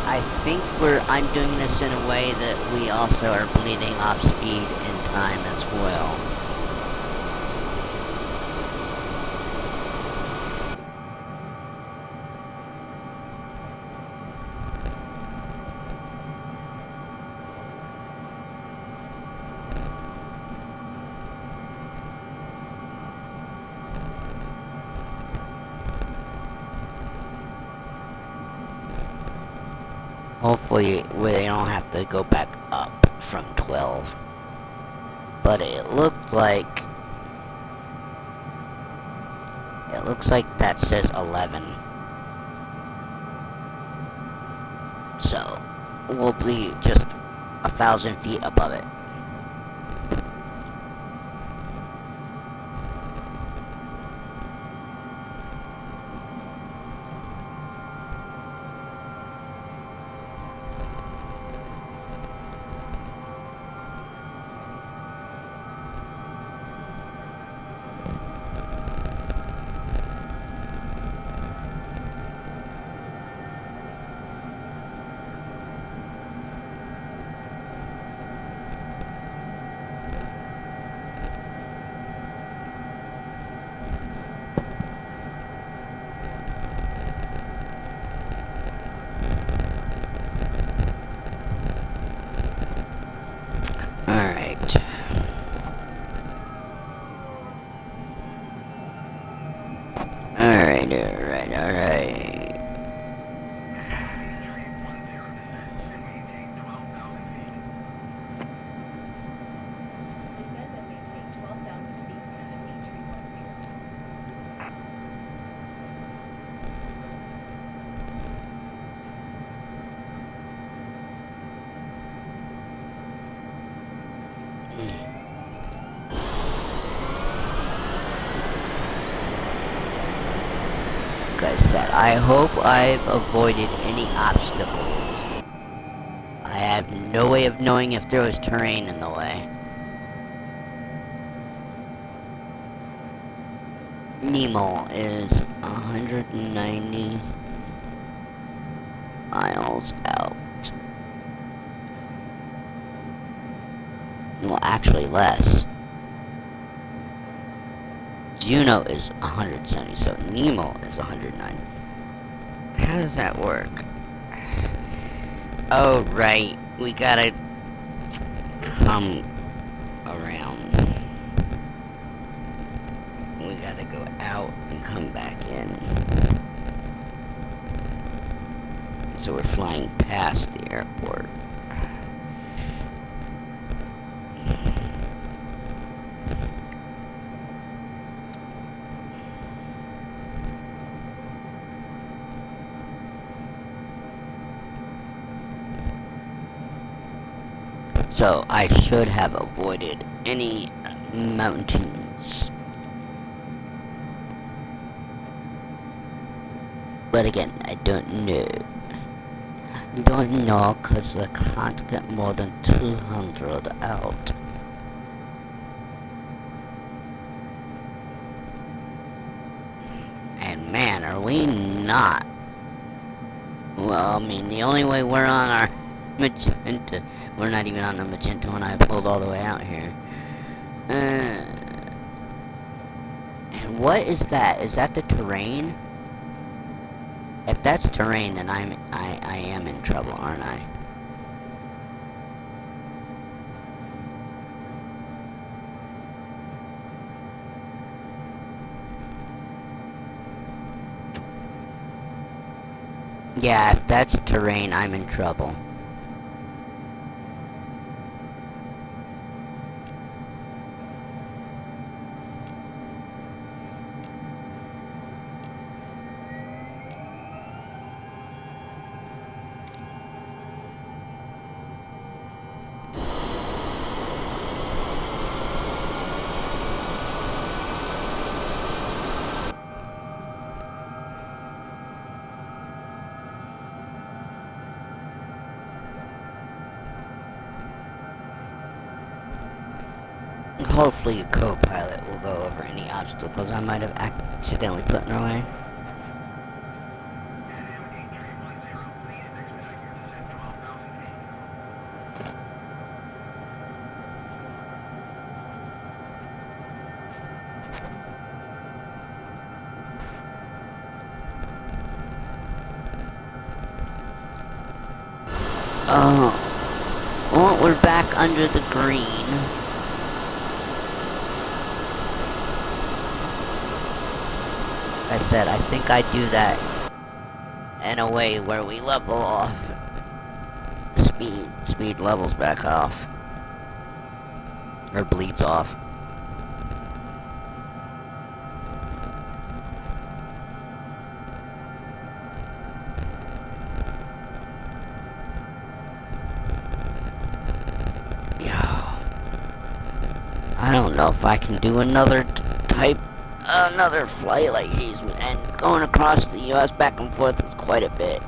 I think I'm doing this in a way that we also are bleeding off speed in time as well. Hopefully we don't have to go back up from 12. But it looks like that says 11. So we'll be just 1,000 feet above it. Alright. Alright. Descend and maintain 12,000 feet. Kmgm-Pajn. Like I said, I hope I've avoided any obstacles. I have no way of knowing if there was terrain in the way. Nemo is 190 miles out. Well, actually less. Juno is 170, so Nemo is 190. How does that work? Oh, right. We gotta come around. We gotta go out and come back in. So we're flying past the airport. So I should have avoided any mountains. But again, I don't know. Don't know because I can't get more than 200 out. And man, are we not. Well, I mean, the only way we're on our magenta, we're not even on the magenta when I pulled all the way out here. And what is that? Is that the terrain? If that's terrain, then I am in trouble, aren't I? Yeah, if that's terrain, I'm in trouble. Hopefully a co-pilot will go over any obstacles I might have accidentally put in our way. Well, we're back under the green. I said, I think I do that in a way where we level off. Speed levels back off. Or bleeds off. I don't know if I can do another flight like these, and going across the U.S. back and forth is quite a bit.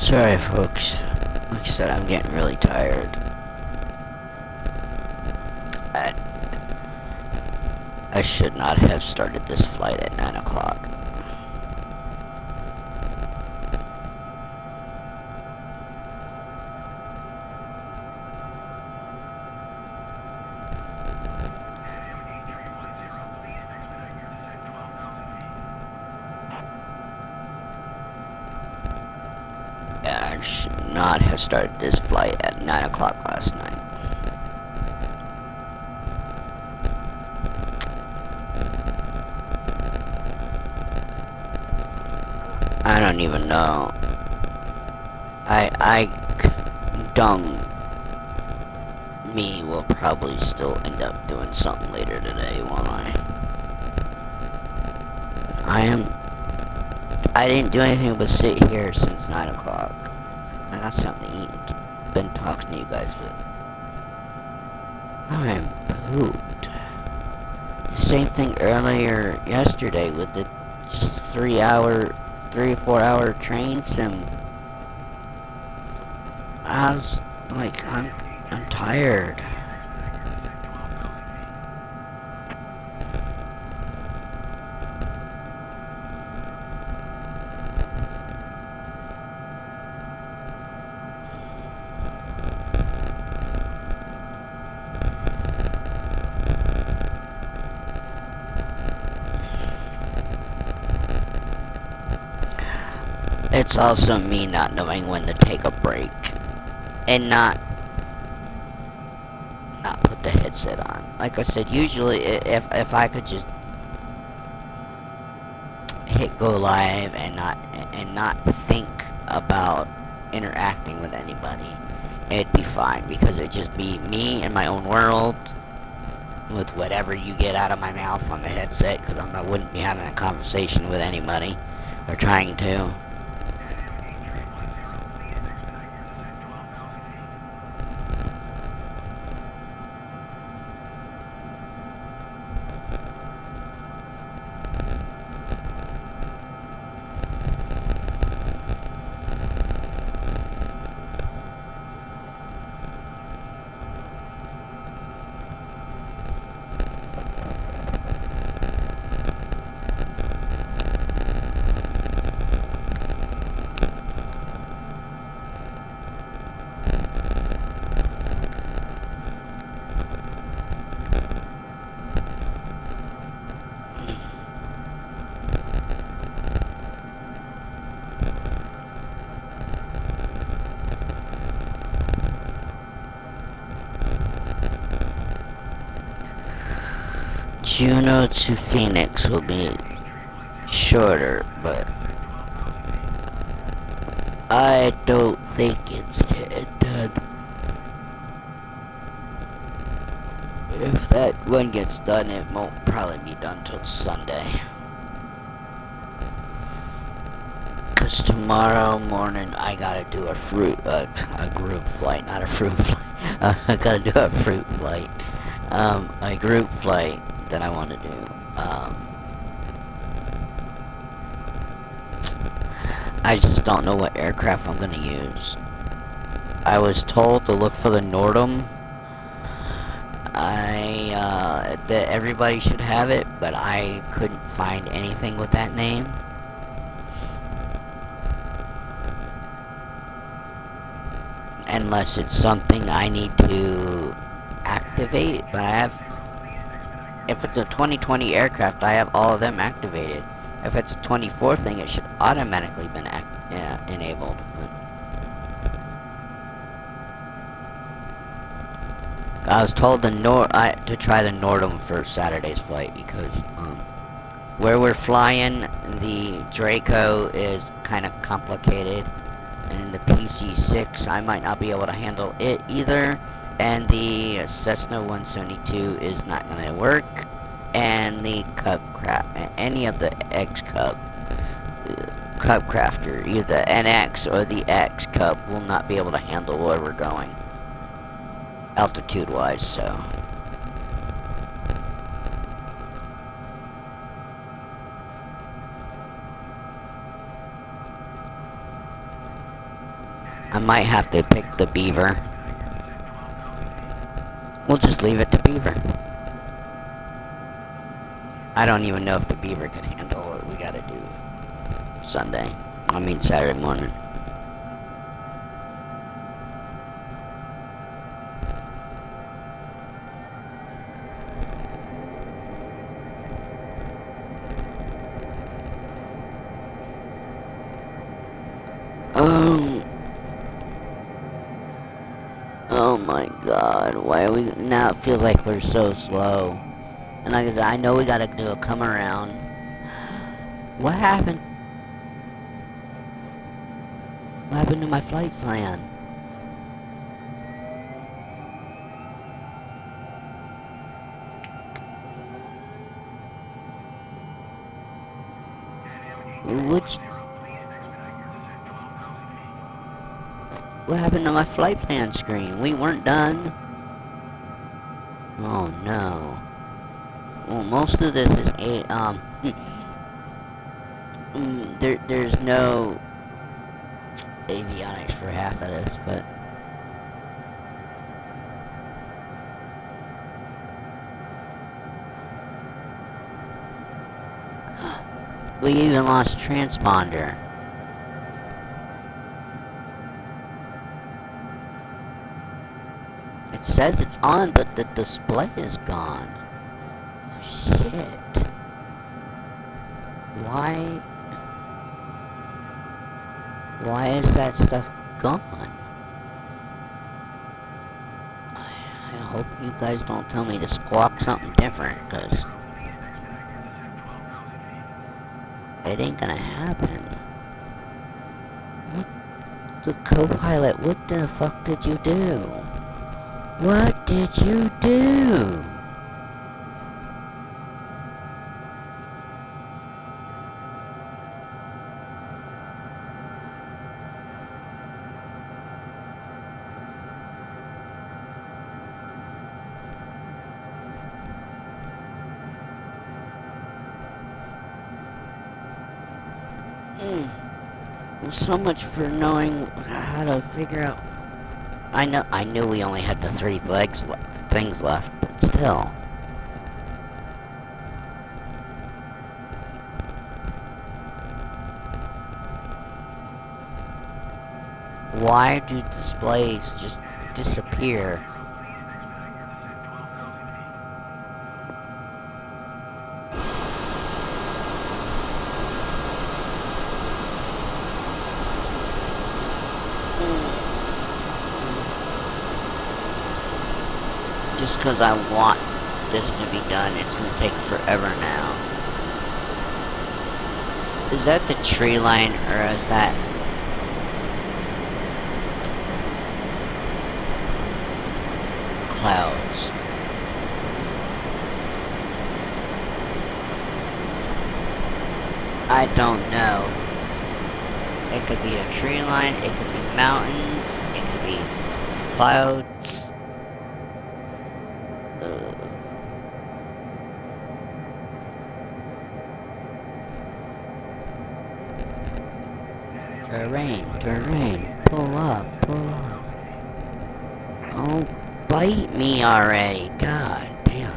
Sorry, folks. Like I said, I'm getting really tired. I should not have started this flight at 9 o'clock. I should not have started this flight at 9 o'clock last night. I don't even know. Dumb me will probably still end up doing something later today, won't I? I didn't do anything but sit here since 9 o'clock. I got something to eat. Been talking to you guys, but I'm pooped. Same thing earlier yesterday with the just 3 or 4 hour train sim. I was like, I'm tired. It's also me not knowing when to take a break and not put the headset on. Like I said, usually if I could just hit go live and not think about interacting with anybody, it'd be fine, because it'd just be me in my own world with whatever you get out of my mouth on the headset, because I wouldn't be having a conversation with anybody or trying to. Juneau to Phoenix will be shorter, but I don't think it's getting done. If that one gets done, it won't probably be done till Sunday. Cause tomorrow morning I gotta do a group flight, not a fruit flight. I gotta do a fruit flight. A group flight that I want to do. I just don't know what aircraft I'm gonna use. I was told to look for the Nordum. That everybody should have it, but I couldn't find anything with that name. Unless it's something I need to activate, but I have. If it's a 2020 aircraft, I have all of them activated. If it's a 24 thing, it should automatically been enabled. But I was told to try the Nordum for Saturday's flight, because where we're flying, the Draco is kind of complicated, and the PC-6, I might not be able to handle it either. And the Cessna 172 is not going to work, and the any of the X-Cub Crafter, either the NX or the X-Cub, will not be able to handle where we're going, altitude-wise, so. I might have to pick the beaver. We'll just leave it to beaver. I don't even know if the beaver can handle what we gotta do Sunday. I mean Saturday morning. Oh my god, why are we, now it feels like we're so slow. And like I said, I know we gotta do a come around. What happened? What happened to my flight plan? What happened to my flight plan screen? We weren't done. Oh no. Well, most of this is there's no avionics for half of this, but we even lost transponder. It says it's on, but the display is gone. Shit. Why is that stuff gone? I hope you guys don't tell me to squawk something different, because it ain't gonna happen. What? The co-pilot, what the fuck did you do? What did you do? Well, so much for knowing how to figure out. I knew we only had the 3 things left, but still. Why do displays just disappear? Just because I want this to be done, it's going to take forever now. Is that the tree line, or is that... clouds? I don't know. It could be a tree line, it could be mountains, it could be clouds. Terrain, pull up. Oh, bite me already, god damn.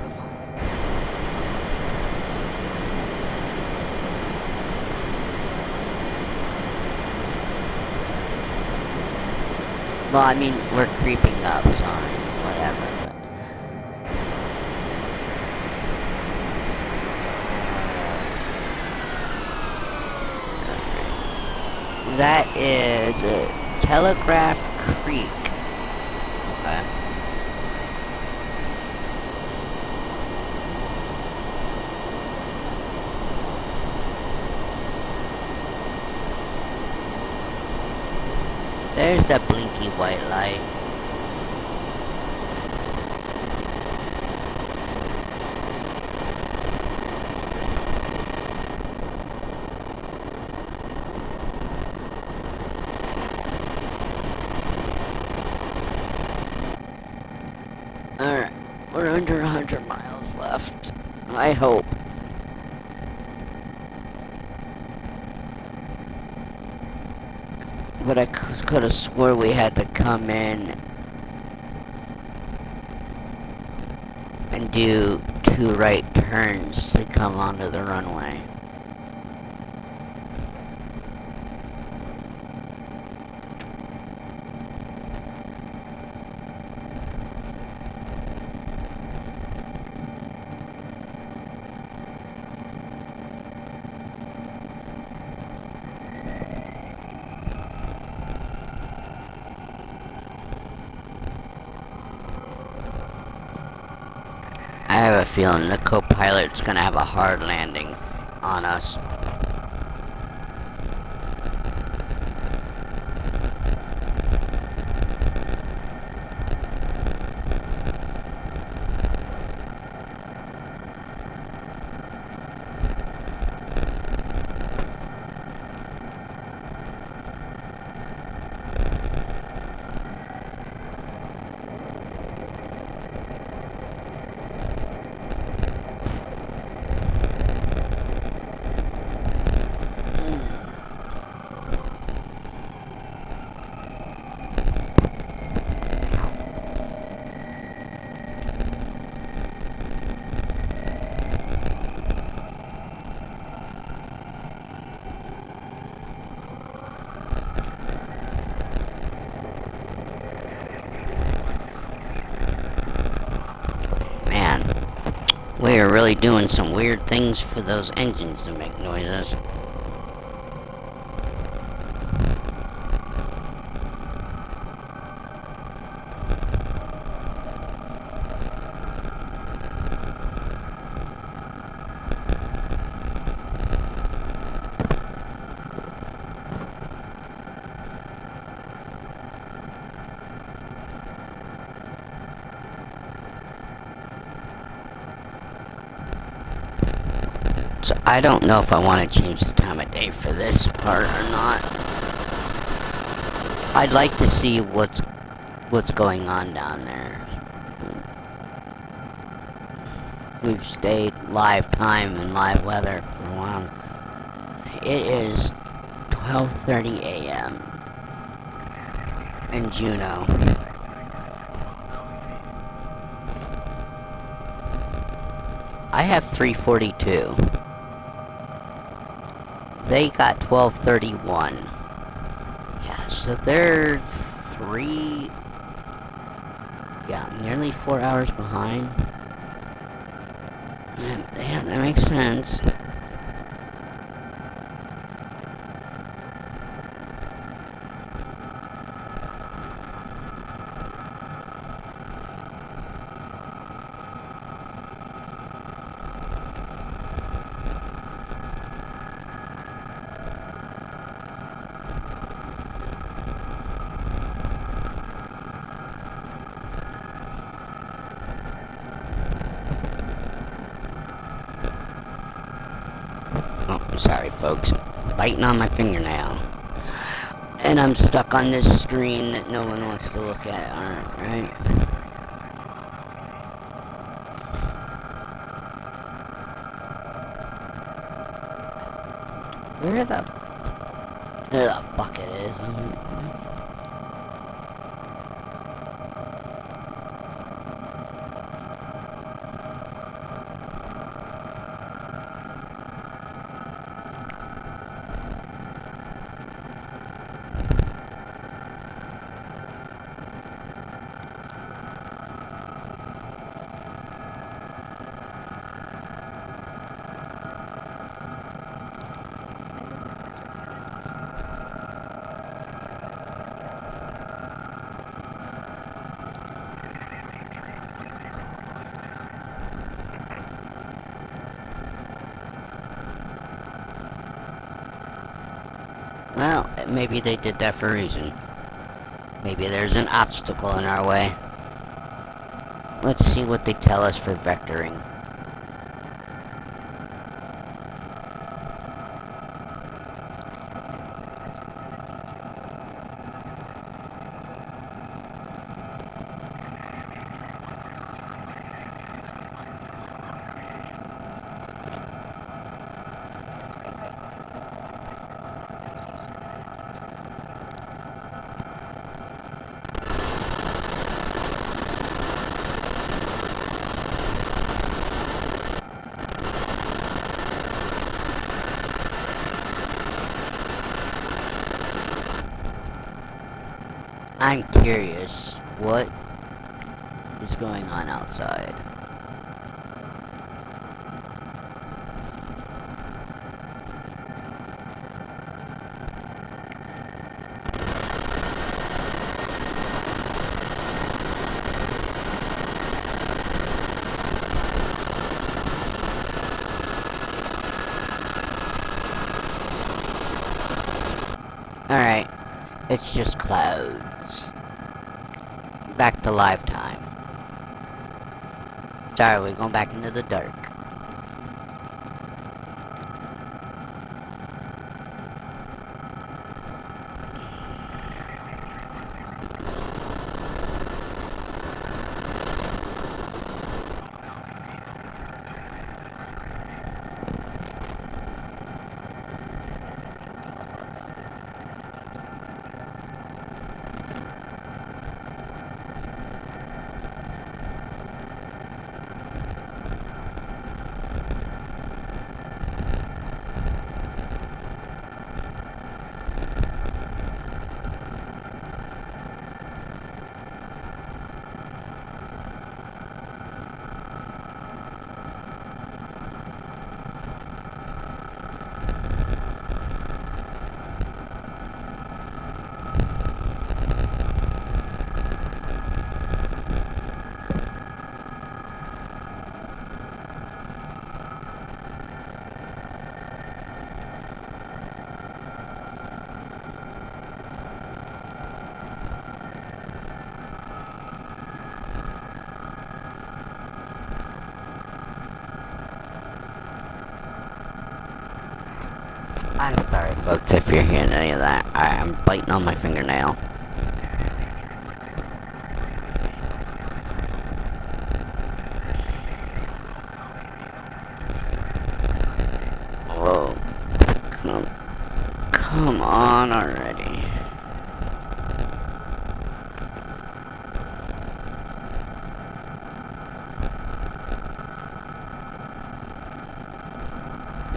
Well, I mean, we're creeping up, sorry, whatever, but... That is Telegraph Creek. Okay. There's that blinky white light. Alright, we're under 100 miles left. I hope. But I could have swore we had to come in and do 2 right turns to come onto the runway. I have a feeling the co-pilot's gonna have a hard landing on us. Man, we are really doing some weird things for those engines to make noises. So I don't know if I want to change the time of day for this part or not. I'd like to see what's going on down there. We've stayed live time and live weather for a while. It is 12:30 a.m. in Juneau. I have 3:42. They got 12:31. Yeah, so they're nearly 4 hours behind. Yeah, that makes sense. Oh, sorry folks. Biting on my fingernail. And I'm stuck on this screen that no one wants to look at, right? Where the fuck it is? Well, maybe they did that for a reason. Maybe there's an obstacle in our way. Let's see what they tell us for vectoring. I'm curious, what is going on outside? Alright, it's just clouds. Back to live time. Sorry, we're going back into the dark. I'm sorry, folks, if you're hearing any of that. I'm biting on my fingernail. Whoa. Come on already.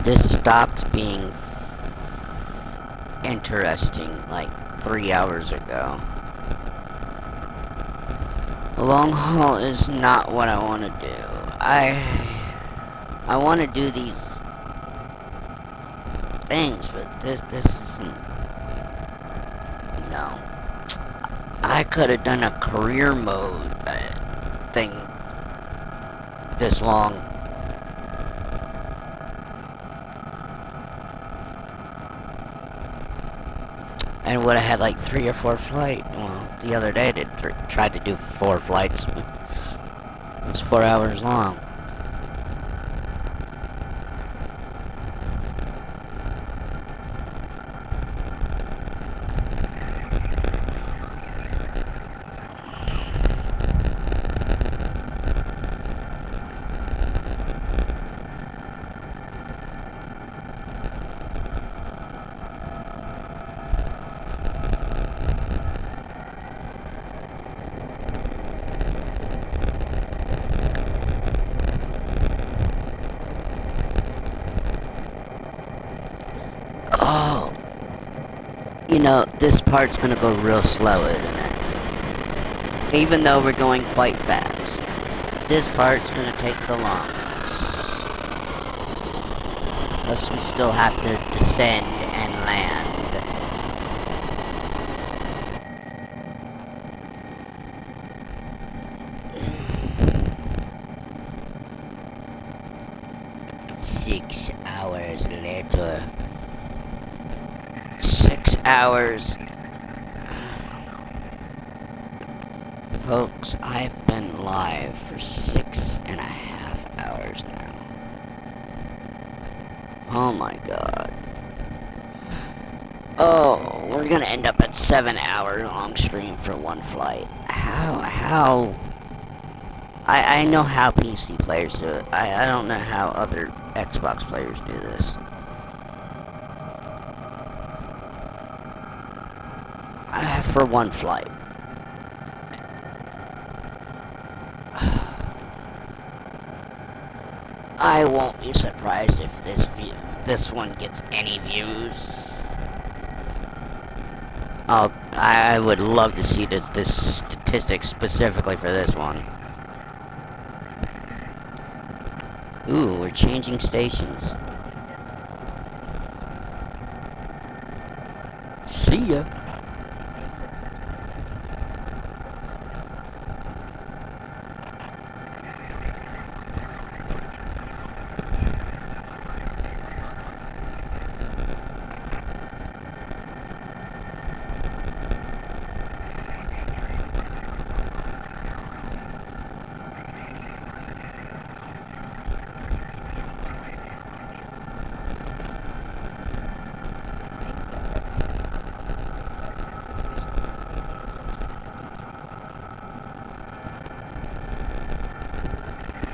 This stopped being interesting like 3 hours ago. The long haul is not what I want to do. I want to do these things, but this isn't. No. I could have done a career mode thing this long. And would have had like 3 or 4 flights. Well, the other day I tried to do 4 flights. But it was 4 hours long. Oh, you know, this part's gonna go real slow, isn't it? Even though we're going quite fast. This part's gonna take the longest. Plus we still have to descend and land. Six hours later. 6 hours. Folks, I've been live for 6.5 hours now. Oh my god. Oh, we're gonna end up at 7-hour long stream for one flight. How? I know how PC players do it. I don't know how other Xbox players do this. For one flight. I won't be surprised if this one gets any views. Oh, I would love to see this statistic specifically for this one. Ooh, we're changing stations. See ya.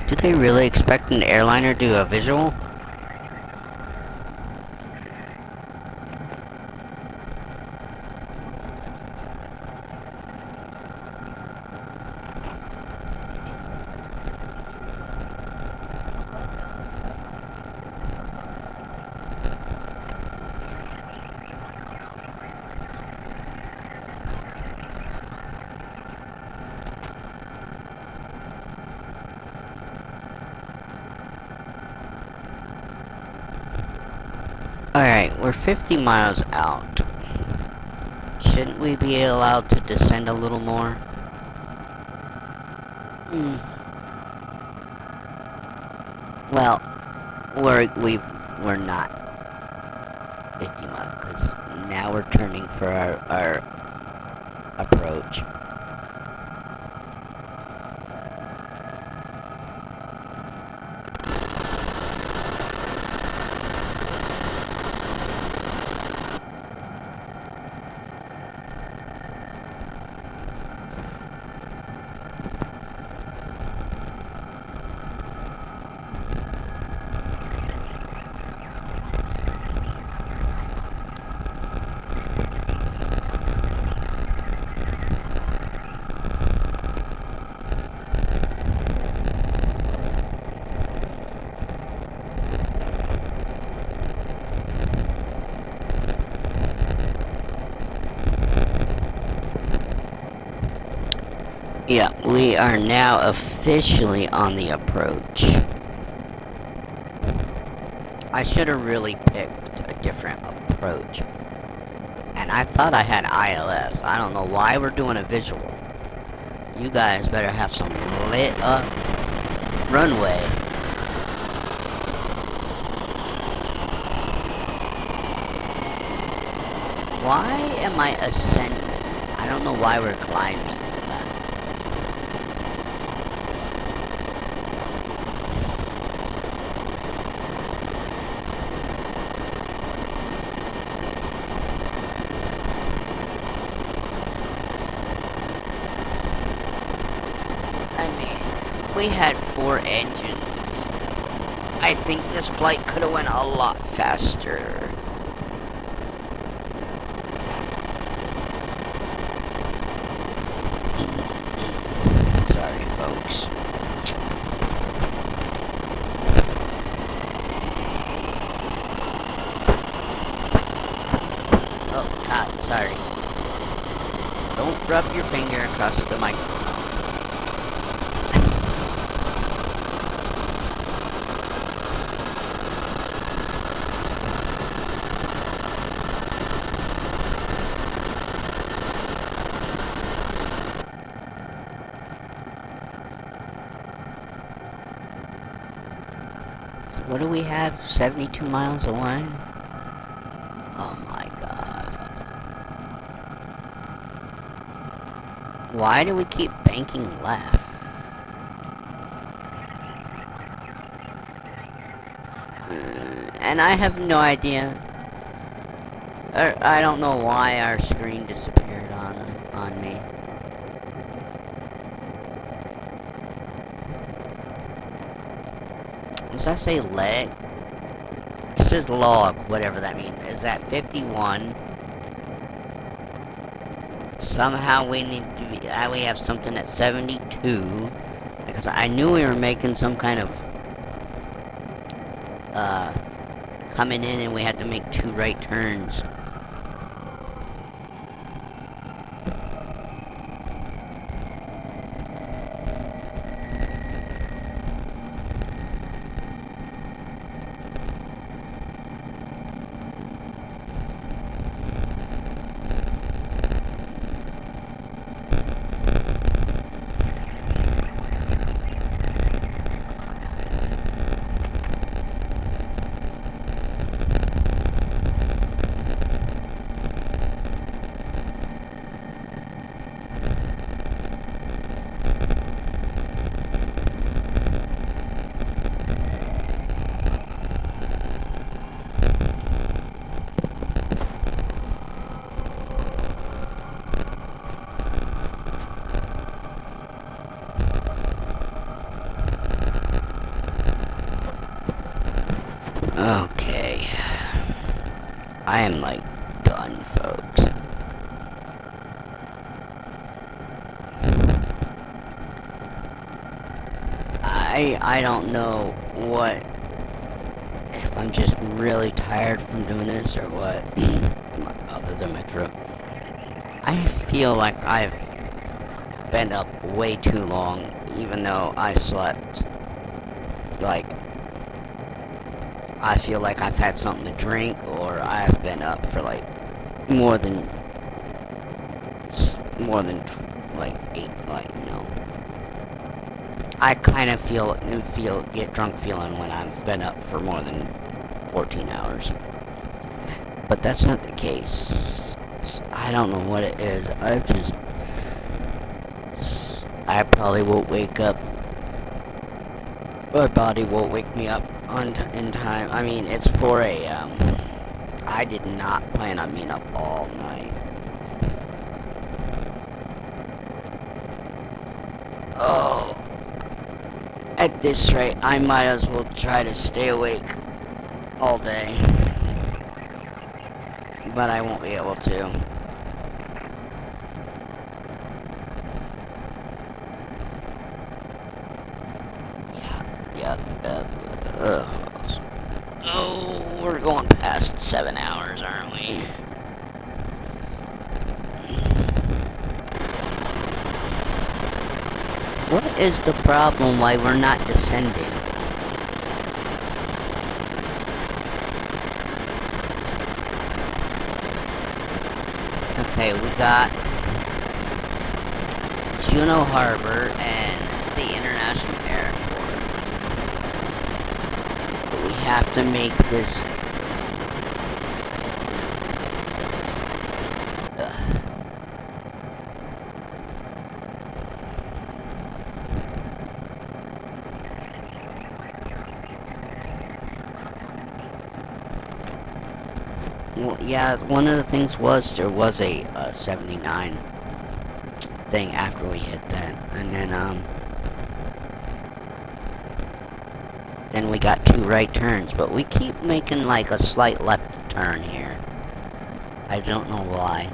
Do they really expect an airliner to do a visual? Alright, we're 50 miles out. Shouldn't we be allowed to descend a little more? Well, we're not 50 miles, because now we're turning for our approach. Yeah, we are now officially on the approach. I should have really picked a different approach. And I thought I had ILS. I don't know why we're doing a visual. You guys better have some lit up runway. Why am I ascending? I don't know why we're climbing. We had 4 engines. I think this flight could have went a lot faster. Sorry, folks. Oh, God, sorry. Don't rub your finger across the microphone. What do we have? 72 miles away? Oh my God. Why do we keep banking left? And I have no idea. I don't know why our screen disappeared on me. Does that say leg? It says log, whatever that means. Is that 51? Somehow we need to be, we have something at 72. Because I knew we were making some kind of, coming in and we had to make 2 right turns. I am like done, folks. I don't know what, if I'm just really tired from doing this or what, other than my throat. I feel like I've been up way too long, even though I slept. Like, I feel like I've had something to drink, or I've been up for like more than like 8, like, you know. I kind of get drunk feeling when I've been up for more than 14 hours. But that's not the case. I don't know what it is. I probably won't wake up. My body won't wake me up in time. I mean, it's 4 a.m. I did not plan on being up all night. Oh. At this rate, I might as well try to stay awake all day. But I won't be able to. Oh, we're going past 7 hours, aren't we? What is the problem why we're not descending? Okay, we got Juneau Harbor and the International Airport. But we have to make this... Well, yeah, one of the things was there was a 79 thing after we hit that, and then we got 2 right turns, but we keep making like a slight left turn here. I don't know why.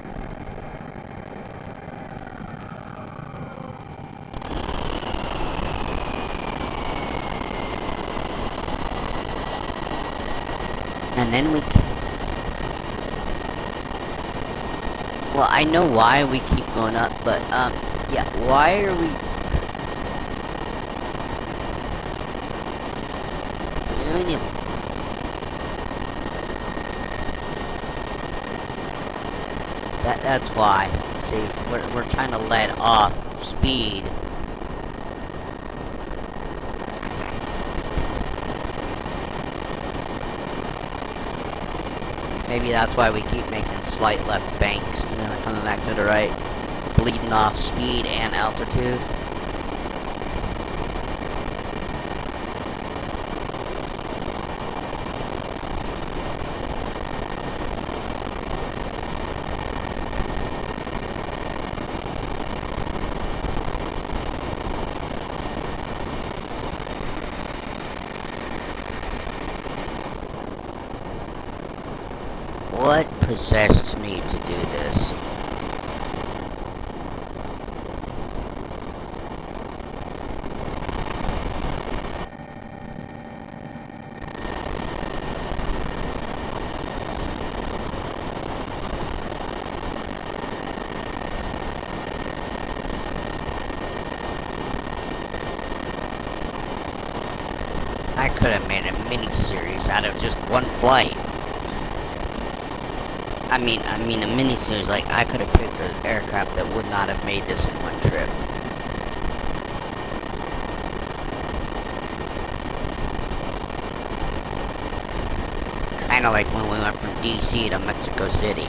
And then we... Well, I know why we keep going up, but, yeah, why are we... That's why. See, we're trying to let off speed. Maybe that's why we keep making slight left banks and then coming back to the right, bleeding off speed and altitude. What possessed me to do this? I could have made a mini-series out of just one flight. I mean a mini-series, like, I could have picked an aircraft that would not have made this in one trip. Kinda like when we went from DC to Mexico City.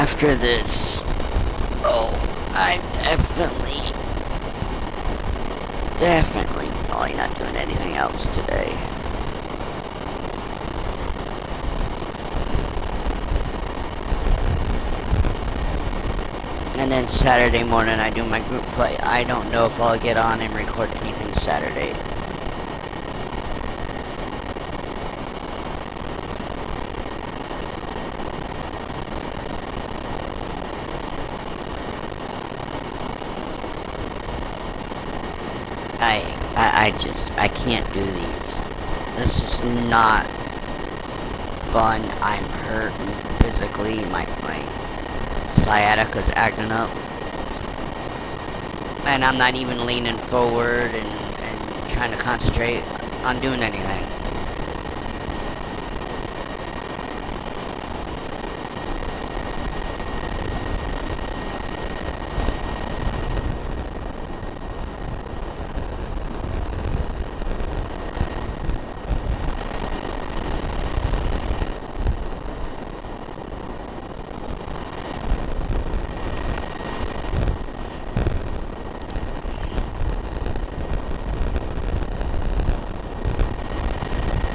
after this, oh, I'm definitely probably not doing anything else today. And then Saturday morning I do my group flight. I don't know if I'll get on and record anything Saturday. I can't do these. This is not fun. I'm hurting physically. My sciatica's acting up. And I'm not even leaning forward and trying to concentrate on doing anything.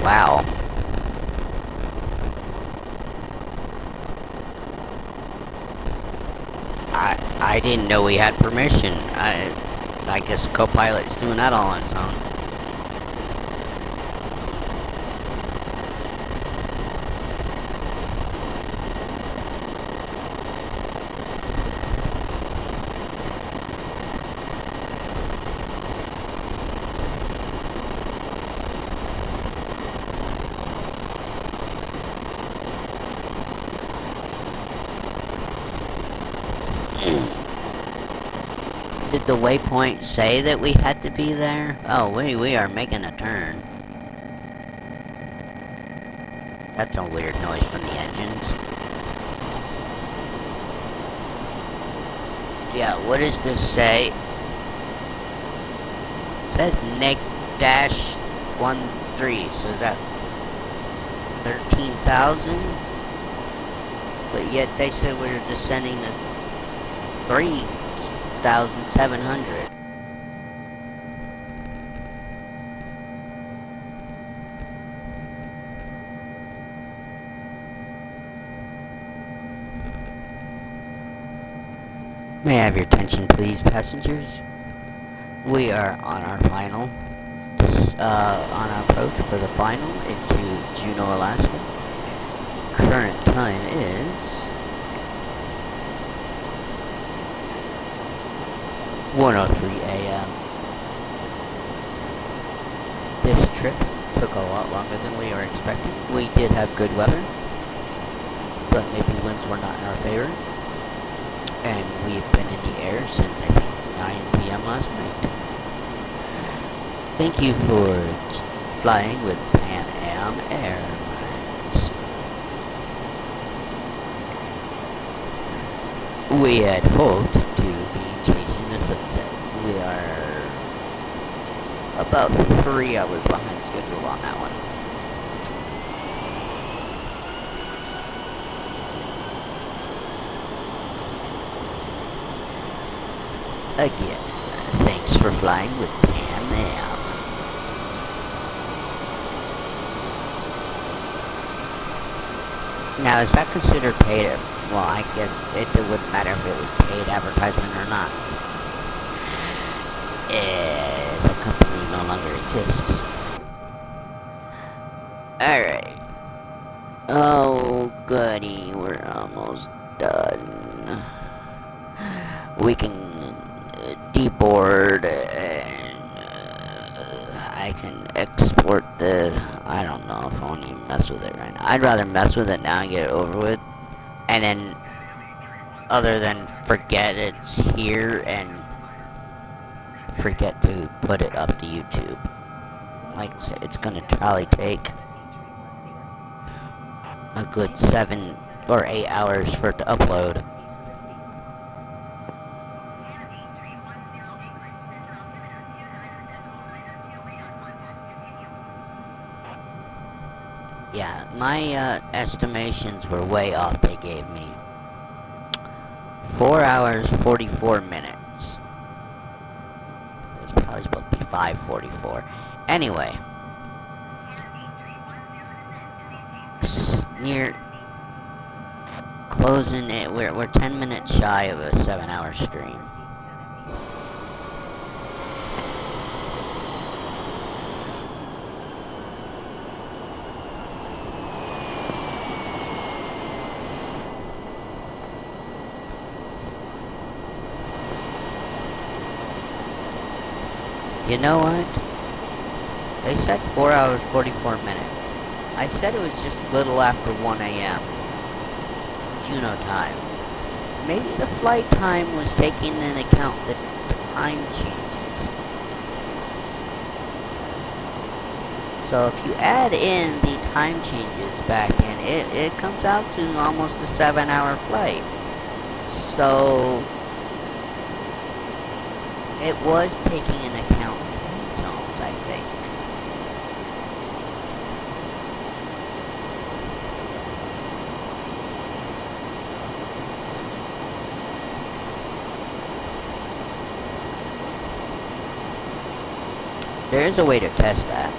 Wow. I didn't know we had permission. I guess Copilot's doing that all on its own. Did the waypoint say that we had to be there? Oh, we are making a turn. That's a weird noise from the engines. Yeah, what does this say? It says neg-13, so is that 13,000? But yet they said we were descending to 3,700. May I have your attention, please, passengers? We are on our final, on our approach for the final into Juneau, Alaska. Current time is 1:03 a.m. This trip took a lot longer than we were expecting. We did have good weather, but maybe winds were not in our favor. And we've been in the air since I think 9 p.m. last night. Thank you for flying with Pan Am Airlines. We had hoped to be chasing the sunset. We are about 3 hours behind schedule on that one. Again, thanks for flying with Pan Am. Now, is that considered paid? Well, I guess it wouldn't matter if it was paid advertisement or not. The company no longer exists. Alright. Oh, goody, we're almost done. We can deboard and I can export the, I don't know if I want to even mess with it right now. I'd rather mess with it now and get it over with, and then other than forget it's here and forget to put it up to YouTube. Like I said, it's gonna probably take a good 7 or 8 hours for it to upload. Yeah, my estimations were way off they gave me. 4 hours 44 minutes. It's probably supposed to be 5:44. Anyway, near closing it. We're 10 minutes shy of a 7-hour stream. You know what? They said 4 hours 44 minutes. I said it was just a little after 1 a.m. Juno time. Maybe the flight time was taking into account the time changes. So if you add in the time changes back in, it comes out to almost a 7-hour flight. So it was taking into account the zones, I think. There is a way to test that.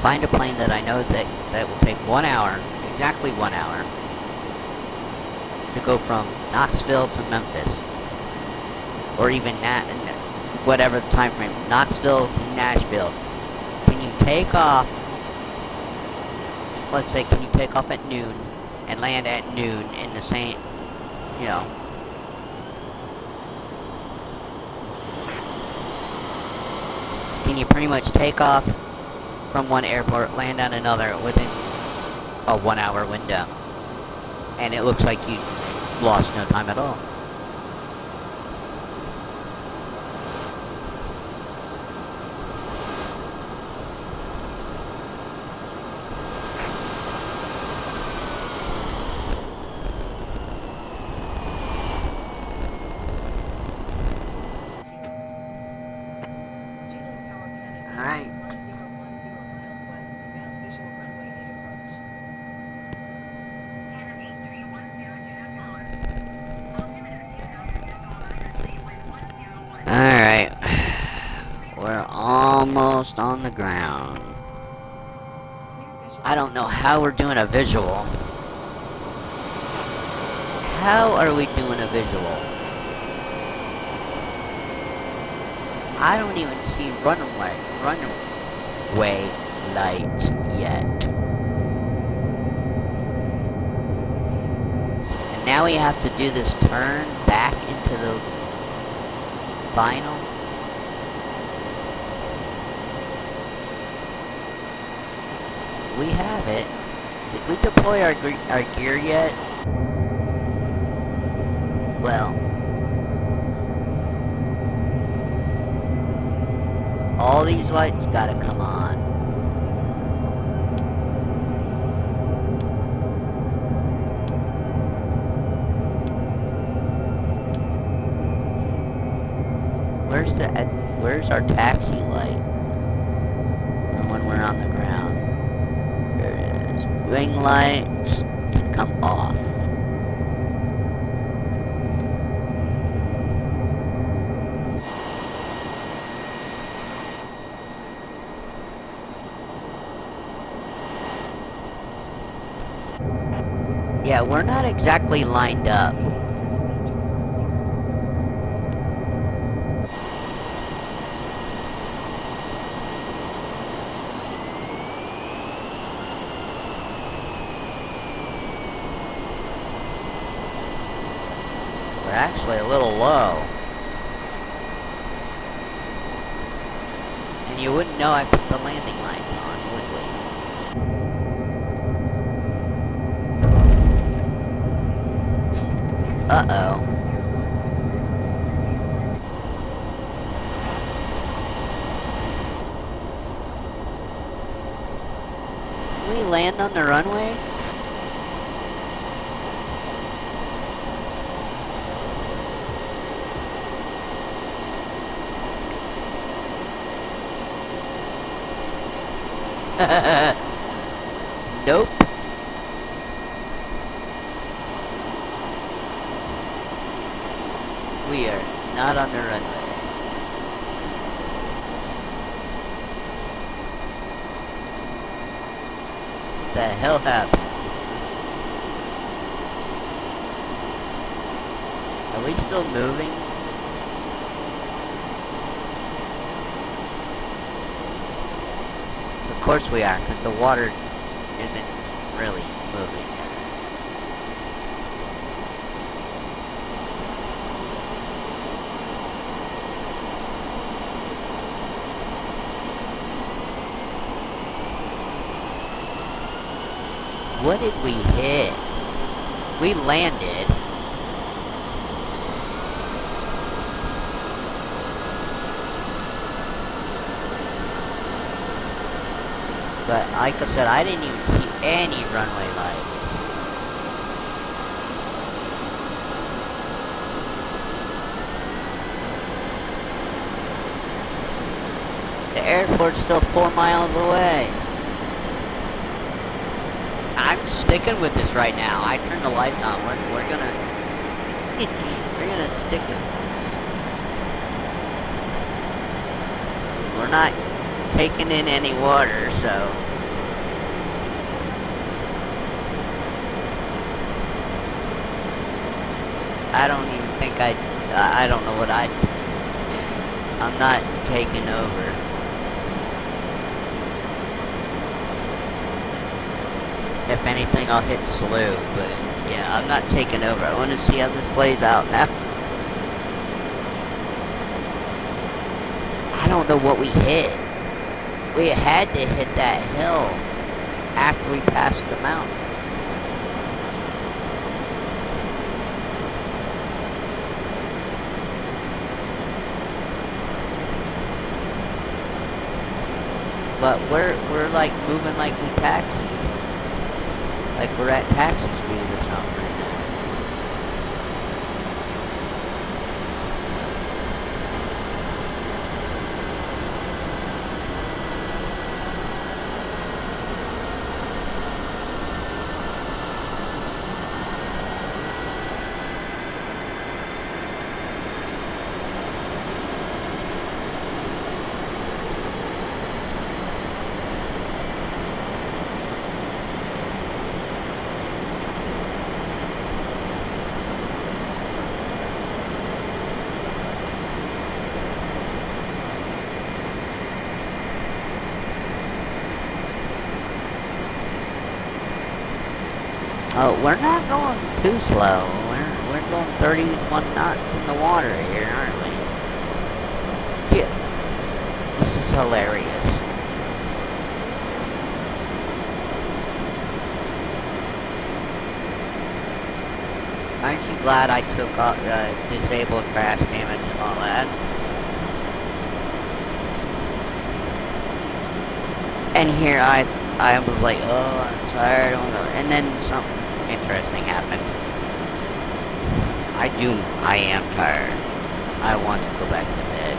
Find a plane that I know that will take 1 hour, exactly 1 hour, to go from Knoxville to Memphis. Or even whatever the time frame, Knoxville to Nashville. Can you take off, let's say, can you take off at noon and land at noon in the same, you know, can you pretty much take off from one airport, land at another within a 1 hour window? And it looks like you lost no time at all. Alright. 1010 miles west, inbound visual runway 8 approach. Alright. We're almost on the ground. I don't know how we're doing a visual. How are we doing a visual? I don't even see runway lights yet. And now we have to do this turn back into the final. We have it. Did we deploy our gear yet? Well, all these lights gotta come on. Where's our taxi light for when we're on the ground? There it is. Wing lights can come off. Yeah, we're not exactly lined up. We're actually a little low. And you wouldn't know I put the landing lights on, would we? Uh-oh. Can we land on the runway? Nope. We are not on the runway. What the hell happened? Are we still moving? Of course we are, because the water isn't really moving. What did we hit? We landed. But like I said, I didn't even see any runway lights. The airport's still 4 miles away. I'm sticking with this right now. I turned the lights on. We're gonna we're gonna stick with this. We're not taking in any water, so I don't even think I don't know what I'm not taking over. If anything, I'll hit slew, but yeah, I'm not taking over. I want to see how this plays out now. I don't know what we hit. We had to hit that hill after we passed the mountain. But we're like moving like we taxied. Like we're at taxi speed or something right now. Oh, we're not going too slow. We're going 31 knots in the water here, aren't we? Yeah. This is hilarious. Aren't you glad I took disabled crash damage and all that? And here I was like, oh, I'm tired, and then something interesting happened. I am tired. I want to go back to bed,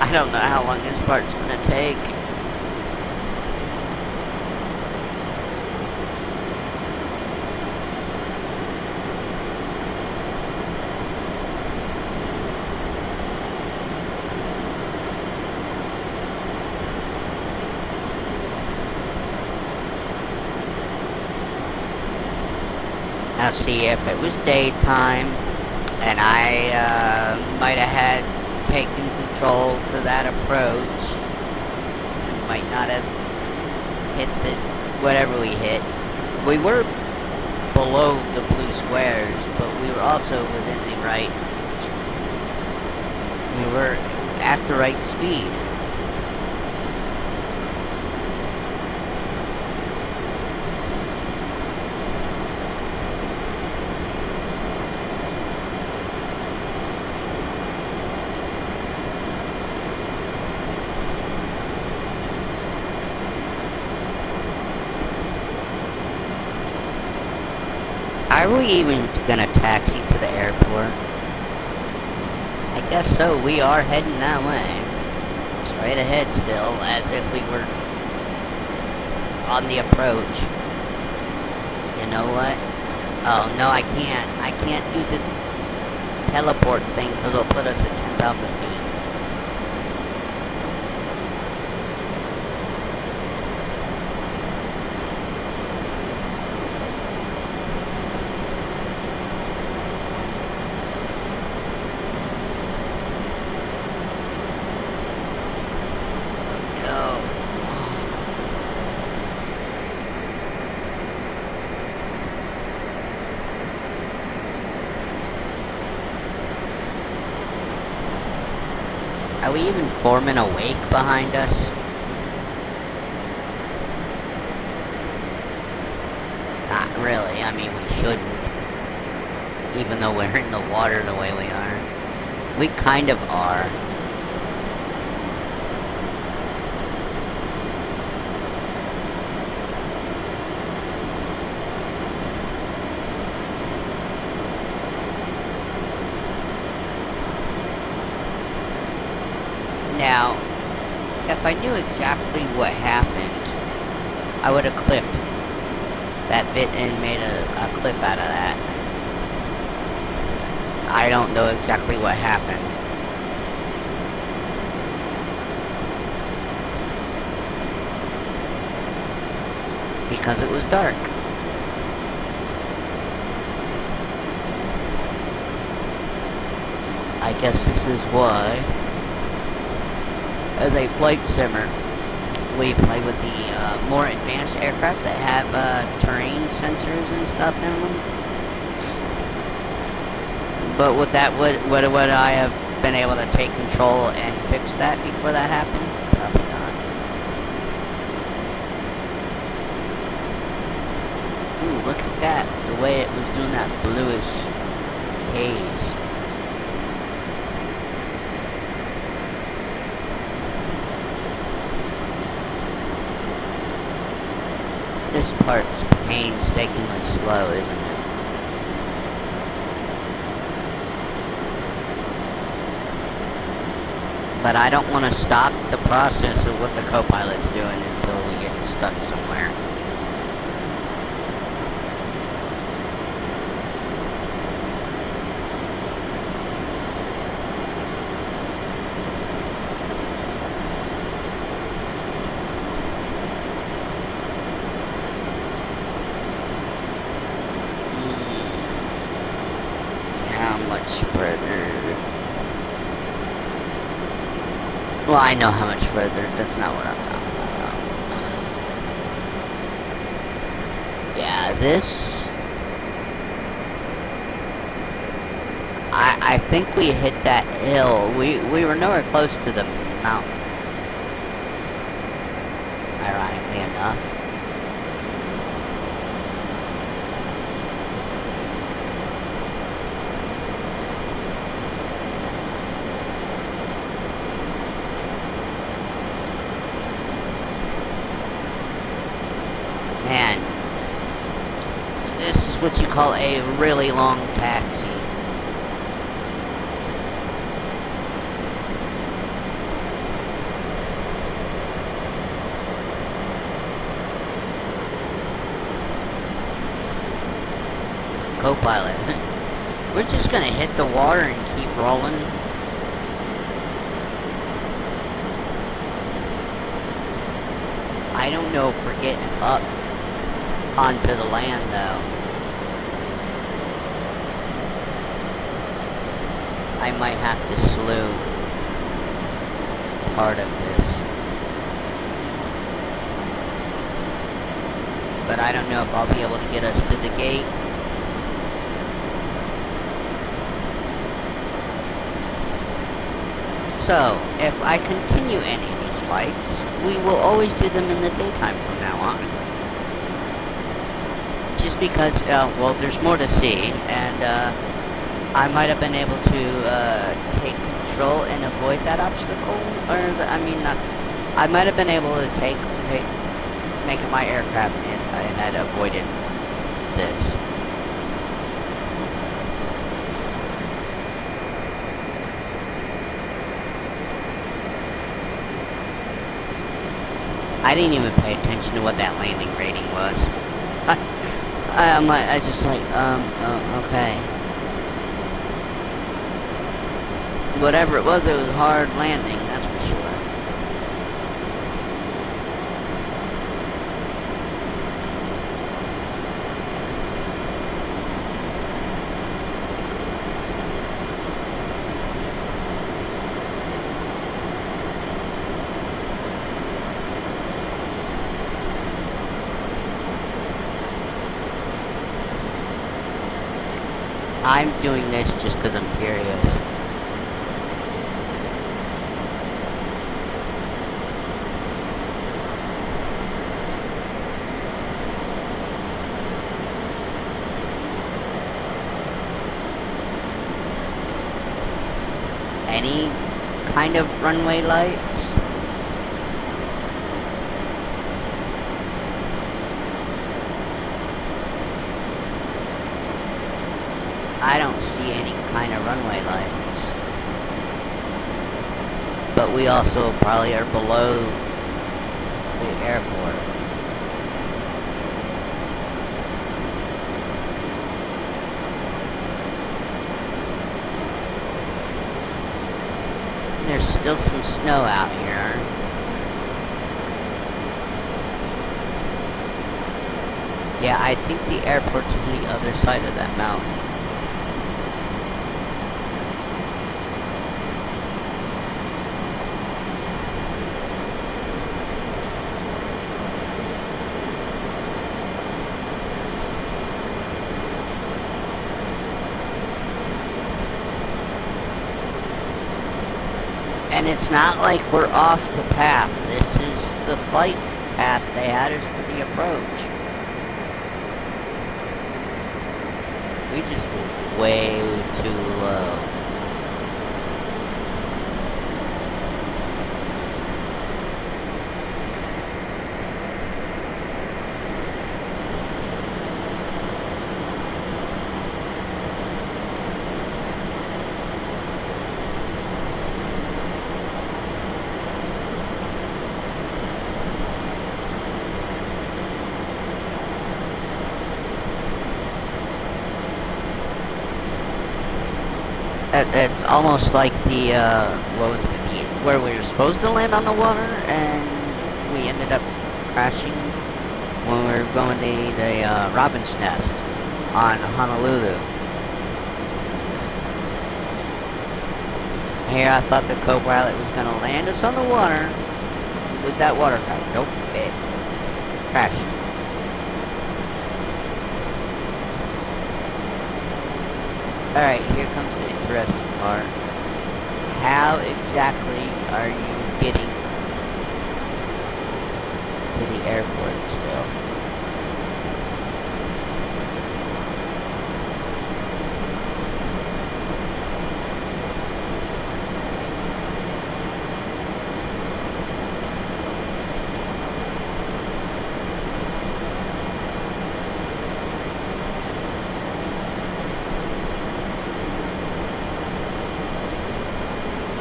but I don't know how long this part's gonna take. Now see, if it was daytime, and I might have had taken control for that approach, and might not have hit the whatever we hit. We were below the blue squares, but we were also within the right. We were at the right speed. Are we even gonna taxi to the airport? I guess so. We are heading that way. Straight ahead still, as if we were on the approach. You know what? Oh, no, I can't. I can't do the teleport thing because it'll put us at 10,000 feet. No. Are we even forming a wake behind us? Not really. I mean, we shouldn't. Even though we're in the water the way we are. We kind of are. Now, if I knew exactly what happened, I would have clipped that bit and made a clip out of that. I don't know exactly what happened. Because it was dark. I guess this is why, as a flight simmer, we play with the more advanced aircraft that have terrain sensors and stuff in them. But would I have been able to take control and fix that before that happened? Probably not. Ooh, look at that. The way it was doing that bluish haze. This part's painstakingly slow, isn't it? But I don't want to stop the process of what the co-pilot's doing until we get stuck somewhere. How much further? Well, I know how much further. That's not what I'm talking about. Yeah, this... I think we hit that hill. We were nowhere close to the mountain. Ironically enough. Man, this is what you call a really long taxi. Co-pilot, we're just gonna hit the water and keep rolling. I don't know if we're getting up onto the land though. I might have to slew part of this. But I don't know if I'll be able to get us to the gate. So, if I continue any of these flights, we will always do them in the daytime from now on. Just because, well, there's more to see, and I might have been able to take control and avoid that obstacle, or I might have been able to make it my aircraft and had avoided this. I didn't even pay attention to what that landing rating was. I'm like, I just like, okay. Whatever it was hard landing, that's for sure. I'm doing this just because I'm curious. Any kind of runway lights? I don't see any kind of runway lights. But we also probably are below the airport. There's still some snow out here. Yeah, I think the airport's on the other side of that mountain. And it's not like we're off the path. This is the flight path they had us for the approach. We just were way too low. It's almost like the, what was it, where we were supposed to land on the water, and we ended up crashing when we were going to eat a robin's nest on Honolulu. Here I thought the co-pilot was going to land us on the water with that watercraft. Nope, it crashed. Alright, here comes the interesting part. How exactly are you getting to the airport still?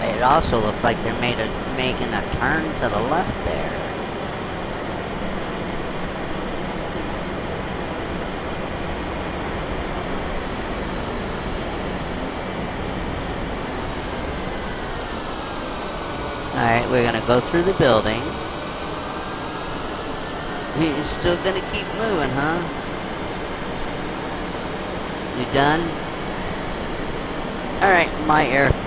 It also looks like they're making a turn to the left there. Alright, we're gonna go through the building. You're still gonna keep moving, huh? You done? Alright, my aircraft.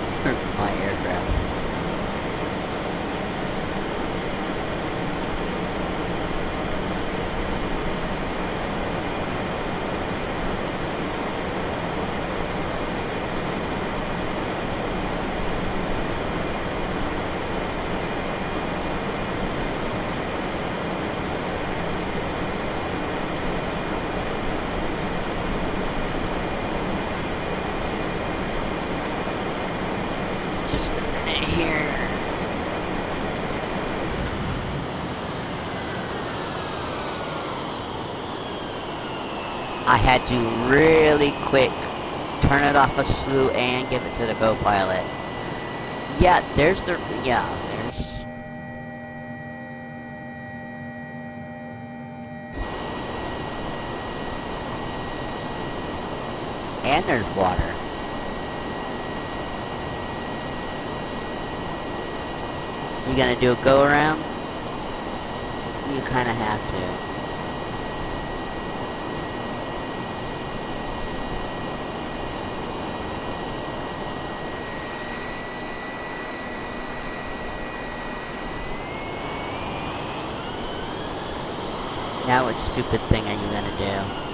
Just a minute here. I had to really quick turn it off a slew and give it to the co-pilot. Yeah, there's. And there's water. You gonna do a go around? You kinda have to. Now what stupid thing are you gonna do?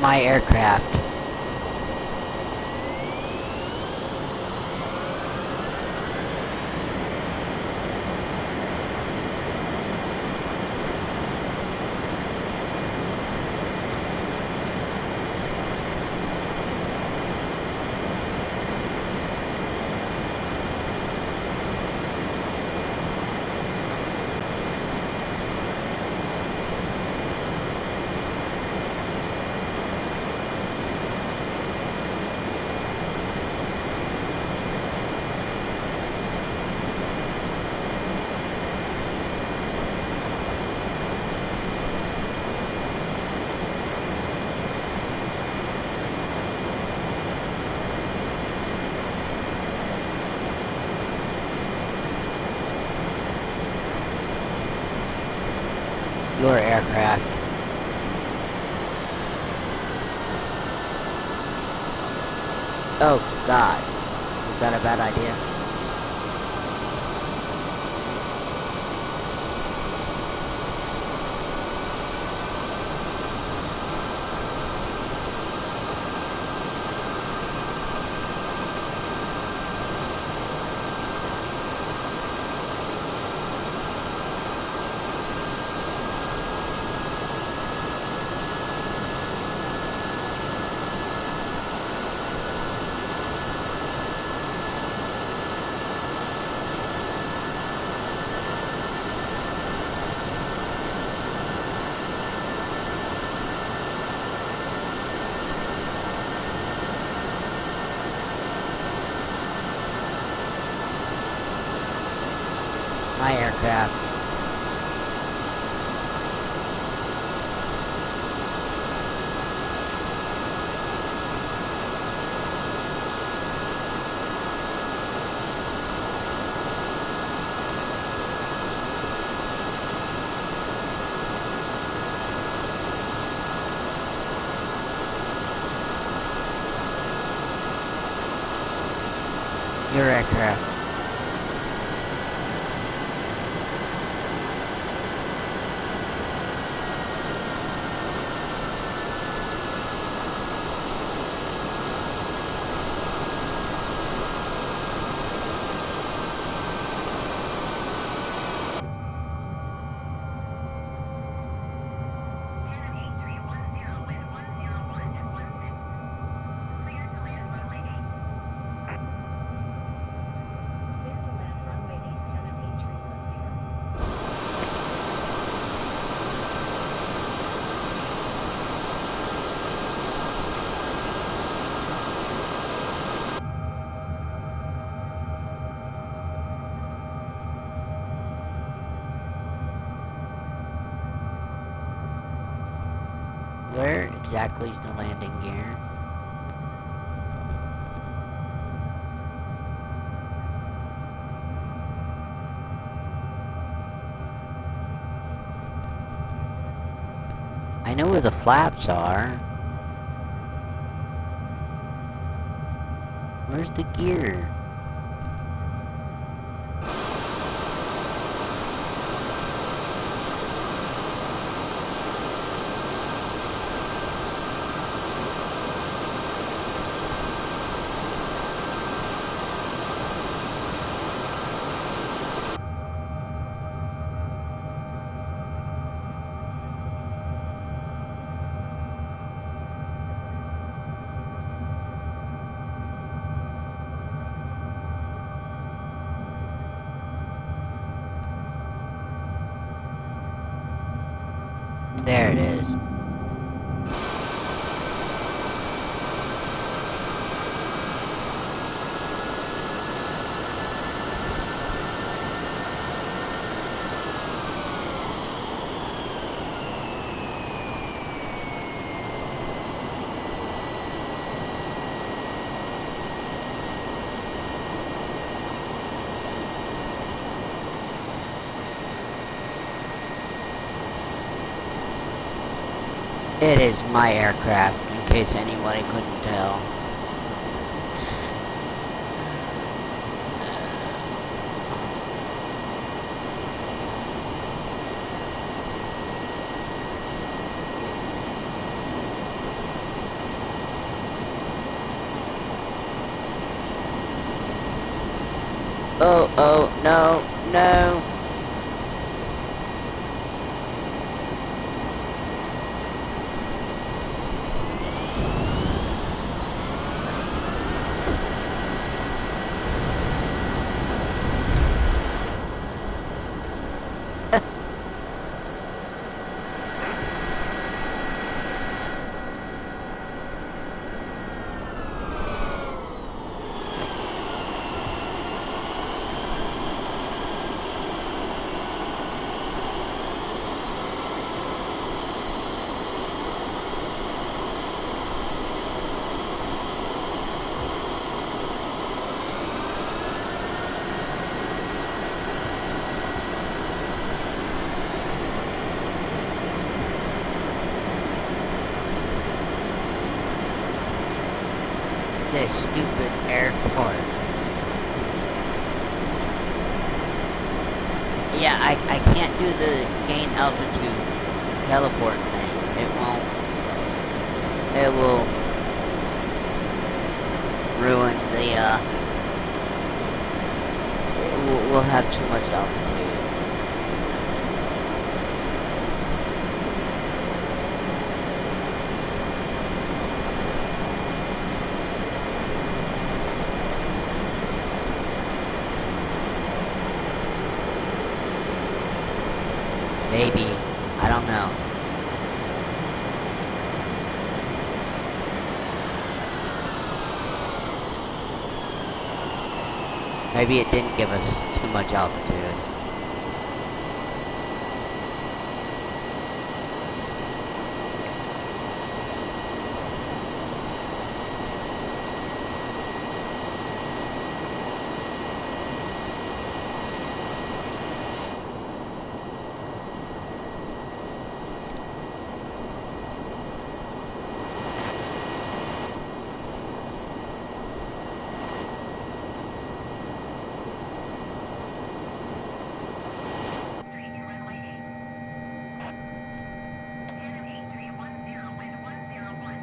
My aircraft. Your aircraft. Oh God. Is that a bad idea? My aircraft. Your aircraft. Cannon 8310, wind 101 at 16. Clear to land runway 8. Clear to land runway 8 Canon 8310. Where exactly is the landing gear? I know where the flaps are. Where's the gear? There it is. It is my aircraft, in case anybody couldn't tell. Oh, no, no. This stupid airport. Yeah, I can't do the gain altitude teleport thing. It won't. It will ruin the, we'll have too much altitude. Maybe. I don't know. Maybe it didn't give us too much altitude. Street to runway 8. Kmgm-Pajn, wind 101.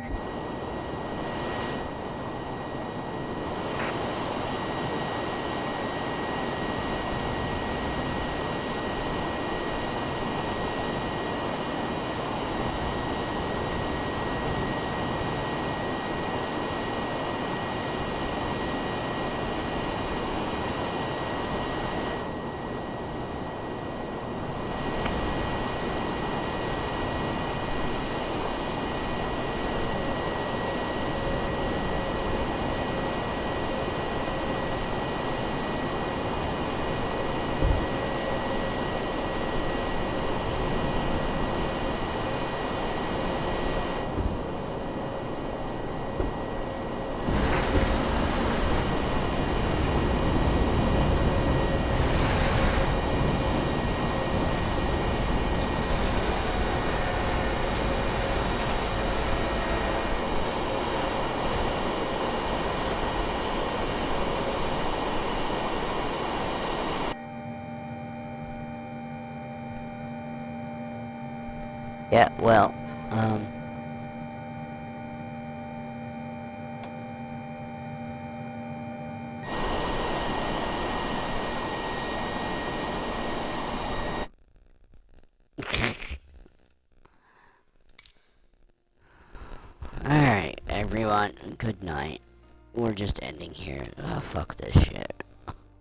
Yeah, well, alright, everyone, good night. We're just ending here. Fuck this shit.